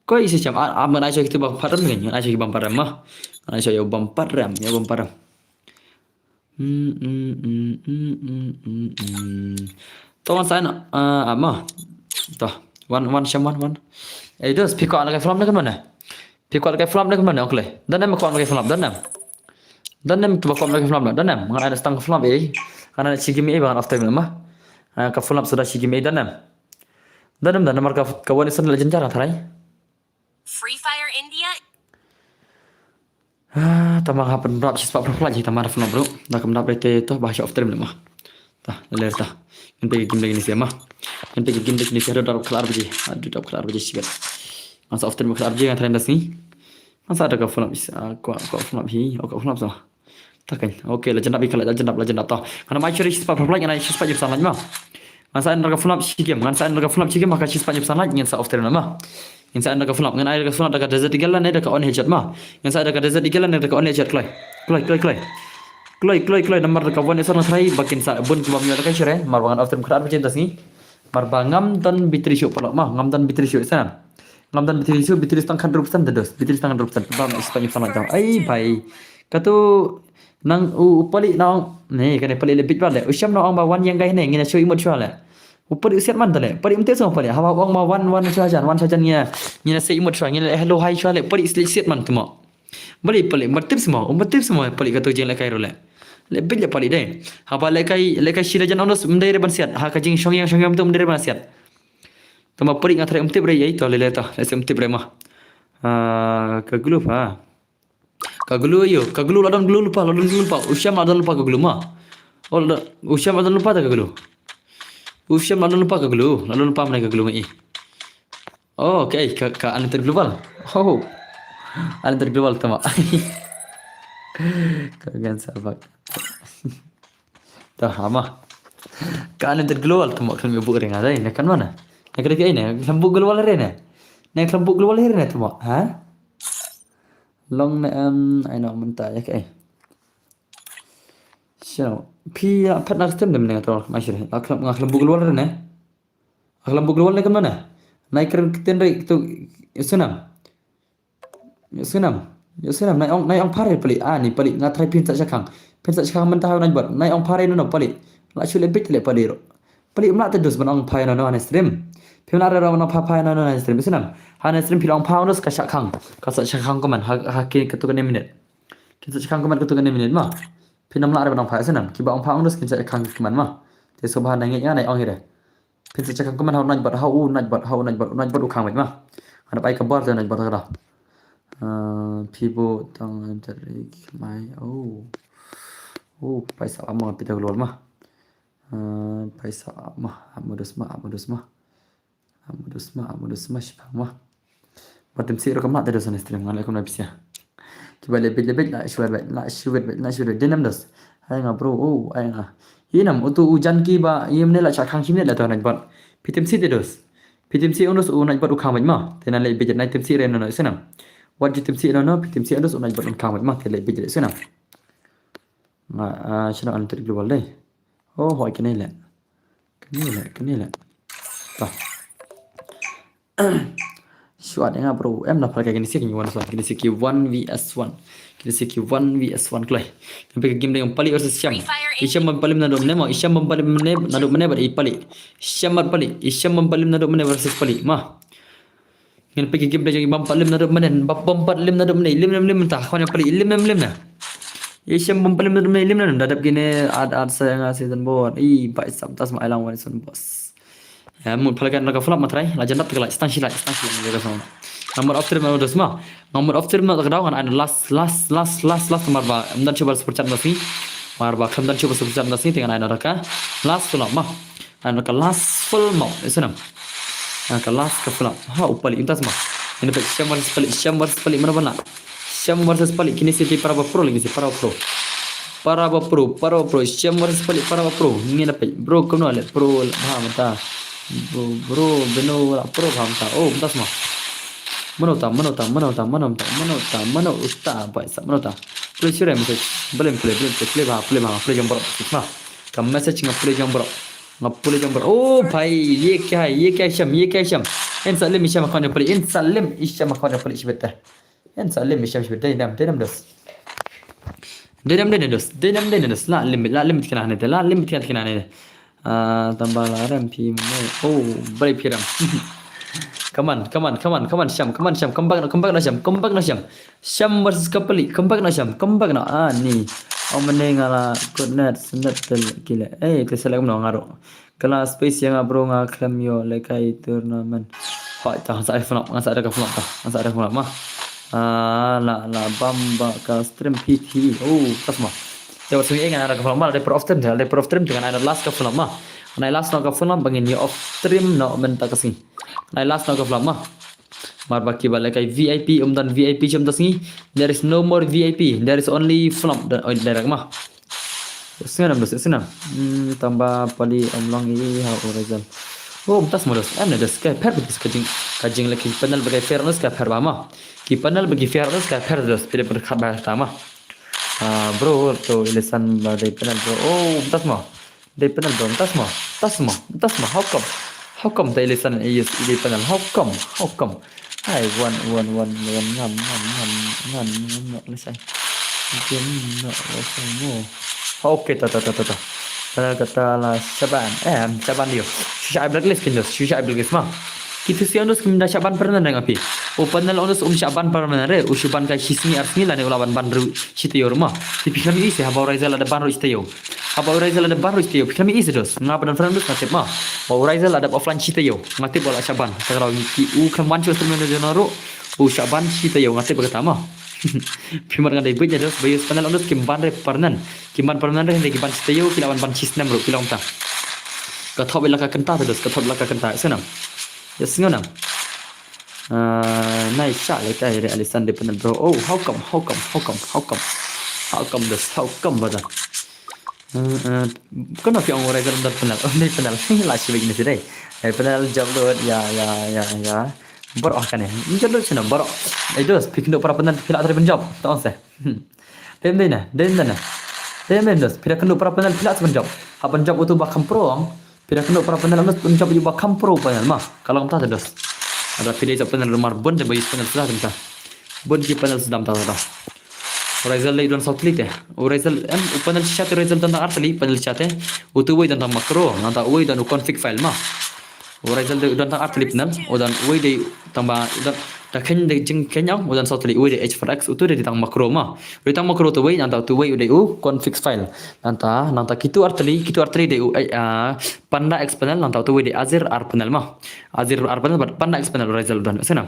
Kloi si Syam, aman aja kita bang param kan, aja kita bang param mah. Aja ya bang param, ya bang param. Tuan saya nak, apa? Tuh, one Syam one. Itu pikir anak film ni kan mana? Pikir anak film ni kan mana? Okey, dan nama kau anak film, dan nama. Dan nem tu bakal lagi film dan nem mengenai ada stang film karena cigimi bahan after film mah ke film sudah cigimi dan nem marka kawan isan legend cara tharai Free Fire India. tamang hapen berat sispa lagi tamar film bro dah kemdap itu bahasa after film mah tah leler tah yang pergi game lagi ni siapa mah yang pergi game lagi ni siapa dah kelar biji ada kelar biji sikit masa after film kelar biji yang tren das ni masa ada ke film kau film hi kau film so takkan okey legend nak kalau legend tau karena macam sispa yang naik sispa je pesan lagi mah masa anda ke film sikit masa anda ke film sikit maka sispa je pesan lagi yang sa after film mah yang saya anda ke film dengan air ke film dekat desert tiga lan ada ke on hejat mah yang saya dekat desert tiga lan ada ke on hejat klai nomor dekat one esok nasrai bakin sa bun kebab nyata kan syare marbangan after kerat macam tas ni marbangam dan bitri syuk pula mah ngam dan bitri syuk sana ngam dan bitri syuk bitri setengah 100% dados bitri setengah 100% sebab sispa je pesan lagi ai bai katu nang upali nang ni kan pali lebih balik usyam nang bawan yang gai ni ngina show imut show la upali usiat man tale pali umte so pali hawa wang ma wan sajan nya ngina se imut show ngina hello hi show le pali siat man tumo bali pali matip semua pali katu jeng la kai role lebih le pali deh haba le kai shirajan onos mdai ban siat ha ka jing shong yang tu mdai ban siat tama pali ngathre umte bre yai to le ta le umte bre ma ka gulup ha Kagulu ladon gulu lupa usyam ladon lupa kagulu mah usyam ladon lupa tak kagulu usyam ladon lupa kagulu ladon lupa mana kagulu mai oh okey ka anu terglobal oh anu terglobal tama kagan sahabat dah ama ka anu terglobal tama kan ibu ring ada ini kan mana nak kira ini lembu global rene nak lembu global rene tama ha long ai nó mình tại cái sao pi phát nak stem dem dengan tol masih akhlak bugul wala ne akhlak bugul wala kan mana naik keren kiten rek tu sunam naik ong pare pali ni pali ngatrai pin tak cakang mentah nak buat naik ong pare no pali la chule bit le pali ro pali umla tedus ban ong pai no an stream Pihak ada orang apa yang nak stream, senang. Hanya stream pilang pound terus kasak kang komen, hakik ketukan minit. Kita cakang komen ketukan minit mah. Pinam lah ada orang apa senang. Kiba orang pound terus kita cakang komen mah. Jadi sobat nangis naik orang ini. Pinam cakang komen hau nak buat ukang mah. Ada baik kabar tu nak buat apa? People tang dari mai. Paisa lama kita keluar mah. Paisa mah, modus mah. Amudus mah mah. Batem si rekam nak terus stream ngan aku nak bisa. Kiba lebih nak syuat denam das. Hai ngah bro, ai ngah. Inam untuk hujan kiba ia menela cakang kimne lah tu nak buat. Pitem si terus. Pitem si onus nak buat ukang mah. Tenan lebih nak pitem si reno senang. Wat pitem si reno pitem si onus nak buat ukang mah tenan lebih senang. Nah, cina antar global deh. Oh, hoi kenela. Tah. Suat yang bro, em nak pakai gini sih one soal, gini sih 1vs1 kelai. Sampai ke game dengan pali versus Syam. Isyam mempalim naduk mana mau? Isyam mempalim naduk mana ber pali. Isyam mempalim naduk mana versus pali. Mah. Yang pergi game dengan mempalim naduk mana? Mempalim naduk mana? Lim mentah. Kau yang pali lim nah. Isyam mempalim naduk mana? Lim nah. Dadap gini ad saya ngasih season board. Baik samtas mailang one season boss. Mut pelagan laga flop matrai la janap tegelak stang silai ngega sama nomor of term dos ma nomor of term tak dawan ada last nomor ba amdan coba sepercat nasi marba kamdan coba sepercat nasi dengan ada raka last flop ma ada ka last full ma senam ka last ka flop ha upali intas ma ini pak syam versus pali mana bana syam versus pali kini siti para pro lagi si para pro syam versus pali para pro ini apa bro kono ale pro ha mata bro beno pro paham tak oh bentar semua Menota, baik sah menota. Play share message, belum play jump mah. Kam message play jump Oh भाई ये क्या शम इन सलिम इशम खाने पड़ी इन सलिम इशम खाने पड़ी इशबेता इन सलिम इशम इशबेता denam dos la limit kena ne tambah larem pi oh beri piram come on sham come back na sham versus kapali come back na ni menengala goodnet senat gila tersalah kau ngaro kelas space yang abro ngaklam yo lekai turnamen hoi tah sa iphone ngasa ada ka mah la bamba ka stream pt tas mah jawab sungai dengan ada ka mah ada pro of stream dengan ada last ka mah nai last no ka bangin yo off stream no menta kasih nai last no ka mah mar baki balakai VIP dan VIP jam tasni there is no more VIP there is only flop dan direct mah senam tambah pali omlong ini ha result tas modus das ka per bis kajing lagi panel bagi fairness ka per mah ki panel bagi fairness ka per das pilih berkhabar tama bro to ilisan badai panel bro tas mah dai panel bro tas mah how come the ilisan is di panel how come hai one ngam lesai game no lesai mo okay ta kata la Syaban dia Syai blacklist mah kita siang dos kita Syaban pernah dengan api panel onus Syaban pernah re Syaban kai hisni arsni la ne ulaban bandru citayo rumah tapi kami isi haba Raizal ada bandru citayo kami isi dos ngapa dan friend dos nasib mah Bau Raizal ada offline citayo ngati bola Syaban kalau ki kan wancu sebenarnya jonaro Syaban citayo ngati berkata mah Pimar dengan debut jadi bayu panel onus kimban pernan re hendak kimban citayo kilawan ban cisnem bro kilawan ta kathop belaka kenta senam ya senam naik shot like I Alexander panel bro how come bada kenapa yang orang Raizal dan panel panel lah sih begini sih panel jam dot ya borok kan ya jadi cina borok itu pikir para panel pilak dari penjab tahu saya dan dos pilak kena para panel pilak penjab penjab itu bakam pro pilak kena para panel harus penjab juga bakam pro panel mah kalau kamu tahu dos ada pilih panel rumah bon jadi panel sudah entah bon di panel sedang tahu Raizal lagi don Southlit Raizal panel chat Raizal tentang artli panel chat itu way tentang makro nanti way dan config file mah Raizal tentang artli panel dan way de tambah dan ken de jeng kenyang dan Southlit way de h4x itu de tentang makro mah tentang makro tu way nanti tu way de config file nanti kitu artli de panda x panel nanti tu way de azir r panel mah azir r panel panda x panel Raizal dan sana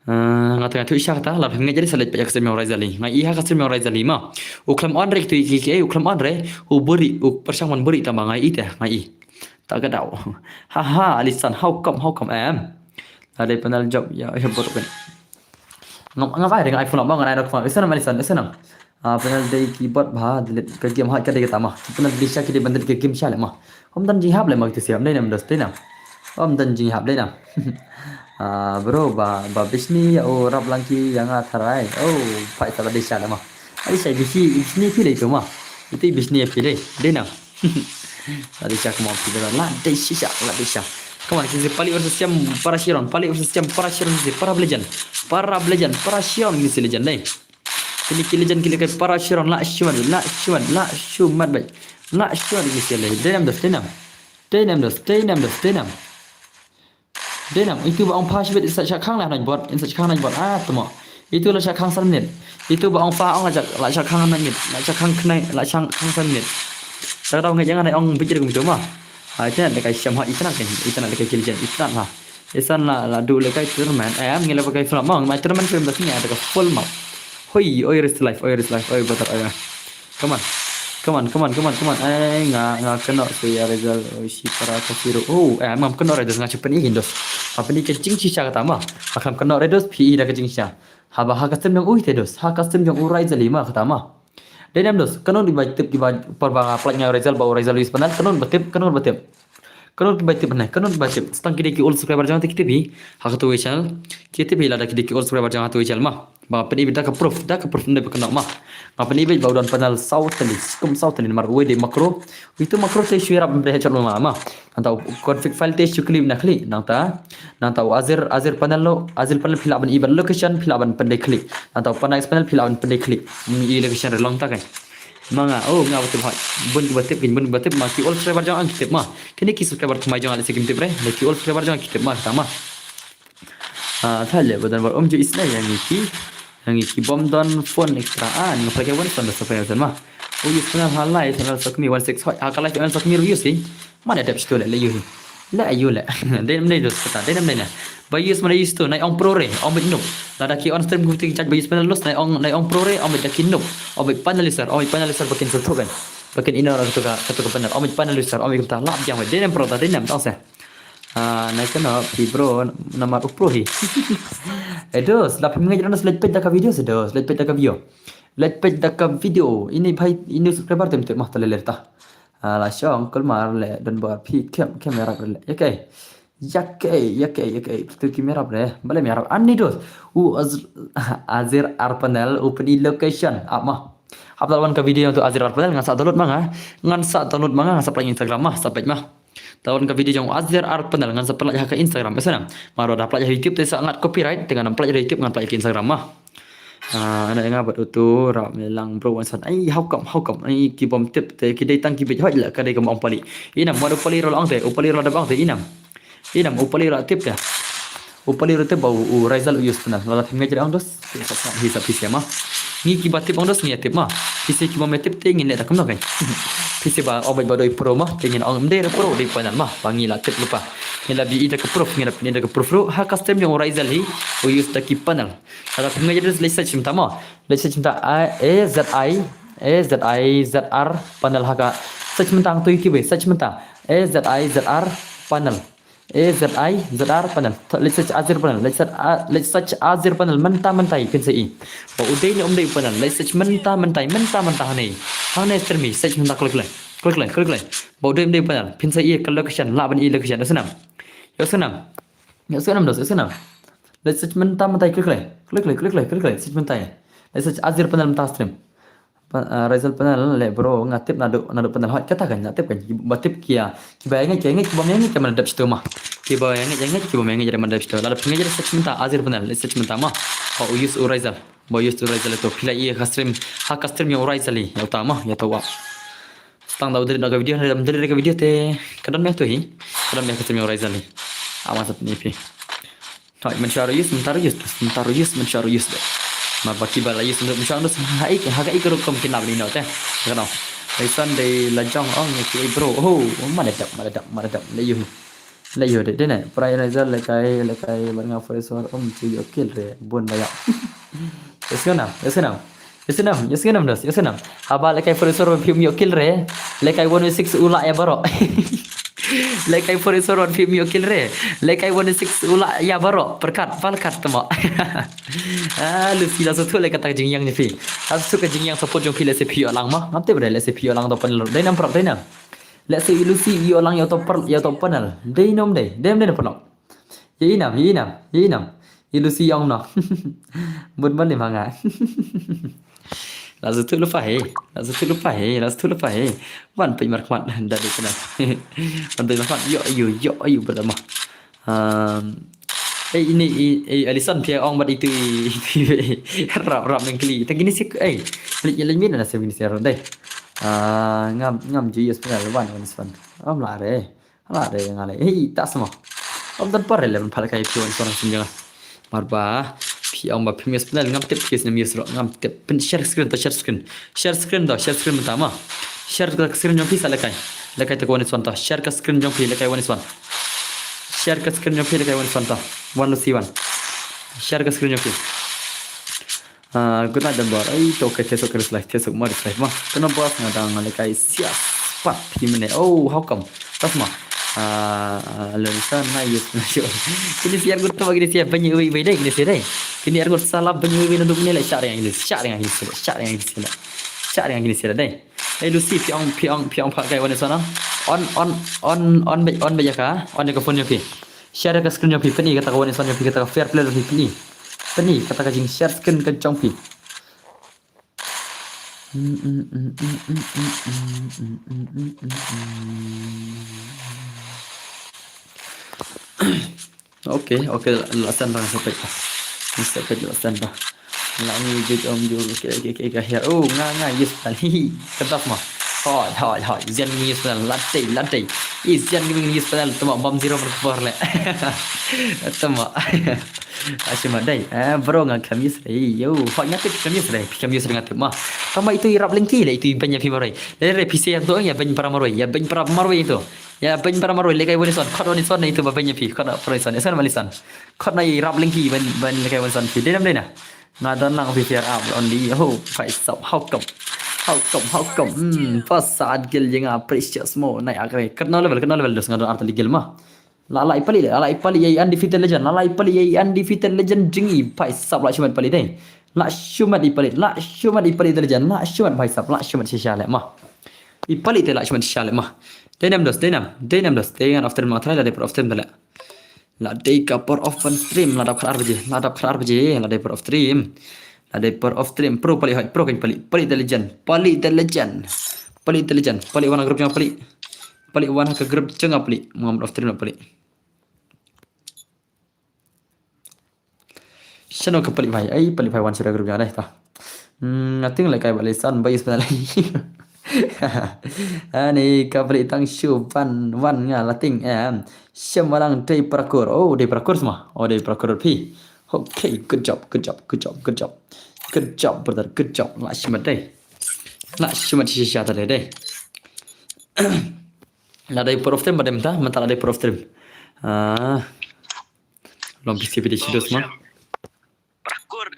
ngata tu isya kata lah ngai jadi salat pajak stream Raizal ni ngai iha ka stream Raizal mah uklam on rek tu ki uklam on re beri persamaan beri tambah ngai ngai tak gadau haha alisan how come ada panel job ya botok kan ngapai dengan iPhone abang ada phone sana alisan panel dari keyboard delete ke game ha kada kata mah panel bisa kita bandar ke game shala mah dan jihab le mah itu siap dai nam das dai nam dan jihab dai nam bro ba bisni rap langki yang atharai pai tala desa lama ali sai bisni pilih tu mah itu bisni pilih dena tadi cak mau pilih la desa kawan kita pali versus jam para shiron di para legend para shiron ni legend dai kili legend kili ke para shiron la shuman bai la shuman ni legend denam Denam itu bang pas bet insat syakang lah nak buat temo itu lah syakang 3 minit itu bang pa ong ajak lah syakang 6 minit lah syakang kenai lah syakang 3 minit tak tahu jangan ai ong pikir gitu mah aja dekai syam ha itana dekai kilijan itana lah isan la du dekai turman am ngila pakai film mah mai turman film basnya ada full map hoi oiris life oi betul come on nga kena si Raizal si para kasiru mam kena Raizal nga cepen ini dos apa ni kencing sisa kata mah akan kena Raizal PE dah kencing sisa haba ha custom yang dos ha custom yang Raizal 5 kata mah dan dos kena di perbangan platnya Raizal bawa Raizal wis penal kena betip Kanun ki batip na kanun batip stang ki all subscriber jangan tik tibi hak tu channel ki tibi la dak ki all subscriber jangan tu channel mah ba peni bida ka proof ne bekana mah ngapani be baudan panel south tali skum south tali mar we de macro itu macro te share up bre channel mah antau config file te clip na klik nang tau azir panel lo azir panel fill up ban location fill up ban pendek klik antau panel panel fill up ban pendek klik i location long ta kan manga nga betul hot bun batip ma ki all subscriber jangan kitip mah kini ki subscriber kemai jangan lesi kitip bre ki all subscriber jangan kitip mah sama thalle badan war ju isna yang iki bom don phone extra ngapai ke wan son subscriber mah yus pernah halai channel sakmi 16 hot akala channel sakmi review sih mana ada pistol le yu la ayu la dem nei dos kata dem nei na bayus mana yus tu nai ong pro re ong bit nup lada ki on stream guting chat bayus panel los nai ong pro re ong bit dakin nup ong bit panelister bakin soto kan bakin ina orang tu ka panel ong bit panelister ong bit ta lap jang dem pro ta dem tau se nai kana pi bro nama pro hi edos la pemngai jana slide page dak video sedos slide page dak video ini bhai ini subscriber tem mah talerta la syong kelmar le dan buat pi kamera le yake tu kamera bre bale merah ani dos azir arpanel open location mah abdal wan ka video tu azir arpanel ngan sa download manga sa play Instagram mah sampai mah tahun ka video jong azir arpanel ngan sa play ka Instagram sana maro da play YouTube te sangat copyright dengan play YouTube ngan play ke Instagram mah anak yang abad tu ram melang bro wan san ai how come ai ki bom tip te ki dai tang ki be hoi la ka dai kam ong pali inam mo pali ro ong te upali ro da bang te inam upali ro tip ya upali ro te bau Rizal use pernah la thimge jara ong dos hisap hisap mah ni ki batip ong dos ni tip mah kisi ki bom tip te ngin le ta kam no kai kisi ba obai ba doi pro mah te ngin ong mde pro di panal mah bangi la tip lupa ni la bi ida ka proof ni da ka proof ro ha custom yang Rizal hi use ta ki panel kalau thimge jara lesai chimta mah lesai chimta AZR panel haka search mentang tu iki be search mentang AZR panel let's search azir panel let's search azir panel mentai kan sei ba udai ni umdai panel let's search mentai ni hane termi search mentang klik ba udai umdai panel pin sei ke location la ban i location senam let's search mentai klik search mentai let's search azir panel mentang stream Rizal panel le bro ngatip nado panel hot kata kan ngatip kan batip kia ki bayangnya ki bom yang mana dap situ mah ki bayangnya ki bom yang jadi mana dap situ lalu pengajar search minta azir panel search minta mah use Rizal use Rizal itu pilih ia custom yang Rizal ni yang utama ya tahu stang tahu dari video te kadang tu custom yang Rizal ni amat ni pi tak mencari use deh mà bác kỳ bảo là yêu sinh trong đó hãy cái công kinh nào đi nào thế cái nào cái Sunday là trong như cái bro mà đẹp lấy yêu đấy này price là cái bạn ngọc phải số chỉ có kill rồi buồn vậy yes nào haba lại cái phải số phim nhiều kill rồi lại cái 106 ulai ya bro like I for so on film yo kill re like I 16 ula ya baro perkat falkat temo lu sila so tu le kata jing yang ni fi asu ka jing yang support jong fi le se pi lang ma ngam te bre le se pi lang to panel dai nam prap dai nam le se ilusi yo lang yo to panel dai nom dai dem dai panel yi nam ilusi yang no bun ban ni manga lalu tu lupa he wan pe markmat dari kana wan pe markmat yo berdama ini Alison pia ong bad itu rap mengkli tak gini sih lagi min ada sebini sih deh ngam ji sebenarnya wan la re ngale tak semua dan par le pala kai pion sorang sinjang marba ong ba premier panel ngam tip kes nem yusro ngam tip pen share screen pertama share screen jong pi salakai ta ko ni sonta share ka screen jong pi lakai wani son ta one lu si one share ka screen jong pi good night dan bar ai to ke tesok keris live tesok mar live mah kena bos ngadang lakai siap pat pi mene how come tasma lensan na yus na syo kini siar gut to bagi siap banyu wi dai kini siar dai kini argot salah banyu wi nunduk ni lai syar yang ini dai Lucy piang pak kai wan sana. On baja ka. On ke phone pi. Share ke screen pi pani kata wan sana pi kata fair play pi pani. Pani kata ka jing share screen ke chong pi. Oke, lasan bang sampai lasan bang. Langi jut ju ke here. Oh, nga yes tadi. Ketap mah. Hoi. Zian ni yes padal lantai. Zian ni yes padal tama bom zero per le. Tama. Asyik dai. Bro nga kamis yo. Hoi nga kamis dengan tu mah. Tama itu irap lengki le itu banyak pimarai. Dari PC yang tu ya banyak para maroi. Ya banyak para maroi itu. Ya banyak para maroi lekai wanisan. Kau wanisan itu banyak pi. Kau wanisan. Esan wanisan. Kau na irap lengki ban lekai wanisan pi. Denam dena. Nada nang VPR up only. Oh, phải sọc how come. Fasad gil yang precious mo. Nai agre. Kena level dos ngadon arti gil mah. Lalai pali ai undefeated legend. Lalai pali ai undefeated legend jingi. Phải sọc lại chumat pali deh. La chumat ipali legend. La chumat phải sọc. La chumat shisha le mah. Ipali te la chumat shisha le mah. Denam dos. Denam dos. Dengan after mah try la de after dala. La day per off stream la dap khar bje la day per off stream pro pali hai pro kan pali legend pali wana grup jang pali wana ke grup jang pali Muhammad off stream la pali channel ke pali vai wan sura grup jang dai ta nothing like kai balisan bai sebenarnya Ani kabri tang shu wan nga lating Shemalang day parakur. Oh, day parakur semua. Oh, day parakur pi. Okay, good job, brother. Good job. Nak shimat day. Nak shimat shisha tadi day. Lah day per of stream badem ta, mentala day per of stream. Lom PC video sido semua. Prakur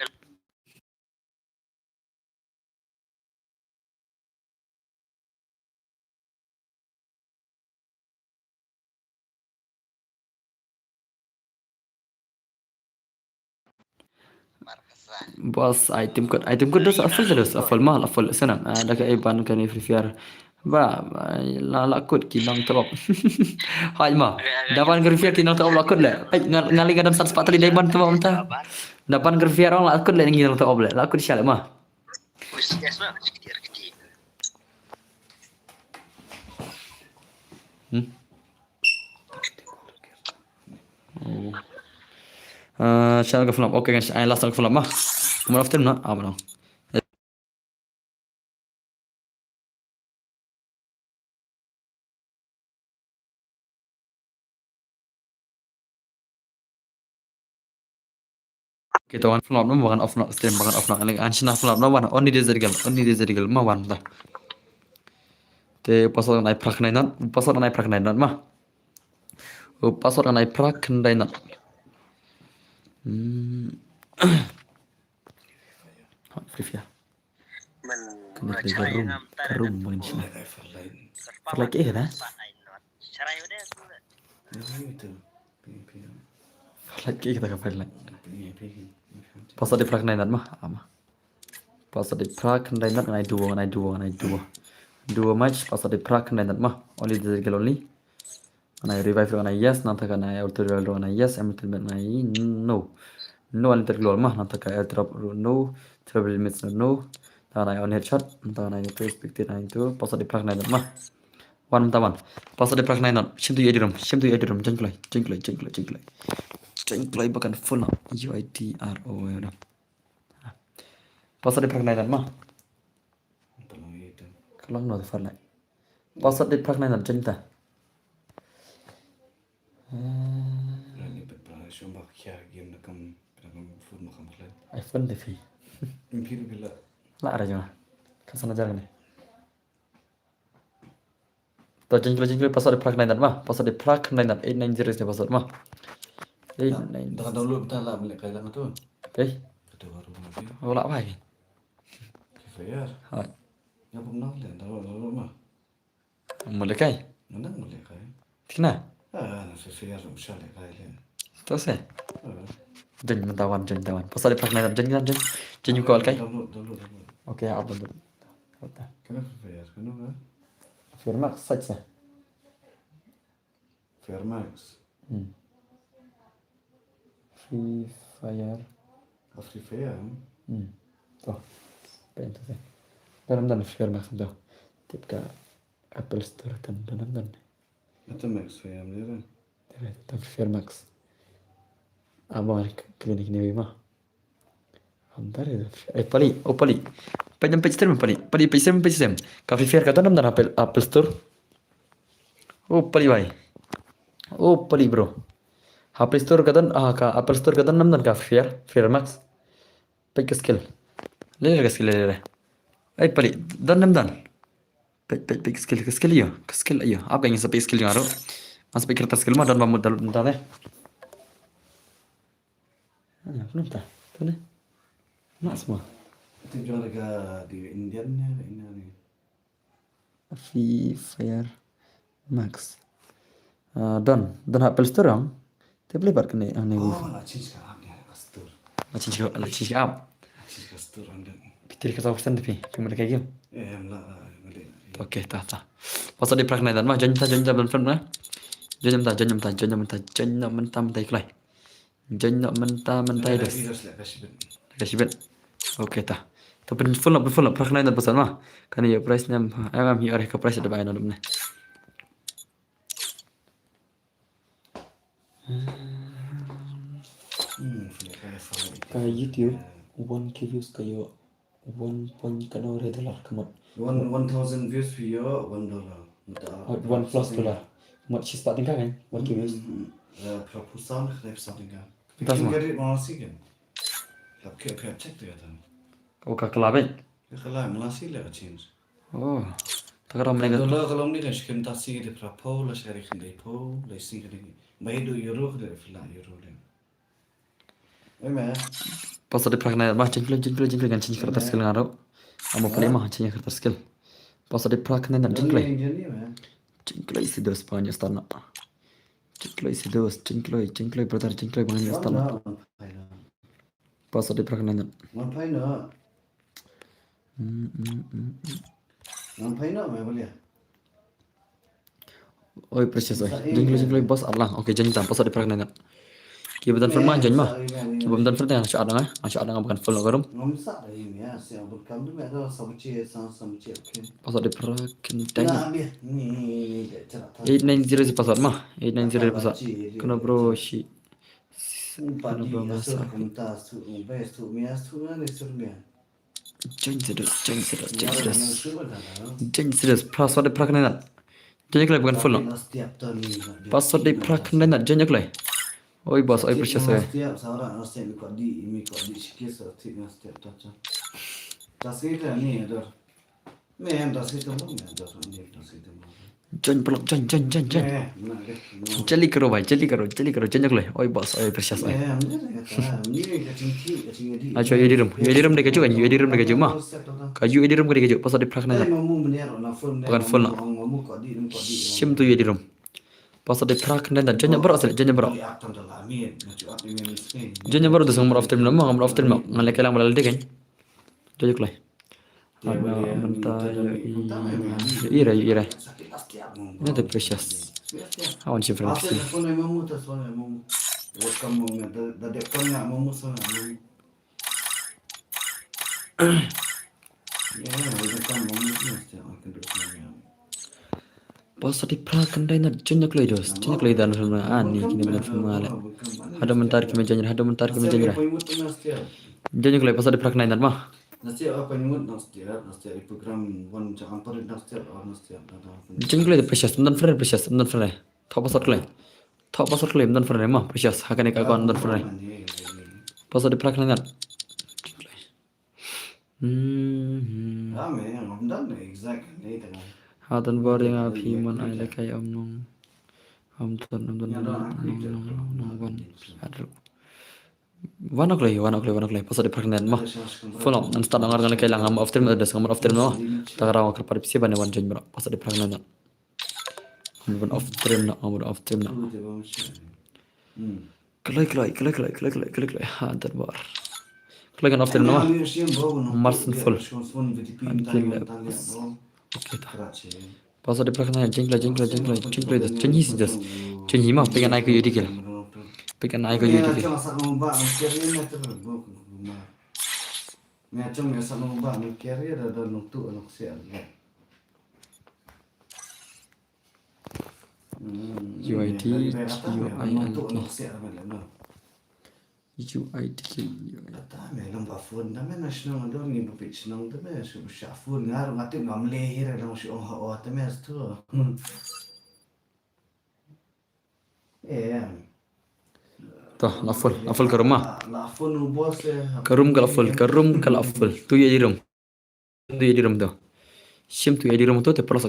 Bos item code dos afal mal afal sana ada ke iban kan free fire ba la kod kinang top hai ma dapan free fire kinang top la kod le ngali gadam 140 diamond tu mata dapan free fire la kod le ngi top le la kod syal ma puskes mah kecil. Channel ke film. Okay guys, I last ke film mah. More of them na. Mana? Kita wan film na bukan off na stream bukan off na. Lagi anjina film na wan only deserigal mah wan dah. Te password na prak na mah. Password na prak na. Free fire. Kena room mungkin sih. Like dah. Sarai udah. Like kita ke file. Password di prak na mah. Password di prak na ngai dua. Dua match password di prak na mah. Only deserigal only. Ana revive ro ana yes nanti kan ana auto revive ro ana yes emitter ana no emitter global mah nanti kan airdrop ro no travel limits no ana on headshot ana itu expected ana itu password di prak na mah wan tawan password di prak na shim tu edirum jengklai bahkan full na UITRO ya password di prak na mah kalau no far lại password di prak na jengta Ini preparation bak ya game nakam food makam klan. iPhone TV. Impir bila. Lah ada juga. Kan sana jarang nih. Tuh jengkel password di plug line mah. Password di plug line 890 ni password mah. 890. Dah download betul lah balik kailan tu. Eh, Kata baru lagi. oh lah apa? Fair. Hai. Ya pun nak le download mah. Mulai kai. Mana boleh kai? Tina. Fair usah le kai le. Terus eh. Jangan tawan. Password di plug line jangan call kai. Download. Oke, apa tu? Kota. Kenapa fair? Kenapa? Free Max saja. Fair Max. Free Fire. Free Fire. Tuh. Apa itu sih? Dan Free Max tuh. Tip ke Apple Store dan. Itu Max Fair dia. Dan Free Max. Abang klinik ni mah. Antar itu. Pali. Pajam page term pali. Page term. Ka Free Fire kata dan Apple Store. Pali bhai. Pali bro. Apple Store kata ka Apple Store kata dan ka Free Max. Page skill. Le skill le. Pali dan. Page skill iyo. Skill iyo. Apa yang sampai skill ngaro? Mas pikir tas skill mah dan mamut dalam bentar deh. Belum tak? Tuh nih. Mak semua. Itu jual harga di Indiannya ini nih. Free Fire Max. Dan Apple Store yang. Tapi lebar kene aneh. Lah change ke app dia kastur. Macam up. Change kastur anda. Pikir kata pesan tapi cuma kayak gitu. Lah. Oke, tah. Pas di prakna dan mah jangan belum pernah. Jangan mentah iklai. Jangan mentah itu. Kasih bet. Oke tah. Tapi full prakna dan pesan mah. Kan ya price nya agam hi arek price ada bayar namanya. Kayak YouTube 1K views kayak 1 kan orang $1 kamat 1,000 views video $1. $1+. Mat sih starting kan 1K views. Proposal klip starting kan. Tas mah. Bikin Malaysia kan. Kayak cek tuh ya tan. Kau kakelaben. Kalau Malaysia lah change. Oh. Takarang mereka. Kalau ni kan sekian tasi di Prapo lah share kan di Po, lah sing kan ni. Mai do euro kan fila euro le. Memang. Pas ada prakna mah jengkel kan cincin kertas skill ngaro. Amo paling mah cincin kertas skill. Pas ada prakna dan jengkel. Jengkel isi dos banyak stana. Jengkel isi dos, jengkel brother jengkel banyak stana. Pas ada prakna dan. Ngapain nak? Ngapain nak mai boleh? Oi precious oi. Jengkel bos Allah. Oke jangan pas ada prakna dan. Kibetan firma jangan mah. Kibetan firma yang ada bukan full garum. Ngomsak dah ini ya, siapa berkam tu ada sabuci okey. Pas ada prakna dan. Nah, ambil. Ni cerita. 890 si password mah 890 password kena bro si Padi asal komentar tu, best tu, mias tu mana surmia. jangan serius password prakna jangan kelai bukan full no Setiap tahun ni. password prakna jangan kelai oi bos oi precious oi Setiap seorang harus yang ikut di sikit setiap tahun. Tas kita ni ada. Mem tas kita pun ada ni tas kita. jangan pelak jangan jeli karo jangan kelai oi bos oi precious oi acho edirum deka juga edirum deka juga mah kaju edirum deka juga password prakna bukan full no sim tu edirum password prakna dan jangan bro jangan bro tu nomor after nama ngalek kelang balal dek kan jangan kelai mentah ira ini the precious awan si friend Asal phone mamu tas phone mamu. Welcome mamu dah depan nak mamu sana. Ya, welcome mamu mesti akan bersemangat. Pas di prakan dai na jangan kelai dos jangan kelai dan sama ani kini benar sama ala ada mentar kami jangan jangan kelai pas di prakan dai mah Nasi apa nyebut nasi program one jangan pada nasi ada. jangan kelai precious dan precious thau pasal kelai dan friend mah precious hakan ek akon dan friend pas di prakan dai Rame yang ngomdan exact ni tengah. Hatan boring api man ay lekay nong ton Wanok lay pas ada pregnant mah full on start ngar lekay lang am after ada summer after mah takara wakar paripsi bane wan jen bra pas ada pregnant am after na kelai hatan bar Kalian off no. Marsen full. Oke ta. Pas ada belakangnya jengkel das cenyi sih das. Cenyi mah pengen naik ke yudikil. Pengen naik ke yudikil. Mẹ trong mẹ sao nó bảo nó kéo riết là nó tụ nó sẽ UIT ta mẹ làm bảo phun ta mẹ nó xong nó nhìn một vị xong ta mẹ sự xả phun ngã rồi ngã tiếp ngắm lê hết rồi nó sự họ ta mẹ thưa Tuh, laful ke rumah. la phun nó bos Ke room ke laful. Tu ya di room. Tu ya di room tuh. Sim tu ya di room tuh te perlu